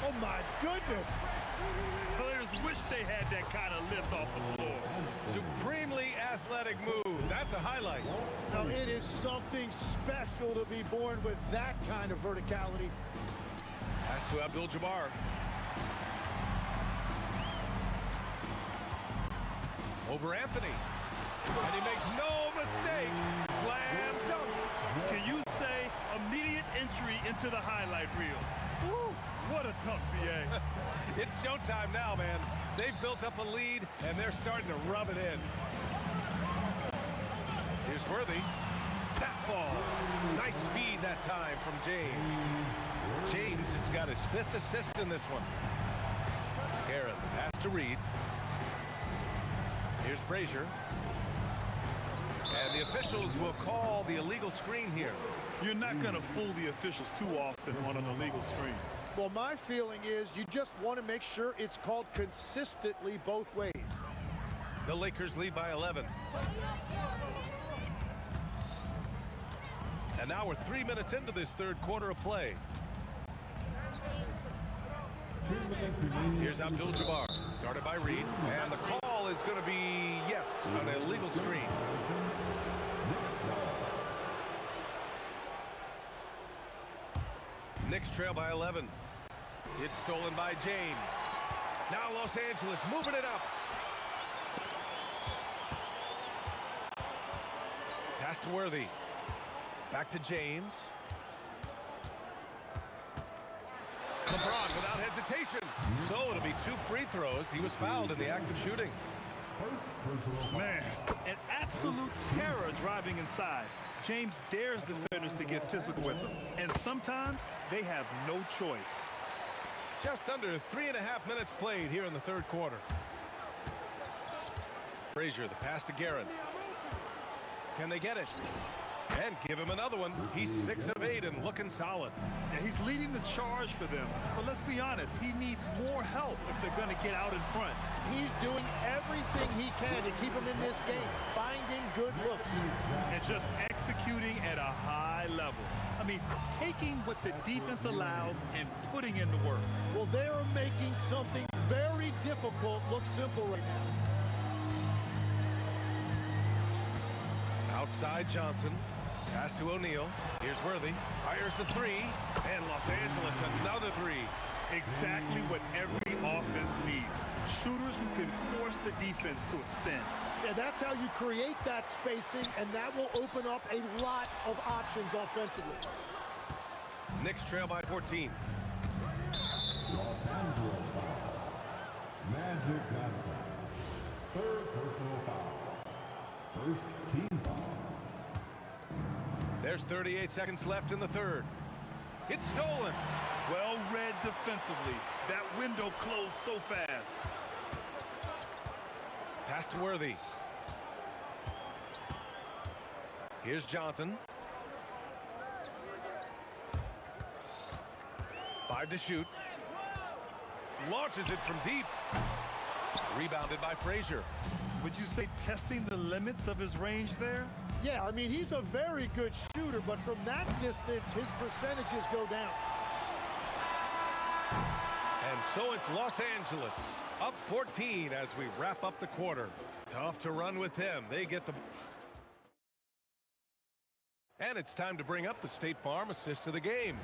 Oh, my goodness. Players wish they had that kind of lift off the floor. Supremely athletic move. That's a highlight. Now, it is something special to be born with that kind of verticality. Pass to Abdul-Jabbar. Over Anthony. And he makes no mistake. Slam dunk. Can you say immediate entry into the highlight reel? Woo, what a tough BA. It's showtime now, man. They've built up a lead, and they're starting to rub it in. Here's Worthy. That falls. Nice feed that time from James. James has got his 5th assist in this one. Garrett, the pass to Reed. Here's Frazier. And the officials will call the illegal screen here. You're not going to fool the officials too often on an illegal screen. Well, my feeling is you just want to make sure it's called consistently both ways. The Lakers lead by 11. And now we're 3 minutes into this third quarter of play. Here's Abdul-Jabbar, guarded by Reed. And the call is going to be, yes, an illegal screen. Knicks trail by 11. It's stolen by James. Now Los Angeles moving it up. Pass to Worthy. Back to James. LeBron without hesitation. So it'll be 2 free throws. He was fouled in the act of shooting. Man, an absolute terror driving inside. James dares defenders to get physical with him. And sometimes they have no choice. Just under 3.5 minutes played here in the third quarter. Frazier, the pass to Garrett. Can they get it? And give him another one. He's 6 of 8 and looking solid. Yeah, he's leading the charge for them. But let's be honest, he needs more help if they're going to get out in front. He's doing everything he can to keep him in this game, finding good looks. And just executing at a high level. I mean, taking what the defense allows and putting in the work. Well, they are making something very difficult look simple right now. Outside Johnson. Pass to O'Neal. Here's Worthy. Fires the 3. And Los Angeles another 3. Exactly what every offense needs. Shooters who can force the defense to extend. Yeah, that's how you create that spacing, and that will open up a lot of options offensively. Knicks trail by 14. Los Angeles foul. Magic Johnson. 3rd personal foul. 1st team foul. There's 38 seconds left in the third. It's stolen. Well read defensively. That window closed so fast. Pass to Worthy. Here's Johnson. 5 to shoot. Launches it from deep. Rebounded by Frazier. Would you say testing the limits of his range there? Yeah, I mean, he's a very good shooter, but from that distance, his percentages go down. And so it's Los Angeles up 14 as we wrap up the quarter. Tough to run with them. They get the... And it's time to bring up the State Farm assist of the game.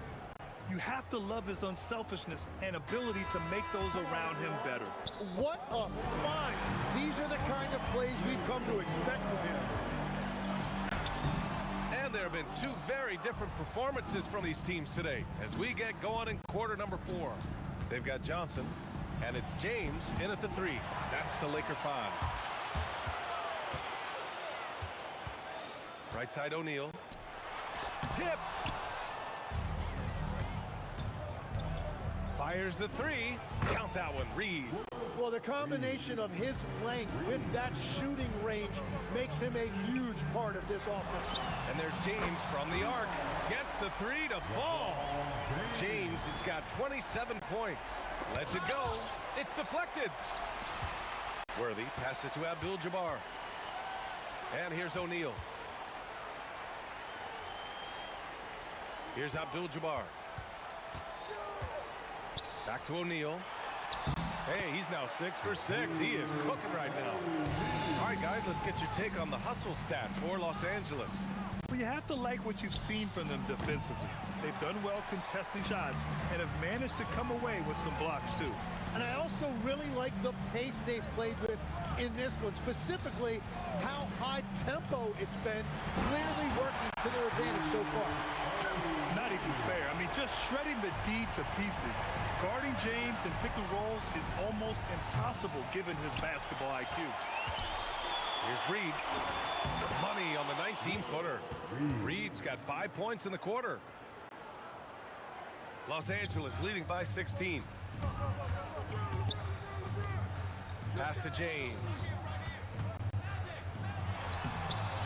You have to love his unselfishness and ability to make those around him better. What a find. These are the kind of plays we've come to expect from him. And there have been 2 very different performances from these teams today as we get going in quarter number 4. They've got Johnson, and it's James in at the 3. That's the Laker 5. Right side O'Neal. Tipped. Fires the three. Count that one, Reed. Well, the combination of his length with that shooting range makes him a huge part of this offense. And there's James from the arc. Gets the three to fall. James has got 27 points. Lets it go. It's deflected. Worthy passes to Abdul-Jabbar. And here's O'Neal. Here's Abdul-Jabbar. Back to O'Neal. Hey, he's now 6 for 6. He is cooking right now. All right, guys, let's get your take on the hustle stats for Los Angeles. Well, you have to like what you've seen from them defensively. They've done well contesting shots and have managed to come away with some blocks, too. And I also really like the pace they've played with in this one, specifically how high tempo it's been, clearly working to their advantage so far. Not even fair. I mean, just shredding the D to pieces. Guarding James and pick and rolls is almost impossible given his basketball IQ. Here's Reed. Money on the 19-footer. Reed's got 5 points in the quarter. Los Angeles leading by 16. Pass to James.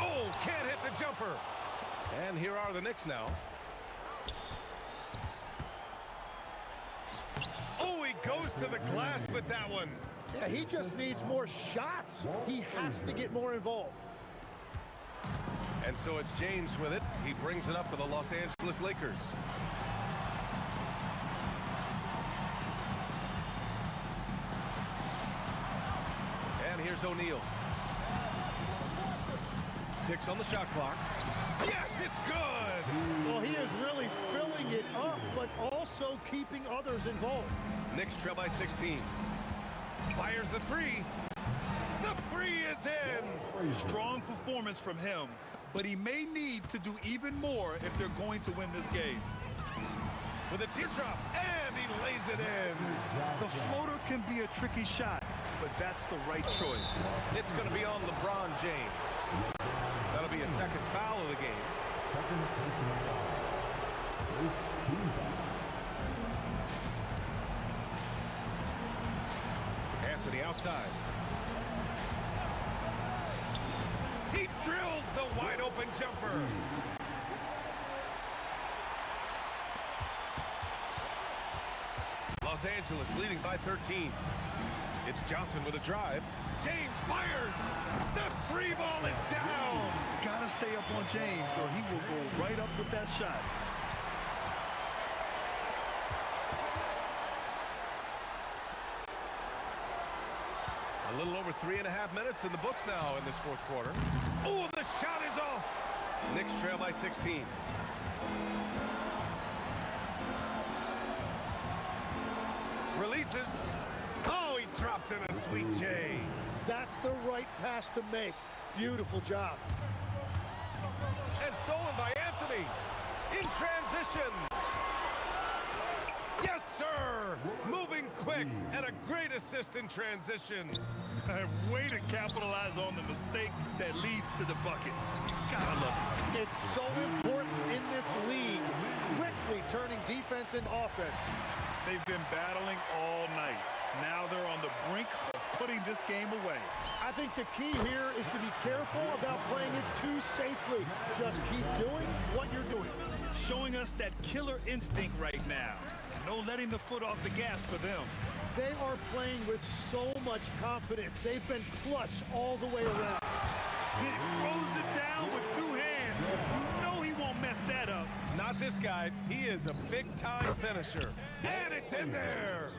Oh, can't hit the jumper. And here are the Knicks now. Oh, he goes to the glass with that one. Yeah, he just needs more shots. He has to get more involved. And so it's James with it. He brings it up for the Los Angeles Lakers. And here's O'Neal. 6 on the shot clock. Yes, it's good! Well, he is really filling it up, but also keeping others involved. Knicks trail by 16. Fires the three. The three is in! Strong performance from him, but he may need to do even more if they're going to win this game. With a teardrop, and he lays it in. The floater can be a tricky shot, but that's the right choice. It's going to be on LeBron James. That'll be a second foul of the game. Second personal foul. First team foul. Anthony outside. He drills the wide open jumper. Los Angeles leading by 13. It's Johnson with a drive. James fires. The three ball is down. Gotta stay up on James or he will go right up with that shot. A little over 3.5 minutes in the books now in this fourth quarter. Oh, the shot is off. Knicks trail by 16. Releases. Oh, he dropped in a sweet J. That's the right pass to make. Beautiful job. And stolen by Anthony. In transition. Yes, sir. Moving quick and a great assist in transition. Way to capitalize on the mistake that leads to the bucket. Gotta love it. It's so important in this league, quickly turning defense into offense. They've been battling all night. Now they're on the brink of putting this game away. I think the key here is to be careful about playing it too safely. Just keep doing what you're doing. Showing us that killer instinct right now. No letting the foot off the gas for them. They are playing with so much confidence. They've been clutch all the way around. He throws it down with two hands. You know he won't mess that up. Not this guy. He is a big-time finisher. And it's in there.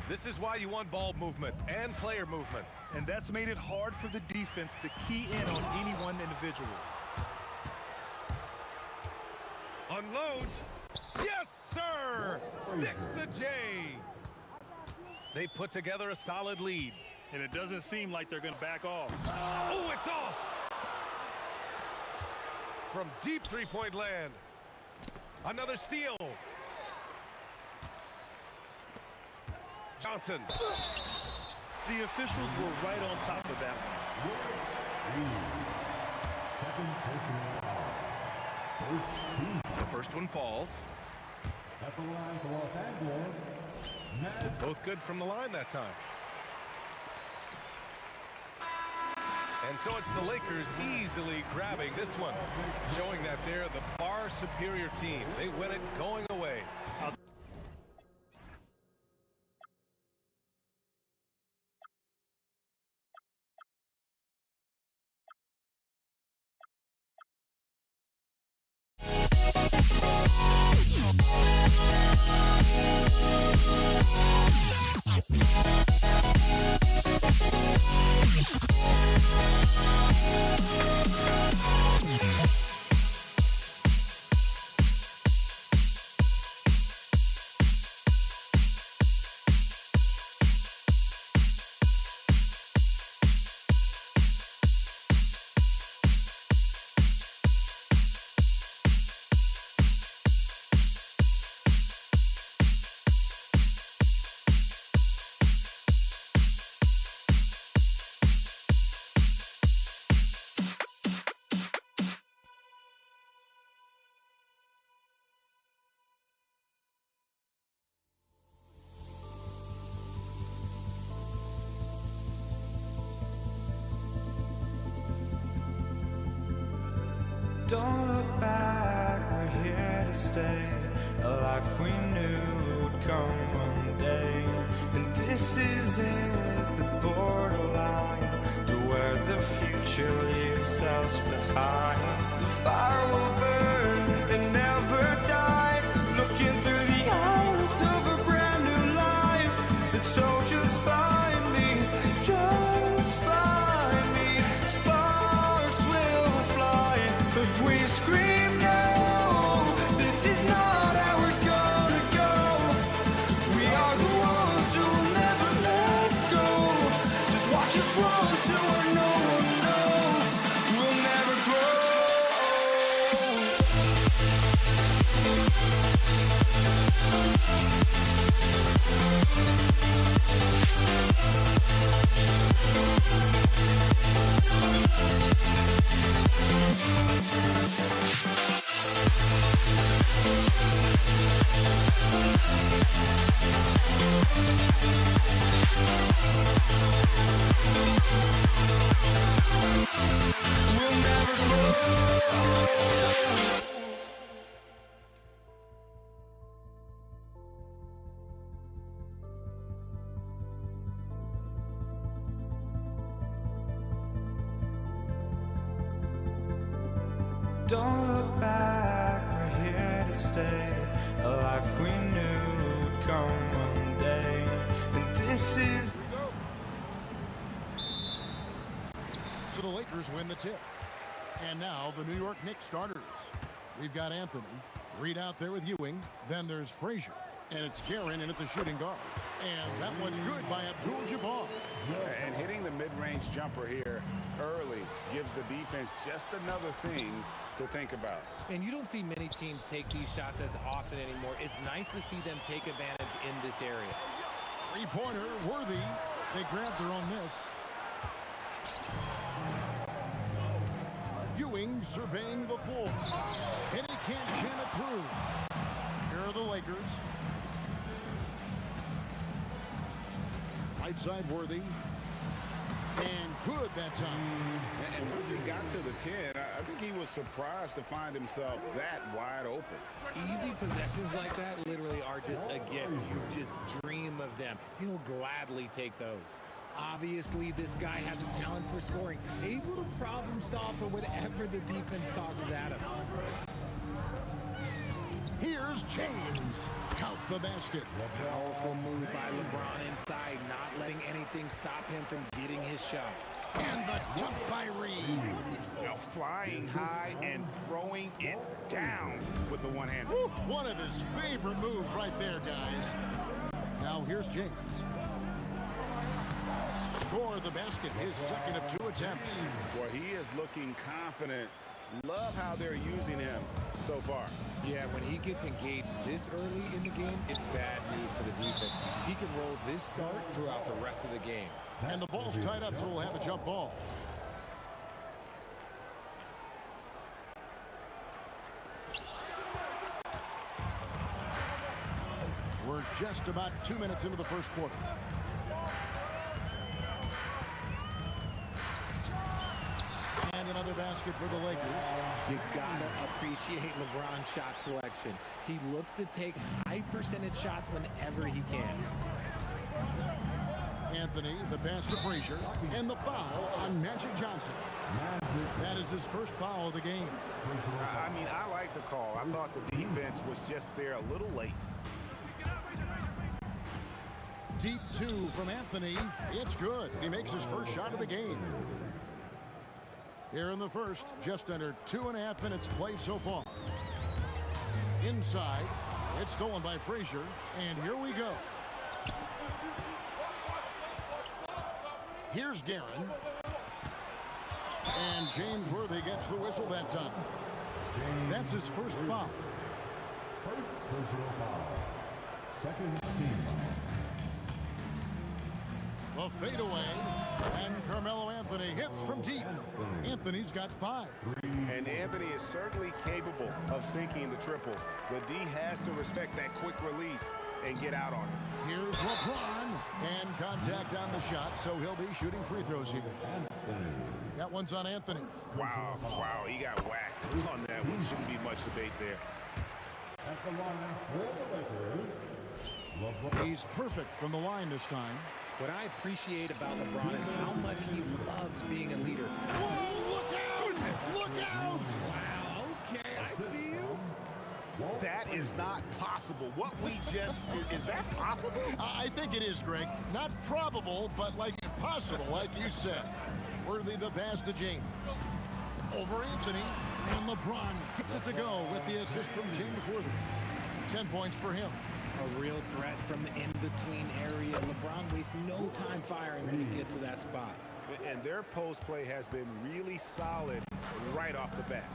This is why you want ball movement and player movement. And that's made it hard for the defense to key in on any one individual. Unloads. Yes, sir! Sticks the J. They put together a solid lead. And it doesn't seem like they're going to back off. Oh, it's off! From deep three-point land. Another steal. Johnson. The officials were right on top of that one. Second personal foul. First team. The first one falls. At the line for Los Angeles, Matt. Both good from the line that time. And so it's the Lakers easily grabbing this one, showing that they're the far superior team. They win it going away. Don't look back, we're here to stay. A life we knew would come one day. And this is it, the borderline to where the future leaves us behind. The fire will burn and never die. Looking through the eyes of a brand new life. And so just find me, just find me. Sparks will fly if we scream no. This is not how we're gonna go. We are the ones who will never let go. Just watch us run to where no one knows. We'll never grow. We'll never grow. Don't look back, we're here to stay. A life we knew would come one day. And this is. So the Lakers win the tip. And now the New York Knicks starters. We've got Anthony, Reed out there with Ewing. Then there's Frazier. And it's Guerin in at the shooting guard. And that one's good by Abdul-Jabbar. And hitting the mid-range jumper here early gives the defense just another thing to think about. And you don't see many teams take these shots as often anymore. It's nice to see them take advantage in this area. Three-pointer, Worthy. They grabbed their own miss. Ewing surveying the floor. And he can't jam it through. Here are the Lakers. Right side, Worthy. And good that time. And once he got to the 10, I think he was surprised to find himself that wide open. Easy possessions like that literally are just a gift. You just dream of them. He'll gladly take those. Obviously, this guy has a talent for scoring, able to problem solve for whatever the defense tosses at him. Here's James. Count the basket. A powerful move by LeBron inside, not letting anything stop him from getting his shot. And the jump by Reed. Now flying high and throwing it down with the one hand. One of his favorite moves right there, guys. Now here's James. Score the basket, his second of 2 attempts. Boy, he is looking confident. Love how they're using him so far. Yeah, when he gets engaged this early in the game, it's bad news for the defense. He can roll this start throughout the rest of the game. And the ball's tied up, so we'll have a jump ball. just about 2 minutes into the first quarter. And another basket for the Lakers. You gotta appreciate LeBron's shot selection. He looks to take high percentage shots whenever he can. Anthony, the pass to Frazier, and the foul on Magic Johnson. That is his first foul of the game. I mean, I like the call. I thought the defense was just there a little late. Deep two from Anthony. It's good. He makes his first shot of the game. Here in the first, just under 2.5 minutes played so far. Inside, it's stolen by Frazier, and here we go. Here's Guerin. And James Worthy gets the whistle that time. That's his first foul. First personal foul. Second team foul. The fadeaway, and Carmelo Anthony hits from deep. Anthony's got 5. And Anthony is certainly capable of sinking the triple. The D has to respect that quick release and get out on it. Here's LeBron, and contact on the shot, so he'll be shooting free throws here. That one's on Anthony. Wow, he got whacked on that one. Shouldn't be much debate there. At the line for the Lakers, LeBron. He's perfect from the line this time. What I appreciate about LeBron is how much he loves being a leader. Whoa, look out! Look out! Wow, okay, I see you. That is not possible. What we just, is that possible? I think it is, Greg. Not probable, but like possible, like you said. Worthy the pass to James. Over Anthony, and LeBron gets it to go with the assist from James Worthy. 10 points for him. A real threat from the in-between area. LeBron wastes no time firing when he gets to that spot. And their post play has been really solid right off the bat.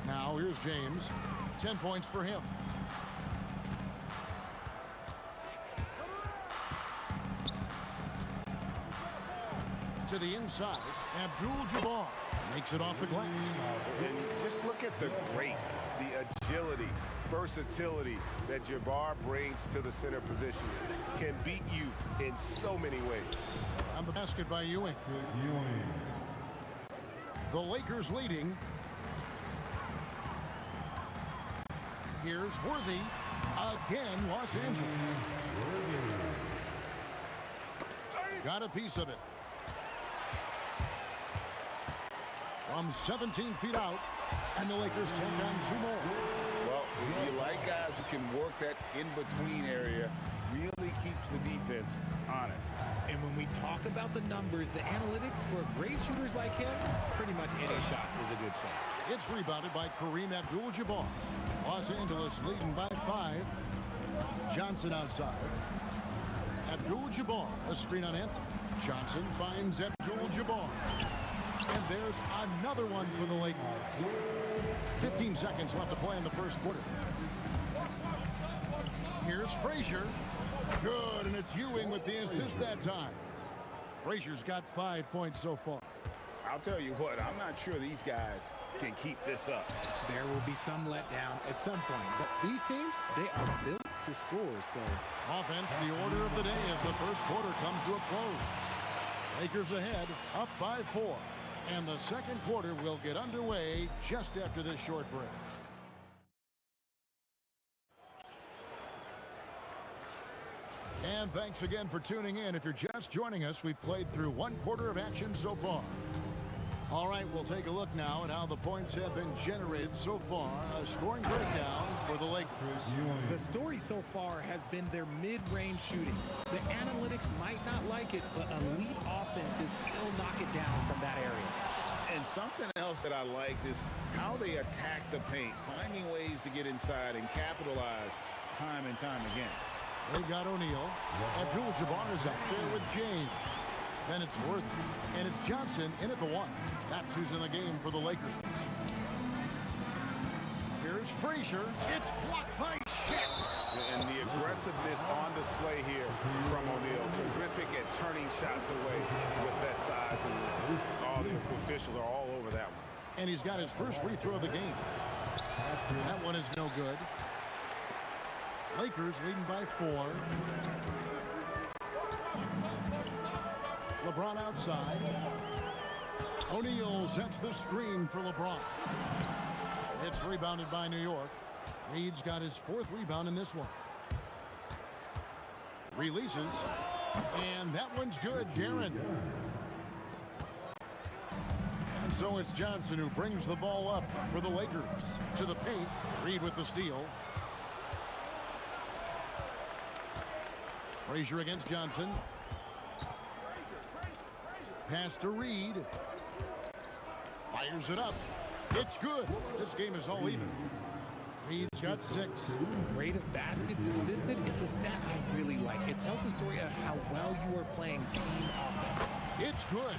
Now here's James. 10 points for him. To the inside, Abdul-Jabbar makes it off the glass. And just look at the grace, the agility, versatility that Jabbar brings to the center position. Can beat you in so many ways. On the basket by Ewing. The Lakers leading. Here's Worthy. Again, Los Angeles. Got a piece of it. From 17 feet out, and the Lakers take on 2 more. Well, if you like guys who can work that in-between area, really keeps the defense honest. And when we talk about the numbers, the analytics for great shooters like him, pretty much any shot is a good shot. It's rebounded by Kareem Abdul-Jabbar. Los Angeles leading by 5. Johnson outside. Abdul-Jabbar, a screen on Anthony. Johnson finds Abdul-Jabbar. And there's another one for the Lakers. 15 seconds left to play in the first quarter. Here's Frazier. Good, and it's Ewing with the assist that time. Frazier's got 5 points so far. I'll tell you what, I'm not sure these guys can keep this up. There will be some letdown at some point, but these teams, they are built to score, so. Offense, the order of the day as the first quarter comes to a close. Lakers ahead, up by 4. And the second quarter will get underway just after this short break. And thanks again for tuning in. If you're just joining us, we've played through 1 quarter of action so far. All right, we'll take a look now at how the points have been generated so far. A scoring breakdown for the Lakers. The story so far has been their mid-range shooting. The analytics might not like it, but elite offenses still knock it down from that area. And something else that I liked is how they attack the paint, finding ways to get inside and capitalize time and time again. They've got O'Neal. Abdul-Jabbar is out there with James. Then it's Worthy. And it's Johnson in at the 1. That's who's in the game for the Lakers. Here's Frazier. It's blocked by Shaq. And the aggressiveness on display here from O'Neal. Terrific at turning shots away with that size. And all the officials are all over that one. And he's got his first free throw of the game. That one is no good. Lakers leading by 4. LeBron outside. O'Neal sets the screen for LeBron. It's rebounded by New York. Reed's got his 4th rebound in this one. Releases. And that one's good. Guerin. And so it's Johnson who brings the ball up for the Lakers. To the paint. Reed with the steal. Frazier against Johnson. Pass to Reed. Fires it up. It's good. This game is all even. Reed's got 6. Rate of baskets assisted, it's a stat I really like. It tells the story of how well you are playing team offense. It's good.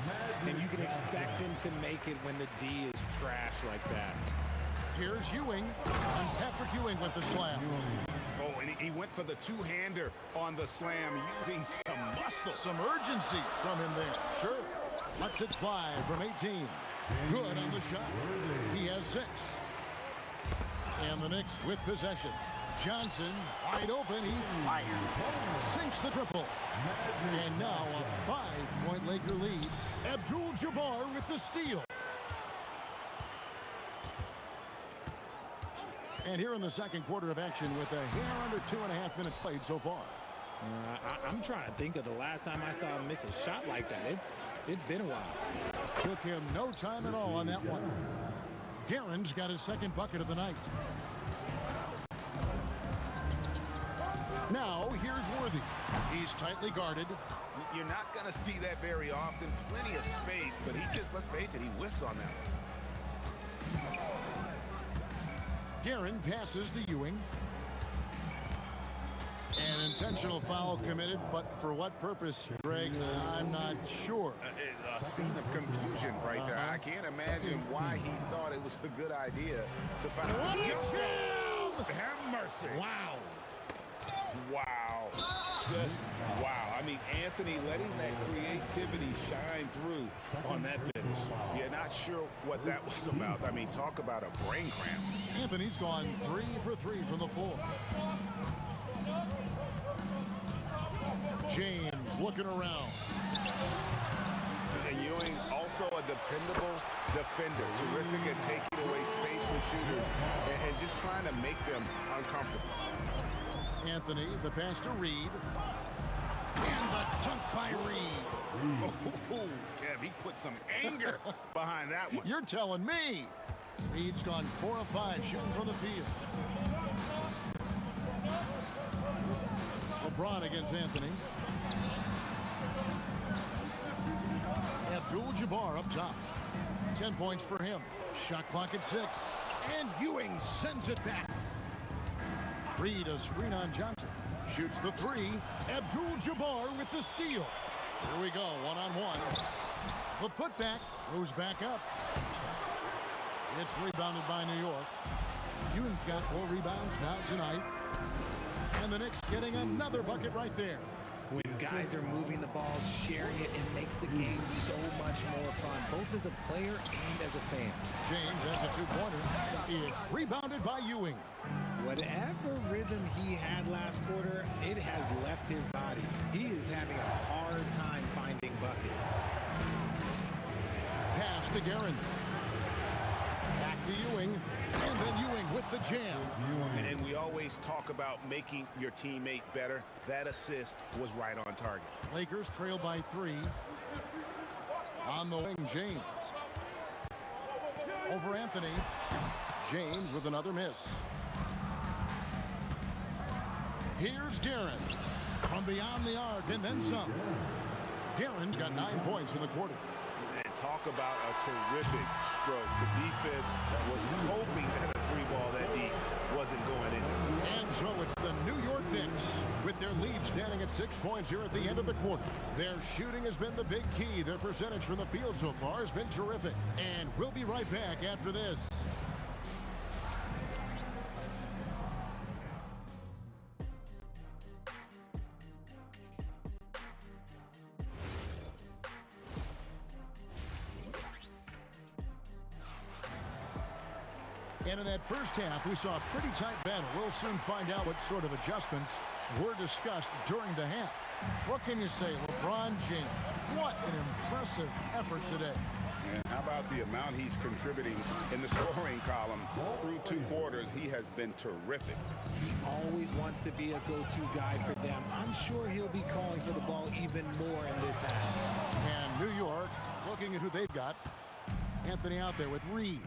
And you can expect him to make it when the D is trash like that. Here's Ewing. And Patrick Ewing with the slam. Oh, and he went for the two-hander on the slam, using some muscle. Some urgency from him there. Sure. Lets it fly from 18. Good on the shot. He has 6. And the Knicks with possession. Johnson wide open. He fires. Sinks the triple. And now a 5-point Laker lead. Abdul-Jabbar with the steal. And here in the second quarter of action with a hair under 2.5 minutes played so far. I'm trying to think of the last time I saw him miss a shot like that. It's been a while. Took him no time at all on that one. Guerin's got his 2nd bucket of the night. Now here's Worthy. He's tightly guarded. You're not going to see that very often. Plenty of space, but he just, let's face it, he whiffs on that one. Guerin passes to Ewing. An intentional foul committed, but for what purpose, Greg, I'm not sure. A scene of confusion right there. I can't imagine why he thought it was a good idea to foul. What a jam! Have mercy. Wow. Wow. Just wow. I mean, Anthony letting that creativity shine through on that finish. You're not sure what that was about. I mean, talk about a brain cramp. Anthony's gone 3 for 3 from the floor. James looking around. And Ewing also a dependable defender. Terrific at taking away space from shooters and just trying to make them uncomfortable. Anthony, the pass to Reed. And the dunk by Reed. Oh, Kev, he put some anger behind that one. You're telling me. Reed's gone 4 of 5 shooting from the field. LeBron against Anthony. Abdul-Jabbar up top. 10 points for him. Shot clock at 6. And Ewing sends it back. Reed a screen on Johnson. Shoots the 3. Abdul-Jabbar with the steal. Here we go, one-on-one. The putback goes back up. It's rebounded by New York. Ewing's got 4 rebounds now tonight. And the Knicks getting another bucket right there. When guys are moving the ball, sharing it, it makes the game so much more fun, both as a player and as a fan. James has a 2-pointer. It's rebounded by Ewing. Whatever rhythm he had last quarter, it has left his body. He is having a hard time finding buckets. Pass to Guerin. Back to Ewing. And then Ewing with the jam. And we always talk about making your teammate better. That assist was right on target. Lakers trail by 3. On the wing, James. Over Anthony. James with another miss. Here's Guerin. From beyond the arc and then some. Guerin's got 9 points in the quarter. And talk about a terrific stroke. The defense was hoping that a 3-ball that deep wasn't going in. And so it's the New York Knicks with their lead standing at 6 points here at the end of the quarter. Their shooting has been the big key. Their percentage from the field so far has been terrific. And we'll be right back after this. And in that first half, we saw a pretty tight battle. We'll soon find out what sort of adjustments were discussed during the half. What can you say, LeBron James? What an impressive effort today. And how about the amount he's contributing in the scoring column through 2 quarters? He has been terrific. He always wants to be a go-to guy for them. I'm sure he'll be calling for the ball even more in this half. And New York, looking at who they've got. Anthony out there with Reed.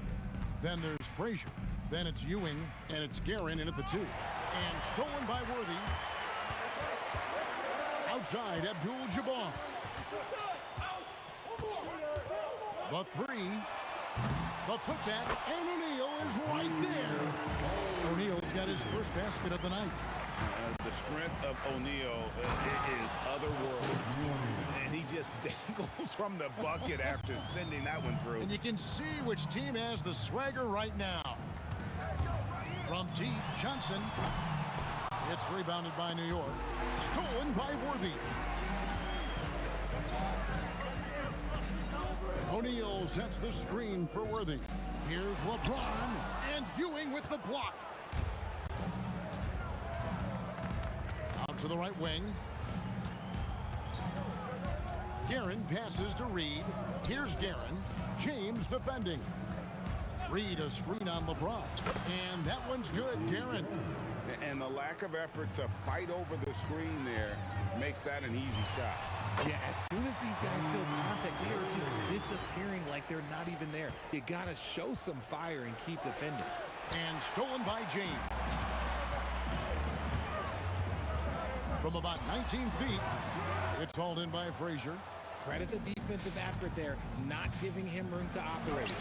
Then there's Frazier. Then it's Ewing, and it's Guerin in at the 2. And stolen by Worthy. Outside, Abdul-Jabbar. The 3. The putback, and O'Neal is right there. O'Neal's got his first basket of the night. The strength of O'Neal is otherworldly. And he just dangles from the bucket after sending that one through. And you can see which team has the swagger right now. From deep, Johnson. It's rebounded by New York. Stolen by Worthy. O'Neal sets the screen for Worthy. Here's LeBron, and Ewing with the block. Out to the right wing. Guerin passes to Reed. Here's Guerin. James defending. Reed a screen on LeBron. And that one's good, Guerin. And the lack of effort to fight over the screen there makes that an easy shot. Yeah, as soon as these guys feel contact, they are just disappearing like they're not even there. You got to show some fire and keep defending. And stolen by James. From about 19 feet, it's hauled in by Frazier. Credit the defensive effort there, not giving him room to operate.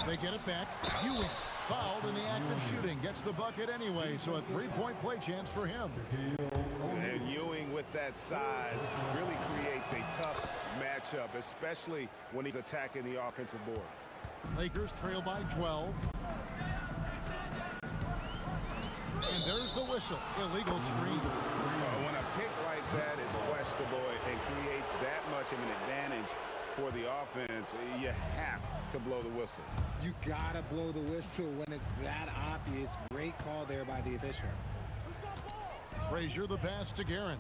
They get it back. Ewing fouled in the act of shooting. Gets the bucket anyway, so a 3-point play chance for him. And Ewing with that size really creates a tough matchup, especially when he's attacking the offensive board. Lakers trail by 12. And there's the whistle. Illegal screen. When a pick like that is questionable and creates that much of an advantage for the offense, you have to blow the whistle. You gotta blow the whistle when it's that obvious. Great call there by the official. Frazier the pass to Guerin.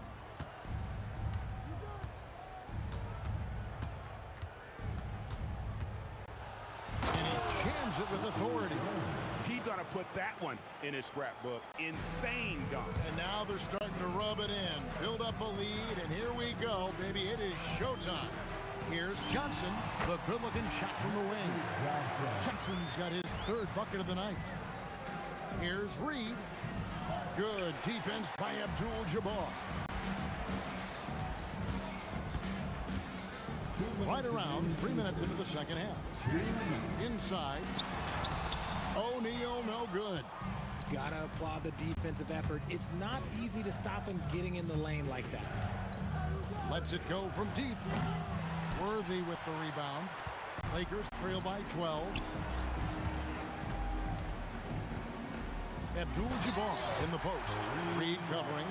And he jams it with authority. He's gonna put that one in his scrapbook. Insane dunk. And now they're starting to rub it in. Build up a lead, and here we go, baby. It is showtime. Here's Johnson, the good-looking shot from the wing. Johnson's got his 3rd bucket of the night. Here's Reed. Good defense by Abdul-Jabbar. Right around 3 minutes into the second half. Inside. O'Neal, no good. Gotta applaud the defensive effort. It's not easy to stop him getting in the lane like that. Lets it go from deep. Worthy with the rebound. Lakers trail by 12. Abdul-Jabbar in the post. Reed covering.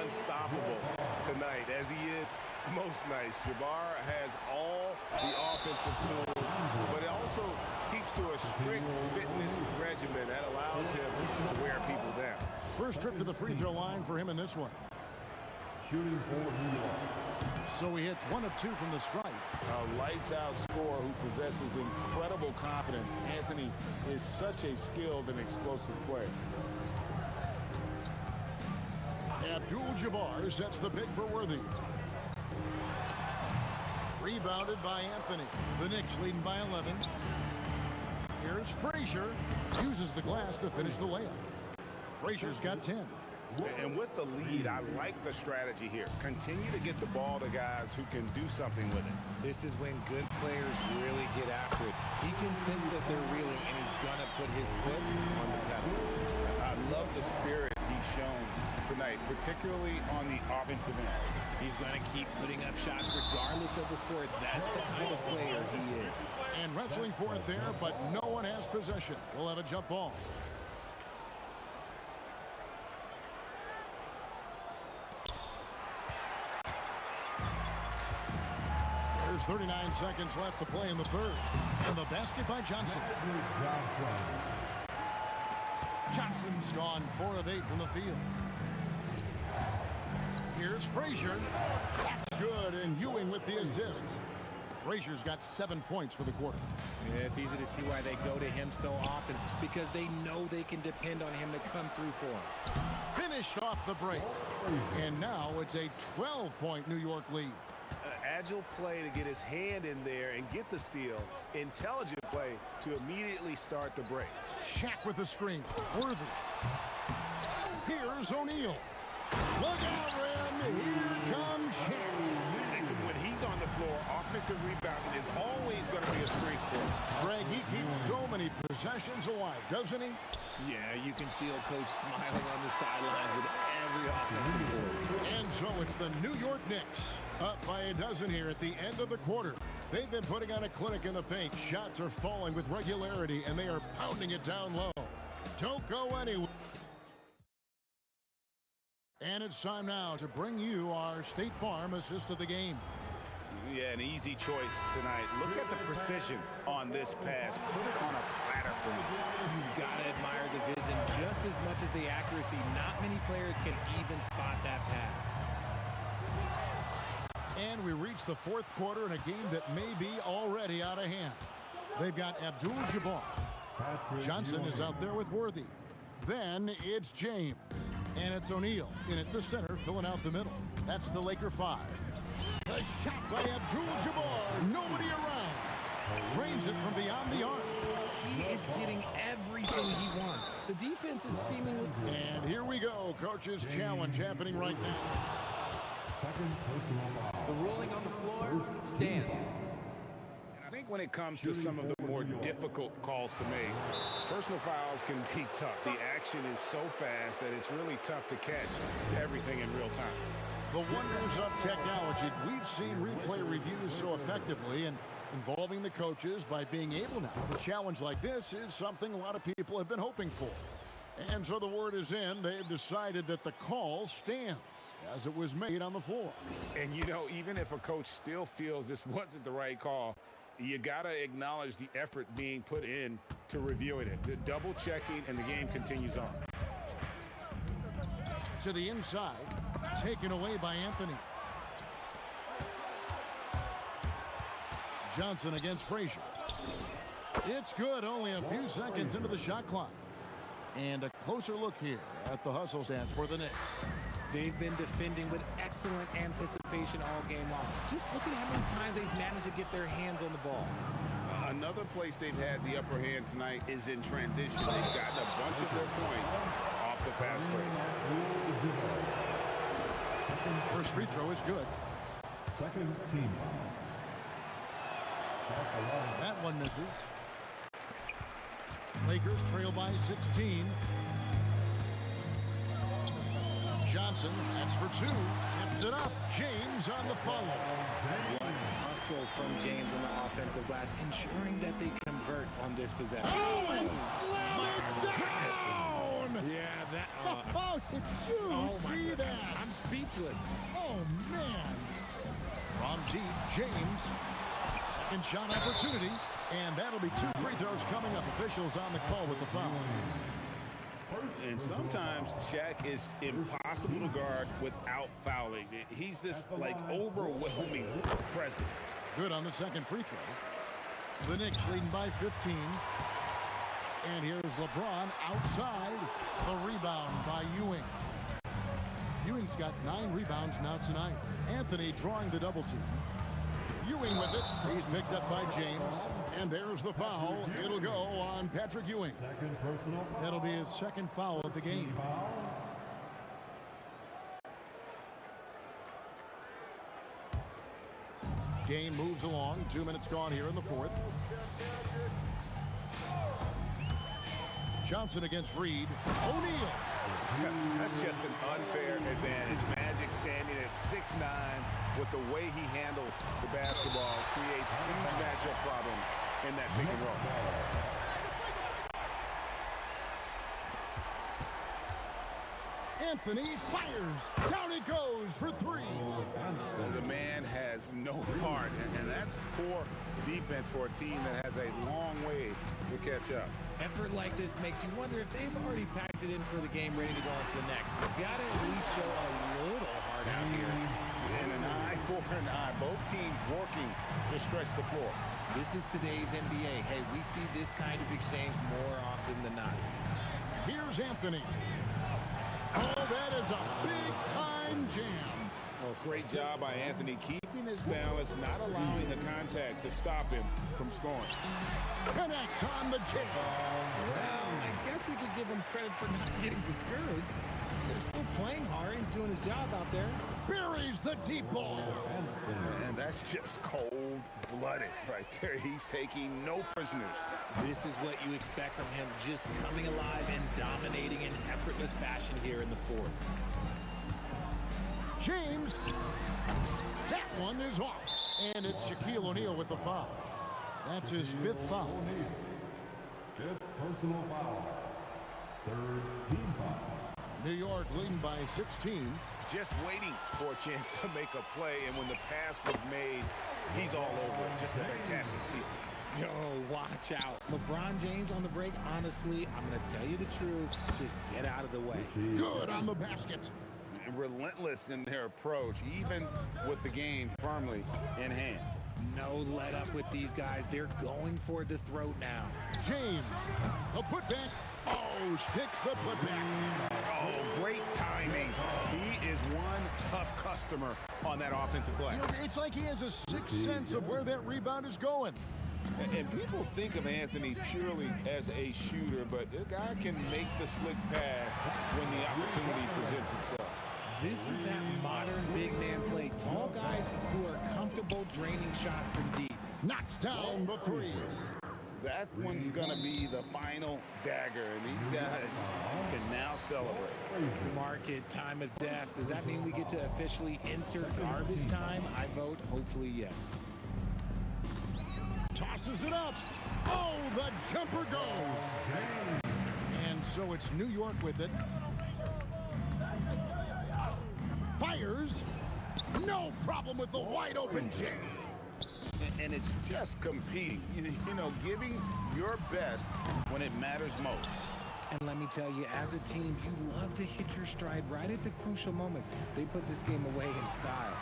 Unstoppable tonight, as he is most nights. Jabbar has all the offensive tools, but it also keeps to a strict fitness regimen that allows him to wear people down. First trip to the free throw line for him in this one. Shooting for New York. So he hits 1 of 2 from the strike. A lights-out scorer who possesses incredible confidence. Anthony is such a skilled and explosive player. Abdul-Jabbar sets the pick for Worthy. Rebounded by Anthony. The Knicks leading by 11. Here's Frazier. Uses the glass to finish the layup. Frazier's got 10. And with the lead, I like the strategy here. Continue to get the ball to guys who can do something with it. This is when good players really get after it. He can sense that they're reeling, and he's gonna put his foot on the pedal. I love the spirit he's shown tonight, particularly on the offensive end. He's gonna keep putting up shots regardless of the score. That's the kind of player he is. And wrestling for it there, but no one has possession. We'll have a jump ball. 39 seconds left to play in the third. And the basket by Johnson. Johnson's gone 4 of 8 from the field. Here's Frazier. That's good, and Ewing with the assist. Frazier's got 7 points for the quarter. Yeah, it's easy to see why they go to him so often, because they know they can depend on him to come through for them. Finished off the break. And now it's a 12-point New York lead. Agile play to get his hand in there and get the steal. Intelligent play to immediately start the break. Shaq with the screen. Worthy. Here's O'Neal. Look out, Rim. Here comes Shaq. When he's on the floor, offensive rebounding is always going to be a strength for him. Greg, he keeps so many possessions alive, doesn't he? Yeah, you can feel Coach smiling on the sidelines with every offensive board. And so it's the New York Knicks up by a dozen here at the end of the quarter. They've been putting on a clinic in the paint. Shots are falling with regularity, and they are pounding it down low. Don't go anywhere. And it's time now to bring you our State Farm assist of the game. Yeah, an easy choice tonight. Look at the precision on this pass. Put it on a platter for me. You've got to admire the vision just as much as the accuracy. Not many players can even spot that pass. And we reach the fourth quarter in a game that may be already out of hand. They've got Abdul-Jabbar. Johnson is out there with Worthy. Then it's James. And it's O'Neal in at the center, filling out the middle. That's the Laker 5. A shot by Abdul-Jabbar. Nobody around. Drains it from beyond the arc. He is getting everything he wants. The defense is seemingly... And here we go. Coach's challenge happening right now. The ruling on the floor stands. I think when it comes to some of the more difficult calls to make, personal fouls can be tough. The action is so fast that it's really tough to catch everything in real time. The wonders of technology. We've seen replay reviews so effectively and involving the coaches by being able now. A challenge like this is something a lot of people have been hoping for. And so the word is in. They've decided that the call stands as it was made on the floor. And, you know, even if a coach still feels this wasn't the right call, you got to acknowledge the effort being put in to reviewing it. The double checking, and the game continues on. To the inside, taken away by Anthony. Johnson against Frazier. It's good, only a few seconds into the shot clock. And a closer look here at the hustle stance for the Knicks. They've been defending with excellent anticipation all game long. Just look at how many times they've managed to get their hands on the ball. Another place they've had the upper hand tonight is in transition. They've gotten a bunch of their points off the fast break. First free throw is good. Second team. That one misses. Lakers trail by 16. Johnson, that's for 2. Tips it up. James on the follow. One hustle from James on the offensive glass, ensuring that they convert on this possession. Oh, and slam it down! Yeah, that... Oh, did you see that? I'm speechless. Oh, man. From deep, James. Second shot opportunity. And that'll be 2 free throws coming up. Officials on the call with the foul. And sometimes Shaq is impossible to guard without fouling. He's this, like, overwhelming presence. Good on the second free throw. The Knicks leading by 15. And here's LeBron outside. The rebound by Ewing. Ewing's got 9 rebounds now tonight. Anthony drawing the double team. Ewing with it. He's picked up by James. And there's the foul. It'll go on Patrick Ewing. That'll be his second foul of the game. Game moves along. 2 minutes gone here in the fourth. Johnson against Reed. O'Neal. That's just an unfair advantage. Magic standing at 6'9", with the way he handles the basketball, creates huge matchup problems in that pick and roll. Anthony fires. Down it goes for three. The man has no heart, and that's poor defense for a team that has a long way to catch up. Effort like this makes you wonder if they've already packed it in for the game, ready to go on to the next. You gotta at least show a little heart out here. And an eye for an eye. Both teams working to stretch the floor. This is today's NBA. Hey, we see this kind of exchange more often than not. Here's Anthony. Oh, that is a big-time jam. Oh, great job by Anthony keeping his balance, not allowing the contact to stop him from scoring. Connect on the jam. Well, I guess we could give him credit for not getting discouraged. They're still playing hard. He's doing his job out there. Buries the deep ball. And that's just cold-blooded right there. He's taking no prisoners. This is what you expect from him, just coming alive and dominating in effortless fashion here in the fourth. James, that one is off. And it's Shaquille O'Neal with the foul. That's his fifth foul. Fifth personal foul. Third team foul. New York leading by 16. Just waiting for a chance to make a play, and when the pass was made, he's all over it. Just a fantastic steal. Yo, watch out. LeBron James on the break, honestly, I'm going to tell you the truth. Just get out of the way. Good on the basket. Relentless in their approach, even with the game firmly in hand. No let up with these guys. They're going for the throat now. James, the putback. Oh, sticks the putback. Oh, great timing. He is one tough customer on that offensive play. You know, it's like he has a sixth sense of where that rebound is going. And people think of Anthony purely as a shooter, but the guy can make the slick pass when the opportunity presents itself. This is that modern big man play. Tall guys who are comfortable draining shots from deep. Knocks down the three. That one's going to be the final dagger, and these guys can now celebrate. Mark it, time of death. Does that mean we get to officially enter garbage time? I vote hopefully yes. Tosses it up. Oh, the jumper goes. And so it's New York with it. Fires. No problem with the wide open jam. And it's just competing, you know, giving your best when it matters most. And let me tell you, as a team, you love to hit your stride right at the crucial moments. They put this game away in style.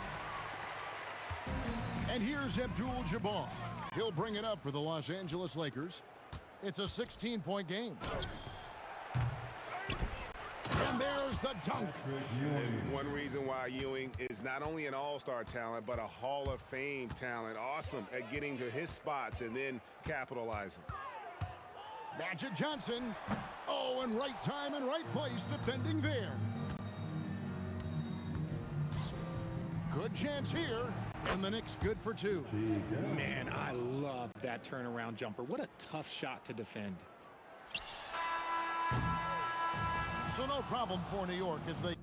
And here's Abdul-Jabbar. He'll bring it up for the Los Angeles Lakers. It's a 16-point game. And there's the dunk. And one reason why Ewing is not only an all-star talent, but a Hall of Fame talent. Awesome at getting to his spots and then capitalizing. Magic Johnson. Oh, and right time and right place defending there. Good chance here. And the Knicks good for two. Man, I love that turnaround jumper. What a tough shot to defend. So no problem for New York as they...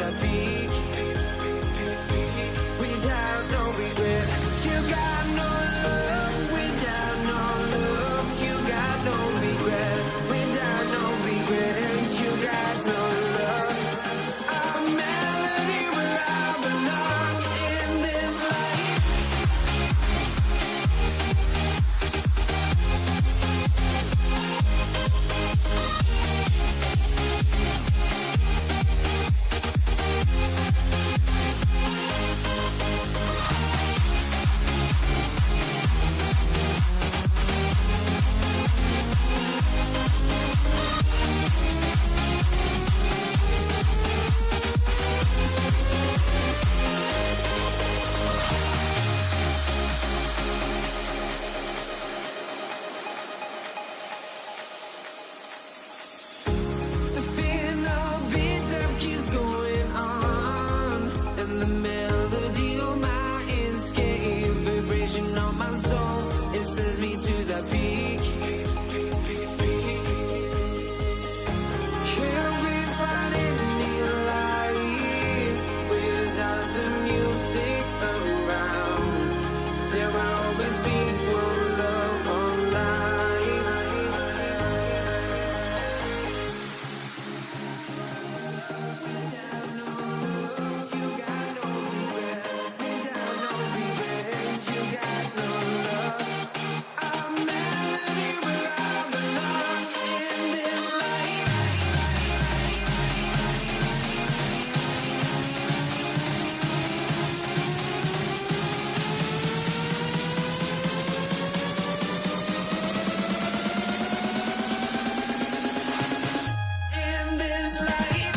the peak. Without no regret, you got no love. Without no love, you got no regret. Without no regret, you got no love. A melody where I belong in this life. The final beat up keeps going on, and the melody on my escape, vibration on my soul, it sends me to the peak. Can't we find any light without the music around? There will always be one love on life. In this life.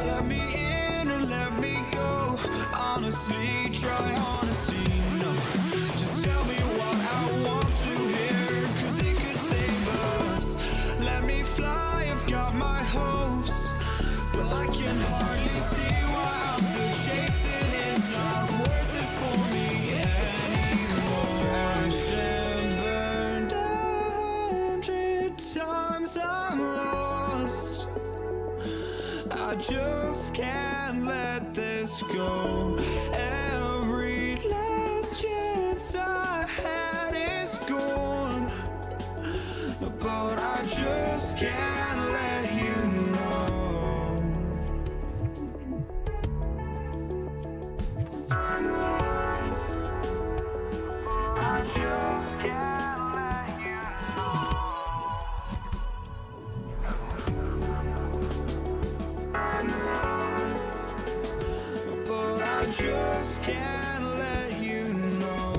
Let me in or let me go. Honestly, try honesty. No, just tell me what I want to hear, 'cause it could save us. Let me fly, I've got my hopes, but I can hardly see why I'm still chasing. It's not worth it for me anymore. Crashed and burned 100 times, I'm lost. I just can't let this go. Every last chance I had is gone, but I just can't let you know. I just can't let you know. But I just can't let you know.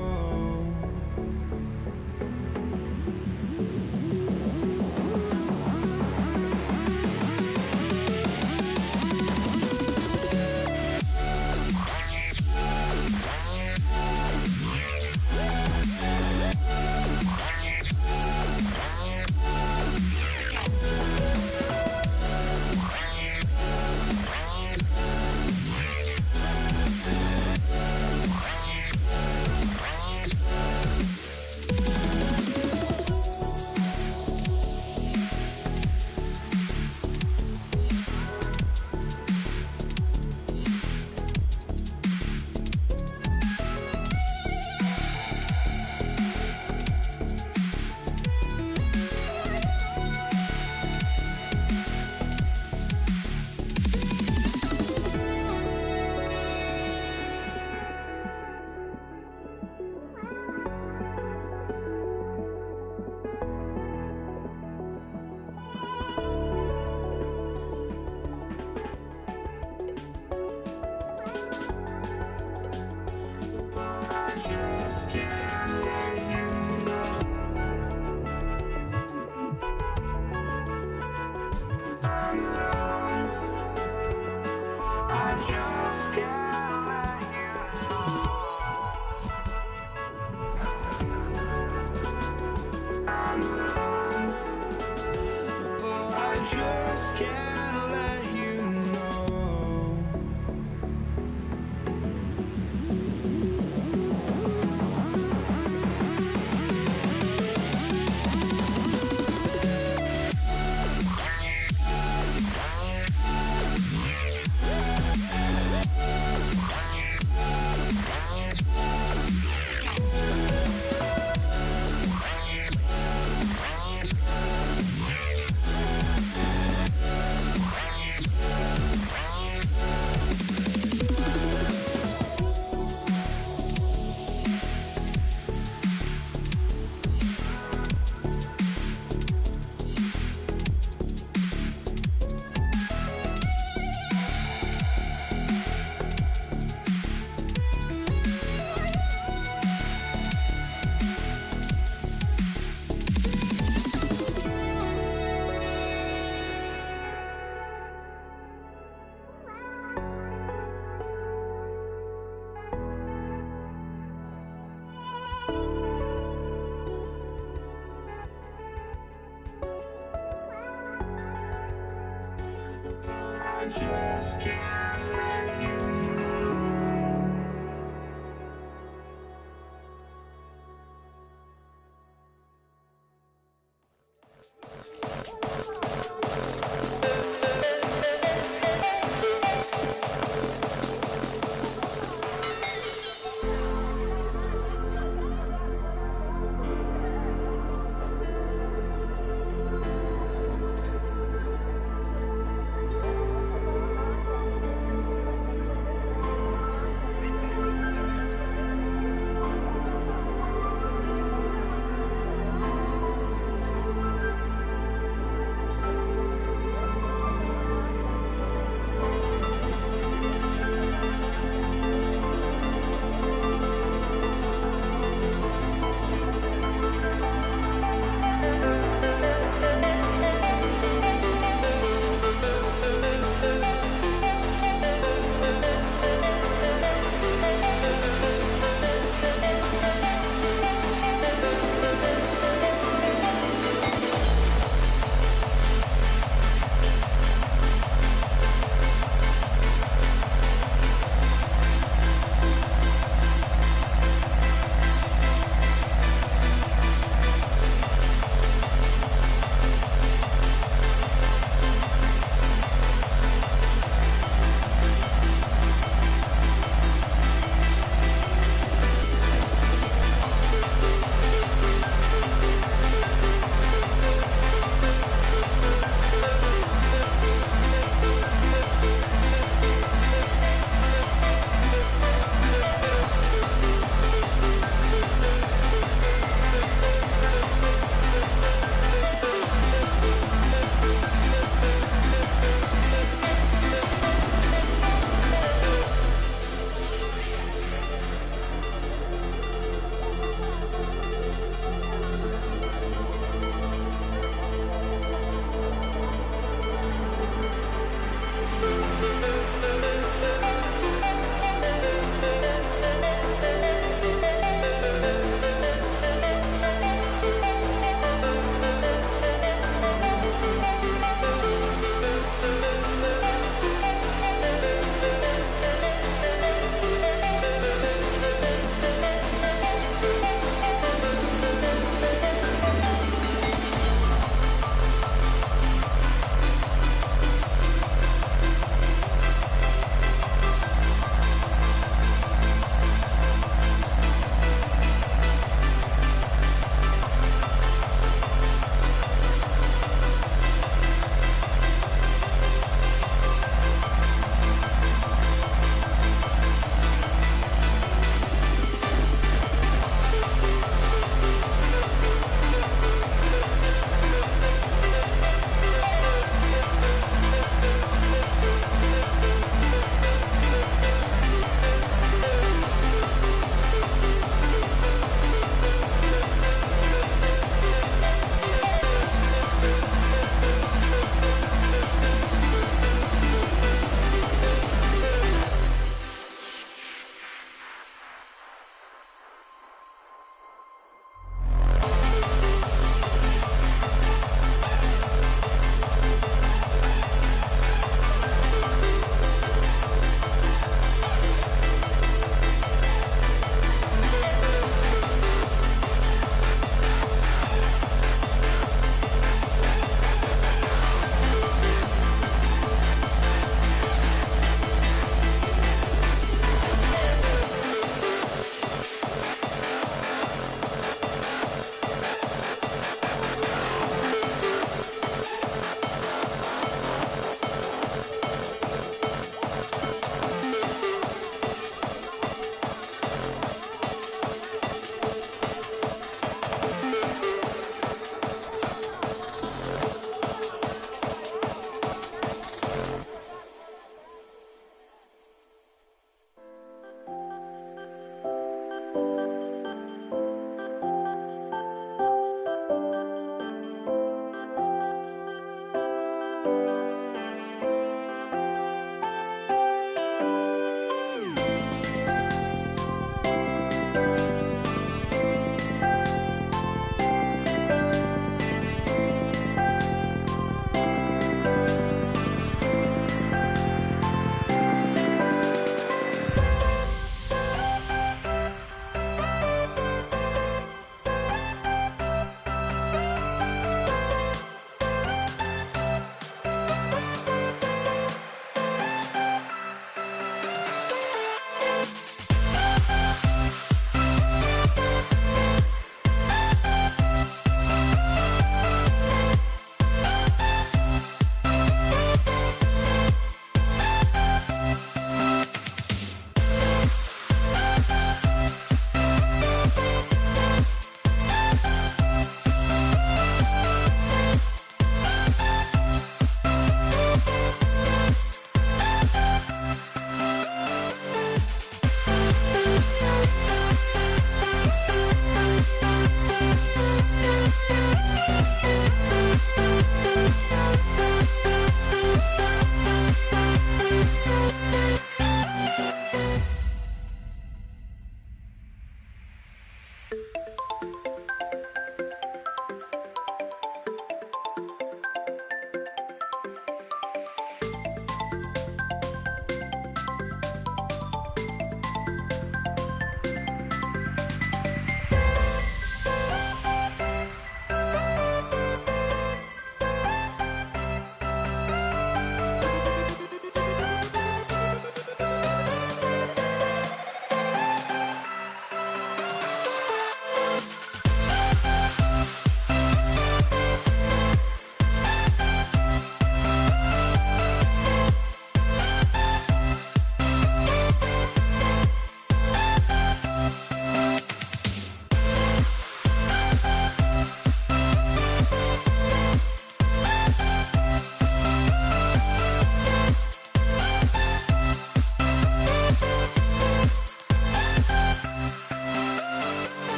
just can't let you know.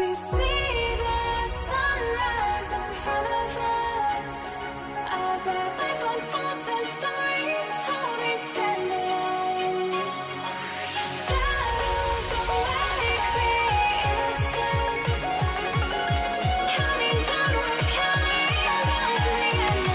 We see the sunrise in front of us. As our life unfolds and stories told, we stand alone. Shadows awake the innocence. Counting down, we're counting down to the end.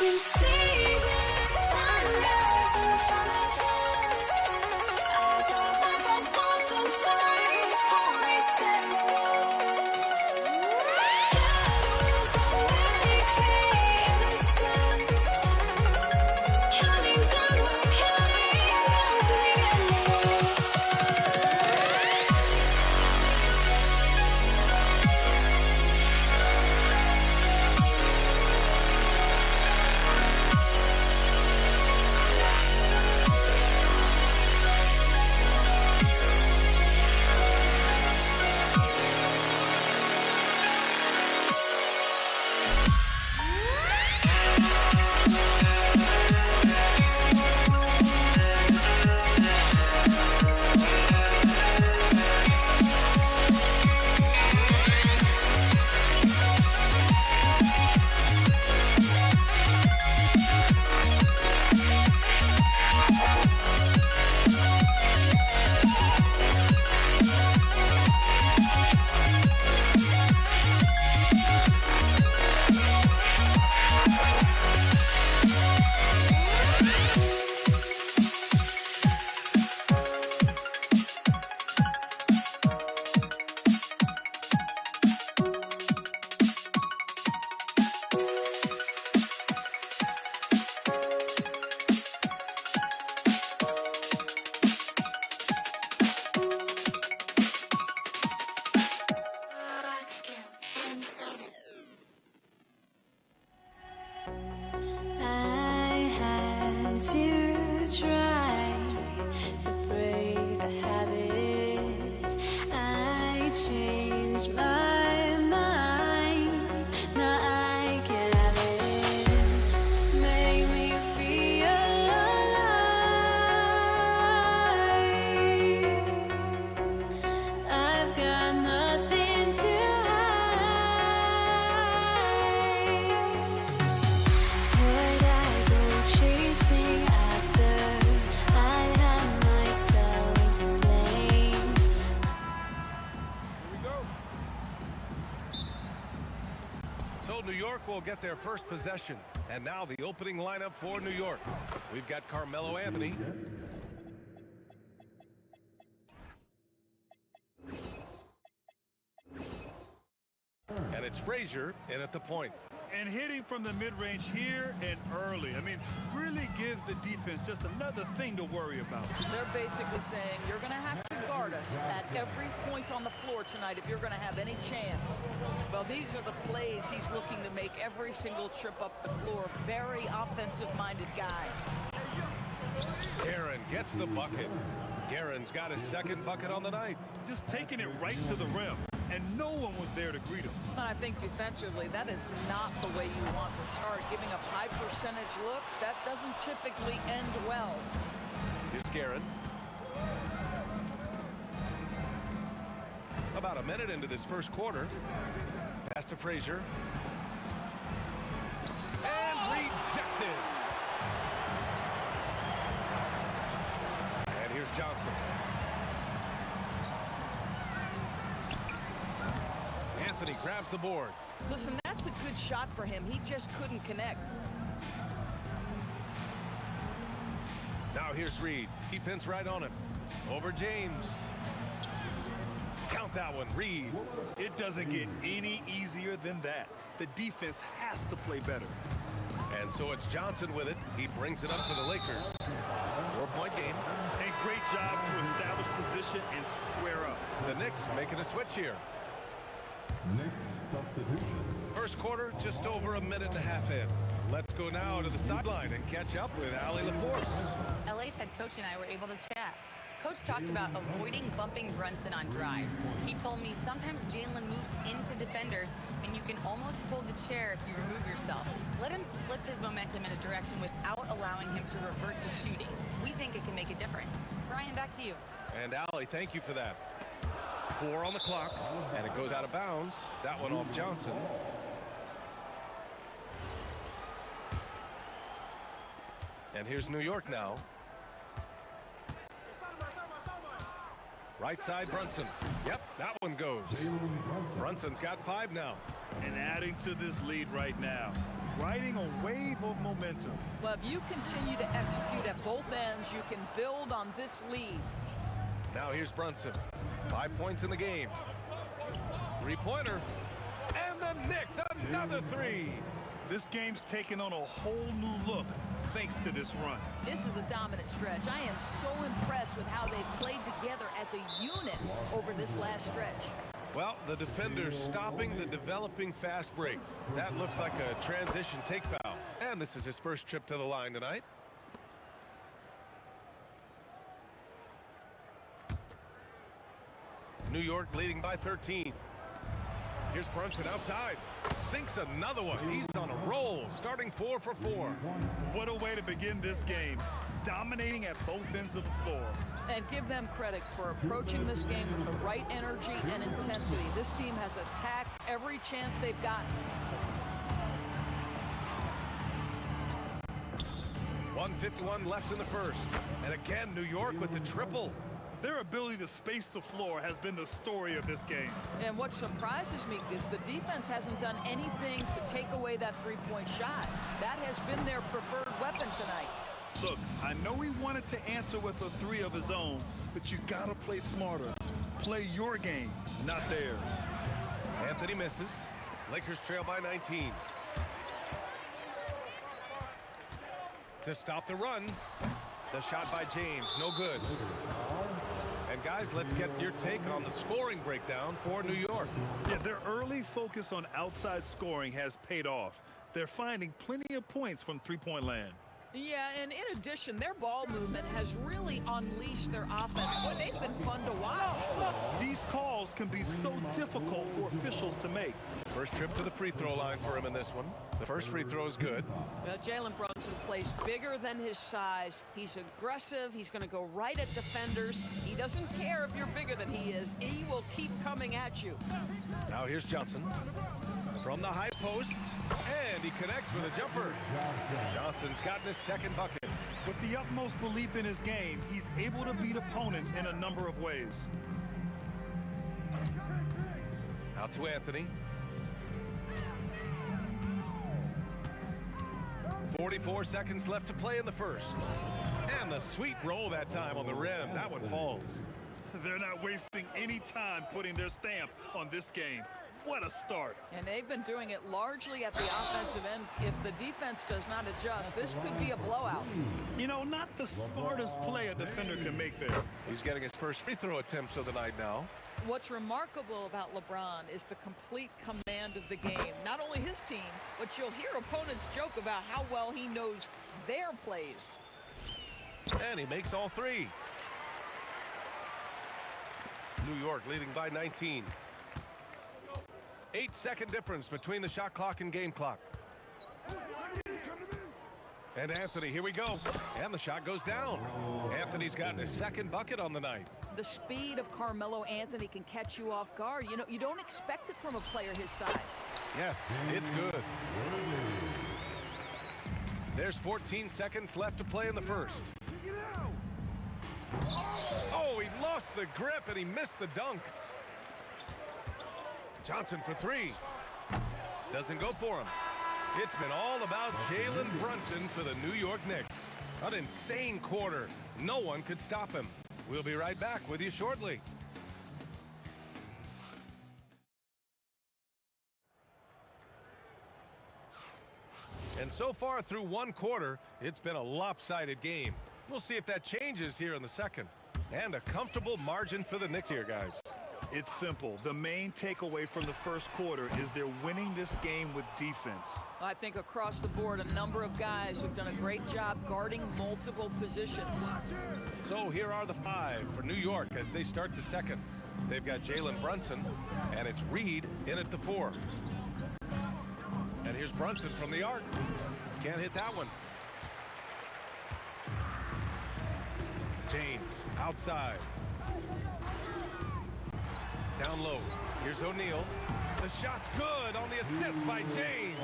We see the sunrise in front of us. As our life unfolds and stories told, we stand alone. Shadows awake the innocence. Counting down, we're counting down to the end. I had to try to break the habit. I changed my mind. Now I can have it. Make me feel alive. I've got nothing to would I go chasing after I had myself to blame? Here we go. So New York will get their first possession. And now the opening lineup for New York. We've got Carmelo Anthony. And it's Frazier in at the point. And hitting from the mid-range here and early. I mean, really gives the defense just another thing to worry about. They're basically saying you're going to have to guard guard us at every point on the floor tonight if you're going to have any chance. Well, these are the plays he's looking to make every single trip up the floor. Very offensive-minded guy. Guerin gets the bucket. Guerin's got his second bucket on the night. Just taking it right to the rim, and no one was there to greet him. I think defensively, that is not the way you want to start. Giving up high percentage looks, that doesn't typically end well. Here's Guerin. About a minute into this first quarter. Pass to Frazier. And rejected. And here's Johnson. Anthony grabs the board. Listen, that's a good shot for him. He just couldn't connect. Now here's Reed. Defense right on him. Over James. Count that one, Reed. It doesn't get any easier than that. The defense has to play better. And so it's Johnson with it. He brings it up for the Lakers. 4-point game. And great job to establish position and square up. The Knicks making a switch here. Next substitution. First quarter, just over a minute and a half in. Let's go now to the sideline and catch up with Allie LaForce. LA's head coach and I were able to chat. Coach talked about avoiding bumping Brunson on drives. He told me sometimes Jalen moves into defenders and you can almost pull the chair if you remove yourself. Let him slip his momentum in a direction without allowing him to revert to shooting. We think it can make a difference. Brian, back to you. And Allie, thank you for that. 4 on the clock, and it goes out of bounds. That one off Johnson. And here's New York now. Right side, Brunson. Yep, that one goes. Brunson's got 5 now. And adding to this lead right now. Riding a wave of momentum. Well, if you continue to execute at both ends, you can build on this lead. Now here's Brunson. 5 points in the game. 3-pointer. And the Knicks, another 3. This game's taken on a whole new look thanks to this run. This is a dominant stretch. I am so impressed with how they've played together as a unit over this last stretch. Well, the defender's stopping the developing fast break. That looks like a transition take foul. And this is his first trip to the line tonight. New York leading by 13. Here's Brunson outside. Sinks another one. He's on a roll, starting 4 for 4. What a way to begin this game. Dominating at both ends of the floor. And give them credit for approaching this game with the right energy and intensity. This team has attacked every chance they've gotten. 1:51 left in the first. And again, New York with the triple. Their ability to space the floor has been the story of this game. And what surprises me is the defense hasn't done anything to take away that three-point shot. That has been their preferred weapon tonight. Look, I know he wanted to answer with a 3 of his own, but you gotta play smarter. Play your game, not theirs. Anthony misses. Lakers trail by 19. To stop the run, the shot by James, no good. And guys, let's get your take on the scoring breakdown for New York. Yeah, their early focus on outside scoring has paid off. They're finding plenty of points from three-point land. Yeah, and in addition, their ball movement has really unleashed their offense. Boy, they've been fun to watch. These calls can be so difficult for officials to make. First trip to the free throw line for him in this one. The first free throw is good. Well, Jalen Brunson plays bigger than his size. He's aggressive. He's going to go right at defenders. He doesn't care if you're bigger than he is. He will keep coming at you. Now here's Johnson. From the high post, and he connects with a jumper. Johnson's gotten his second bucket. With the utmost belief in his game, he's able to beat opponents in a number of ways. Out to Anthony. 44 seconds left to play in the first. And the sweet roll that time on the rim. That one falls. They're not wasting any time putting their stamp on this game. What a start. And they've been doing it largely at the offensive end. If the defense does not adjust, this could be a blowout. You know, not the smartest play a defender can make there. He's getting his first free throw attempts of the night now. What's remarkable about LeBron is the complete command of the game. Not only his team, but you'll hear opponents joke about how well he knows their plays. And he makes all three. New York leading by 19. 8-second difference between the shot clock and game clock. And Anthony, here we go. And the shot goes down. Anthony's gotten his second bucket on the night. The speed of Carmelo Anthony can catch you off guard. You know, you don't expect it from a player his size. Yes, it's good. There's 14 seconds left to play in the first. Oh, he lost the grip and he missed the dunk. Johnson for three. Doesn't go for him. It's been all about Jalen Brunson for the New York Knicks. An insane quarter. No one could stop him. We'll be right back with you shortly. And so far through one quarter, it's been a lopsided game. We'll see if that changes here in the second. And a comfortable margin for the Knicks here, guys. It's simple. The main takeaway from the first quarter is they're winning this game with defense. I think across the board, a number of guys who've done a great job guarding multiple positions. So here are the five for New York as they start the second. They've got Jalen Brunson, and it's Reed in at the 4. And here's Brunson from the arc. Can't hit that one. James outside. Down low. Here's O'Neal. The shot's good on the assist by James.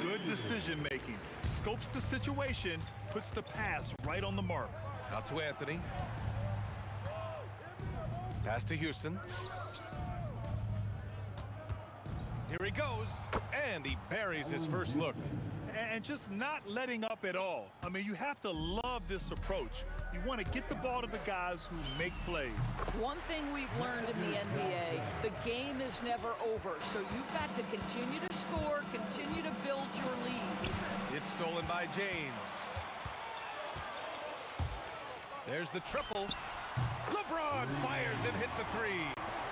Good decision making. Scopes the situation, puts the pass right on the mark. Out to Anthony. Pass to Houston. Here he goes, and he buries his first look. And just not letting up at all. I mean, you have to love this approach. You want to get the ball to the guys who make plays. One thing we've learned in the NBA, the game is never over. So you've got to continue to score, continue to build your lead. It's stolen by James. There's the triple. LeBron fires and hits a three.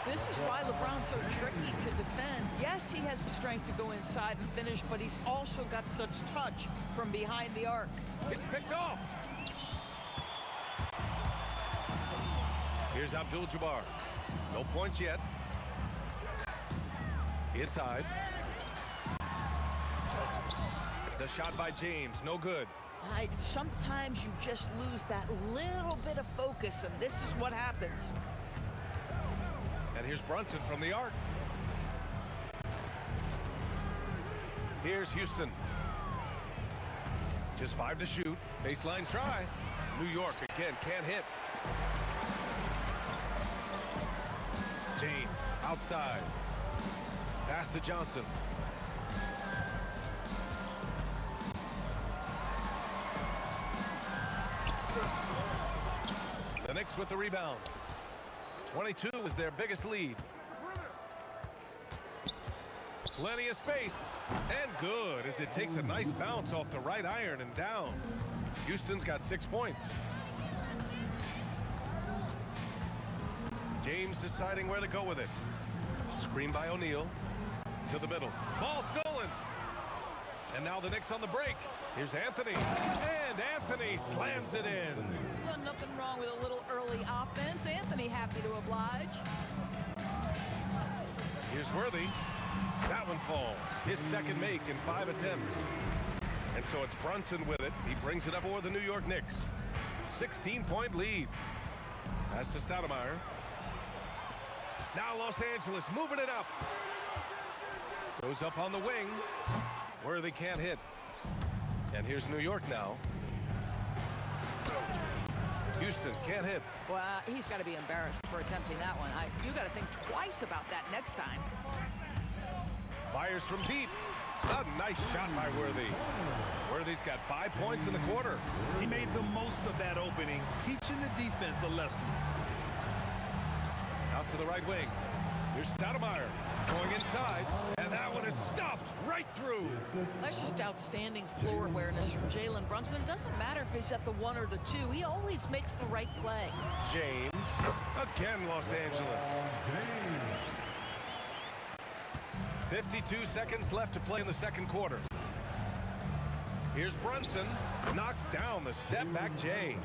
This is why LeBron's so tricky to defend. Yes, he has the strength to go inside and finish, but he's also got such touch from behind the arc. It's picked off. Here's Abdul-Jabbar. No points yet. Inside. The shot by James, no good. Sometimes you just lose that little bit of focus, and this is what happens. And here's Brunson from the arc. Here's Houston. Just 5 to shoot. Baseline try. New York again can't hit. James outside. Pass to Johnson. The Knicks with the rebound. 22 is their biggest lead. Plenty of space. And good as it takes a nice bounce off the right iron and down. Houston's got 6 points. James deciding where to go with it. Screen by O'Neal. To the middle. Ball stolen. And now the Knicks on the break. Here's Anthony. And Anthony slams it in. Well, nothing wrong with a little early offense. Anthony happy to oblige. Here's Worthy. That one falls. His second make in 5 attempts. And so it's Brunson with it. He brings it up over the New York Knicks. 16-point lead. Pass to Stoudemire. Now Los Angeles moving it up. Goes up on the wing. Worthy can't hit. And here's New York now. Houston can't hit. Well, he's got to be embarrassed for attempting that one. You got to think twice about that next time. Fires from deep. A nice shot by Worthy. Worthy's got 5 points in the quarter. He made the most of that opening, teaching the defense a lesson. Out to the right wing. Here's Stoudemire. Going inside, and that one is stuffed right through. That's just outstanding floor awareness from Jalen Brunson. It doesn't matter if he's at the 1 or the 2. He always makes the right play. James, again Los Angeles. 52 seconds left to play in the second quarter. Here's Brunson, knocks down the step-back J.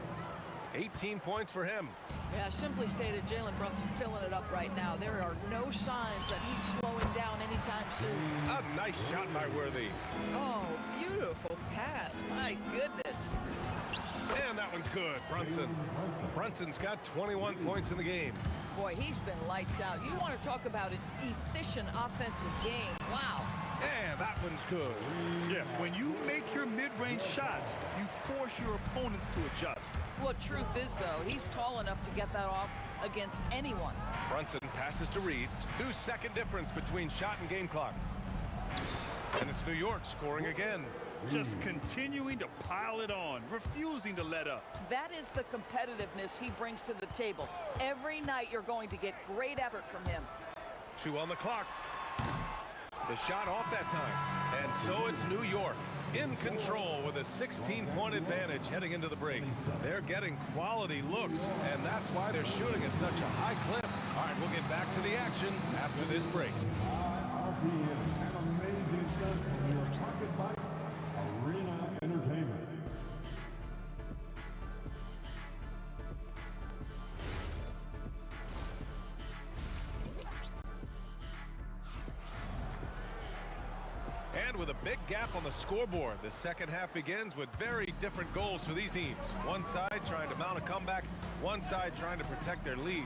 18 points for him. Yeah, simply stated, Jalen Brunson filling it up right now. There are no signs that he's slowing down anytime soon. A nice shot by Worthy. Oh, beautiful pass. My goodness. And that one's good, Brunson. Brunson's got 21 points in the game. Boy, he's been lights out. You want to talk about an efficient offensive game. Wow. And that one's good. Yeah, when you make your mid-range shots, you force your opponents to adjust. Well, truth is, though, he's tall enough to get that off against anyone. Brunson passes to Reed. 2-second difference between shot and game clock. And it's New York scoring again. Just continuing to pile it on, refusing to let up. That is the competitiveness he brings to the table. Every night you're going to get great effort from him. 2 on the clock. The shot off that time. And so it's New York in control with a 16-point advantage heading into the break. They're getting quality looks, and that's why they're shooting at such a high clip. All right, we'll get back to the action after this break. RPM, an amazing stunt from your pocket bike, Arena Entertainment. And with a big gap on the scoreboard, the second half begins with very different goals for these teams. One side trying to mount a comeback, one side trying to protect their lead.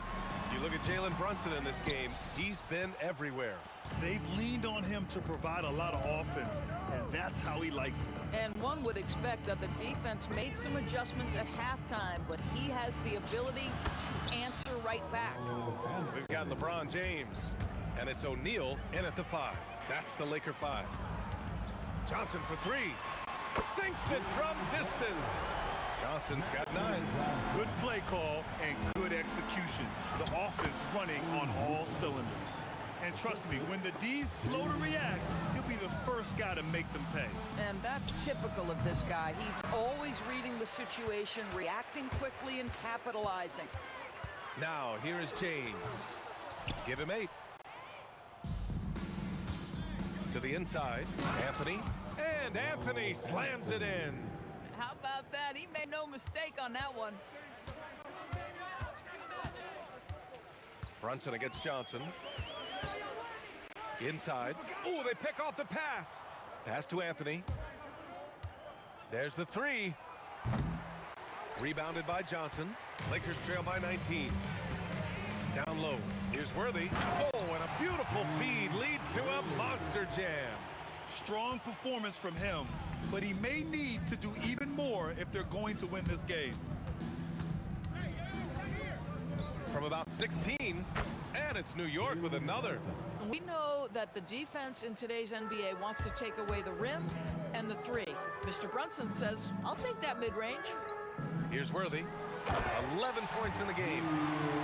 You look at Jalen Brunson in this game, he's been everywhere. They've leaned on him to provide a lot of offense, and that's how he likes it. And one would expect that the defense made some adjustments at halftime, but he has the ability to answer right back. We've got LeBron James, and it's O'Neal in at the 5. That's the Laker 5. Johnson for 3. Sinks it from distance. Johnson's got 9. Good play call and good execution. The offense running on all cylinders. And trust me, when the D's slow to react, he'll be the first guy to make them pay. And that's typical of this guy. He's always reading the situation, reacting quickly, and capitalizing. Now, here is James. Give him 8. To the inside, Anthony. And Anthony slams it in. How about that? He made no mistake on that one. Brunson against Johnson. Inside. Oh, they pick off the pass. Pass to Anthony. There's the 3. Rebounded by Johnson. Lakers trail by 19. Down low. Here's Worthy. Oh, and a beautiful feed leads to a monster jam. Strong performance from him, but he may need to do even more if they're going to win this game. From about 16, and it's New York with another. We know that the defense in today's NBA wants to take away the rim and the 3. Mr. Brunson says, I'll take that mid-range. Here's Worthy. 11 points in the game.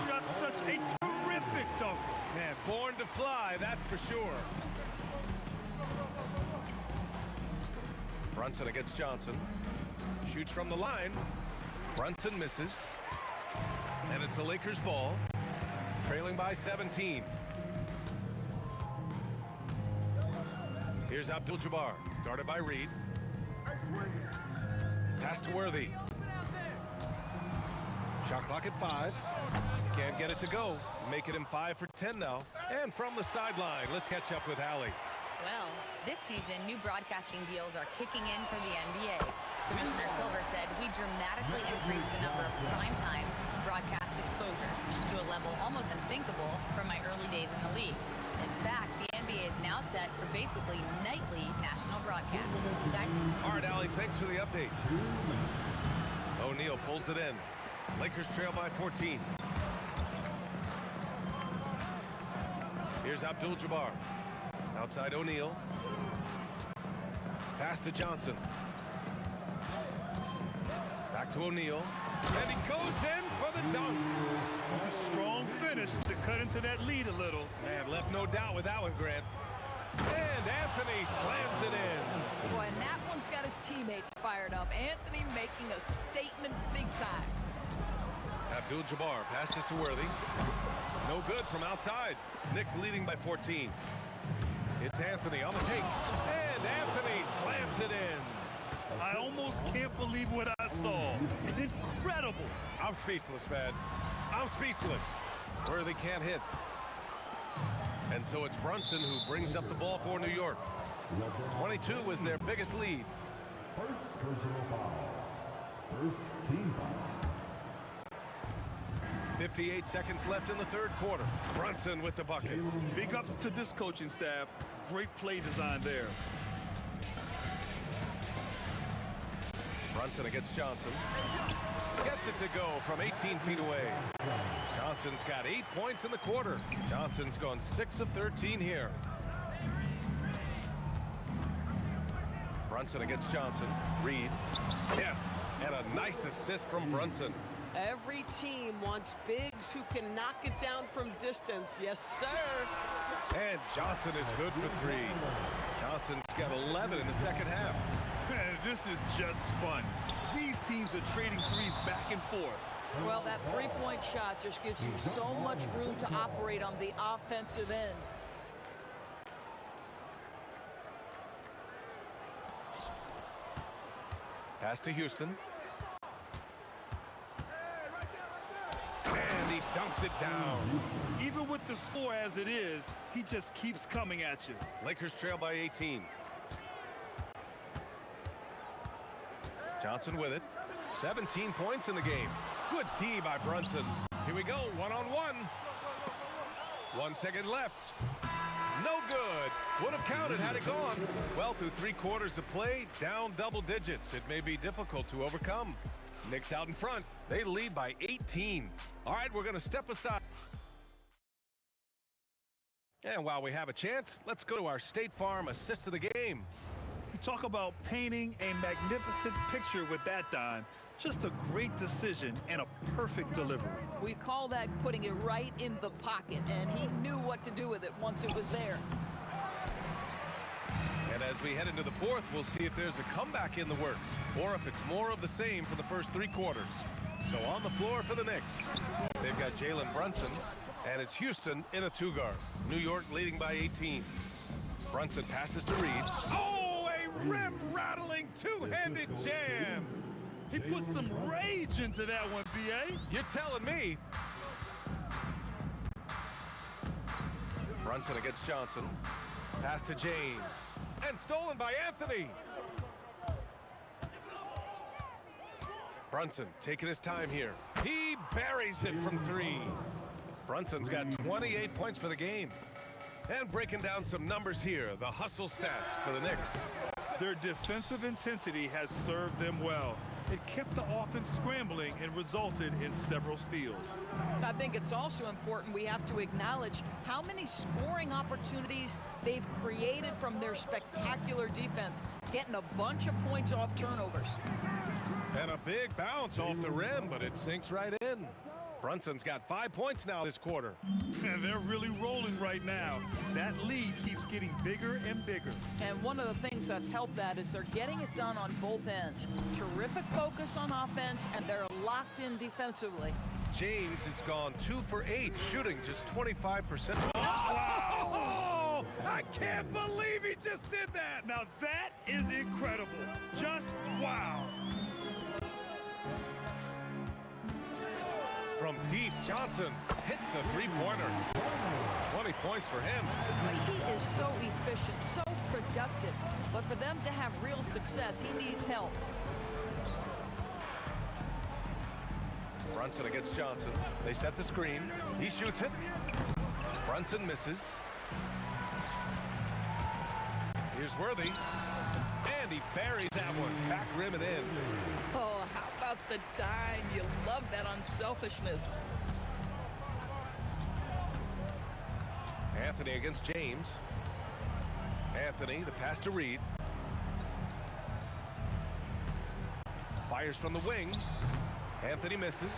Just such a terrific dunk. Man, born to fly, that's for sure. Brunson against Johnson. Shoots from the line. Brunson misses. And it's the Lakers' ball. Trailing by 17. Here's Abdul-Jabbar, guarded by Reed. Pass to Worthy. Shot clock at 5. Can't get it to go. Making him 5 for 10 now. And from the sideline, let's catch up with Allie. Well, this season, new broadcasting deals are kicking in for the NBA. Commissioner Silver said we dramatically increased the number of primetime broadcast exposures to a level almost unthinkable from my early days in the league. In fact, the NBA is now set for basically nightly national broadcasts. Guys? All right, Allie, thanks for the update. O'Neal pulls it in. Lakers trail by 14. Here's Abdul-Jabbar. Outside O'Neal. Pass to Johnson. Back to O'Neal. And he goes in for for the dunk. With a strong finish to cut into that lead a little. Man, left no doubt with that one, Grant. And Anthony slams it in. Boy, and that one's got his teammates fired up. Anthony making a statement big time. Abdul-Jabbar passes to Worthy. No good from outside. Knicks leading by 14. It's Anthony on the take. And Anthony slams it in. I almost can't believe what I saw. Incredible. I'm speechless, man. I'm speechless. Worthy can't hit. And so it's Brunson who brings up the ball for New York. 22 was their biggest lead. First personal foul. First team foul. 58 seconds left in the third quarter. Brunson with the bucket. Big ups to this coaching staff. Great play design there. Brunson against Johnson. Gets it to go from 18 feet away. Johnson's got 8 points in the quarter. Johnson's gone 6 of 13 here. Brunson against Johnson. Reed. Yes, and a nice assist from Brunson. Every team wants bigs who can knock it down from distance. Yes, sir. And Johnson is good for 3. Johnson's got 11 in the second half. Man, this is just fun. These teams are trading threes back and forth. Well, that three-point shot just gives you so much room to operate on the offensive end. Pass to Houston. And he dunks it down. Even with the score as it is, he just keeps coming at you. Lakers trail by 18. Johnson with it. 17 points in the game. Good D by Brunson. Here we go, one-on-one. 1 second left. No good. Would have counted had it gone. Well, through 3 quarters of play, down double digits. It may be difficult to overcome. Knicks out in front. They lead by 18. All right, we're going to step aside. And while we have a chance, let's go to our State Farm assist of the game. You talk about painting a magnificent picture with that, Don. Just a great decision and a perfect delivery. We call that putting it right in the pocket, and he knew what to do with it once it was there. And as we head into the fourth, we'll see if there's a comeback in the works or if it's more of the same for the first 3 quarters. So on the floor for the Knicks, they've got Jalen Brunson, and it's Houston in a 2-guard. New York leading by 18. Brunson passes to Reed. Oh, a rim-rattling 2-handed jam. He put some rage into that one, B.A. You're telling me. Brunson against Johnson. Pass to James. And stolen by Anthony. Brunson taking his time here. He buries it from 3. Brunson's got 28 points for the game. And breaking down some numbers here, the hustle stats for the Knicks. Their defensive intensity has served them well. It kept the offense scrambling and resulted in several steals. I think it's also important we have to acknowledge how many scoring opportunities they've created from their spectacular defense, getting a bunch of points off turnovers. And a big bounce off the rim, but it sinks right in. Brunson's got 5 points now this quarter. And they're really rolling right now. That lead keeps getting bigger and bigger. And one of the things that's helped that is they're getting it done on both ends. Terrific focus on offense, and they're locked in defensively. James has gone 2 for 8, shooting just 25%. Oh, I can't believe he just did that. Now that is incredible. Just wow. From deep, Johnson hits a 3-pointer. 20 points for him. He is so efficient, so productive. But for them to have real success, he needs help. Brunson against Johnson. They set the screen. He shoots it. Brunson misses. Here's Worthy. And he buries that one. Back rim and in. Oh, how about the dime? You love that unselfishness. Anthony against James. Anthony, the pass to Reed. Fires from the wing. Anthony misses.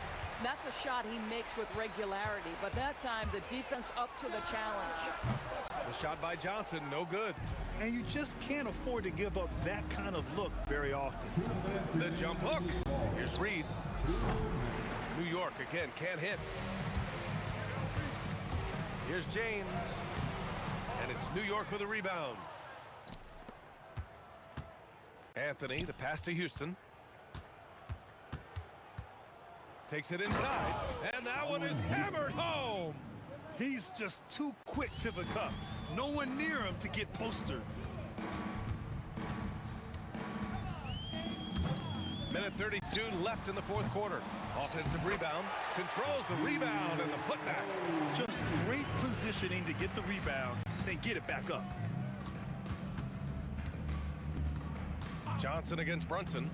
That's a shot he makes with regularity, but that time the defense up to the challenge. The shot by Johnson, no good. And you just can't afford to give up that kind of look very often. The jump hook. Here's Reed. New York again, can't hit. Here's James. And it's New York with a rebound. Anthony, the pass to Houston. Takes it inside, and that one is hammered home. He's just too quick to the cup. No one near him to get postered. Minute 32 left in the fourth quarter. Offensive rebound, controls the rebound and the putback. Just great positioning to get the rebound, then get it back up. Johnson against Brunson.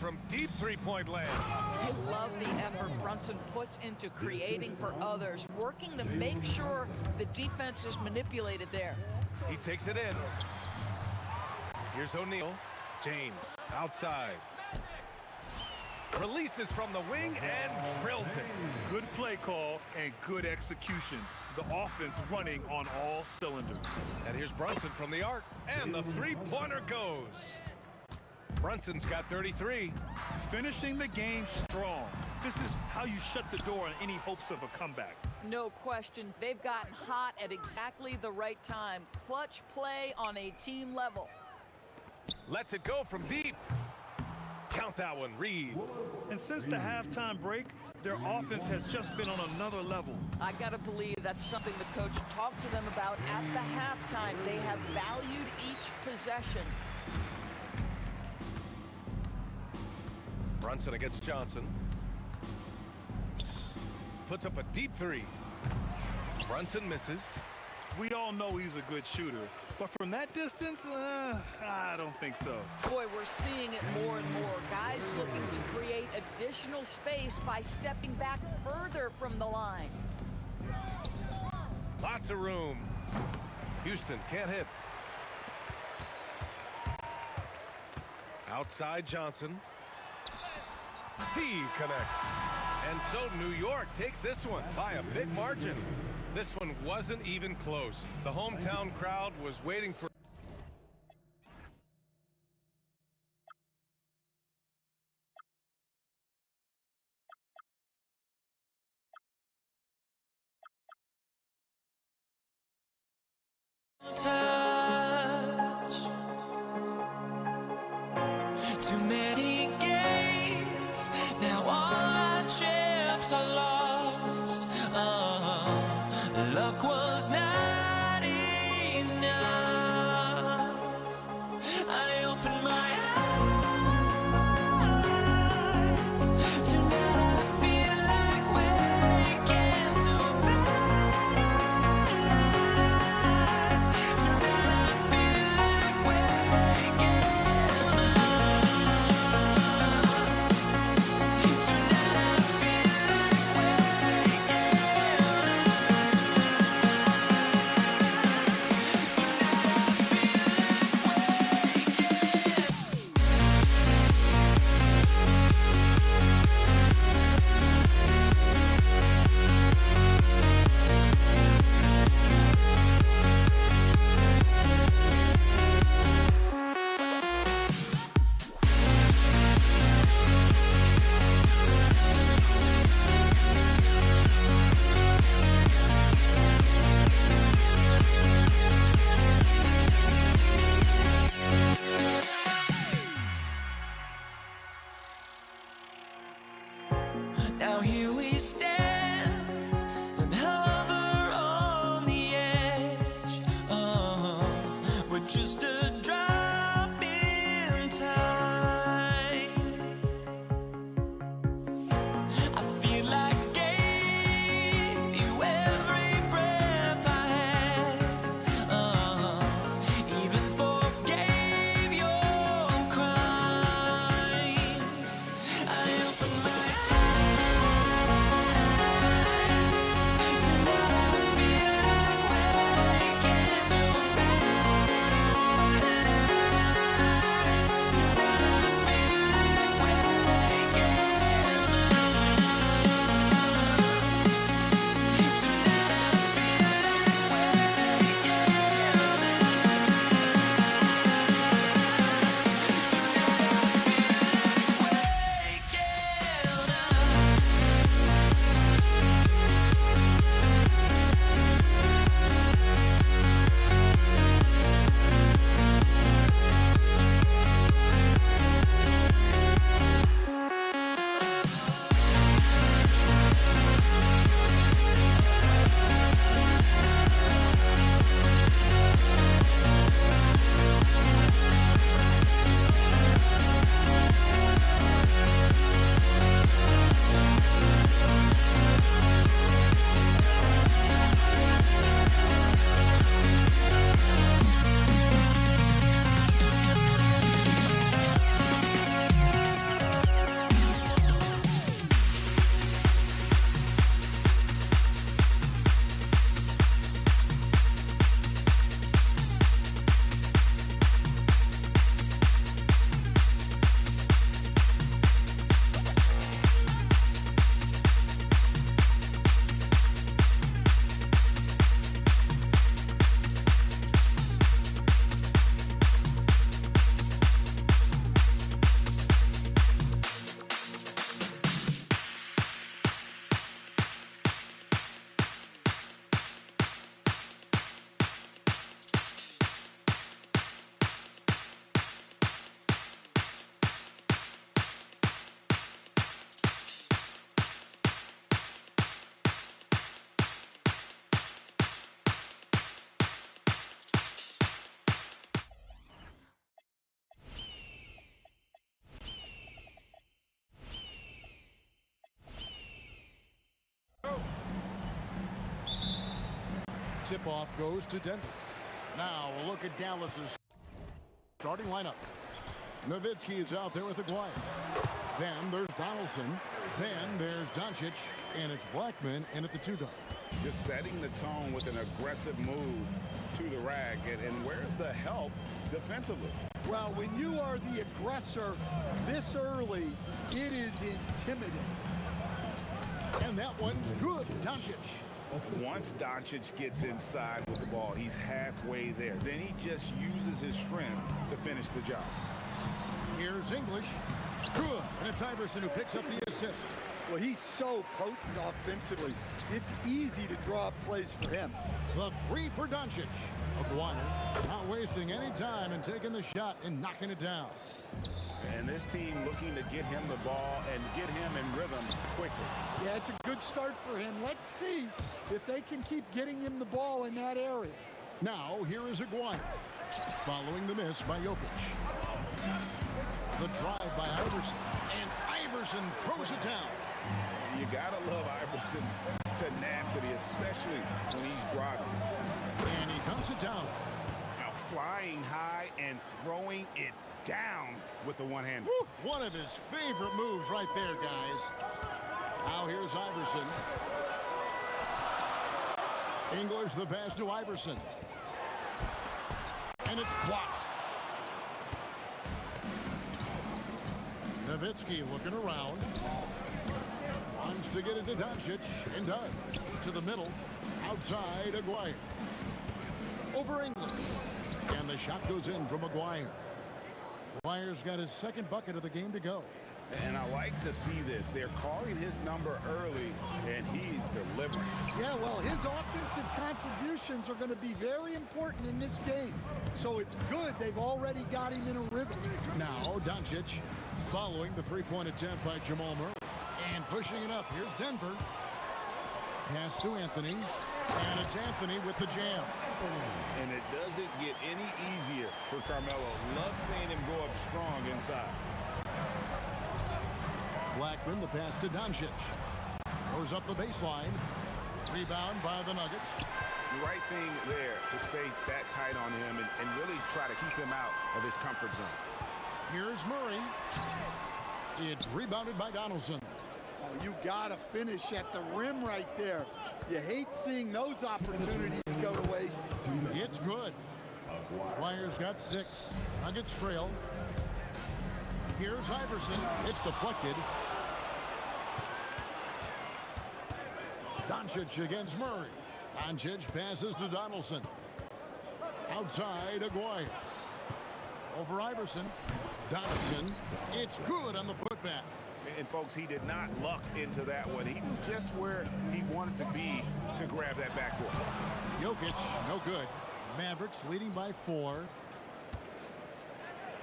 From deep three-point land. I love the effort Brunson puts into creating for others, working to make sure the defense is manipulated there. He takes it in. Here's O'Neal. James outside. Releases from the wing and drills it. Good play call and good execution. The offense running on all cylinders. And here's Brunson from the arc, and the three-pointer goes. Brunson's got 33. Finishing the game strong. This is how you shut the door on any hopes of a comeback. No question. They've gotten hot at exactly the right time. Clutch play on a team level. Lets it go from deep. Count that one, Reed. And since the halftime break, their offense has just been on another level. I gotta believe that's something the coach talked to them about at the halftime. They have valued each possession. Brunson against Johnson. Puts up a deep three. Brunson misses. We all know he's a good shooter, but from that distance, I don't think so. Boy, we're seeing it more and more. Guys looking to create additional space by stepping back further from the line. Lots of room. Houston can't hit. Outside Johnson. He connects. And so New York takes this one by a big margin. This one wasn't even close. The hometown crowd was waiting for touch. Too many games. Now all our chips are lost. Luck was not enough. I opened my eyes. Tonight I feel like waking to life. Tonight I feel like waking up. Tonight I feel like waking Now here we stand and hover on the edge. We're just a drop in time. I feel like I gave you every breath I had. Even forgave your crimes. I opened my eyes. tip-off goes to Denver. Now a look at Dallas's starting lineup. Nowitzki is out there with Aguirre. Then there's Donaldson. Then there's Doncic. And it's Blackman in at the 2 guard. Just setting the tone with an aggressive move to the rack. And where's the help defensively? Well, when you are the aggressor this early, it is intimidating. And that one's good. Doncic. Once Doncic gets inside with the ball, he's halfway there. Then he just uses his strength to finish the job. Here's English. Good. And it's Iverson who picks up the assist. Well, he's so potent offensively. It's easy to draw up plays for him. The 3 for Doncic. Aguirre not wasting any time and taking the shot and knocking it down. And this team looking to get him the ball and get him in rhythm quickly. Yeah, it's a good start for him. Let's see if they can keep getting him the ball in that area. Now, here is Aguirre. Following the miss by Jokic. The drive by Iverson. And Iverson throws it down. You gotta love Iverson's tenacity, especially when he's driving. And he counts it down. Now flying high and throwing it down with the one-hander. One of his favorite moves right there, guys. Now here's Iverson. English the pass to Iverson. And it's blocked. Nowitzki looking around. Wants to get it to Doncic, and does. To the middle, outside Aguirre. Over English. And the shot goes in from Aguirre. Aguirre's got his second bucket of the game to go. And I like to see this. They're calling his number early, and he's delivering. Yeah, well, his offensive contributions are going to be very important in this game. So it's good they've already got him in a rhythm. Now, Doncic following the three-point attempt by Jamal Murray. And pushing it up. Here's Denver. Pass to Anthony. And it's Anthony with the jam. And it doesn't get any easier for Carmelo. Love seeing him go up strong inside. Blackman, the pass to Doncic. Goes up the baseline. Rebound by the Nuggets. The right thing there to stay that tight on him and really try to keep him out of his comfort zone. Here's Murray. It's rebounded by Donaldson. Oh, you got to finish at the rim right there. You hate seeing those opportunities go to waste. It's good. Aguirre's got 6. Nuggets trail. Here's Iverson. It's deflected. Doncic against Murray. Doncic passes to Donaldson. Outside Aguirre. Over Iverson. Donaldson. It's good on the putback. And folks, he did not luck into that one. He knew just where he wanted to be to grab that backboard. Jokic, no good. Mavericks leading by 4.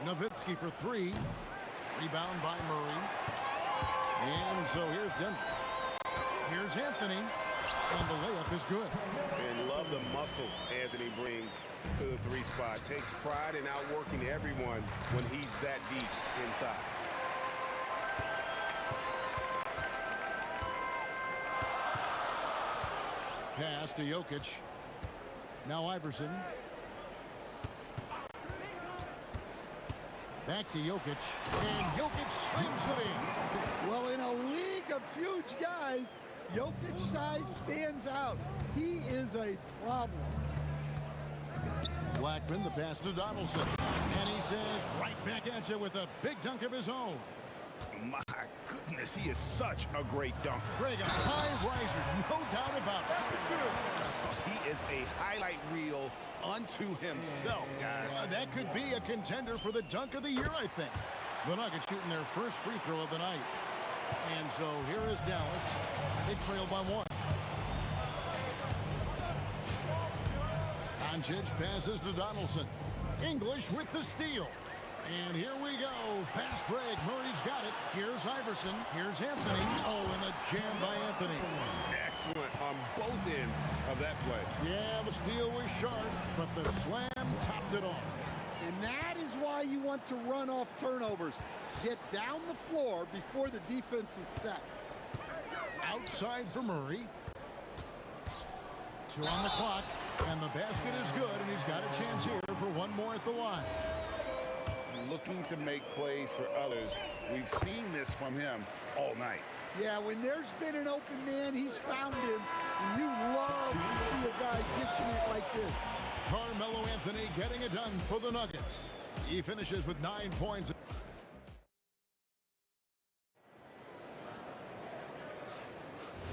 Nowitzki for 3. Rebound by Murray. And so here's Denver. Here's Anthony. And the layup is good. And love the muscle Anthony brings to the 3 spot. Takes pride in outworking everyone when he's that deep inside. Pass to Jokic. Now Iverson. Back to Jokic. And Jokic slams it in. Well, in a league of huge guys, Jokic's size stands out. He is a problem. Blackman, the pass to Donaldson. And he says right back at you with a big dunk of his own. My goodness, he is such a great dunker. Greg, a high riser, no doubt about it. He is a highlight reel unto himself, guys. That could be a contender for the dunk of the year, I think. The Nuggets shooting their first free throw of the night. And so here is Dallas. They trail by 1. Doncic passes to Donaldson. English with the steal. And here we go. Fast break. Murray's got it. Here's Iverson. Here's Anthony. Oh, and the jam by Anthony. Excellent on both ends of that play. Yeah, the steal was sharp, but the slam topped it off. And that is why you want to run off turnovers. Get down the floor before the defense is set. Outside for Murray. 2 on the clock. And the basket is good, and he's got a chance here for one more at the line. Looking to make plays for others. We've seen this from him all night. Yeah, when there's been an open man, he's found him. And you love to see a guy dishing it like this. Carmelo Anthony getting it done for the Nuggets. He finishes with 9 points.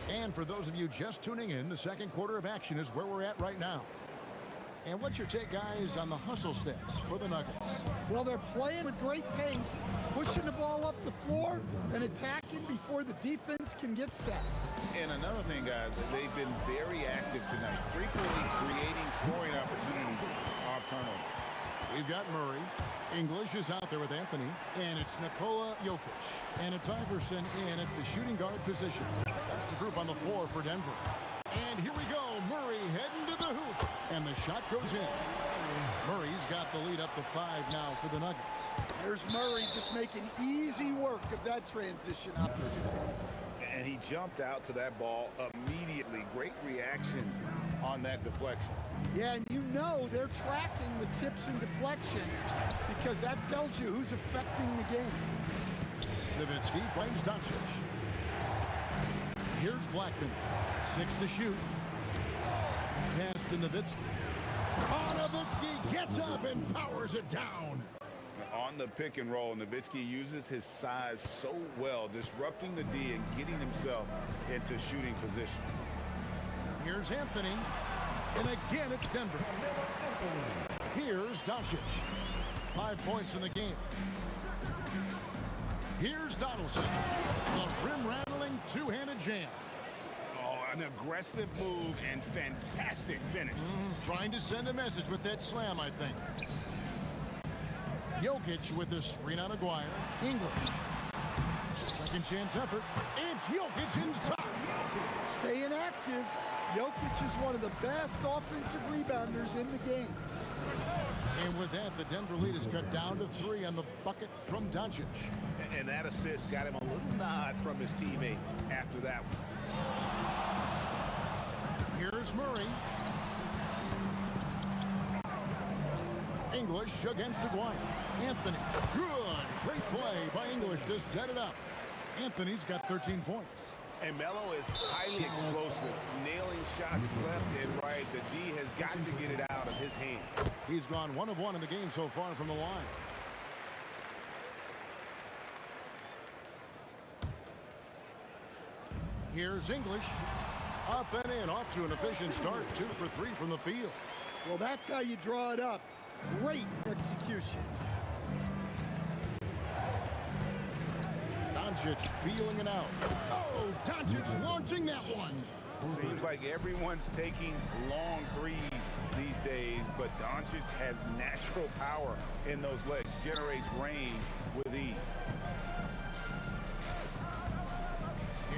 And for those of you just tuning in, the second quarter of action is where we're at right now. And what's your take, guys, on the hustle steps for the Nuggets? Well, they're playing with great pace, pushing the ball up the floor and attacking before the defense can get set. And another thing, guys, they've been very active tonight, frequently creating scoring opportunities off turnover. We've got Murray. English is out there with Anthony. And it's Nikola Jokic. And it's Iverson in at the shooting guard position. That's the group on the floor for Denver. And here we go. Murray heading to the hoop. And the shot goes in. Murray's got the lead up to 5 now for the Nuggets. There's Murray just making easy work of that transition opportunity. And he jumped out to that ball immediately. Great reaction on that deflection. Yeah, and you know they're tracking the tips and deflections because that tells you who's affecting the game. Nowitzki finds Doncic. Here's Blackman. 6 to shoot. Pass to Nowitzki. Nowitzki gets up and powers it down. On the pick and roll, Nowitzki uses his size so well, disrupting the D and getting himself into shooting position. Here's Anthony. And again, it's Denver. Here's Doncic. 5 points in the game. Here's Donaldson. The rim-rattling two-handed jam. Oh, an aggressive move and fantastic finish. Trying to send a message with that slam, I think. Jokic with the screen on Aguirre. English. Second chance effort. It's Jokic inside. Staying active. Jokic is one of the best offensive rebounders in the game. And with that, the Denver lead is cut down to 3 on the bucket from Doncic. And that assist got him a little nod from his teammate after that one. Here's Murray. English against Aguirre. Anthony. Good. Great play by English to set it up. Anthony's got 13 points. And Melo is highly explosive, nailing shots left and right. The D has got to get it out of his hand. He's gone 1 of 1 in the game so far from the line. Here's English. Up and in, off to an efficient start. 2 for 3 from the field. Well, that's how you draw it up. Great execution. Doncic feeling it out. Oh, Doncic launching that one. Seems like everyone's taking long threes these days, but Doncic has natural power in those legs, generates range with ease.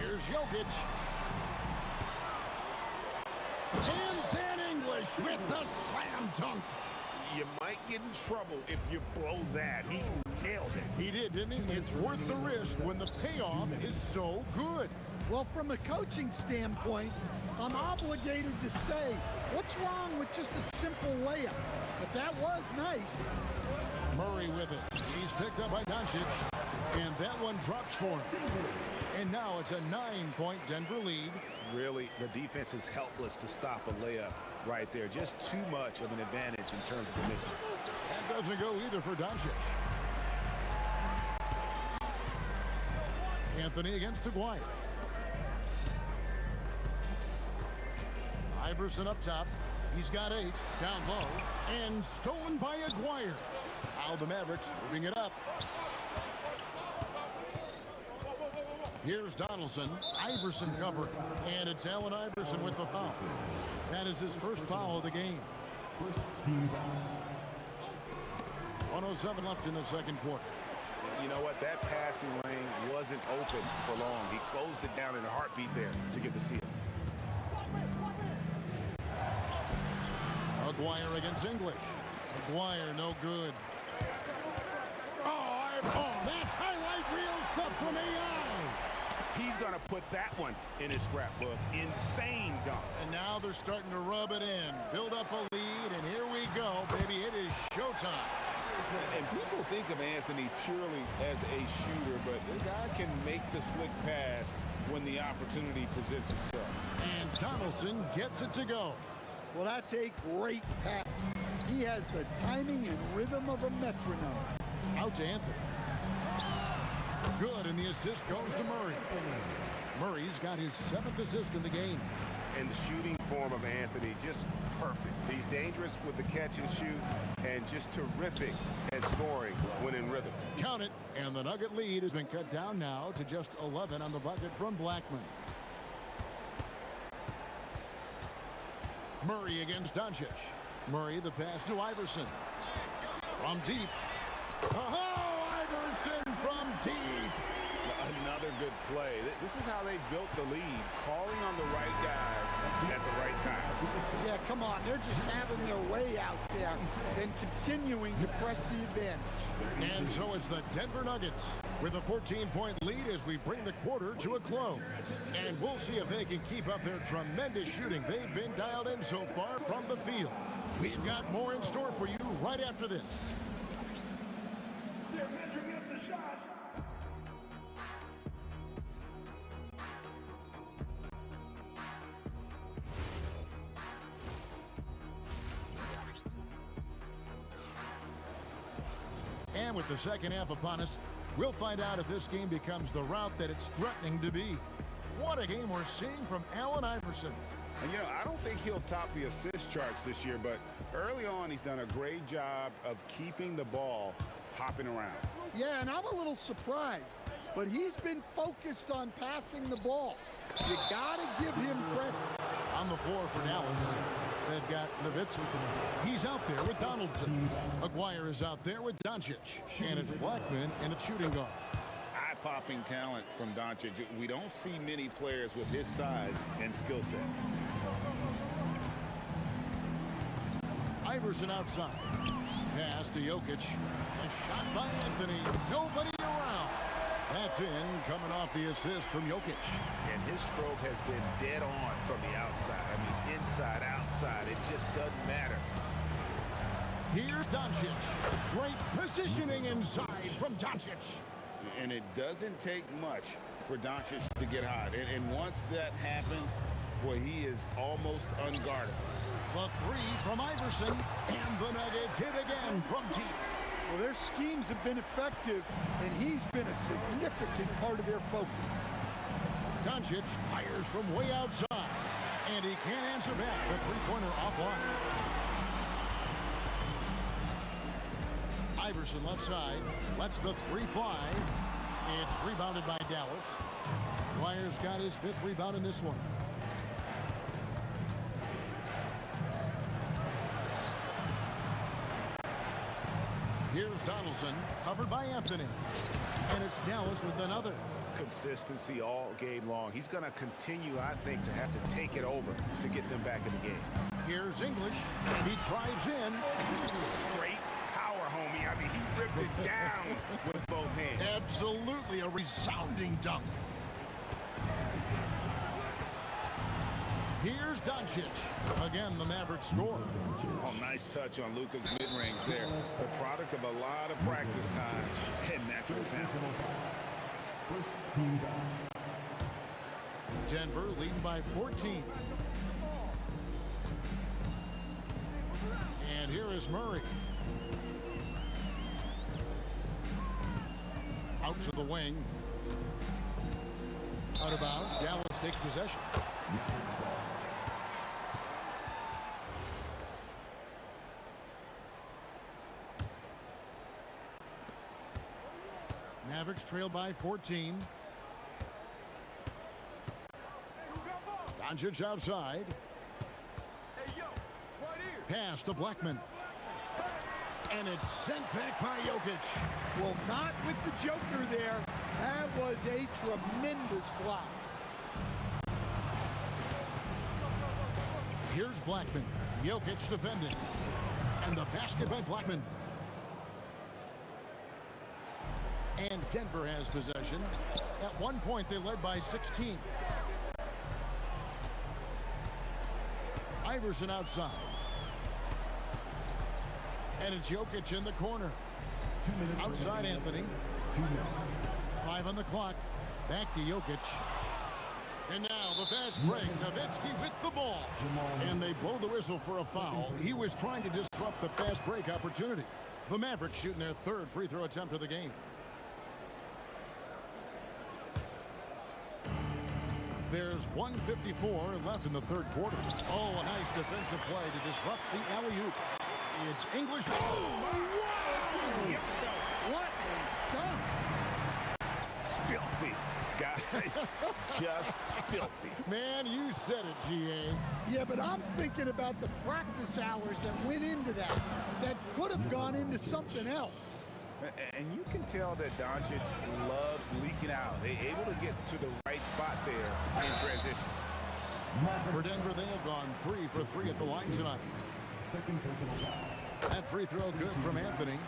Here's Jokic. And then English with the slam dunk. You might get in trouble if you blow that. He nailed it. He did, didn't he? It's worth the risk when the payoff is so good. Well, from a coaching standpoint, I'm obligated to say, what's wrong with just a simple layup? But that was nice. Murray with it. He's picked up by Doncic. And that one drops for him. And now it's a 9-point Denver lead. Really, the defense is helpless to stop a layup right there. Just too much of an advantage in terms of the mismatch. That doesn't go either for Doncic. Anthony against Aguirre. Iverson up top. He's got 8 down low. And stolen by Aguirre. Now the Mavericks moving it up. Here's Donaldson. Iverson covered. And it's Allen Iverson with the foul. That is his first foul of the game. 1:07 left in the second quarter. You know what? That passing lane wasn't open for long. He closed it down in a heartbeat there to get the steal. Aguirre against English. Aguirre no good. Oh, that's highlight reel stuff from AI. He's going to put that one in his scrapbook. Insane dunk. And now they're starting to rub it in. Build up a lead, and here we go, baby. It is showtime. And people think of Anthony purely as a shooter, but the guy can make the slick pass when the opportunity presents itself. And Donaldson gets it to go. Well, that's a great pass. He has the timing and rhythm of a metronome. Out to Anthony. Good, and the assist goes to Murray. Murray's got his 7th assist in the game. And the shooting form of Anthony, just perfect. He's dangerous with the catch and shoot, and just terrific at scoring when in rhythm. Count it, and the Nugget lead has been cut down now to just 11 on the bucket from Blackman. Murray against Doncic. Murray the pass to Iverson. From deep. Oh, Iverson from deep. Another good play. This is how they built the lead, calling on the right guys at the right time. Yeah, come on. They're just having their way out there and continuing to press the advantage. And so it's the Denver Nuggets with a 14-point lead as we bring the quarter to a close. And we'll see if they can keep up their tremendous shooting they've been dialed in so far from the field. We've got more in store for you right after this. They're measuring up the shot. And with the second half upon us, we'll find out if this game becomes the route that it's threatening to be. What a game we're seeing from Allen Iverson. And, I don't think he'll top the assist charts this year, but early on, he's done a great job of keeping the ball hopping around. Yeah, and I'm a little surprised, but he's been focused on passing the ball. You got to give him credit. On the floor for Dallas, they've got Nowitzki. He's out there with Donaldson. Aguirre is out there with Doncic. And it's Blackman in a shooting guard. Eye-popping talent from Doncic. We don't see many players with his size and skill set. Iverson outside. Pass to Jokic. A shot by Anthony. Nobody around. That's in, coming off the assist from Jokic. And his stroke has been dead on from the outside. I mean, inside, outside. It just doesn't matter. Here's Doncic. Great positioning inside from Doncic. And it doesn't take much for Doncic to get hot. And once that happens, boy, he is almost unguardable. The three from Iverson, and the Nuggets hit again from deep. Well, their schemes have been effective, and he's been a significant part of their focus. Doncic fires from way outside, and he can't answer back. The three-pointer offline. Iverson left side, lets the three fly. It's rebounded by Dallas. Dwyer's got his 5th rebound in this one. Here's Donaldson, covered by Anthony. And it's Dallas with another. Consistency all game long. He's going to continue, I think, to have to take it over to get them back in the game. Here's English. He drives in. Straight power, homie. I mean, he ripped it down with both hands. Absolutely a resounding dunk. Here's Doncic. Again, the Mavericks score. Oh, nice touch on Luka's mid-range there. The product of a lot of practice time and natural talent. Denver leading by 14. And here is Murray. Out to the wing. Out of bounds. Dallas takes possession. Mavericks trail by 14. Doncic outside. Pass to Blackman. And it's sent back by Jokic. Well, not with the Joker there. That was a tremendous block. Here's Blackman. Jokic defending. And the basket by Blackman. And Denver has possession. At one point, they led by 16. Iverson outside. And it's Jokic in the corner. Outside Anthony. 5 on the clock. Back to Jokic. And now the fast break. Nowitzki with the ball. And they blow the whistle for a foul. He was trying to disrupt the fast break opportunity. The Mavericks shooting their third free throw attempt of the game. There's 1:54 left in the third quarter. Oh, a nice defensive play to disrupt the alley-oop. It's English. Oh, wow! What a dunk! Filthy, guys. Just filthy. Man, you said it, G.A. Yeah, but I'm thinking about the practice hours that went into that could have gone into something else. And you can tell that Doncic loves leaking out. They're able to get to the right spot there in transition. For Denver, they have gone 3 for 3 at the line tonight. Second personal foul. That free throw good from Anthony.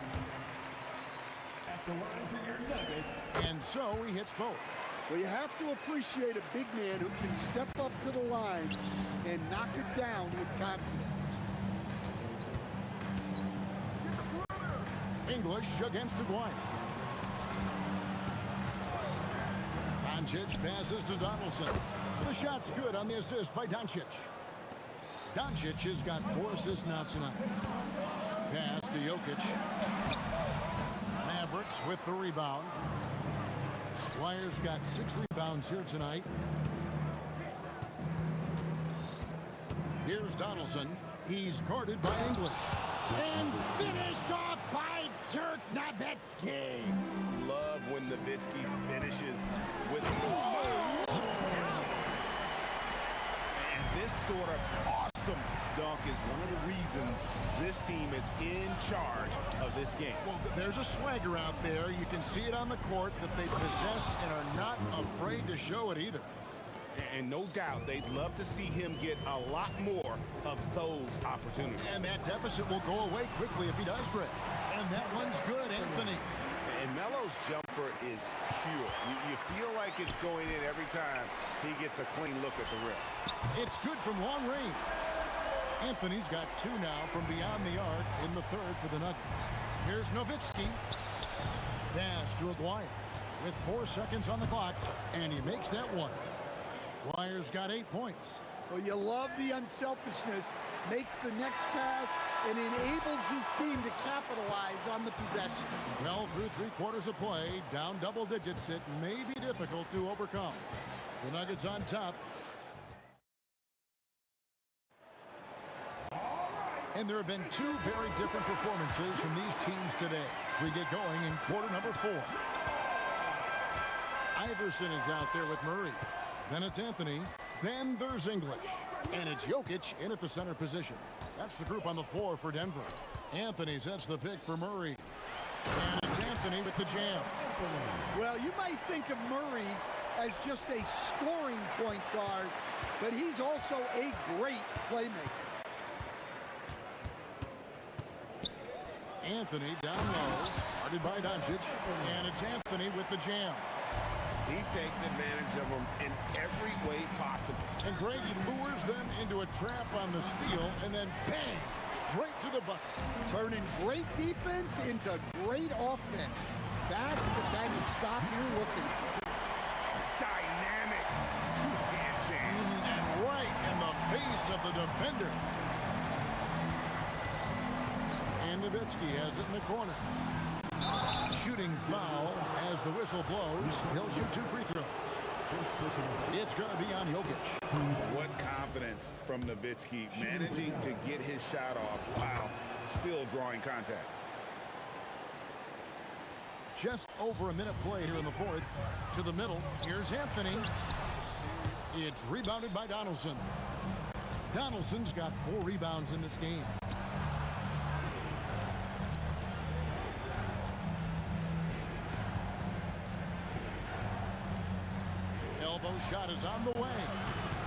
At the line for your Nuggets. And so he hits both. Well, you have to appreciate a big man who can step up to the line and knock it down with confidence. English against Aguirre. Doncic passes to Donaldson. The shot's good on the assist by Doncic. Doncic has got 4 assists now tonight. Pass to Jokic. Mavericks with the rebound. Dwyer's got 6 rebounds here tonight. Here's Donaldson. He's guarded by English. And finished off by Dirk Nowitzki. Love when Nowitzki finishes with and this sort of awesome dunk is one of the reasons this team is in charge of this game. Well, there's a swagger out there. You can see it on the court that they possess and are not afraid to show it either. And no doubt they'd love to see him get a lot more of those opportunities. And that deficit will go away quickly if he does, Greg. And that one's good, Anthony. And Melo's jumper is pure. You feel like it's going in every time he gets a clean look at the rim. It's good from long range. Anthony's got 2 now from beyond the arc in the third for the Nuggets. Here's Nowitzki. Pass to Aguirre with 4 seconds on the clock, and he makes that one. Dwyer's got 8 points. Well, you love the unselfishness, makes the next pass, and enables his team to capitalize on the possession. Well, through 3 quarters of play, down double digits, it may be difficult to overcome. The Nuggets on top. And there have been 2 very different performances from these teams today as we get going in quarter number 4. Iverson is out there with Murray. Then it's Anthony. Then there's English. And it's Jokic in at the center position. That's the group on the floor for Denver. Anthony sets the pick for Murray. And it's Anthony with the jam. Well, you might think of Murray as just a scoring point guard, but he's also a great playmaker. Anthony down low, guarded by Doncic, and it's Anthony with the jam. He takes advantage of them in every way possible. And Greg, he lures them into a trap on the steal, and then bang, straight to the bucket. Turning great defense into great offense. That's the kind of stop you're looking for. Dynamic two-hand jam. And right in the face of the defender. And Nowitzki has it in the corner. Shooting foul as the whistle blows. He'll shoot 2 free throws. It's going to be on Jokic. What confidence from Nowitzki, managing to get his shot off while still drawing contact. Just over a minute play here in the fourth. To the middle. Here's Anthony. It's rebounded by Donaldson. Donaldson's got 4 rebounds in this game. Elbow shot is on the way.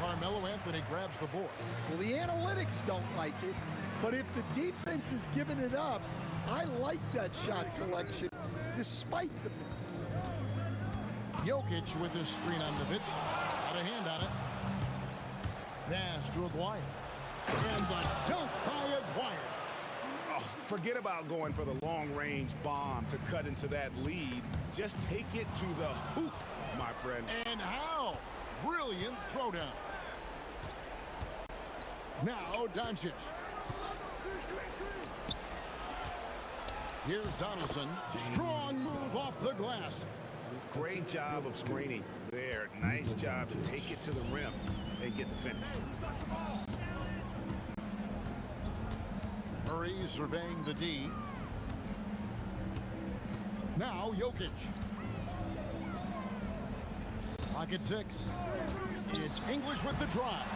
Carmelo Anthony grabs the board. Well, the analytics don't like it, but if the defense is giving it up, I like that shot selection despite the miss. Jokic with his screen on Nowitzki. Got a hand on it. Pass to Aguirre. And the dunk by Aguirre. Oh, forget about going for the long-range bomb to cut into that lead. Just take it to the hoop, my friend. And how? Brilliant throwdown. Now Doncic. Here's Donaldson. Strong move off the glass. Great job of screening there. Nice job to take it to the rim and get the finish. Murray surveying the D. Now Jokic. Pocket 6. It's English with the drive.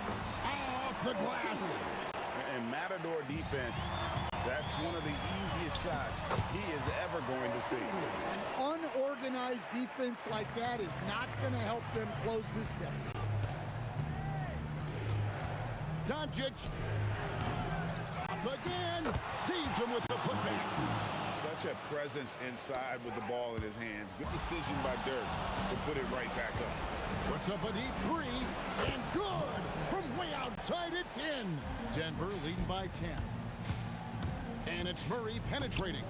Off the glass. And Matador defense, that's one of the easiest shots he is ever going to see. An unorganized defense like that is not going to help them close this deficit. Doncic. Again, sees him with the putback. Such a presence inside with the ball in his hands. Good decision by Dirk to put it right back up. Puts up a deep three, and good! From way outside, it's in. Denver leading by 10. And it's Murray penetrating.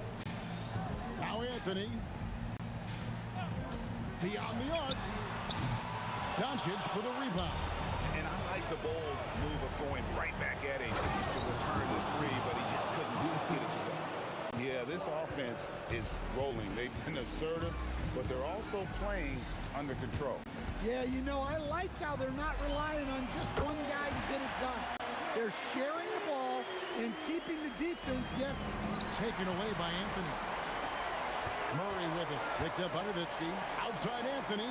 Now Anthony. Beyond the arc. Doncic for the rebound. And I like the bold move of going right back at him to return the three, but he just couldn't get it to go. Yeah, this offense is rolling. They've been assertive, but they're also playing under control. Yeah, you know, I like how they're not relying on just one guy to get it done. They're sharing the ball and keeping the defense guessing. Taken away by Anthony. Murray with it. Picked up by Nowitzki. Outside Anthony.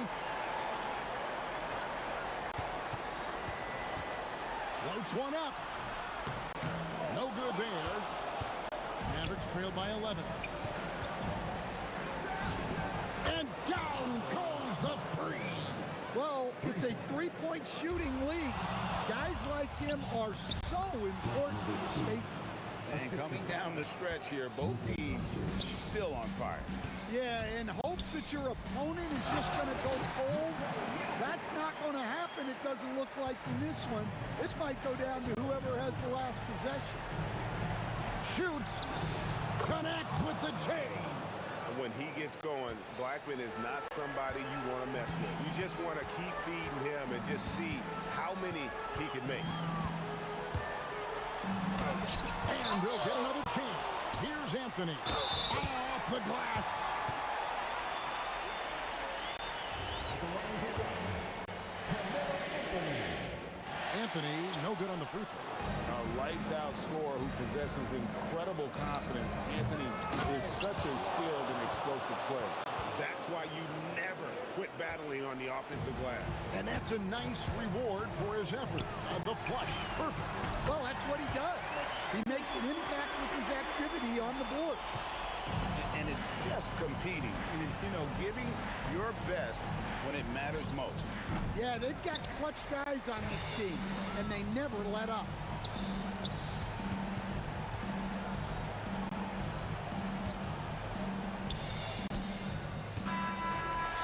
Floats one up. No good there. Mavericks trail by 11. And down goes the free. Well, it's a three-point shooting league. Guys like him are so important for spacing. And coming down the stretch here, both teams still on fire. Yeah, in hopes that your opponent is just going to go cold. That's not going to happen, it doesn't look like in this one. This might go down to whoever has the last possession. Shoots. Connects with the J. When he gets going, Blackman is not somebody you want to mess with. You just want to keep feeding him and just see how many he can make. And they'll get another chance. Here's Anthony. Off the glass. Anthony, no good on the free throw. A lights-out scorer who possesses incredible confidence. Anthony is such a skilled and explosive player. That's why you never quit battling on the offensive glass. And that's a nice reward for his effort. The flush. Perfect. Well, that's what he does. He makes an impact with his activity on the board. And it's just competing. You know, giving your best when it matters most. Yeah, they've got clutch guys on this team, and they never let up.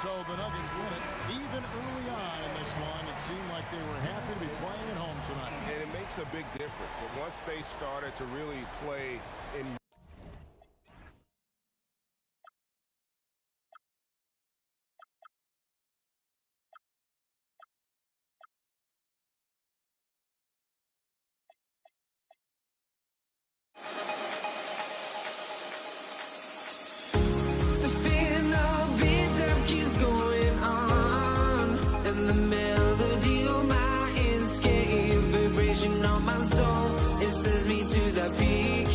So the Nuggets win it. Even early on in this one, it seemed like they were happy to be playing at home tonight. And it makes a big difference. Once they started to really play in The feeling of build-up keeps going on, and the melody of my escape, vibration on my soul, it sends me to the peak.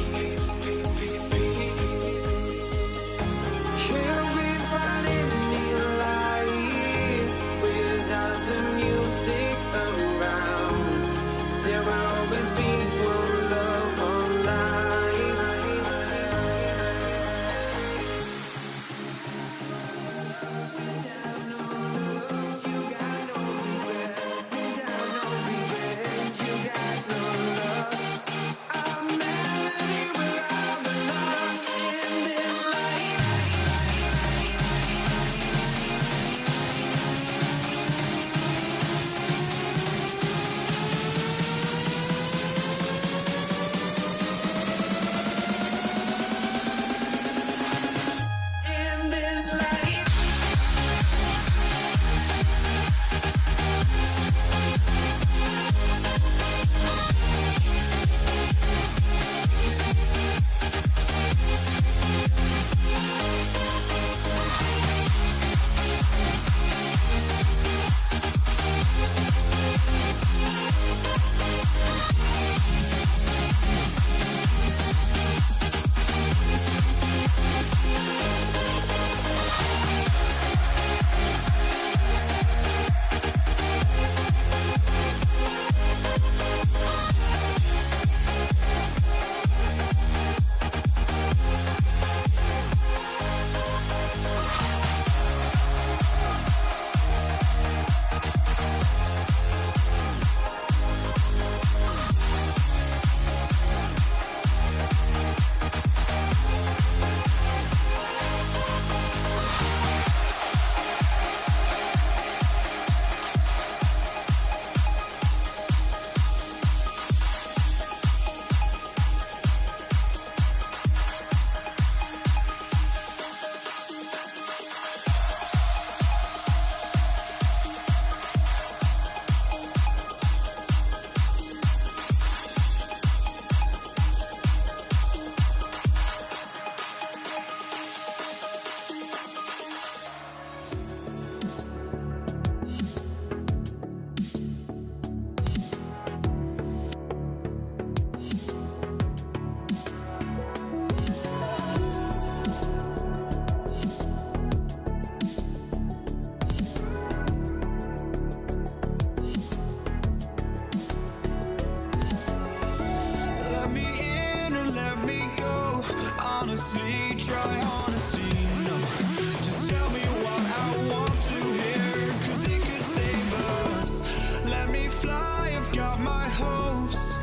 fly, I've got my hopes,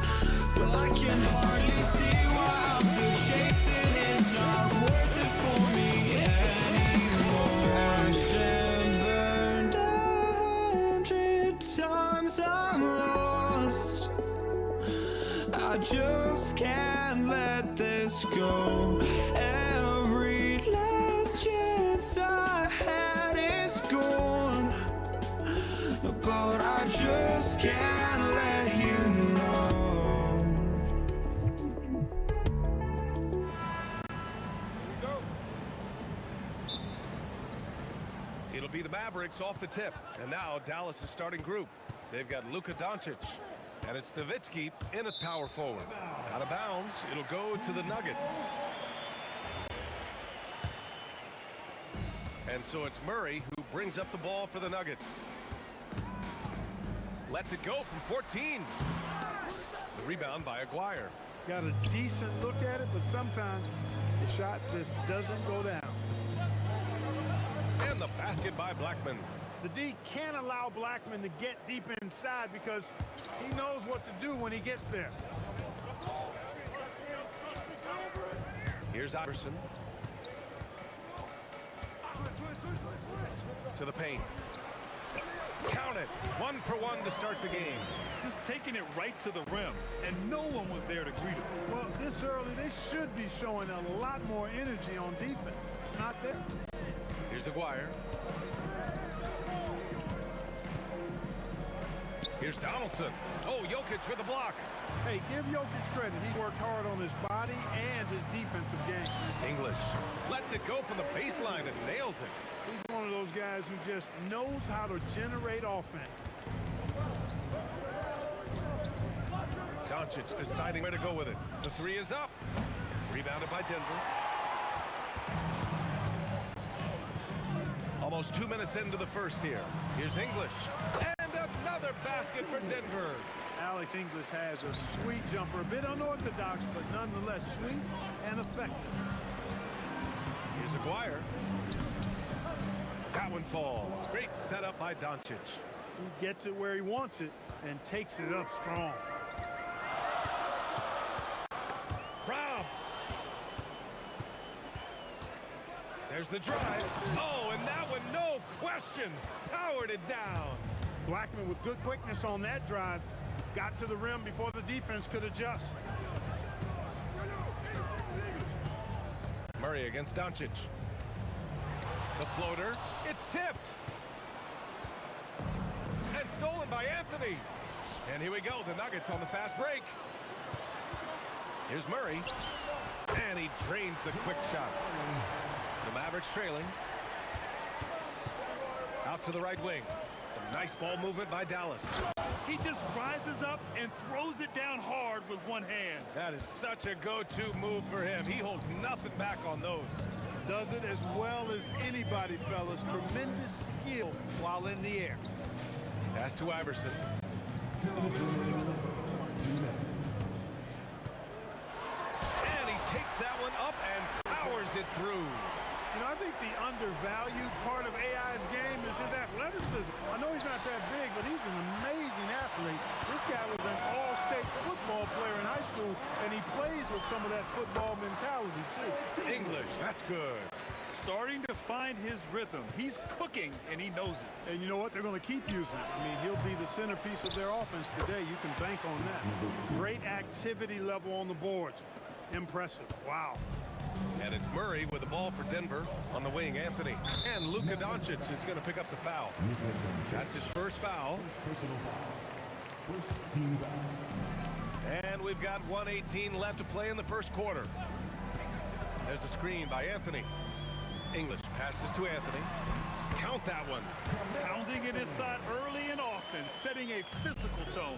but I can hardly see why I'm still chasing. It's not worth it for me anymore. Crashed and burned 100 times, I'm lost. I just can't let this go. Every last chance I had is gone, but I just can't let you know. It'll be the Mavericks off the tip. And now Dallas' starting group. They've got Luka Doncic. And it's Nowitzki in at power forward. Out of bounds, it'll go to the Nuggets. And so it's Murray who brings up the ball for the Nuggets. Lets it go from 14. The rebound by Aguirre. Got a decent look at it, but sometimes the shot just doesn't go down. And the basket by Blackman. The D can't allow Blackman to get deep inside because he knows what to do when he gets there. Here's Iverson. To the paint. Count it. 1 for 1 to start the game. Just taking it right to the rim, and no one was there to greet him. Well, this early, they should be showing a lot more energy on defense. It's not there. Here's Aguirre. Here's Donaldson. Oh, Jokic with the block. Hey, give Jokic credit. He's worked hard on his body and his defensive game. English lets it go from the baseline and nails it. He's one of those guys who just knows how to generate offense. Doncic deciding where to go with it. The three is up. Rebounded by Denver. Almost 2 minutes into the first here. Here's English. And another basket for Denver. Alex English has a sweet jumper. A bit unorthodox, but nonetheless sweet and effective. Here's Aguirre. That one falls. Great setup by Doncic. He gets it where he wants it and takes it up strong. Robbed. There's the drive. Oh, and that one, no question, powered it down. Blackman with good quickness on that drive. Got to the rim before the defense could adjust. Murray against Doncic. The floater, it's tipped. And stolen by Anthony. And here we go, the Nuggets on the fast break. Here's Murray. And he drains the quick shot. The Mavericks trailing. Out to the right wing. Some nice ball movement by Dallas. He just rises up and throws it down hard with one hand. That is such a go-to move for him. He holds nothing back on those. Does it as well as anybody, fellas. Tremendous skill while in the air. Pass to Iverson. And he takes that one up and powers it through. You know, I think the undervalued part of AI's game is his athleticism. I know he's not that big, but he's an amazing athlete. This guy was an all-state football player in high school, and he plays with some of that football mentality, too. English, that's good. Starting to find his rhythm. He's cooking, and he knows it. And you know what? They're going to keep using it. I mean, he'll be the centerpiece of their offense today. You can bank on that. Great activity level on the boards. Impressive. Wow. And it's Murray with the ball for Denver. On the wing, Anthony. And Luka Doncic is going to pick up the foul. That's his first foul. And we've got 1:18 left to play in the first quarter. There's a screen by Anthony. English passes to Anthony. Count that one. Pounding it inside early and often, setting a physical tone.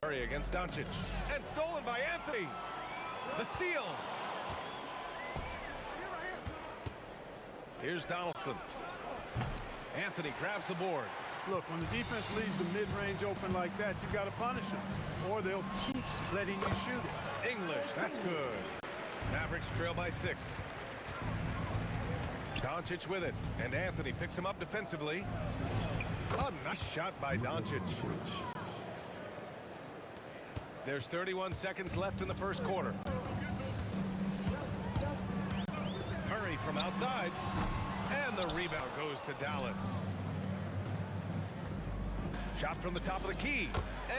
Murray against Doncic. And stolen by Anthony. The steal. Here's Donaldson. Anthony grabs the board. Look, when the defense leaves the mid-range open like that, you've got to punish them, or they'll keep letting you shoot it. English, that's good. Mavericks trail by 6. Doncic with it, and Anthony picks him up defensively. A nice shot by Doncic. There's 31 seconds left in the first quarter. Murray from outside, and the rebound goes to Dallas. Shot from the top of the key,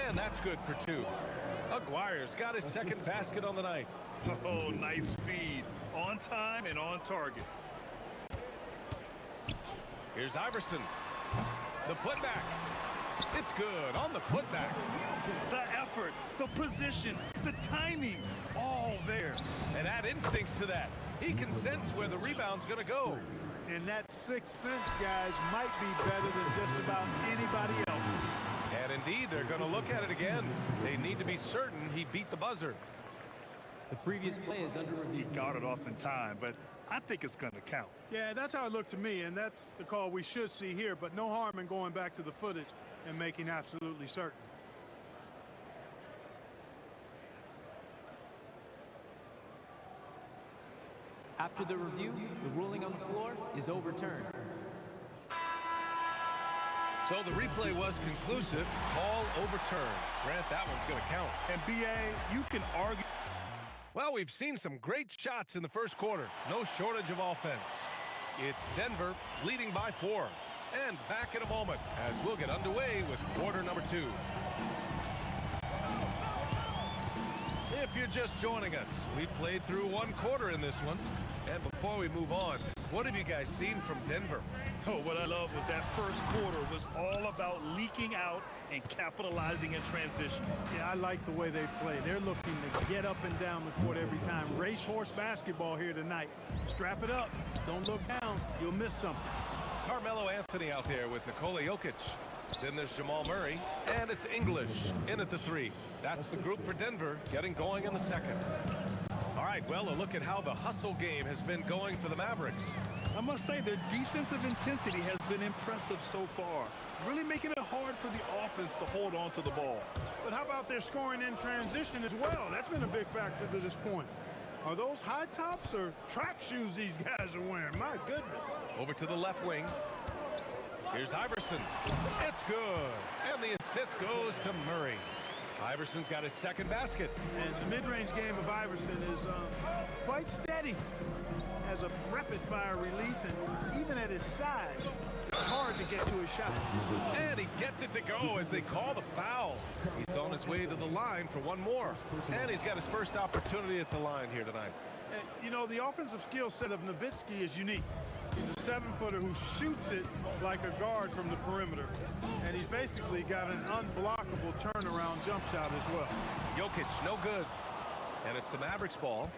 and that's good for two. Aguirre's got his second basket on the night. Oh, nice feed. On time and on target. Here's Iverson. The putback. It's good on the putback. The effort, the position, the timing, all there. And add instincts to that. He can sense where the rebound's going to go. And that sixth sense, guys, might be better than just about anybody else. And indeed, they're going to look at it again. They need to be certain he beat the buzzer. The previous play is under review. He got it off in time, but I think it's going to count. Yeah, that's how it looked to me, and that's the call we should see here, but no harm in going back to the footage and making absolutely certain. After the review, the ruling on the floor is overturned. So the replay was conclusive. Call overturned. Grant, that one's going to count. And B.A., you can argue. Well, we've seen some great shots in the first quarter. No shortage of offense. It's Denver leading by 4. And back in a moment as we'll get underway with quarter number 2. If you're just joining us, we played through one quarter in this one. And before we move on, what have you guys seen from Denver? Oh, what I love was that first quarter was all about leaking out and capitalizing in transition. Yeah, I like the way they play. They're looking to get up and down the court every time. Racehorse basketball here tonight. Strap it up. Don't look down. You'll miss something. Carmelo Anthony out there with Nikola Jokic. Then there's Jamal Murray, and it's English in at the 3. That's the group for Denver getting going in the second. All right, well, a look at how the hustle game has been going for the Mavericks. I must say their defensive intensity has been impressive so far, really making it hard for the offense to hold on to the ball. But how about their scoring in transition as well? That's been a big factor to this point. Are those high tops or track shoes these guys are wearing? My goodness. Over to the left wing. Here's Iverson. It's good. And the assist goes to Murray. Iverson's got his second basket. And the mid-range game of Iverson is quite steady. Has a rapid-fire release, and even at his size, it's hard to get to his shot. And he gets it to go as they call the foul. He's on his way to the line for one more. And he's got his first opportunity at the line here tonight. And, you know, the offensive skill set of Nowitzki is unique. He's a 7-footer who shoots it like a guard from the perimeter. And he's basically got an unblockable turnaround jump shot as well. Jokic, no good. And it's the Mavericks ball.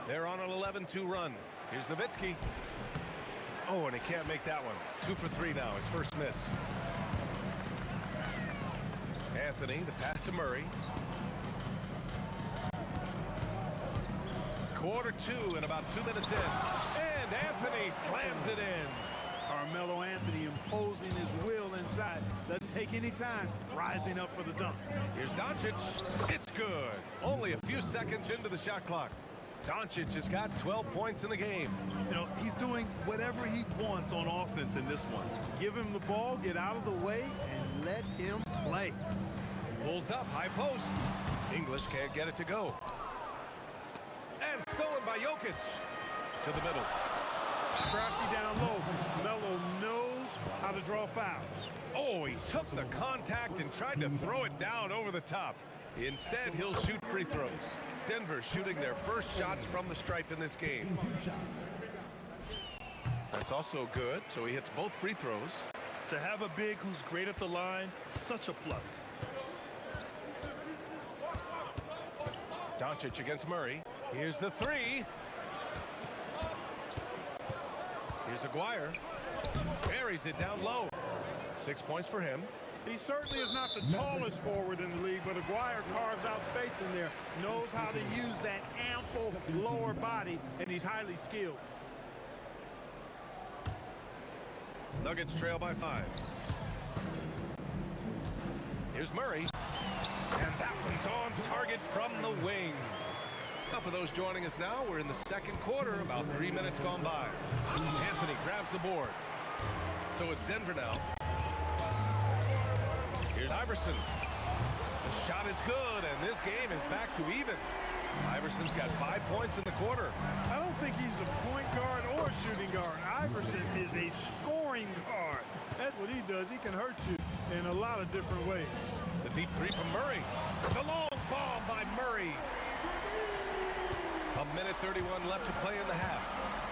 They're on an 11-2 run. Here's Nowitzki. Oh, and he can't make that one. 2 for 3 now, his first miss. Anthony, the pass to Murray. Quarter 2 and about 2 minutes in. And Anthony slams it in. Carmelo Anthony imposing his will inside. Doesn't take any time, rising up for the dunk. Here's Doncic. It's good. Only a few seconds into the shot clock. Doncic has got 12 points in the game. You know, he's doing whatever he wants on offense in this one. Give him the ball, get out of the way, and let him play. Pulls up, high post. English can't get it to go. And stolen by Jokic. To the middle. Crafty down low. Melo knows how to draw fouls. Oh, he took the contact and tried to throw it down over the top. Instead, he'll shoot free throws. Denver shooting their first shots from the stripe in this game. That's also good, so he hits both free throws. To have a big who's great at the line, such a plus. Doncic against Murray. Here's the 3. Here's Aguirre. Buries it down low. 6 points for him. He certainly is not the tallest forward in the league, but Aguirre carves out space in there. Knows how to use that ample lower body, and he's highly skilled. Nuggets trail by 5. Here's Murray. And that one's on target from the wing. Now for those joining us now, we're in the second quarter, about 3 minutes gone by. Anthony grabs the board. So it's Denver now. Here's Iverson. The shot is good, and this game is back to even. Iverson's got 5 points in the quarter. I don't think he's a point guard or shooting guard. Iverson is a scoring guard. That's what he does. He can hurt you in a lot of different ways. The deep three from Murray. The long bomb by Murray. A minute 31 left to play in the half.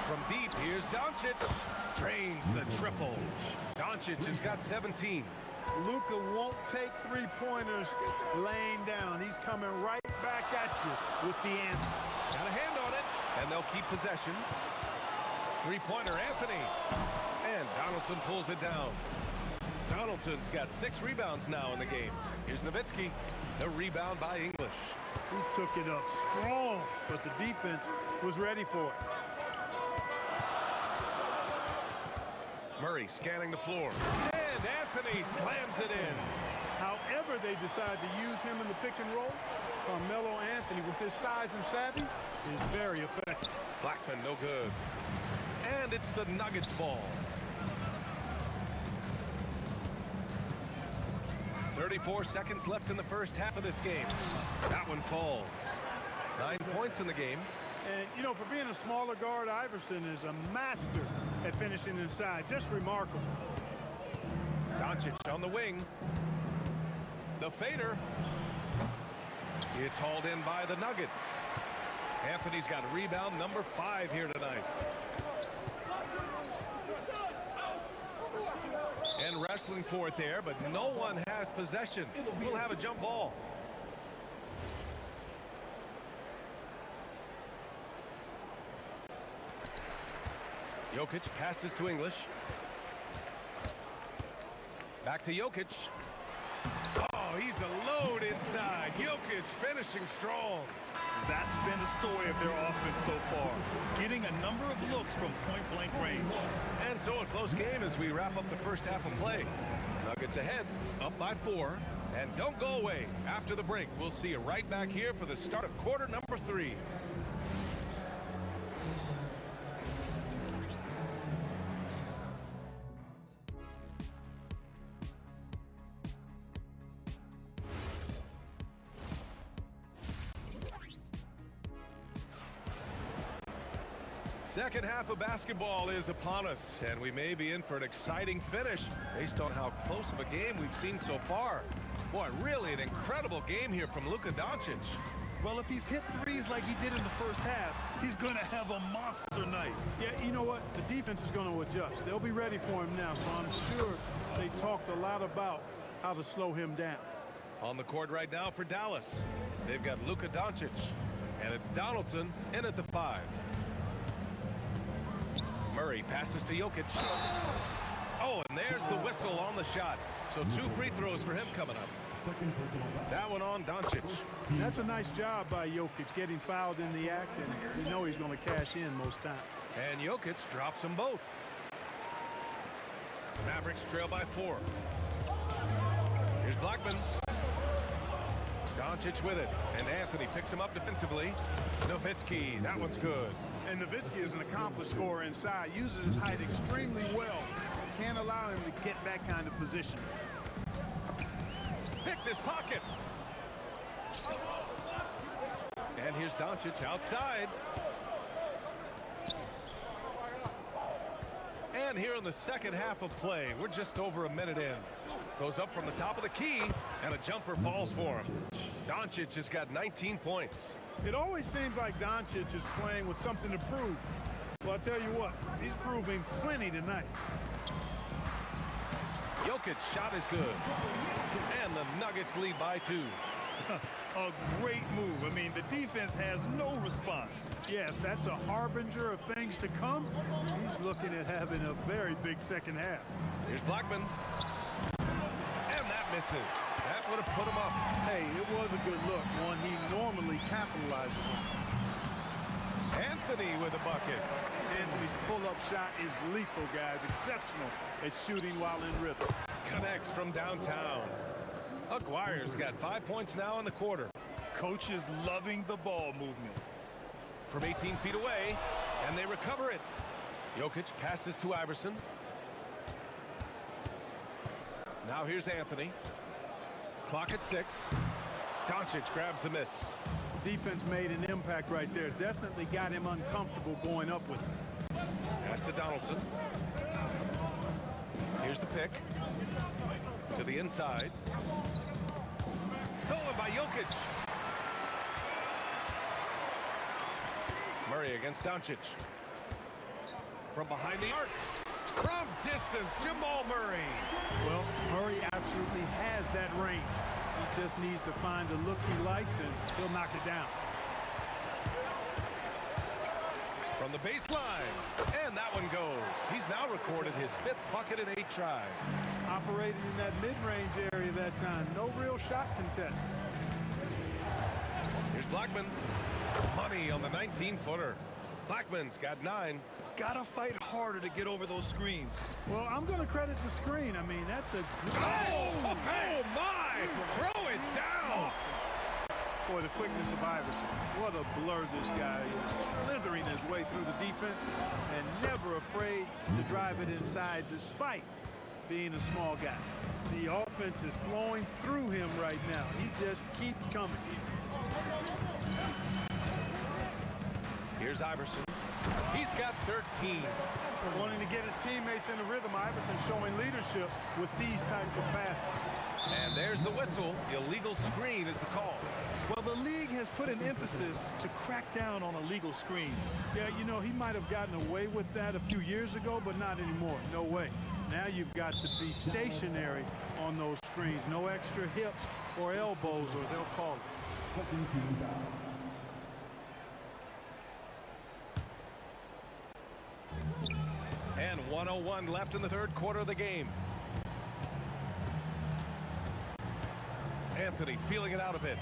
From deep, here's Doncic. Drains the triple. Doncic has got 17. Luka won't take three-pointers laying down. He's coming right back at you with the answer. Got a hand on it, and they'll keep possession. Three-pointer, Anthony. And Donaldson pulls it down. Donaldson's got 6 rebounds now in the game. Here's Nowitzki. The rebound by English. He took it up strong, but the defense was ready for it. Murray scanning the floor. And Anthony slams it in. However they decide to use him in the pick and roll, Carmelo Anthony, with his size and savvy, is very effective. Blackman, no good. And it's the Nuggets ball. 34 seconds left in the first half of this game. That one falls. 9 points in the game. And, you know, for being a smaller guard, Iverson is a master at finishing inside. Just remarkable. Doncic on the wing. The fader. It's hauled in by the Nuggets. Anthony's got rebound number 5 here tonight. And wrestling for it there, but no one has possession. We'll have a jump ball. Jokic passes to English. Back to Jokic. Oh, he's a load inside. Jokic finishing strong. That's been the story of their offense so far, getting a number of looks from point-blank range. And so a close game as we wrap up the first half of play. Nuggets ahead, up by 4. And don't go away. After the break, we'll see you right back here for the start of quarter number 3. Second half of basketball is upon us, and we may be in for an exciting finish based on how close of a game we've seen so far. Boy, really an incredible game here from Luka Doncic. Well, if he's hit threes like he did in the first half, he's going to have a monster night. Yeah, you know what? The defense is going to adjust. They'll be ready for him now, so I'm sure they talked a lot about how to slow him down. On the court right now for Dallas, they've got Luka Doncic, and it's Donaldson in at the 5. Murray passes to Jokic. Oh, and there's the whistle on the shot. So 2 free throws for him coming up. That one on Doncic. That's a nice job by Jokic, getting fouled in the act, and you know he's going to cash in most times. And Jokic drops them both. Mavericks trail by 4. Here's Blackman. Doncic with it, and Anthony picks him up defensively. Nowitzki, that one's good. And Nowitzki is an accomplished scorer inside, uses his height extremely well. Can't allow him to get that kind of position. Picked his pocket. And here's Doncic outside. And here in the second half of play, we're just over a minute in. Goes up from the top of the key, and a jumper falls for him. Doncic has got 19 points. It always seems like Doncic is playing with something to prove. Well, I'll tell you what, he's proving plenty tonight. Jokic shot is good. And the Nuggets lead by 2. A great move. I mean, the defense has no response. Yeah, if that's a harbinger of things to come, he's looking at having a very big second half. Here's Blackman. And that misses. That would have put him up. Hey, it was a good look, one he normally capitalizes on. Anthony with a bucket. Anthony's pull-up shot is lethal, guys. Exceptional at shooting while in rhythm. Connects from downtown. Aguirre's got 5 points now in the quarter. Coach is loving the ball movement. from 18 feet away, and they recover it. Jokic passes to Iverson. Now here's Anthony. Clock at 6. Doncic grabs the miss. Defense made an impact right there. Definitely got him uncomfortable going up with it. Pass to Donaldson. Here's the pick. To the inside. Stolen by Jokic. Murray against Doncic. From behind the arc. From distance, Jamal Murray. Well, Murray absolutely has that range. He just needs to find the look he likes, and he'll knock it down. From the baseline, and that one goes. He's now recorded his 5th bucket in 8 tries. Operating in that mid-range area that time. No real shot contest. Here's Blackman. Money on the 19-footer. Blackman's got 9. Gotta fight harder to get over those screens. Well, I'm going to credit the screen. I mean, that's a... Oh my! Throw it down! Boy, the quickness of Iverson. What a blur this guy is. Slithering his way through the defense and never afraid to drive it inside despite being a small guy. The offense is flowing through him right now. He just keeps coming. Here's Iverson. He's got 13. Wanting to get his teammates in the rhythm, Iverson showing leadership with these types of passes. And there's the whistle. Illegal screen is the call. Well, the league has put an emphasis to crack down on illegal screens. Yeah, you know, he might have gotten away with that a few years ago, but not anymore. No way. Now you've got to be stationary on those screens. No extra hips or elbows, or they'll call it. Second team foul. And 1:01 left in the 3rd quarter of the game. Anthony feeling it out a bit.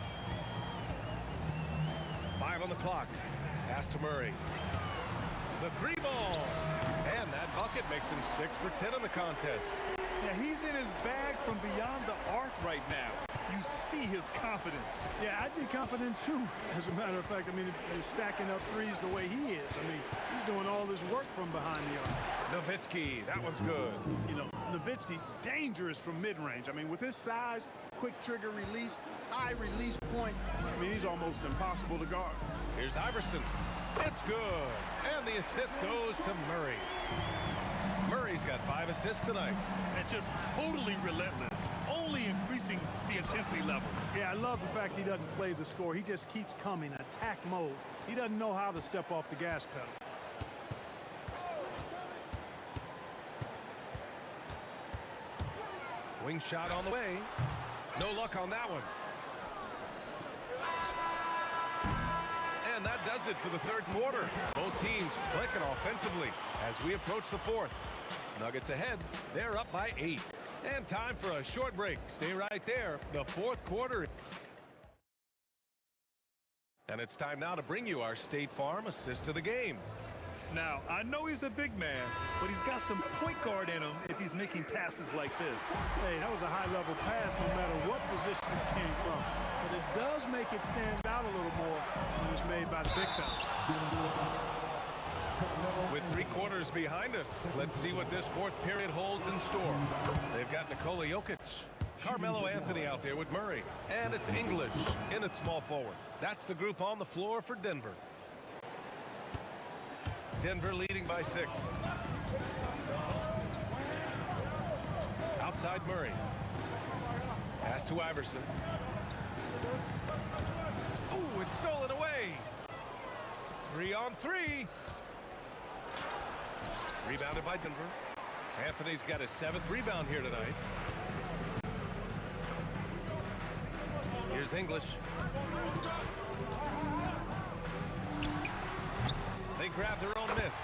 5 on the clock. Pass to Murray. The 3 ball. And that bucket makes him 6 for 10 in the contest. Yeah, he's in his bag from beyond the arc right now. You see his confidence. Yeah, I'd be confident too. As a matter of fact, I mean, if you're stacking up threes the way he is, I mean, he's doing all this work from behind the arc. Nowitzki, that one's good. You know, Nowitzki, dangerous from mid-range. I mean, with his size, quick trigger release, high release point, I mean, he's almost impossible to guard. Here's Iverson. It's good. And the assist goes to Murray. Murray's got 5 assists tonight. And just totally relentless, only increasing the intensity level. Yeah, I love the fact he doesn't play the score. He just keeps coming, attack mode. He doesn't know how to step off the gas pedal. Wing shot on the way. No luck on that one. And that does it for the 3rd quarter. Both teams clicking offensively as we approach the 4th. Nuggets ahead. They're up by 8. And time for a short break. Stay right there. The 4th quarter. And it's time now to bring you our State Farm assist of the game. Now, I know he's a big man, but he's got some point guard in him if he's making passes like this. Hey, that was a high-level pass no matter what position it came from. But it does make it stand out a little more when it was made by the big fella. With 3 quarters behind us, let's see what this 4th period holds in store. They've got Nikola Jokic, Carmelo Anthony out there with Murray, and it's English in at small forward. That's the group on the floor for Denver. Denver leading by 6. Outside Murray. Pass to Iverson. Ooh, it's stolen away. 3 on 3. Rebounded by Denver. Anthony's got his 7th rebound here tonight. Here's English. They grab their own miss.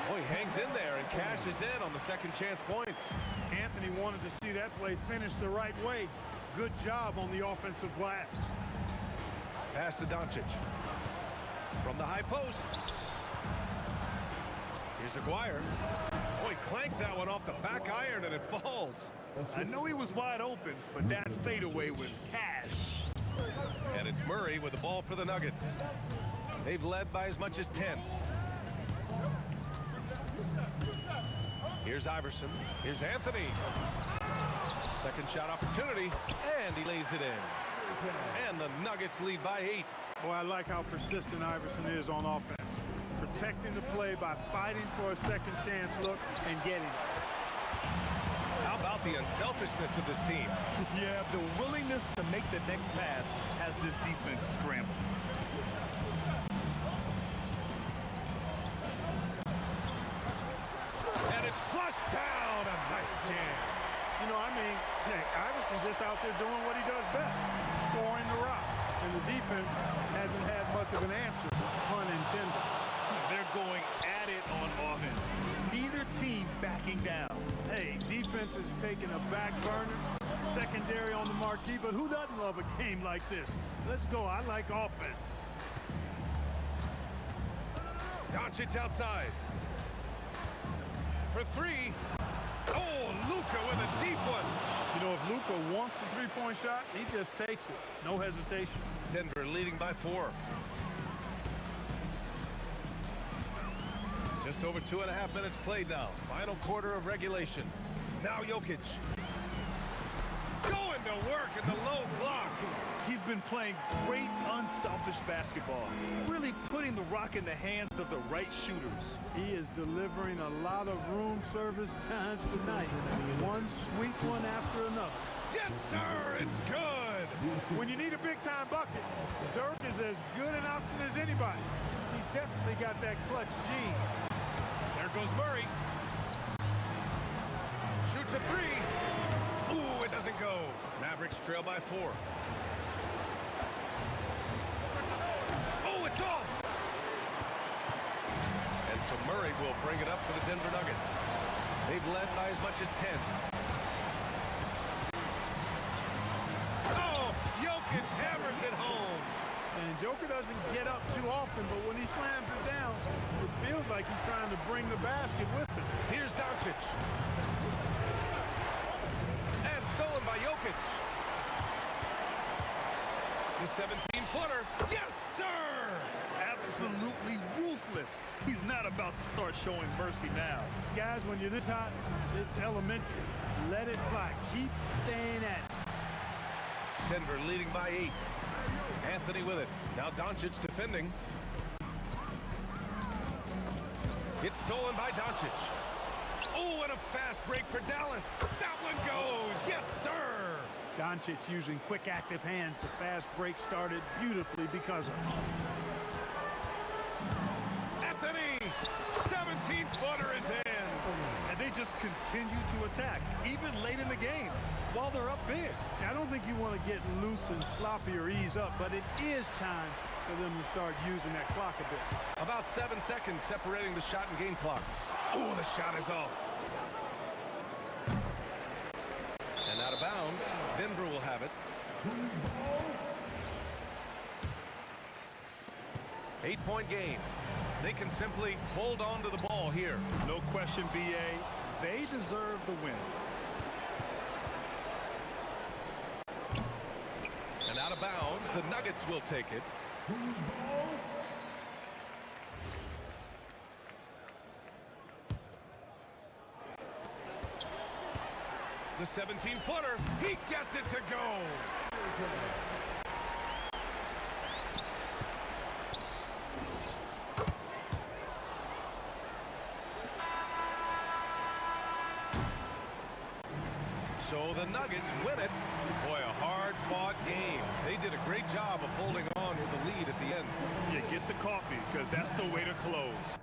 Oh, he hangs in there and cashes in on the second chance points. Anthony wanted to see that play finish the right way. Good job on the offensive glass. Pass to Doncic. From the high post. Here's Aguirre. Oh, he clanks that one off the back iron and it falls. I know he was wide open, but that fadeaway was cash. And it's Murray with the ball for the Nuggets. They've led by as much as 10. Here's Iverson. Here's Anthony. Second shot opportunity, and he lays it in. And the Nuggets lead by 8. Boy, I like how persistent Iverson is on offense. Protecting the play by fighting for a second chance look and getting it. How about the unselfishness of this team? Yeah, the willingness to make the next pass has this defense scrambled. And it's flushed down. A nice jam. You know, I mean, heck, Iverson's just out there doing what he does best, scoring the rock. And the defense hasn't had much of an answer, pun intended. They're going at it on offense. Neither team backing down. Hey, defense is taking a back burner, secondary on the marquee, but who doesn't love a game like this? Let's go. I like offense. Doncic outside. For 3. Oh, Luka with a deep one. You know, if Luka wants the three-point shot, he just takes it. No hesitation. Denver leading by 4. Just over 2.5 minutes played now. Final quarter of regulation. Now Jokic. Going to work in the low block. He's been playing great, unselfish basketball, really putting the rock in the hands of the right shooters. He is delivering a lot of room service times tonight. One sweet one after another. Yes, sir, it's good. When you need a big-time bucket, Dirk is as good an option as anybody. He's definitely got that clutch gene. There goes Murray. Shoots a 3. Ooh, it doesn't go. Mavericks trail by 4. Oh, it's off. And so Murray will bring it up for the Denver Nuggets. They've led by as much as 10. Oh, Jokic hammers it home. And Joker doesn't get up too often, but when he slams it down, it feels like he's trying to bring the basket with him. Here's Doncic. And stolen by Jokic. The 17-footer. Yes, sir! Absolutely ruthless. He's not about to start showing mercy now. Guys, when you're this hot, it's elementary. Let it fly. Keep staying at it. Denver leading by 8. Anthony with it. Now Doncic defending. It's stolen by Doncic. Oh, and a fast break for Dallas. That one goes. Yes, sir. Doncic using quick, active hands to fast break started beautifully because of it. Anthony, 17-footer is in. And they just continue to attack, even late in the game, while they're up big. I don't think you want to get loose and sloppy or ease up, but it is time for them to start using that clock a bit. About 7 seconds separating the shot and game clocks. Oh, the shot is off. And out of bounds, Denver will have it. 8-point game. They can simply hold on to the ball here. No question, B.A. They deserve the win. And out of bounds, the Nuggets will take it. The 17-footer, he gets it to go. So the Nuggets win it. Boy, a hard-fought game. They did a great job of holding on to the lead at the end. You get the coffee, because that's the way to close.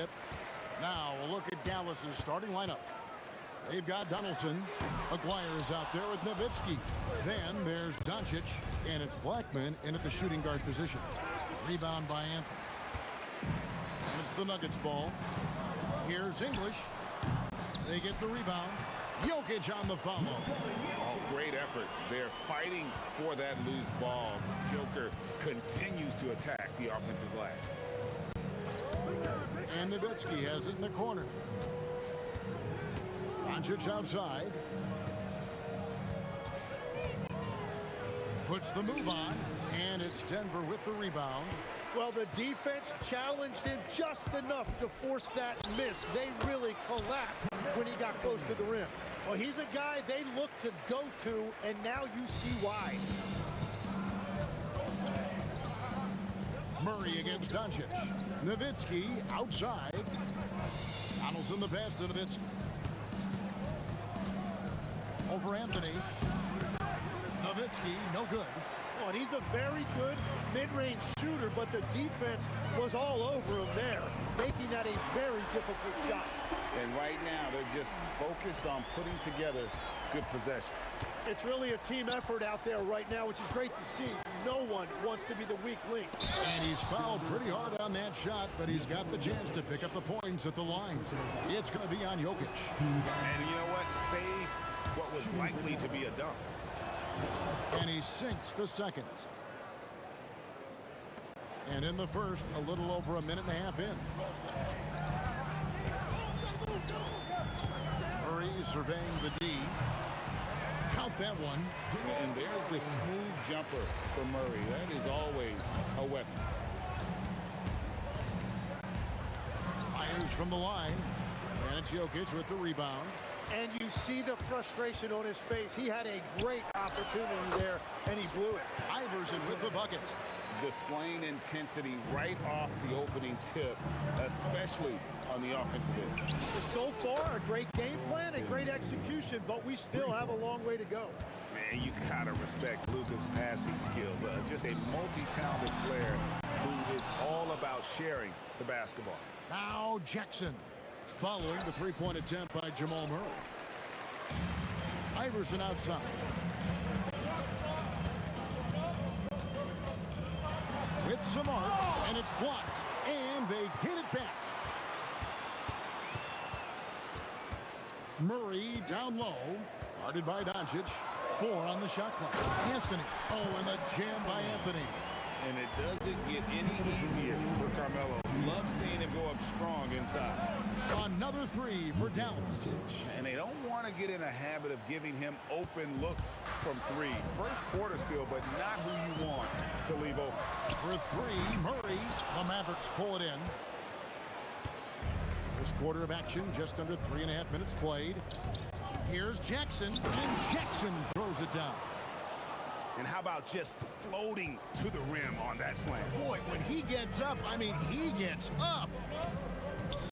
tip. Now a look at Dallas's starting lineup. They've got Donaldson. Aguirre is out there with Nowitzki. Then there's Doncic, and it's Blackman in at the shooting guard position. Rebound by Anthony. And it's the Nuggets ball. Here's English. They get the rebound. Jokic on the follow. Oh, great effort. They're fighting for that loose ball. Joker continues to attack the offensive glass. And Nowitzki has it in the corner. Doncic outside. Puts the move on, and it's Denver with the rebound. Well, the defense challenged him just enough to force that miss. They really collapsed when he got close to the rim. Well, he's a guy they look to go to, and now you see why. Murray against Doncic. Nowitzki outside. Donaldson the pass to Nowitzki. Over Anthony. Nowitzki, no good. Oh, and he's a very good mid-range shooter, but the defense was all over him there, making that a very difficult shot. And right now, they're just focused on putting together good possession. It's really a team effort out there right now, which is great to see. No one wants to be the weak link. And he's fouled pretty hard on that shot, but he's got the chance to pick up the points at the line. It's going to be on Jokic. And you know what? Saved what was likely to be a dunk. And he sinks the second. And in the first, a little over a minute and a half in. Murray surveying the D. Count that one. And there's the smooth jumper for Murray. That is always a weapon. Fires from the line. And it's Jokic with the rebound. And you see the frustration on his face. He had a great opportunity there, and he blew it. Iverson with the bucket. Displaying intensity right off the opening tip, especially on the offensive end. So far, a great game plan and great execution, but we still have a long way to go. Man, you gotta respect Luka's passing skills. Just a multi-talented player who is all about sharing the basketball. Now Jackson. Following the three-point attempt by Jamal Murray. Iverson outside. With some arc, and it's blocked. And they get it back. Murray down low. Guarded by Doncic. 4 on the shot clock. Anthony. Oh, and the jam by Anthony. And it doesn't get any easier for Carmelo. Love seeing him go up strong inside. Another 3 for Dallas. And they don't want to get in a habit of giving him open looks from 3. First quarter still, but not who you want to leave open. For 3, Murray. The Mavericks pull it in. First quarter of action, just under 3.5 minutes played. Here's Jackson, and Jackson throws it down. And how about just floating to the rim on that slam? Boy, when he gets up, I mean, he gets up.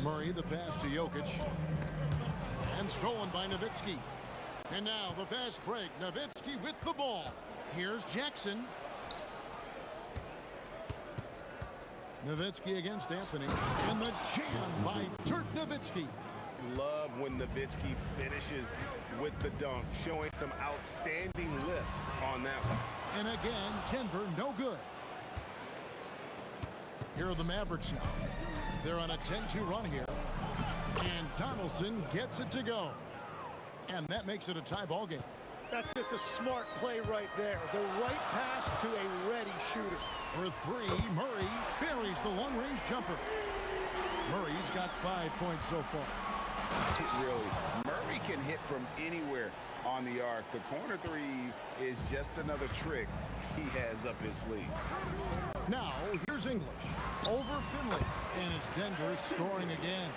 Murray, the pass to Jokic. And stolen by Nowitzki. And now the fast break. Nowitzki with the ball. Here's Jackson. Nowitzki against Anthony. And the jam by Dirk Nowitzki. Love when Nowitzki finishes with the dunk, showing some outstanding lift on that one. And again, Denver no good. Here are the Mavericks now. They're on a 10-2 run here. And Donaldson gets it to go. And that makes it a tie ball game. That's just a smart play right there. The right pass to a ready shooter. For 3, Murray buries the long-range jumper. Murray's got 5 points so far. Really, Murray can hit from anywhere on the arc. The corner 3 is just another trick he has up his sleeve. Now, here's English. Over Finley. And it's Denver scoring again.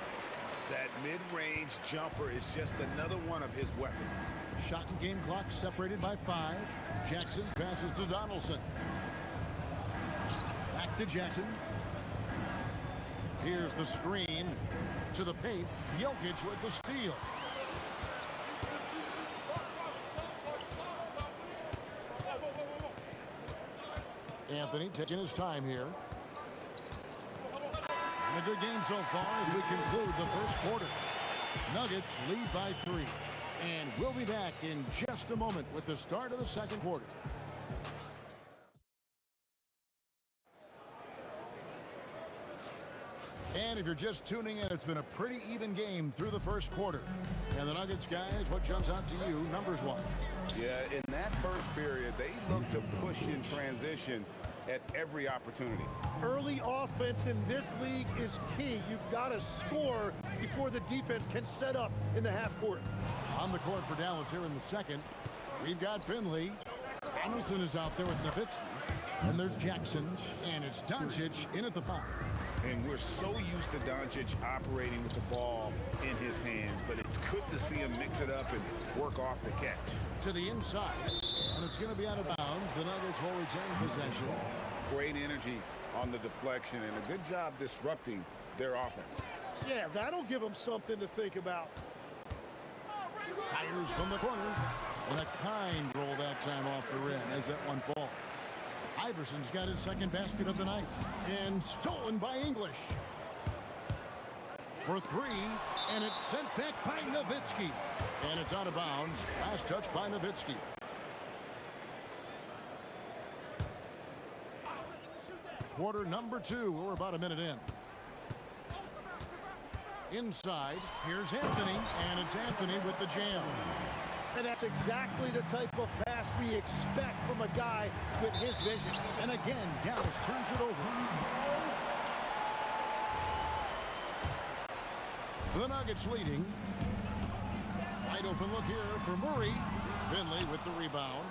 That mid-range jumper is just another one of his weapons. Shot and game clock separated by 5. Jackson passes to Donaldson. Back to Jackson. Here's the screen to the paint. Jokic with the steal. Anthony taking his time here. And a good game so far as we conclude the first quarter. Nuggets lead by 3. And we'll be back in just a moment with the start of the second quarter. And if you're just tuning in, it's been a pretty even game through the first quarter. And the Nuggets, guys, what jumps out to you, numbers-wise? Yeah, in that first period, they looked to push in transition at every opportunity. Early offense in this league is key. You've got to score before the defense can set up in the half court. On the court for Dallas here in the second, we've got Finley. Anderson is out there with Nowitzki. And there's Jackson, and it's Doncic in at the 5. And we're so used to Doncic operating with the ball in his hands, but it's good to see him mix it up and work off the catch. To the inside, and it's going to be out of bounds. The Nuggets will retain possession. Great energy on the deflection, and a good job disrupting their offense. Yeah, that'll give them something to think about. Fires from the corner, and a kind roll that time off the rim as that one falls. Iverson's got his second basket of the night, and stolen by English. For 3, and it's sent back by Nowitzki. And it's out of bounds. Last touch by Nowitzki. Quarter number 2. We're about a minute in. Inside, here's Anthony, and it's Anthony with the jam. And that's exactly the type of pass we expect from a guy with his vision. And again, Dallas turns it over. The Nuggets leading. Wide open look here for Murray. Finley with the rebound.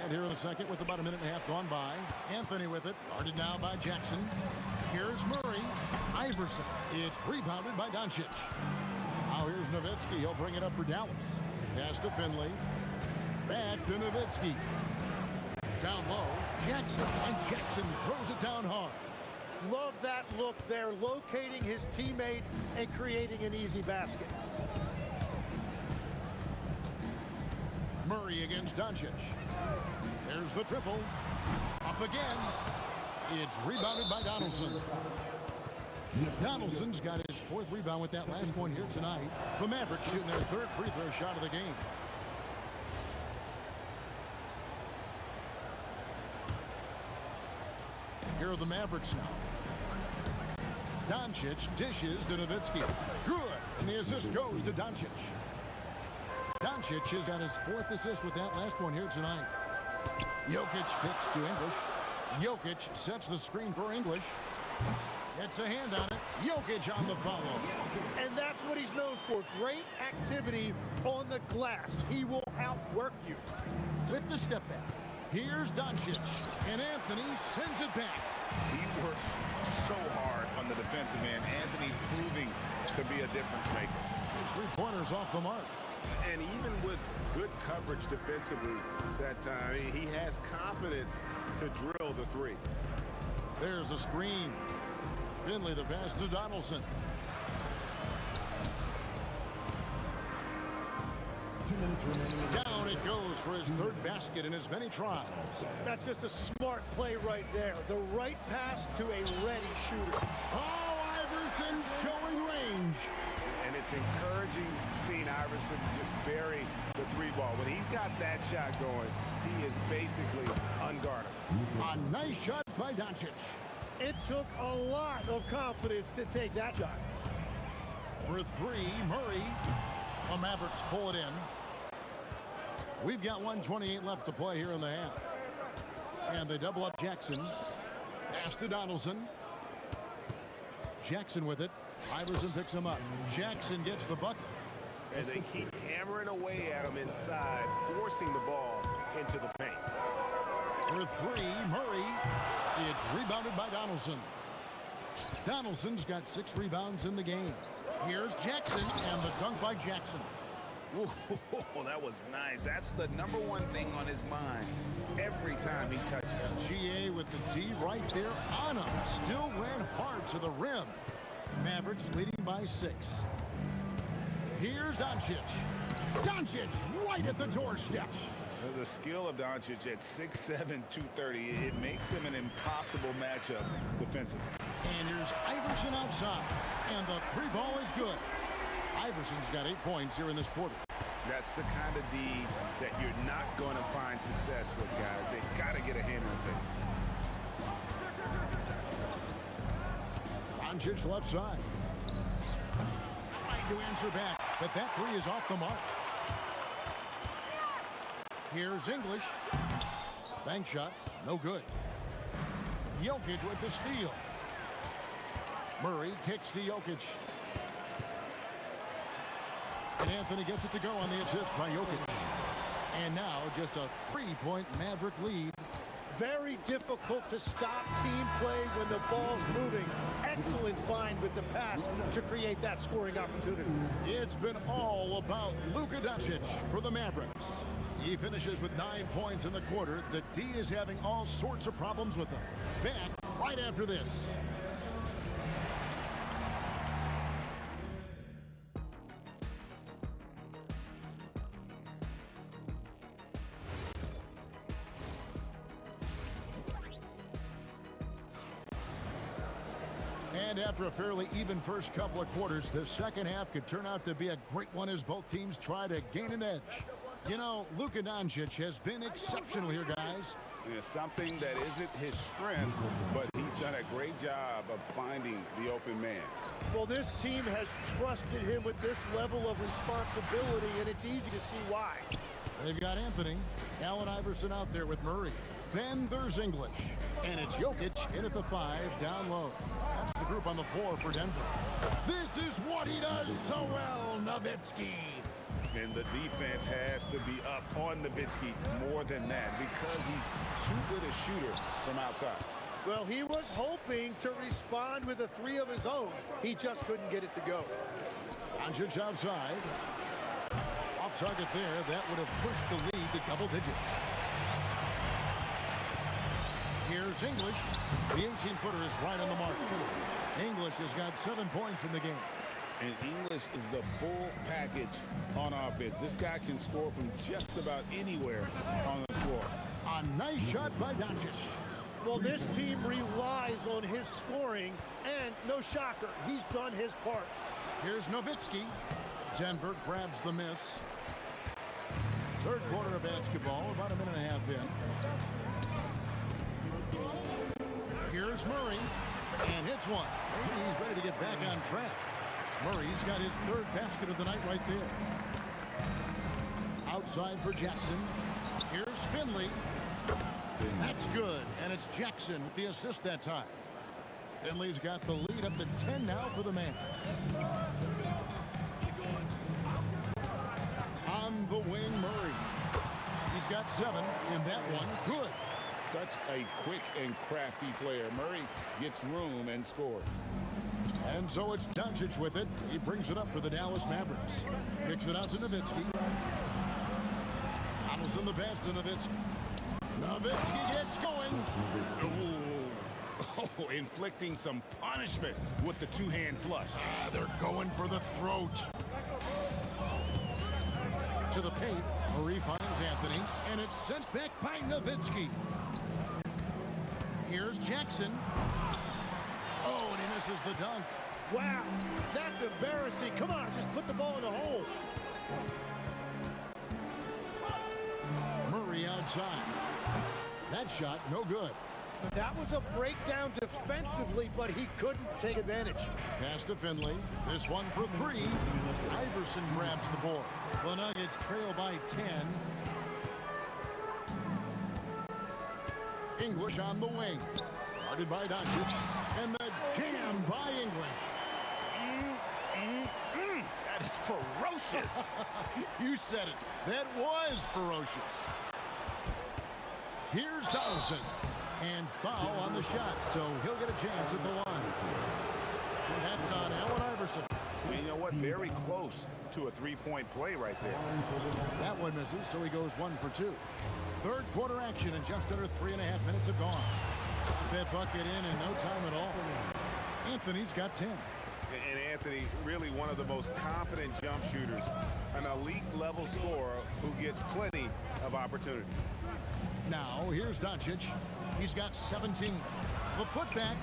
And here in the second with about a minute and a half gone by. Anthony with it. Guarded now by Jackson. Here's Murray. Iverson. It's rebounded by Doncic. Now here's Nowitzki. He'll bring it up for Dallas. Pass to Finley. Back to Nowitzki. Down low. Jackson. And Jackson throws it down hard. Love that look there, locating his teammate and creating an easy basket. Murray against Doncic. There's the triple. Up again. It's rebounded by Donaldson. Donaldson's got his 4th rebound with that last one here tonight. The Mavericks shooting their 3rd free throw shot of the game. Here are the Mavericks now. Doncic dishes to Nowitzki. Good. And the assist goes to Doncic. Doncic has got his 4th assist with that last one here tonight. Jokic kicks to English. Jokic sets the screen for English. Gets a hand on it. Jokic on the follow. And that's what he's known for. Great activity on the glass. He will outwork you. With the step back. Here's Doncic. And Anthony sends it back. He works so hard on the defensive end. Anthony proving to be a difference maker. His 3 pointers off the mark. And even with good coverage defensively that time, he has confidence to drill the 3. There's a screen. Finley the pass to Donaldson. 2 minutes remaining. Down it goes for his 3rd basket in as many tries. That's just a smart play right there. The right pass to a ready shooter. Oh, Iverson showing range. And it's encouraging seeing Iverson just bury the 3 ball. When he's got that shot going, he is basically unguardable. A nice shot by Doncic. It took a lot of confidence to take that shot. For 3, Murray. The Mavericks pull it in. We've got 1:28 left to play here in the half. And they double up Jackson. Pass to Donaldson. Jackson with it. Iverson picks him up. Jackson gets the bucket. And they keep hammering away at him inside, forcing the ball into the paint. For 3, Murray. It's rebounded by Donaldson. Donaldson's got 6 rebounds in the game. Here's Jackson, and the dunk by Jackson. Whoa, that was nice. That's the #1 thing on his mind every time he touches. GA with the D right there on him. Still went hard to the rim. Mavericks leading by 6. Here's Doncic. Doncic right at the doorstep. The skill of Doncic at 6'7", 230, it makes him an impossible matchup defensively. And here's Iverson outside, and the three ball is good. Iverson's got 8 points here in this quarter. That's the kind of D that you're not going to find success with, guys. They got to get a hand in the face. Doncic left side. Trying to answer back, but that three is off the mark. Here's English. Bank shot, no good. Jokic with the steal. Murray kicks to Jokic. And Anthony gets it to go on the assist by Jokic. And now just a 3-point Maverick lead. Very difficult to stop team play when the ball's moving. Excellent find with the pass to create that scoring opportunity. It's been all about Luka Doncic for the Mavericks. He finishes with 9 points in the quarter. The D is having all sorts of problems with him. Back right after this. And after a fairly even first couple of quarters, the second half could turn out to be a great one as both teams try to gain an edge. You know, Luka Doncic has been exceptional here, guys. It's something that isn't his strength, but he's done a great job of finding the open man. Well, this team has trusted him with this level of responsibility, and it's easy to see why. They've got Anthony, Allen Iverson out there with Murray. Then there's English. And it's Jokic in at the 5, down low. That's the group on the floor for Denver. This is what he does so well, Nowitzki. And the defense has to be up on Nowitzki more than that because he's too good a shooter from outside. Well, he was hoping to respond with a three of his own. He just couldn't get it to go. Doncic outside. Off target there. That would have pushed the lead to double digits. Here's English. The 18-footer is right on the mark. English has got 7 points in the game. And English is the full package on offense. This guy can score from just about anywhere on the floor. A nice shot by Doncic. Well, this team relies on his scoring, and no shocker, he's done his part. Here's Nowitzki. Denver grabs the miss. Third quarter of basketball, about a minute and a half in. Here's Murray, and hits one. Maybe he's ready to get back on track. Murray's got his third basket of the night right there. Outside for Jackson. Here's Finley. That's good, and it's Jackson with the assist that time. Finley's got the lead up to 10 now for the Mavs. On the wing, Murray. He's got 7 in that one. Good. Such a quick and crafty player. Murray gets room and scores. And so it's Doncic with it. He brings it up for the Dallas Mavericks. Kicks it out to Nowitzki. Donaldson the pass to Nowitzki. Nowitzki gets going. Oh, inflicting some punishment with the two-hand flush. They're going for the throat. To the paint. Murray finds Anthony. And it's sent back by Nowitzki. Here's Jackson. Oh, and he misses the dunk. Wow, that's embarrassing. Come on, just put the ball in the hole. Murray outside. That shot, no good. That was a breakdown defensively, but he couldn't take advantage. Pass to Finley. This one for 3. Iverson grabs the board. The Nuggets trail by 10. English on the wing. Guarded by Doncic. And the jam by English. That is ferocious. You said it. That was ferocious. Here's Donaldson. And foul on the shot, so he'll get a chance at the line. That's on Allen Iverson. You know what? Very close to a three-point play right there. That one misses, so he goes 1 for 2. Third quarter action, and just under 3.5 minutes have gone. Got that bucket in no time at all. Anthony's got 10. And Anthony, really one of the most confident jump shooters, an elite level scorer who gets plenty of opportunities. Now, here's Doncic. He's got 17. The putback.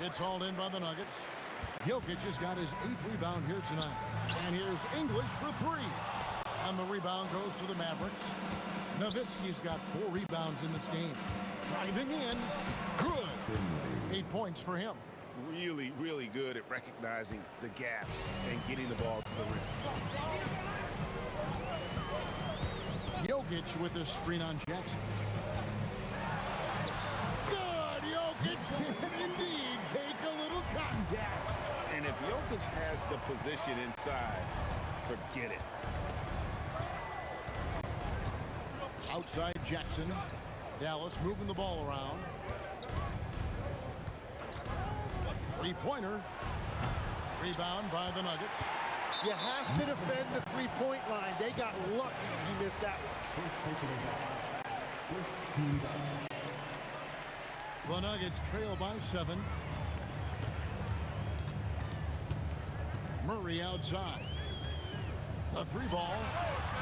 It's hauled in by the Nuggets. Jokic has got his 8th rebound here tonight. And here's English for 3. And the rebound goes to the Mavericks. Nowitzki's got 4 rebounds in this game. Driving in. Good. 8 points for him. Really, really good at recognizing the gaps and getting the ball to the rim. Jokic with the screen on Jackson. Good! Jokic can indeed take a little contact. And if Jokic has the position inside, forget it. Outside Jackson. Dallas moving the ball around. Three-pointer. Rebound by the Nuggets. You have to defend the three-point line. They got lucky he missed that one. The Nuggets trail by 7. Murray outside. The 3-ball.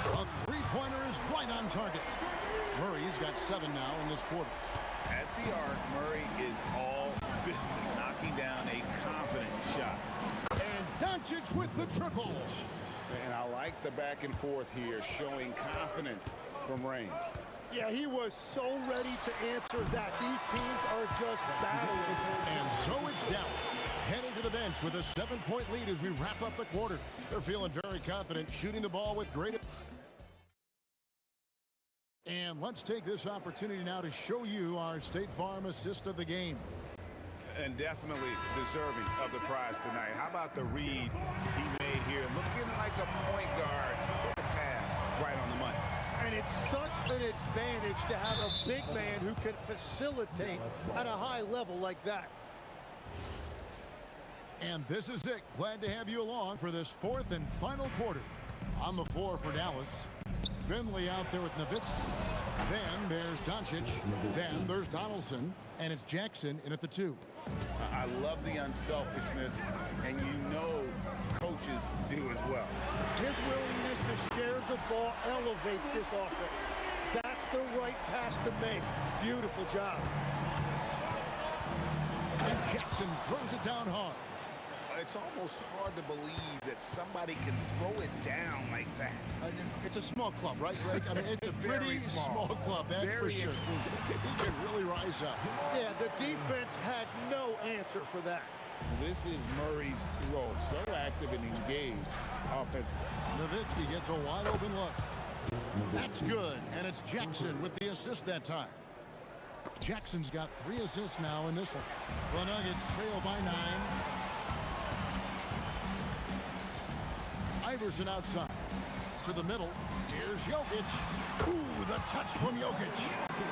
A three-pointer is right on target. Murray's got 7 now in this quarter. At the arc, Murray is all business, knocking down a confident shot. And Doncic with the triple. And I like the back and forth here, showing confidence from range. Yeah, he was so ready to answer that. These teams are just battling. And so it's Dallas heading to the bench with a 7-point lead as we wrap up the quarter. They're feeling very confident, shooting the ball with great... And let's take this opportunity now to show you our State Farm assist of the game. And definitely deserving of the prize tonight. How about the read he made here? Looking like a point guard. The pass right on the money. And it's such an advantage to have a big man who can facilitate at a high level like that. And this is it. Glad to have you along for this 4th and final quarter. On the floor for Dallas, Finley out there with Nowitzki. Then there's Doncic. Then there's Donaldson. And it's Jackson in at the 2. I love the unselfishness, and you know coaches do as well. His willingness to share the ball elevates this offense. That's the right pass to make. Beautiful job. And Jackson throws it down hard. It's almost hard to believe that somebody can throw it down like that. It's a small club, right, Greg? I mean, it's a pretty small club, that's very for sure. exclusive. He can really rise up. Yeah, the defense had no answer for that. This is Murray's role, so active and engaged offensively. Nowitzki gets a wide open look. That's good, and it's Jackson with the assist that time. Jackson's got 3 assists now in this one. The Nuggets trail by 9. Iverson outside. To the middle. Here's Jokic. Ooh, the touch from Jokic.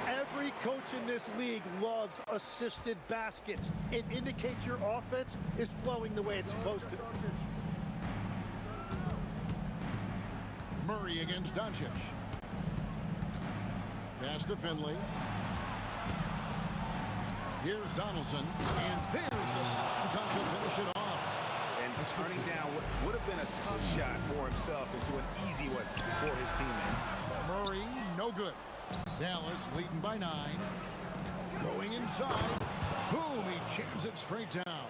Every coach in this league loves assisted baskets. It indicates your offense is flowing the way it's supposed to. Murray against Doncic. Pass to Finley. Here's Donaldson. And there's the slam dunk to finish it off. And turning down what would have been a tough shot for himself into an easy one for his teammates. Murray, no good. Dallas leading by 9. Going inside. Boom, he jams it straight down.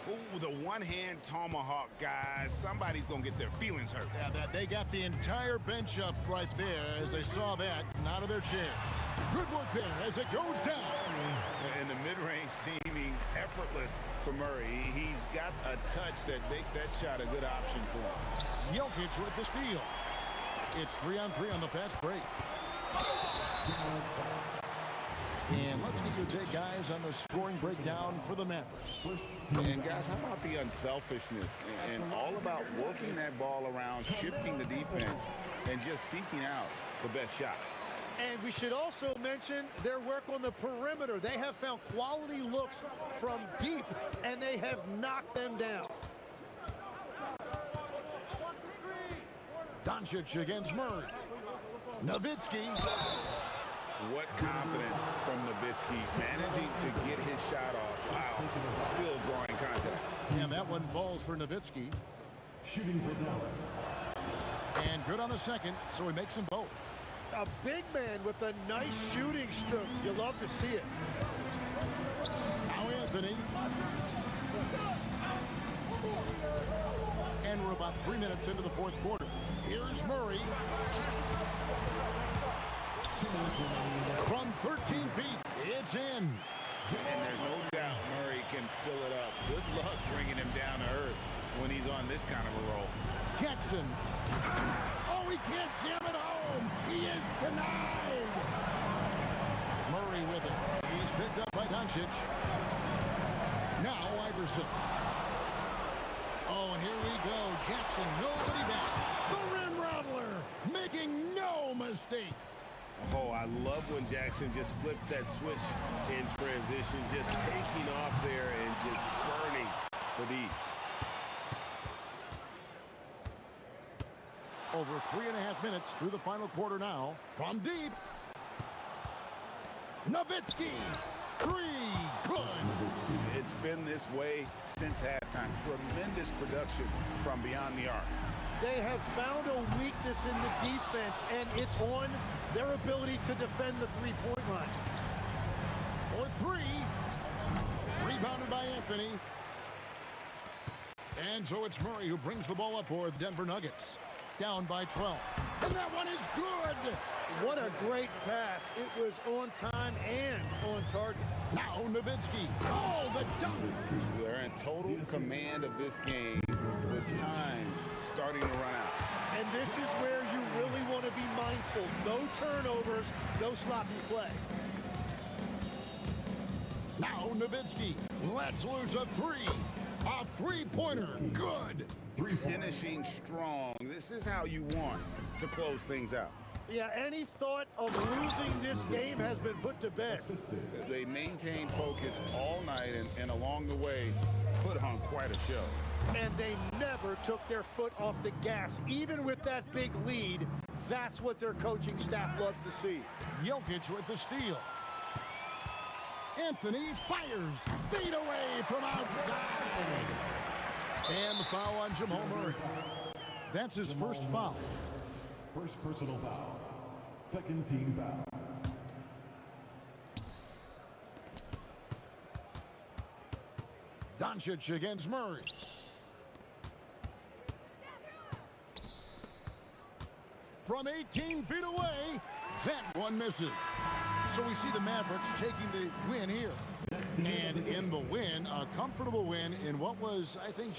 Ooh, the one-hand tomahawk, guys. Somebody's going to get their feelings hurt. Yeah, they got the entire bench up right there as they saw that and out of their chairs. Good work there as it goes down. And the mid-range seeming effortless for Murray. He's got a touch that makes that shot a good option for him. Jokic with the steal. It's 3-on-3 on the fast break. And let's get your take, guys, on the scoring breakdown for the Mavericks. And, guys, how about the unselfishness and all about working that ball around, shifting the defense, and just seeking out the best shot. And we should also mention their work on the perimeter. They have found quality looks from deep, and they have knocked them down. Doncic against Murray. Nowitzki. What confidence from Nowitzki, managing to get his shot off. Wow, still drawing contact. And that one falls for Nowitzki. Shooting for Dallas. And good on the second, so he makes them both. A big man with a nice shooting stroke. You love to see it. Now Anthony. And we're about 3 minutes into the fourth quarter. Here's Murray. From 13 feet, it's in. And there's no doubt Murray can fill it up. Good luck bringing him down to earth when he's on this kind of a roll. Jackson. Oh, he can't jam it home. He is denied. Murray with it. He's picked up by Doncic. Now Iverson. Oh, and here we go. Jackson, nobody back. The rim rattler, making no mistake. Oh, I love when Jackson just flipped that switch in transition, just taking off there and just burning the deep. Over 3.5 minutes through the final quarter now. From deep. Nowitzki. Three. Good. It's been this way since halftime. Tremendous production from beyond the arc. They have found a weakness in the defense, and it's on their ability to defend the three-point line. For three. Rebounded by Anthony. And so it's Murray who brings the ball up for the Denver Nuggets. Down by 12. And that one is good. What a great pass. It was on time and on target. Now Nowitzki. Oh, the dunk. They're in total command of this game with time starting to run out. And this is where you really want to be mindful. No turnovers, no sloppy play. Now Nowitzki. Let's lose a three. A three-pointer. Good. Finishing strong. This is how you want to close things out. Yeah, any thought of losing this game has been put to bed. They maintained focus all night and along the way put on quite a show. And they never took their foot off the gas. Even with that big lead, that's what their coaching staff loves to see. Jokic with the steal. Anthony fires. Feet away from outside. And the foul on Jamal Murray. That's his first foul. First personal foul. Second team foul. Doncic against Murray. From 18 feet away, that one misses. So we see the Mavericks taking the win here. And in the win, a comfortable win in what was, I think,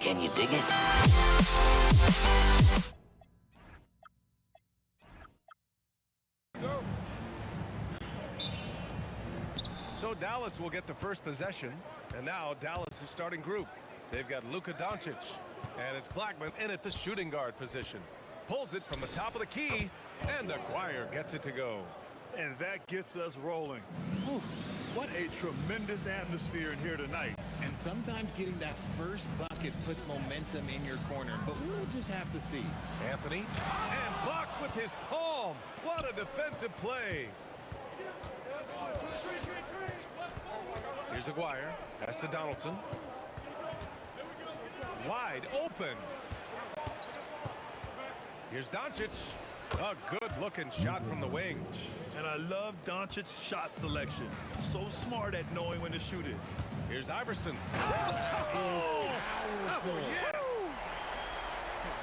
Can you dig it? So Dallas will get the first possession, and now Dallas is starting group. They've got Luka Doncic, and it's Blackman in at the shooting guard position. Pulls it from the top of the key, and Aguirre gets it to go. And that gets us rolling. Whew, what a tremendous atmosphere in here tonight. And sometimes getting that first bucket puts momentum in your corner, but we'll just have to see. Anthony, and blocked with his palm. What a defensive play. Here's Aguirre. Pass to Donaldson. Wide open. Here's Doncic. A good-looking shot from the wing. And I love Doncic's shot selection. So smart at knowing when to shoot it. Here's Iverson. Oh, yes!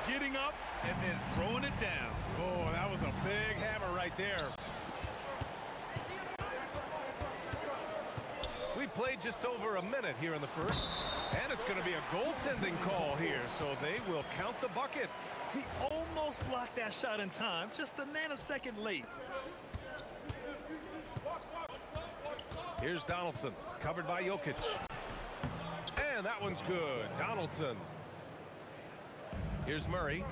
Getting up and then throwing it down. Oh, that was a big hammer right there. We played just over a minute here in the first, and it's going to be a goaltending call here, so they will count the bucket. He almost blocked that shot in time, just a nanosecond late. Here's Donaldson, covered by Jokic. And that one's good. Donaldson. Here's Murray.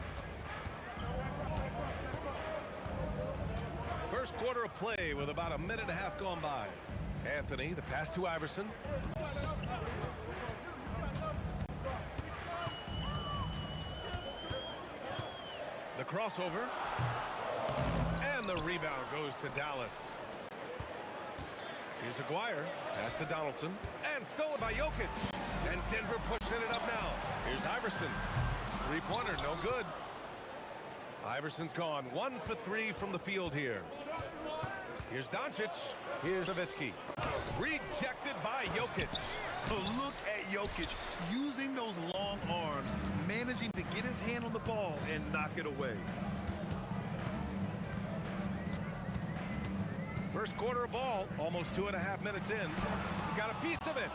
First quarter of play with about a minute and a half gone by. Anthony, the pass to Iverson. The crossover. And the rebound goes to Dallas. Here's Aguirre. Pass to Donaldson. And stolen by Jokic. And Denver pushing it up now. Here's Iverson. Three-pointer, no good. Iverson's gone 1 for 3 from the field here. Here's Doncic. Here's Nowitzki. Rejected by Jokic. But look at Jokic using those long arms, managing to get his hand on the ball and knock it away. First quarter of ball, almost 2.5 minutes in. We got a piece of it.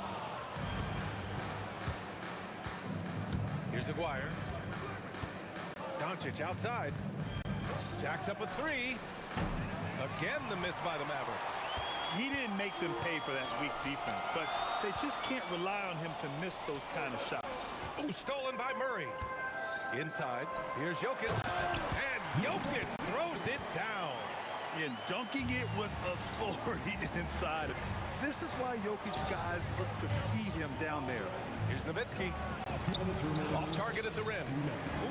Here's Aguirre. Doncic outside. Jacks up a three. Again, the miss by the Mavericks. He didn't make them pay for that weak defense, but they just can't rely on him to miss those kind of shots. Oh, stolen by Murray. Inside, here's Jokic. And Jokic throws it down. And dunking it with authority inside. This is why Jokic guys look to feed him down there. Here's Nowitzki. Off target at the rim.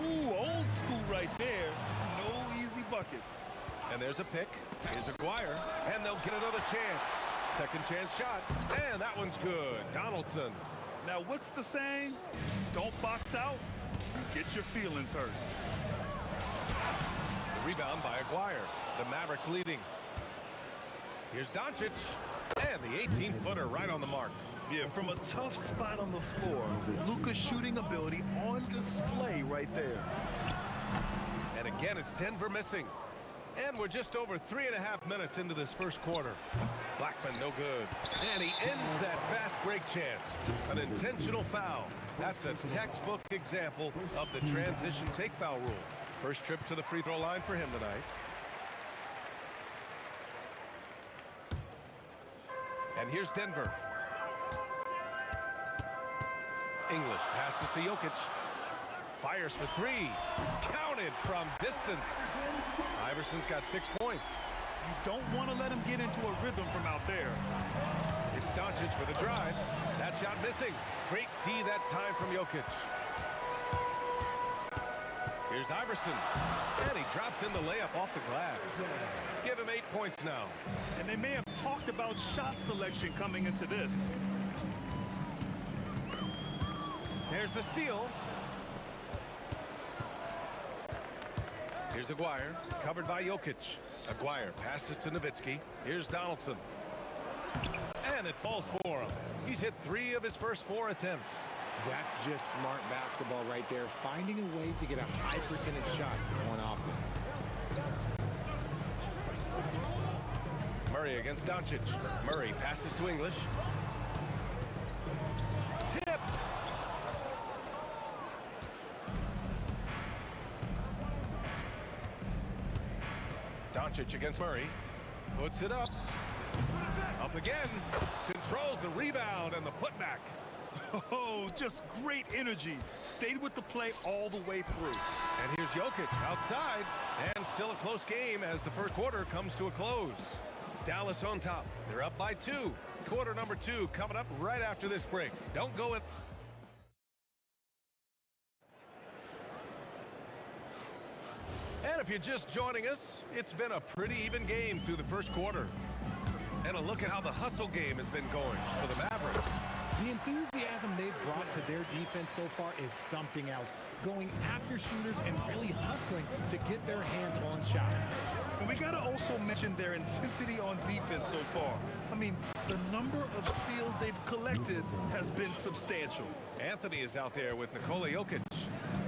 Ooh, old school right there. No easy buckets. And there's a pick. Here's Aguirre. And they'll get another chance. Second chance shot. And that one's good. Donaldson. Now, what's the saying? Don't box out. You get your feelings hurt. Rebound by Aguirre. The Mavericks leading. Here's Doncic. And the 18-footer right on the mark. Yeah, from a tough spot on the floor, Luka's shooting ability on display right there. And again, it's Denver missing. And we're just over 3.5 minutes into this first quarter. Blackman, no good. And he ends that fast break chance. An intentional foul. That's a textbook example of the transition take foul rule. First trip to the free throw line for him tonight. And here's Denver. English passes to Jokic. Fires for three. Counted from distance. Iverson's got 6 points. You don't want to let him get into a rhythm from out there. It's Doncic with a drive. That shot missing. Great D that time from Jokic. Here's Iverson. And he drops in the layup off the glass. Give him 8 points now. And they may have talked about shot selection coming into this. Here's the steal. Here's Aguirre, covered by Jokic. Aguirre passes to Nowitzki. Here's Donaldson. And it falls for him. He's hit 3 of his first 4 attempts. That's just smart basketball right there, finding a way to get a high percentage shot on offense. Murray against Doncic. Murray passes to English. Tipped. Doncic against Murray. Puts it up. Up again. Controls the rebound and the putback. Oh, just great energy. Stayed with the play all the way through. And here's Jokic outside. And still a close game as the first quarter comes to a close. Dallas on top. They're up by 2. Quarter number 2 coming up right after this break. Don't go in. And if you're just joining us, it's been a pretty even game through the first quarter. And a look at how the hustle game has been going for the Mavericks. The enthusiasm they've brought to their defense so far is something else. Going after shooters and really hustling to get their hands on shots. And we got to also mention their intensity on defense so far. I mean, the number of steals they've collected has been substantial. Anthony is out there with Nikola Jokic.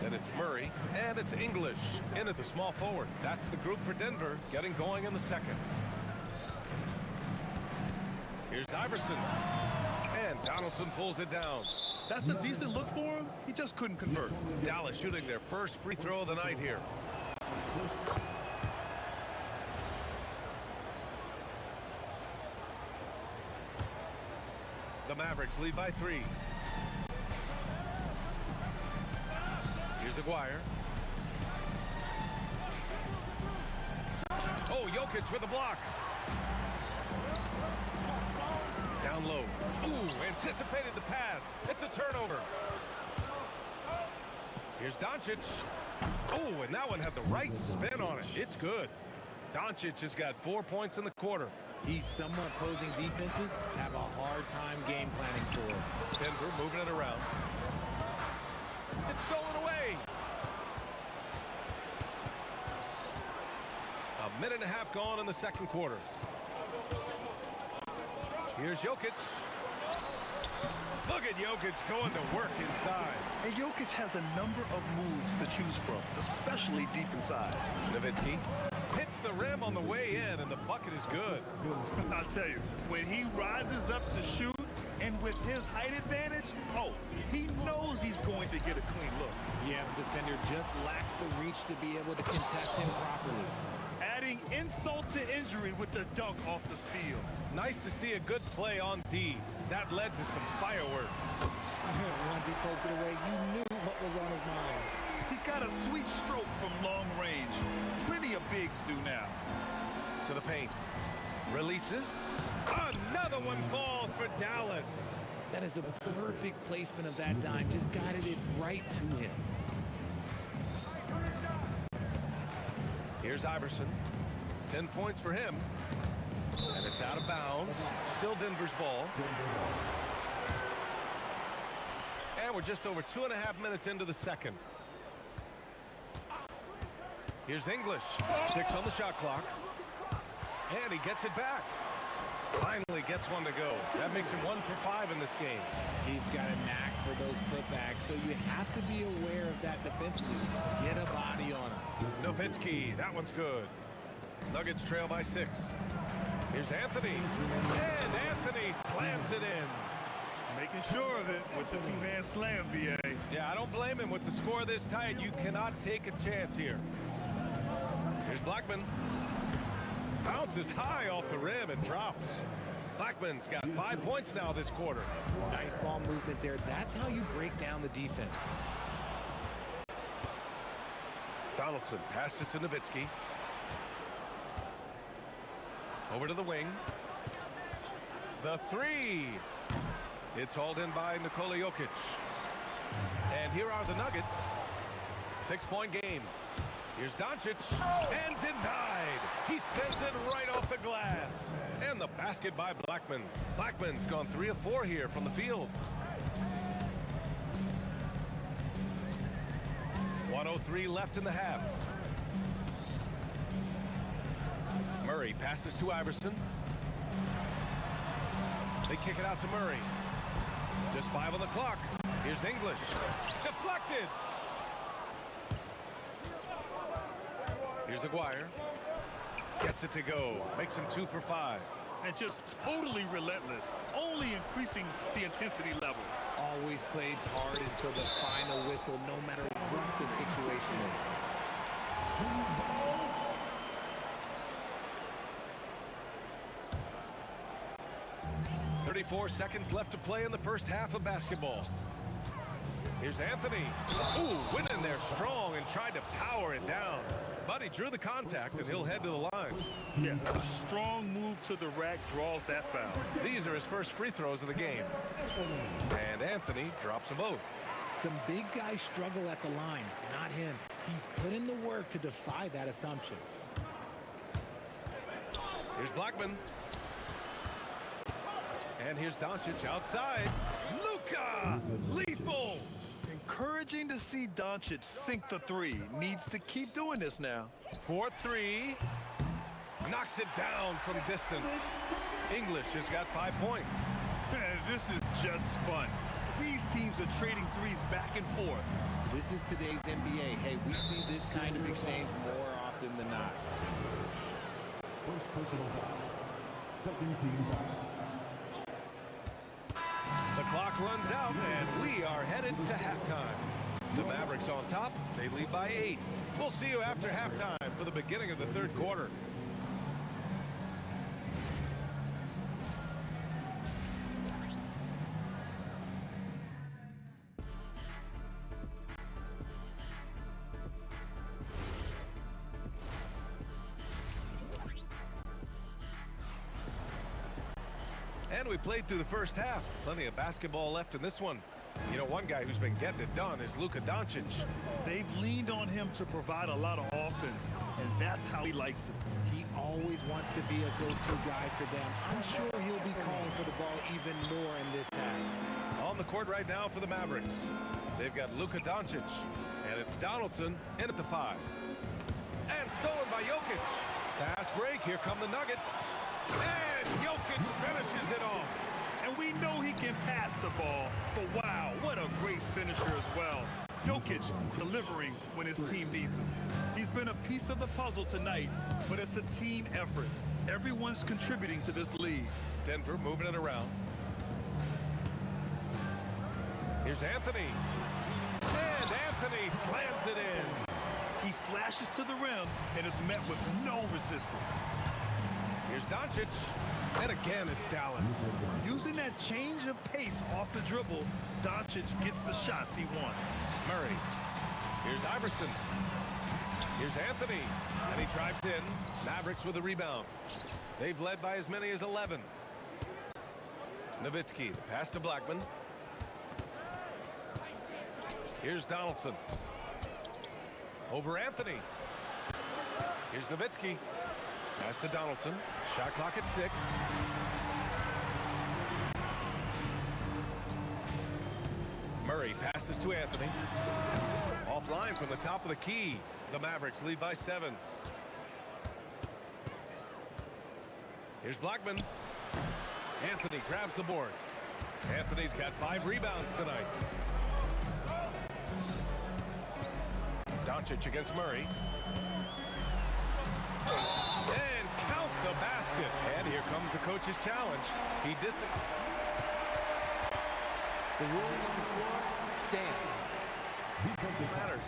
Then it's Murray, and it's English in at the small forward. That's the group for Denver getting going in the second. Here's Iverson. And Donaldson pulls it down. That's a decent look for him. He just couldn't convert. Dallas shooting their first free throw of the night here. The Mavericks lead by 3. Here's Aguirre. Oh, Jokic with a block. Down low. Ooh, anticipated the pass. It's a turnover. Here's Doncic. Oh, and that one had the right spin on it. It's good. Doncic has got 4 points in the quarter. He's someone opposing defenses have a hard time game planning for. Denver moving it around. It's stolen away. A minute and a half gone in the second quarter. Here's Jokic. Look at Jokic going to work inside. And Jokic has a number of moves to choose from, especially deep inside. Nowitzki hits the rim on the way in, and the bucket is good. I'll tell you, when he rises up to shoot, and with his height advantage, oh, he knows he's going to get a clean look. Yeah, the defender just lacks the reach to be able to contest him properly. Adding insult to injury with the dunk off the steal. Nice to see a good play on D. That led to some fireworks. Once he poked it away, you knew what was on his mind. He's got a sweet stroke from long range. Plenty of bigs do now. To the paint. Releases. Another one falls for Dallas. That is a perfect placement of that dime. Just guided it right to him. Here's Iverson. 10 points for him. And it's out of bounds. Still Denver's ball. And we're just over 2.5 minutes into the second. Here's English. 6 on the shot clock. And he gets it back. Finally gets one to go. That makes him 1 for 5 in this game. He's got a knack for those putbacks, so you have to be aware of that defensively. Get a body on him. Nowitzki, that one's good. Nuggets trail by 6. Here's Anthony. And Anthony slams it in. Making sure of it with the two-hand slam, B.A. Yeah, I don't blame him. With the score this tight, you cannot take a chance here. Here's Blackman. Bounces high off the rim and drops. Blackman's got 5 points now this quarter. Nice ball movement there. That's how you break down the defense. Donaldson passes to Nowitzki. Over to the wing. The three. It's hauled in by Nikola Jokic. And here are the Nuggets. 6-point game. Here's Doncic. And denied. He sends it right off the glass. And the basket by Blackman. Blackman's gone 3 of 4 here from the field. 1:03 left in the half. Murray passes to Iverson. They kick it out to Murray. Just 5 on the clock. Here's English. Deflected. Here's Aguirre. Gets it to go. Makes him 2 for 5. And just totally relentless. Only increasing the intensity level. Always plays hard until the final whistle, no matter what the situation is. 34 seconds left to play in the first half of basketball. Here's Anthony. Ooh, went in there strong and tried to power it down. But he drew the contact, and he'll head to the line. Yeah, a strong move to the rack draws that foul. These are his first free throws of the game. And Anthony drops them both. Some big guys struggle at the line, not him. He's put in the work to defy that assumption. Here's Blackman. And here's Doncic outside. Luka! Lethal! Encouraging to see Doncic sink the three. Needs to keep doing this now. 4-3. Knocks it down from distance. English has got 5 points. Man, this is just fun. These teams are trading threes back and forth. This is today's NBA. Hey, we see this kind of exchange more often than not. First personal foul. Second team foul. The clock runs out, and we are headed to halftime. The Mavericks on top. They lead by 8. We'll see you after halftime for the beginning of the third quarter. And we played through the first half. Plenty of basketball left in this one. You know, one guy who's been getting it done is Luka Doncic. They've leaned on him to provide a lot of offense, and that's how he likes it. He always wants to be a go-to guy for them. I'm sure he'll be calling for the ball even more in this half. On the court right now for the Mavericks. They've got Luka Doncic, and it's Donaldson in at the 5. And stolen by Jokic. Fast break. Here come the Nuggets. And Jokic finishes it off. And we know he can pass the ball, but wow, what a great finisher as well. Jokic delivering when his team needs him. He's been a piece of the puzzle tonight, but it's a team effort. Everyone's contributing to this lead. Denver moving it around. Here's Anthony. And Anthony slams it in. He flashes to the rim and is met with no resistance. Here's Doncic. And again, it's Dallas. Using that change of pace off the dribble, Doncic gets the shots he wants. Murray. Here's Iverson. Here's Anthony. And he drives in. Mavericks with the rebound. They've led by as many as 11. Nowitzki, the pass to Blackman. Here's Donaldson. Over Anthony. Here's Nowitzki. Pass to Donaldson. Shot clock at 6. Murray passes to Anthony. Offline from the top of the key. The Mavericks lead by 7. Here's Blackman. Anthony grabs the board. Anthony's got 5 rebounds tonight. Doncic against Murray. And count the basket. And here comes the coach's challenge. He The ruling on the floor stands. It matters.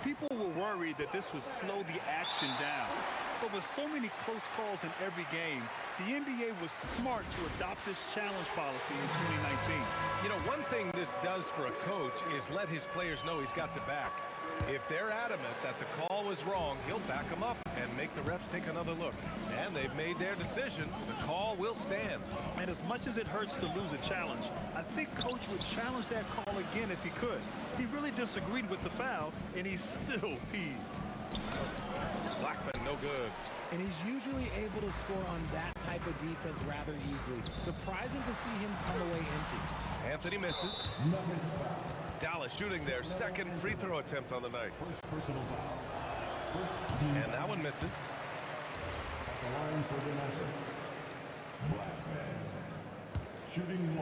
People were worried that this would slow the action down. But with so many close calls in every game, the NBA was smart to adopt this challenge policy in 2019. You know, one thing this does for a coach is let his players know he's got the back. If they're adamant that the call was wrong, he'll back them up and make the refs take another look. And they've made their decision. The call will stand. And as much as it hurts to lose a challenge, I think Coach would challenge that call again if he could. He really disagreed with the foul, and he's still peeved. Blackman, no good. And he's usually able to score on that type of defense rather easily. Surprising to see him come away empty. Anthony misses. Dallas shooting their second free throw attempt on the night. And that one misses.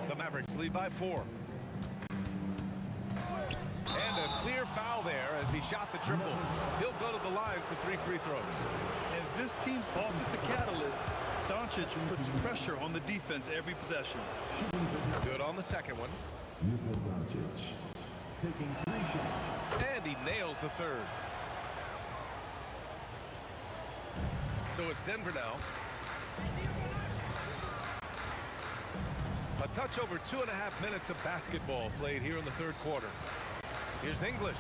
The Mavericks lead by 4. And a clear foul there as he shot the triple. He'll go to the line for 3 free throws. And this team's offensive catalyst, Doncic, puts pressure on the defense every possession. Good on the second one. Taking 3 shots. And he nails the third. So it's Denver now. A touch over 2.5 minutes of basketball played here in the third quarter. Here's English.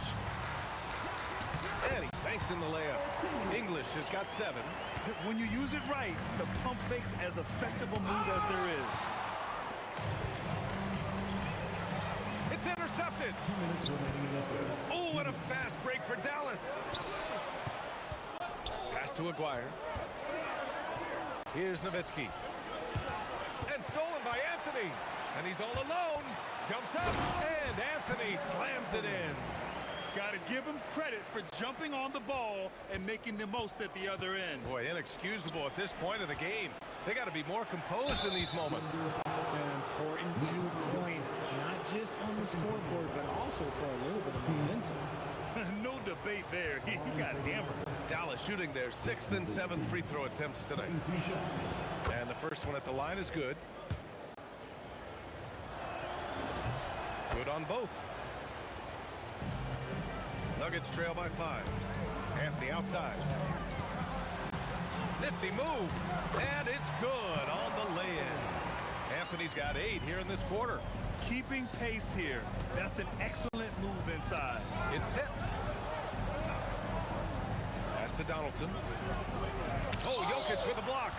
And he banks in the layup. English has got 7. When you use it right, the pump fake's as effective a move as there is. It's intercepted. Oh, what a fast break for Dallas. Pass to Aguirre. Here's Nowitzki. And stolen by Anthony. And he's all alone. Jumps up, and Anthony slams it in. Got to give him credit for jumping on the ball and making the most at the other end. Boy, inexcusable at this point of the game. They got to be more composed in these moments. An important 2 points, not just on the scoreboard, but also for a little bit of momentum. No debate there. He got hammered. Dallas shooting their 6th and 7th free throw attempts tonight. And the first one at the line is good. Good on both. Nuggets trail by 5. Anthony outside. Nifty move. And it's good on the lay-in. Anthony's got 8 here in this quarter. Keeping pace here. That's an excellent move inside. It's tipped. Pass to Donaldson. Oh, Jokic with a block.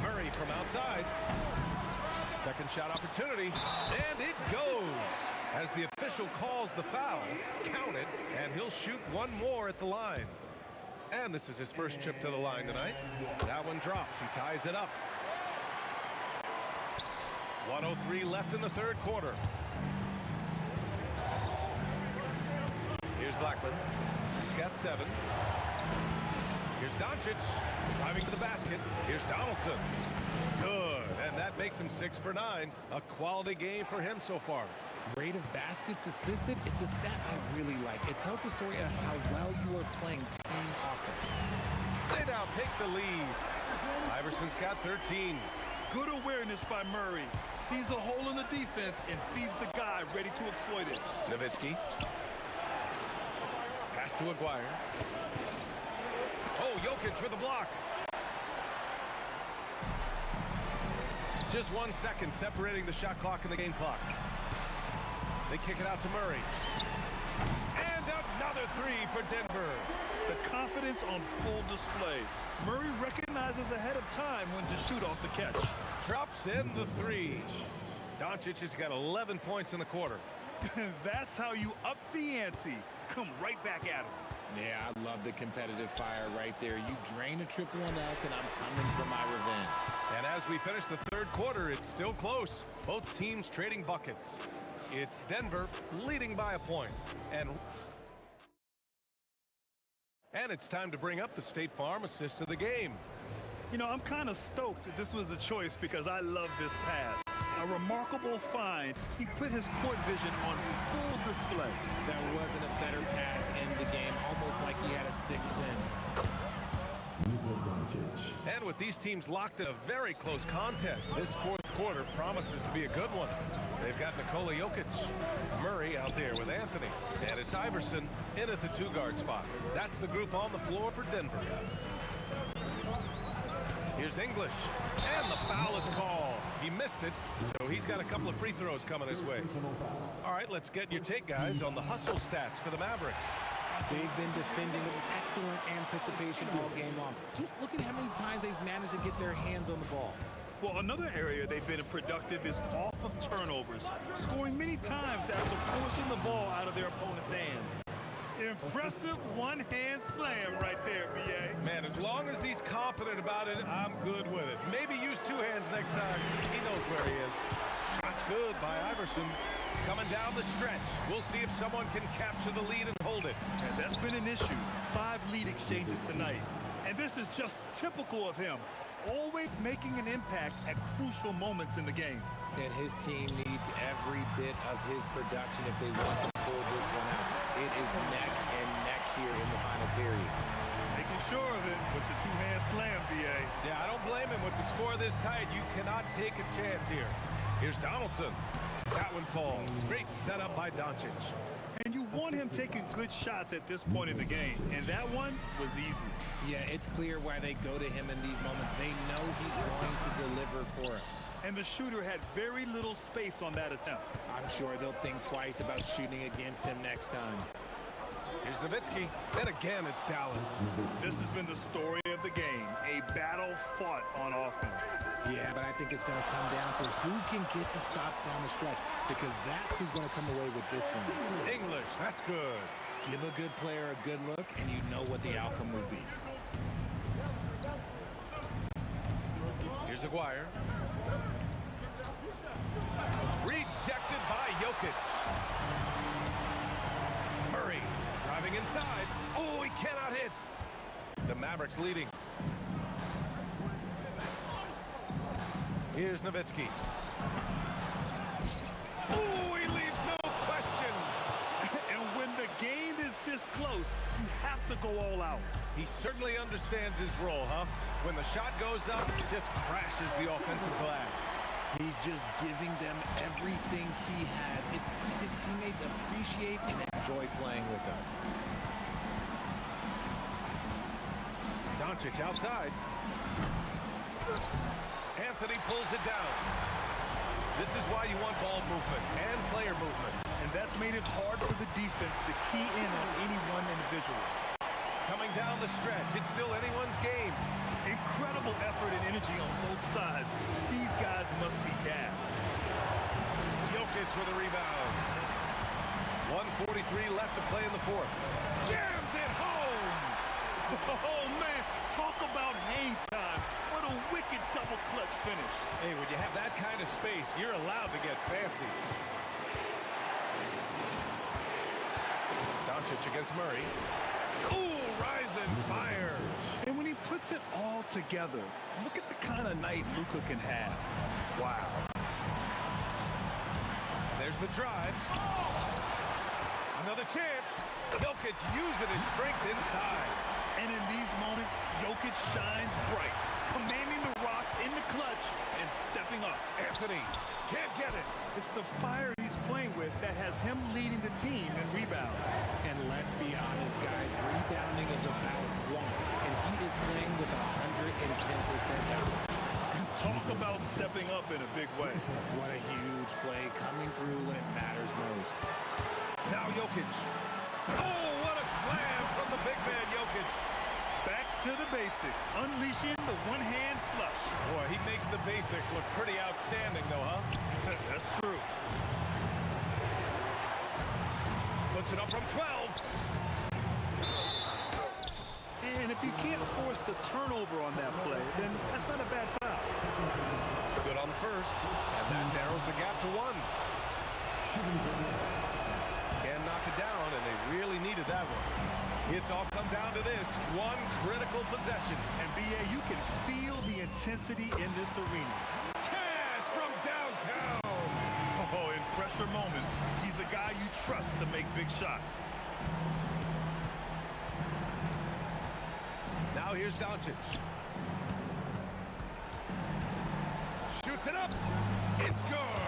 Murray from outside. Second shot opportunity. And it goes. As the official calls the foul, count it, and he'll shoot one more at the line. And this is his first trip to the line tonight. That one drops. He ties it up. 1:03 left in the third quarter. Here's Blackman. He's got 7. Here's Doncic driving to the basket. Here's Donaldson. Good. And that makes him 6 for 9. A quality game for him so far. Rate of baskets assisted, it's a stat I really like. It tells the story of how well you are playing team offense. They now take the lead. Iverson's got 13. Good awareness by Murray. Sees a hole in the defense and feeds the guy ready to exploit it. Nowitzki. Pass to Aguirre. Oh, Jokic for the block. Just 1 second separating the shot clock and the game clock. They kick it out to Murray. And another 3 for Denver. The confidence on full display. Murray recognizes ahead of time when to shoot off the catch. Drops in the 3. Doncic has got 11 points in the quarter. That's how you up the ante. Come right back at him. Yeah, I love the competitive fire right there. You drain a triple on us, and I'm coming for my revenge. And as we finish the third quarter, it's still close. Both teams trading buckets. It's Denver leading by a point. And it's time to bring up the State Farm assist of the game. You know, I'm kind of stoked that this was a choice because I love this pass. A remarkable find. He put his court vision on full display. There wasn't a better pass in the game, almost like he had a sixth sense. And with these teams locked in a very close contest, this fourth quarter promises to be a good one. They've got Nikola Jokic, Murray out there with Anthony, and it's Iverson in at the two-guard spot. That's the group on the floor for Denver. Here's English, and the foul is called. He missed it, so he's got a couple of free throws coming his way. All right, let's get your take, guys, on the hustle stats for the Mavericks. They've been defending with excellent anticipation all game long. Just look at how many times they've managed to get their hands on the ball. Well, another area they've been productive is off of turnovers, scoring many times after forcing the ball out of their opponent's hands. Impressive one-hand slam right there, B.A. Man, as long as he's confident about it, I'm good with it. Maybe use two hands next time. He knows where he is. Shot's good by Iverson. Coming down the stretch. We'll see if someone can capture the lead and hold it. And that's been an issue. 5 lead exchanges tonight. And this is just typical of him. Always making an impact at crucial moments in the game. And his team needs every bit of his production if they want to pull this one out. It is neck and neck here in the final period. Making sure of it with the two-hand slam, B.A. Yeah, I don't blame him. With the score this tight, you cannot take a chance here. Here's Donaldson. That one falls. Great setup by Doncic. And you want him taking good shots at this point in the game. And that one was easy. Yeah, it's clear why they go to him in these moments. They know he's going to deliver for him. And the shooter had very little space on that attempt. I'm sure they'll think twice about shooting against him next time. Here's Nowitzki. And again, it's Dallas. This has been the story of the game. A battle fought on offense. Yeah, but I think it's going to come down to who can get the stops down the stretch, because that's who's going to come away with this one. English, that's good. Give a good player a good look, and you know what the outcome will be. Here's Aguirre. Rejected by Jokic. Murray driving inside. Oh, he cannot hit. The Mavericks leading. Here's Nowitzki. Oh, he leaves no question. And when the game is this close, you have to go all out. He certainly understands his role, huh? When the shot goes up, it just crashes the offensive glass. He's just giving them everything he has. It's what his teammates appreciate and enjoy playing with him. Doncic outside. Anthony pulls it down. This is why you want ball movement and player movement. And that's made it hard for the defense to key in on any one individual. Coming down the stretch, it's still anyone's game. Incredible effort and energy on both sides. These guys must be gassed. Jokic with a rebound. 1:43 left to play in the fourth. Jams it home! Oh, man, talk about hang time. What a wicked double clutch finish. Hey, when you have that kind of space, you're allowed to get fancy. Doncic against Murray. Ooh, rise and fire. And when he puts it all together, look at the kind of night Luka can have. Wow. There's the drive. Another chance. Jokic using his strength inside. And in these moments, Jokic shines bright, commanding the rock in the clutch and stepping up. Anthony can't get it. It's the fire he's playing with that has him leading the team in rebounds. And let's be honest, guys, rebounding is about want, and he is playing with 110% effort. Talk about stepping up in a big way. What a huge play coming through when it matters most. Now Jokic. Oh, what a slam from the big man Jokic. Back to the basics, unleashing the one-hand flush. Boy, he makes the basics look pretty outstanding, though, huh? That's true. Puts it up from 12. And if you can't force the turnover on that play, then that's not a bad foul. Good on the first, and that narrows the gap to 1. Can knock it down, and they really needed that one. It's all come down to this one critical possession. And BA, you can feel the intensity in this arena. Cash from downtown. Oh, in pressure moments, he's a guy you trust to make big shots. Now here's Doncic. Shoots it up. It's good.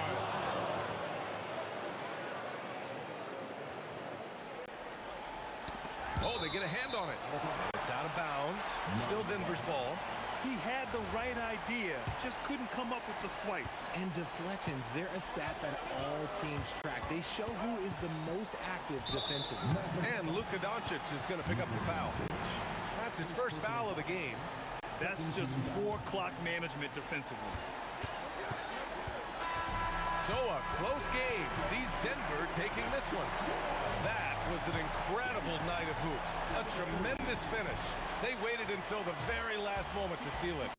Oh, they get a hand on it. It's out of bounds. Still Denver's ball. He had the right idea, just couldn't come up with the swipe. And deflections, they're a stat that all teams track. They show who is the most active defensively. And Luka Doncic is going to pick up the foul. That's his first foul of the game. That's just poor clock management defensively. So a close game sees Denver taking this one. That was an incredible night of hoops. A tremendous finish. They waited until the very last moment to seal it.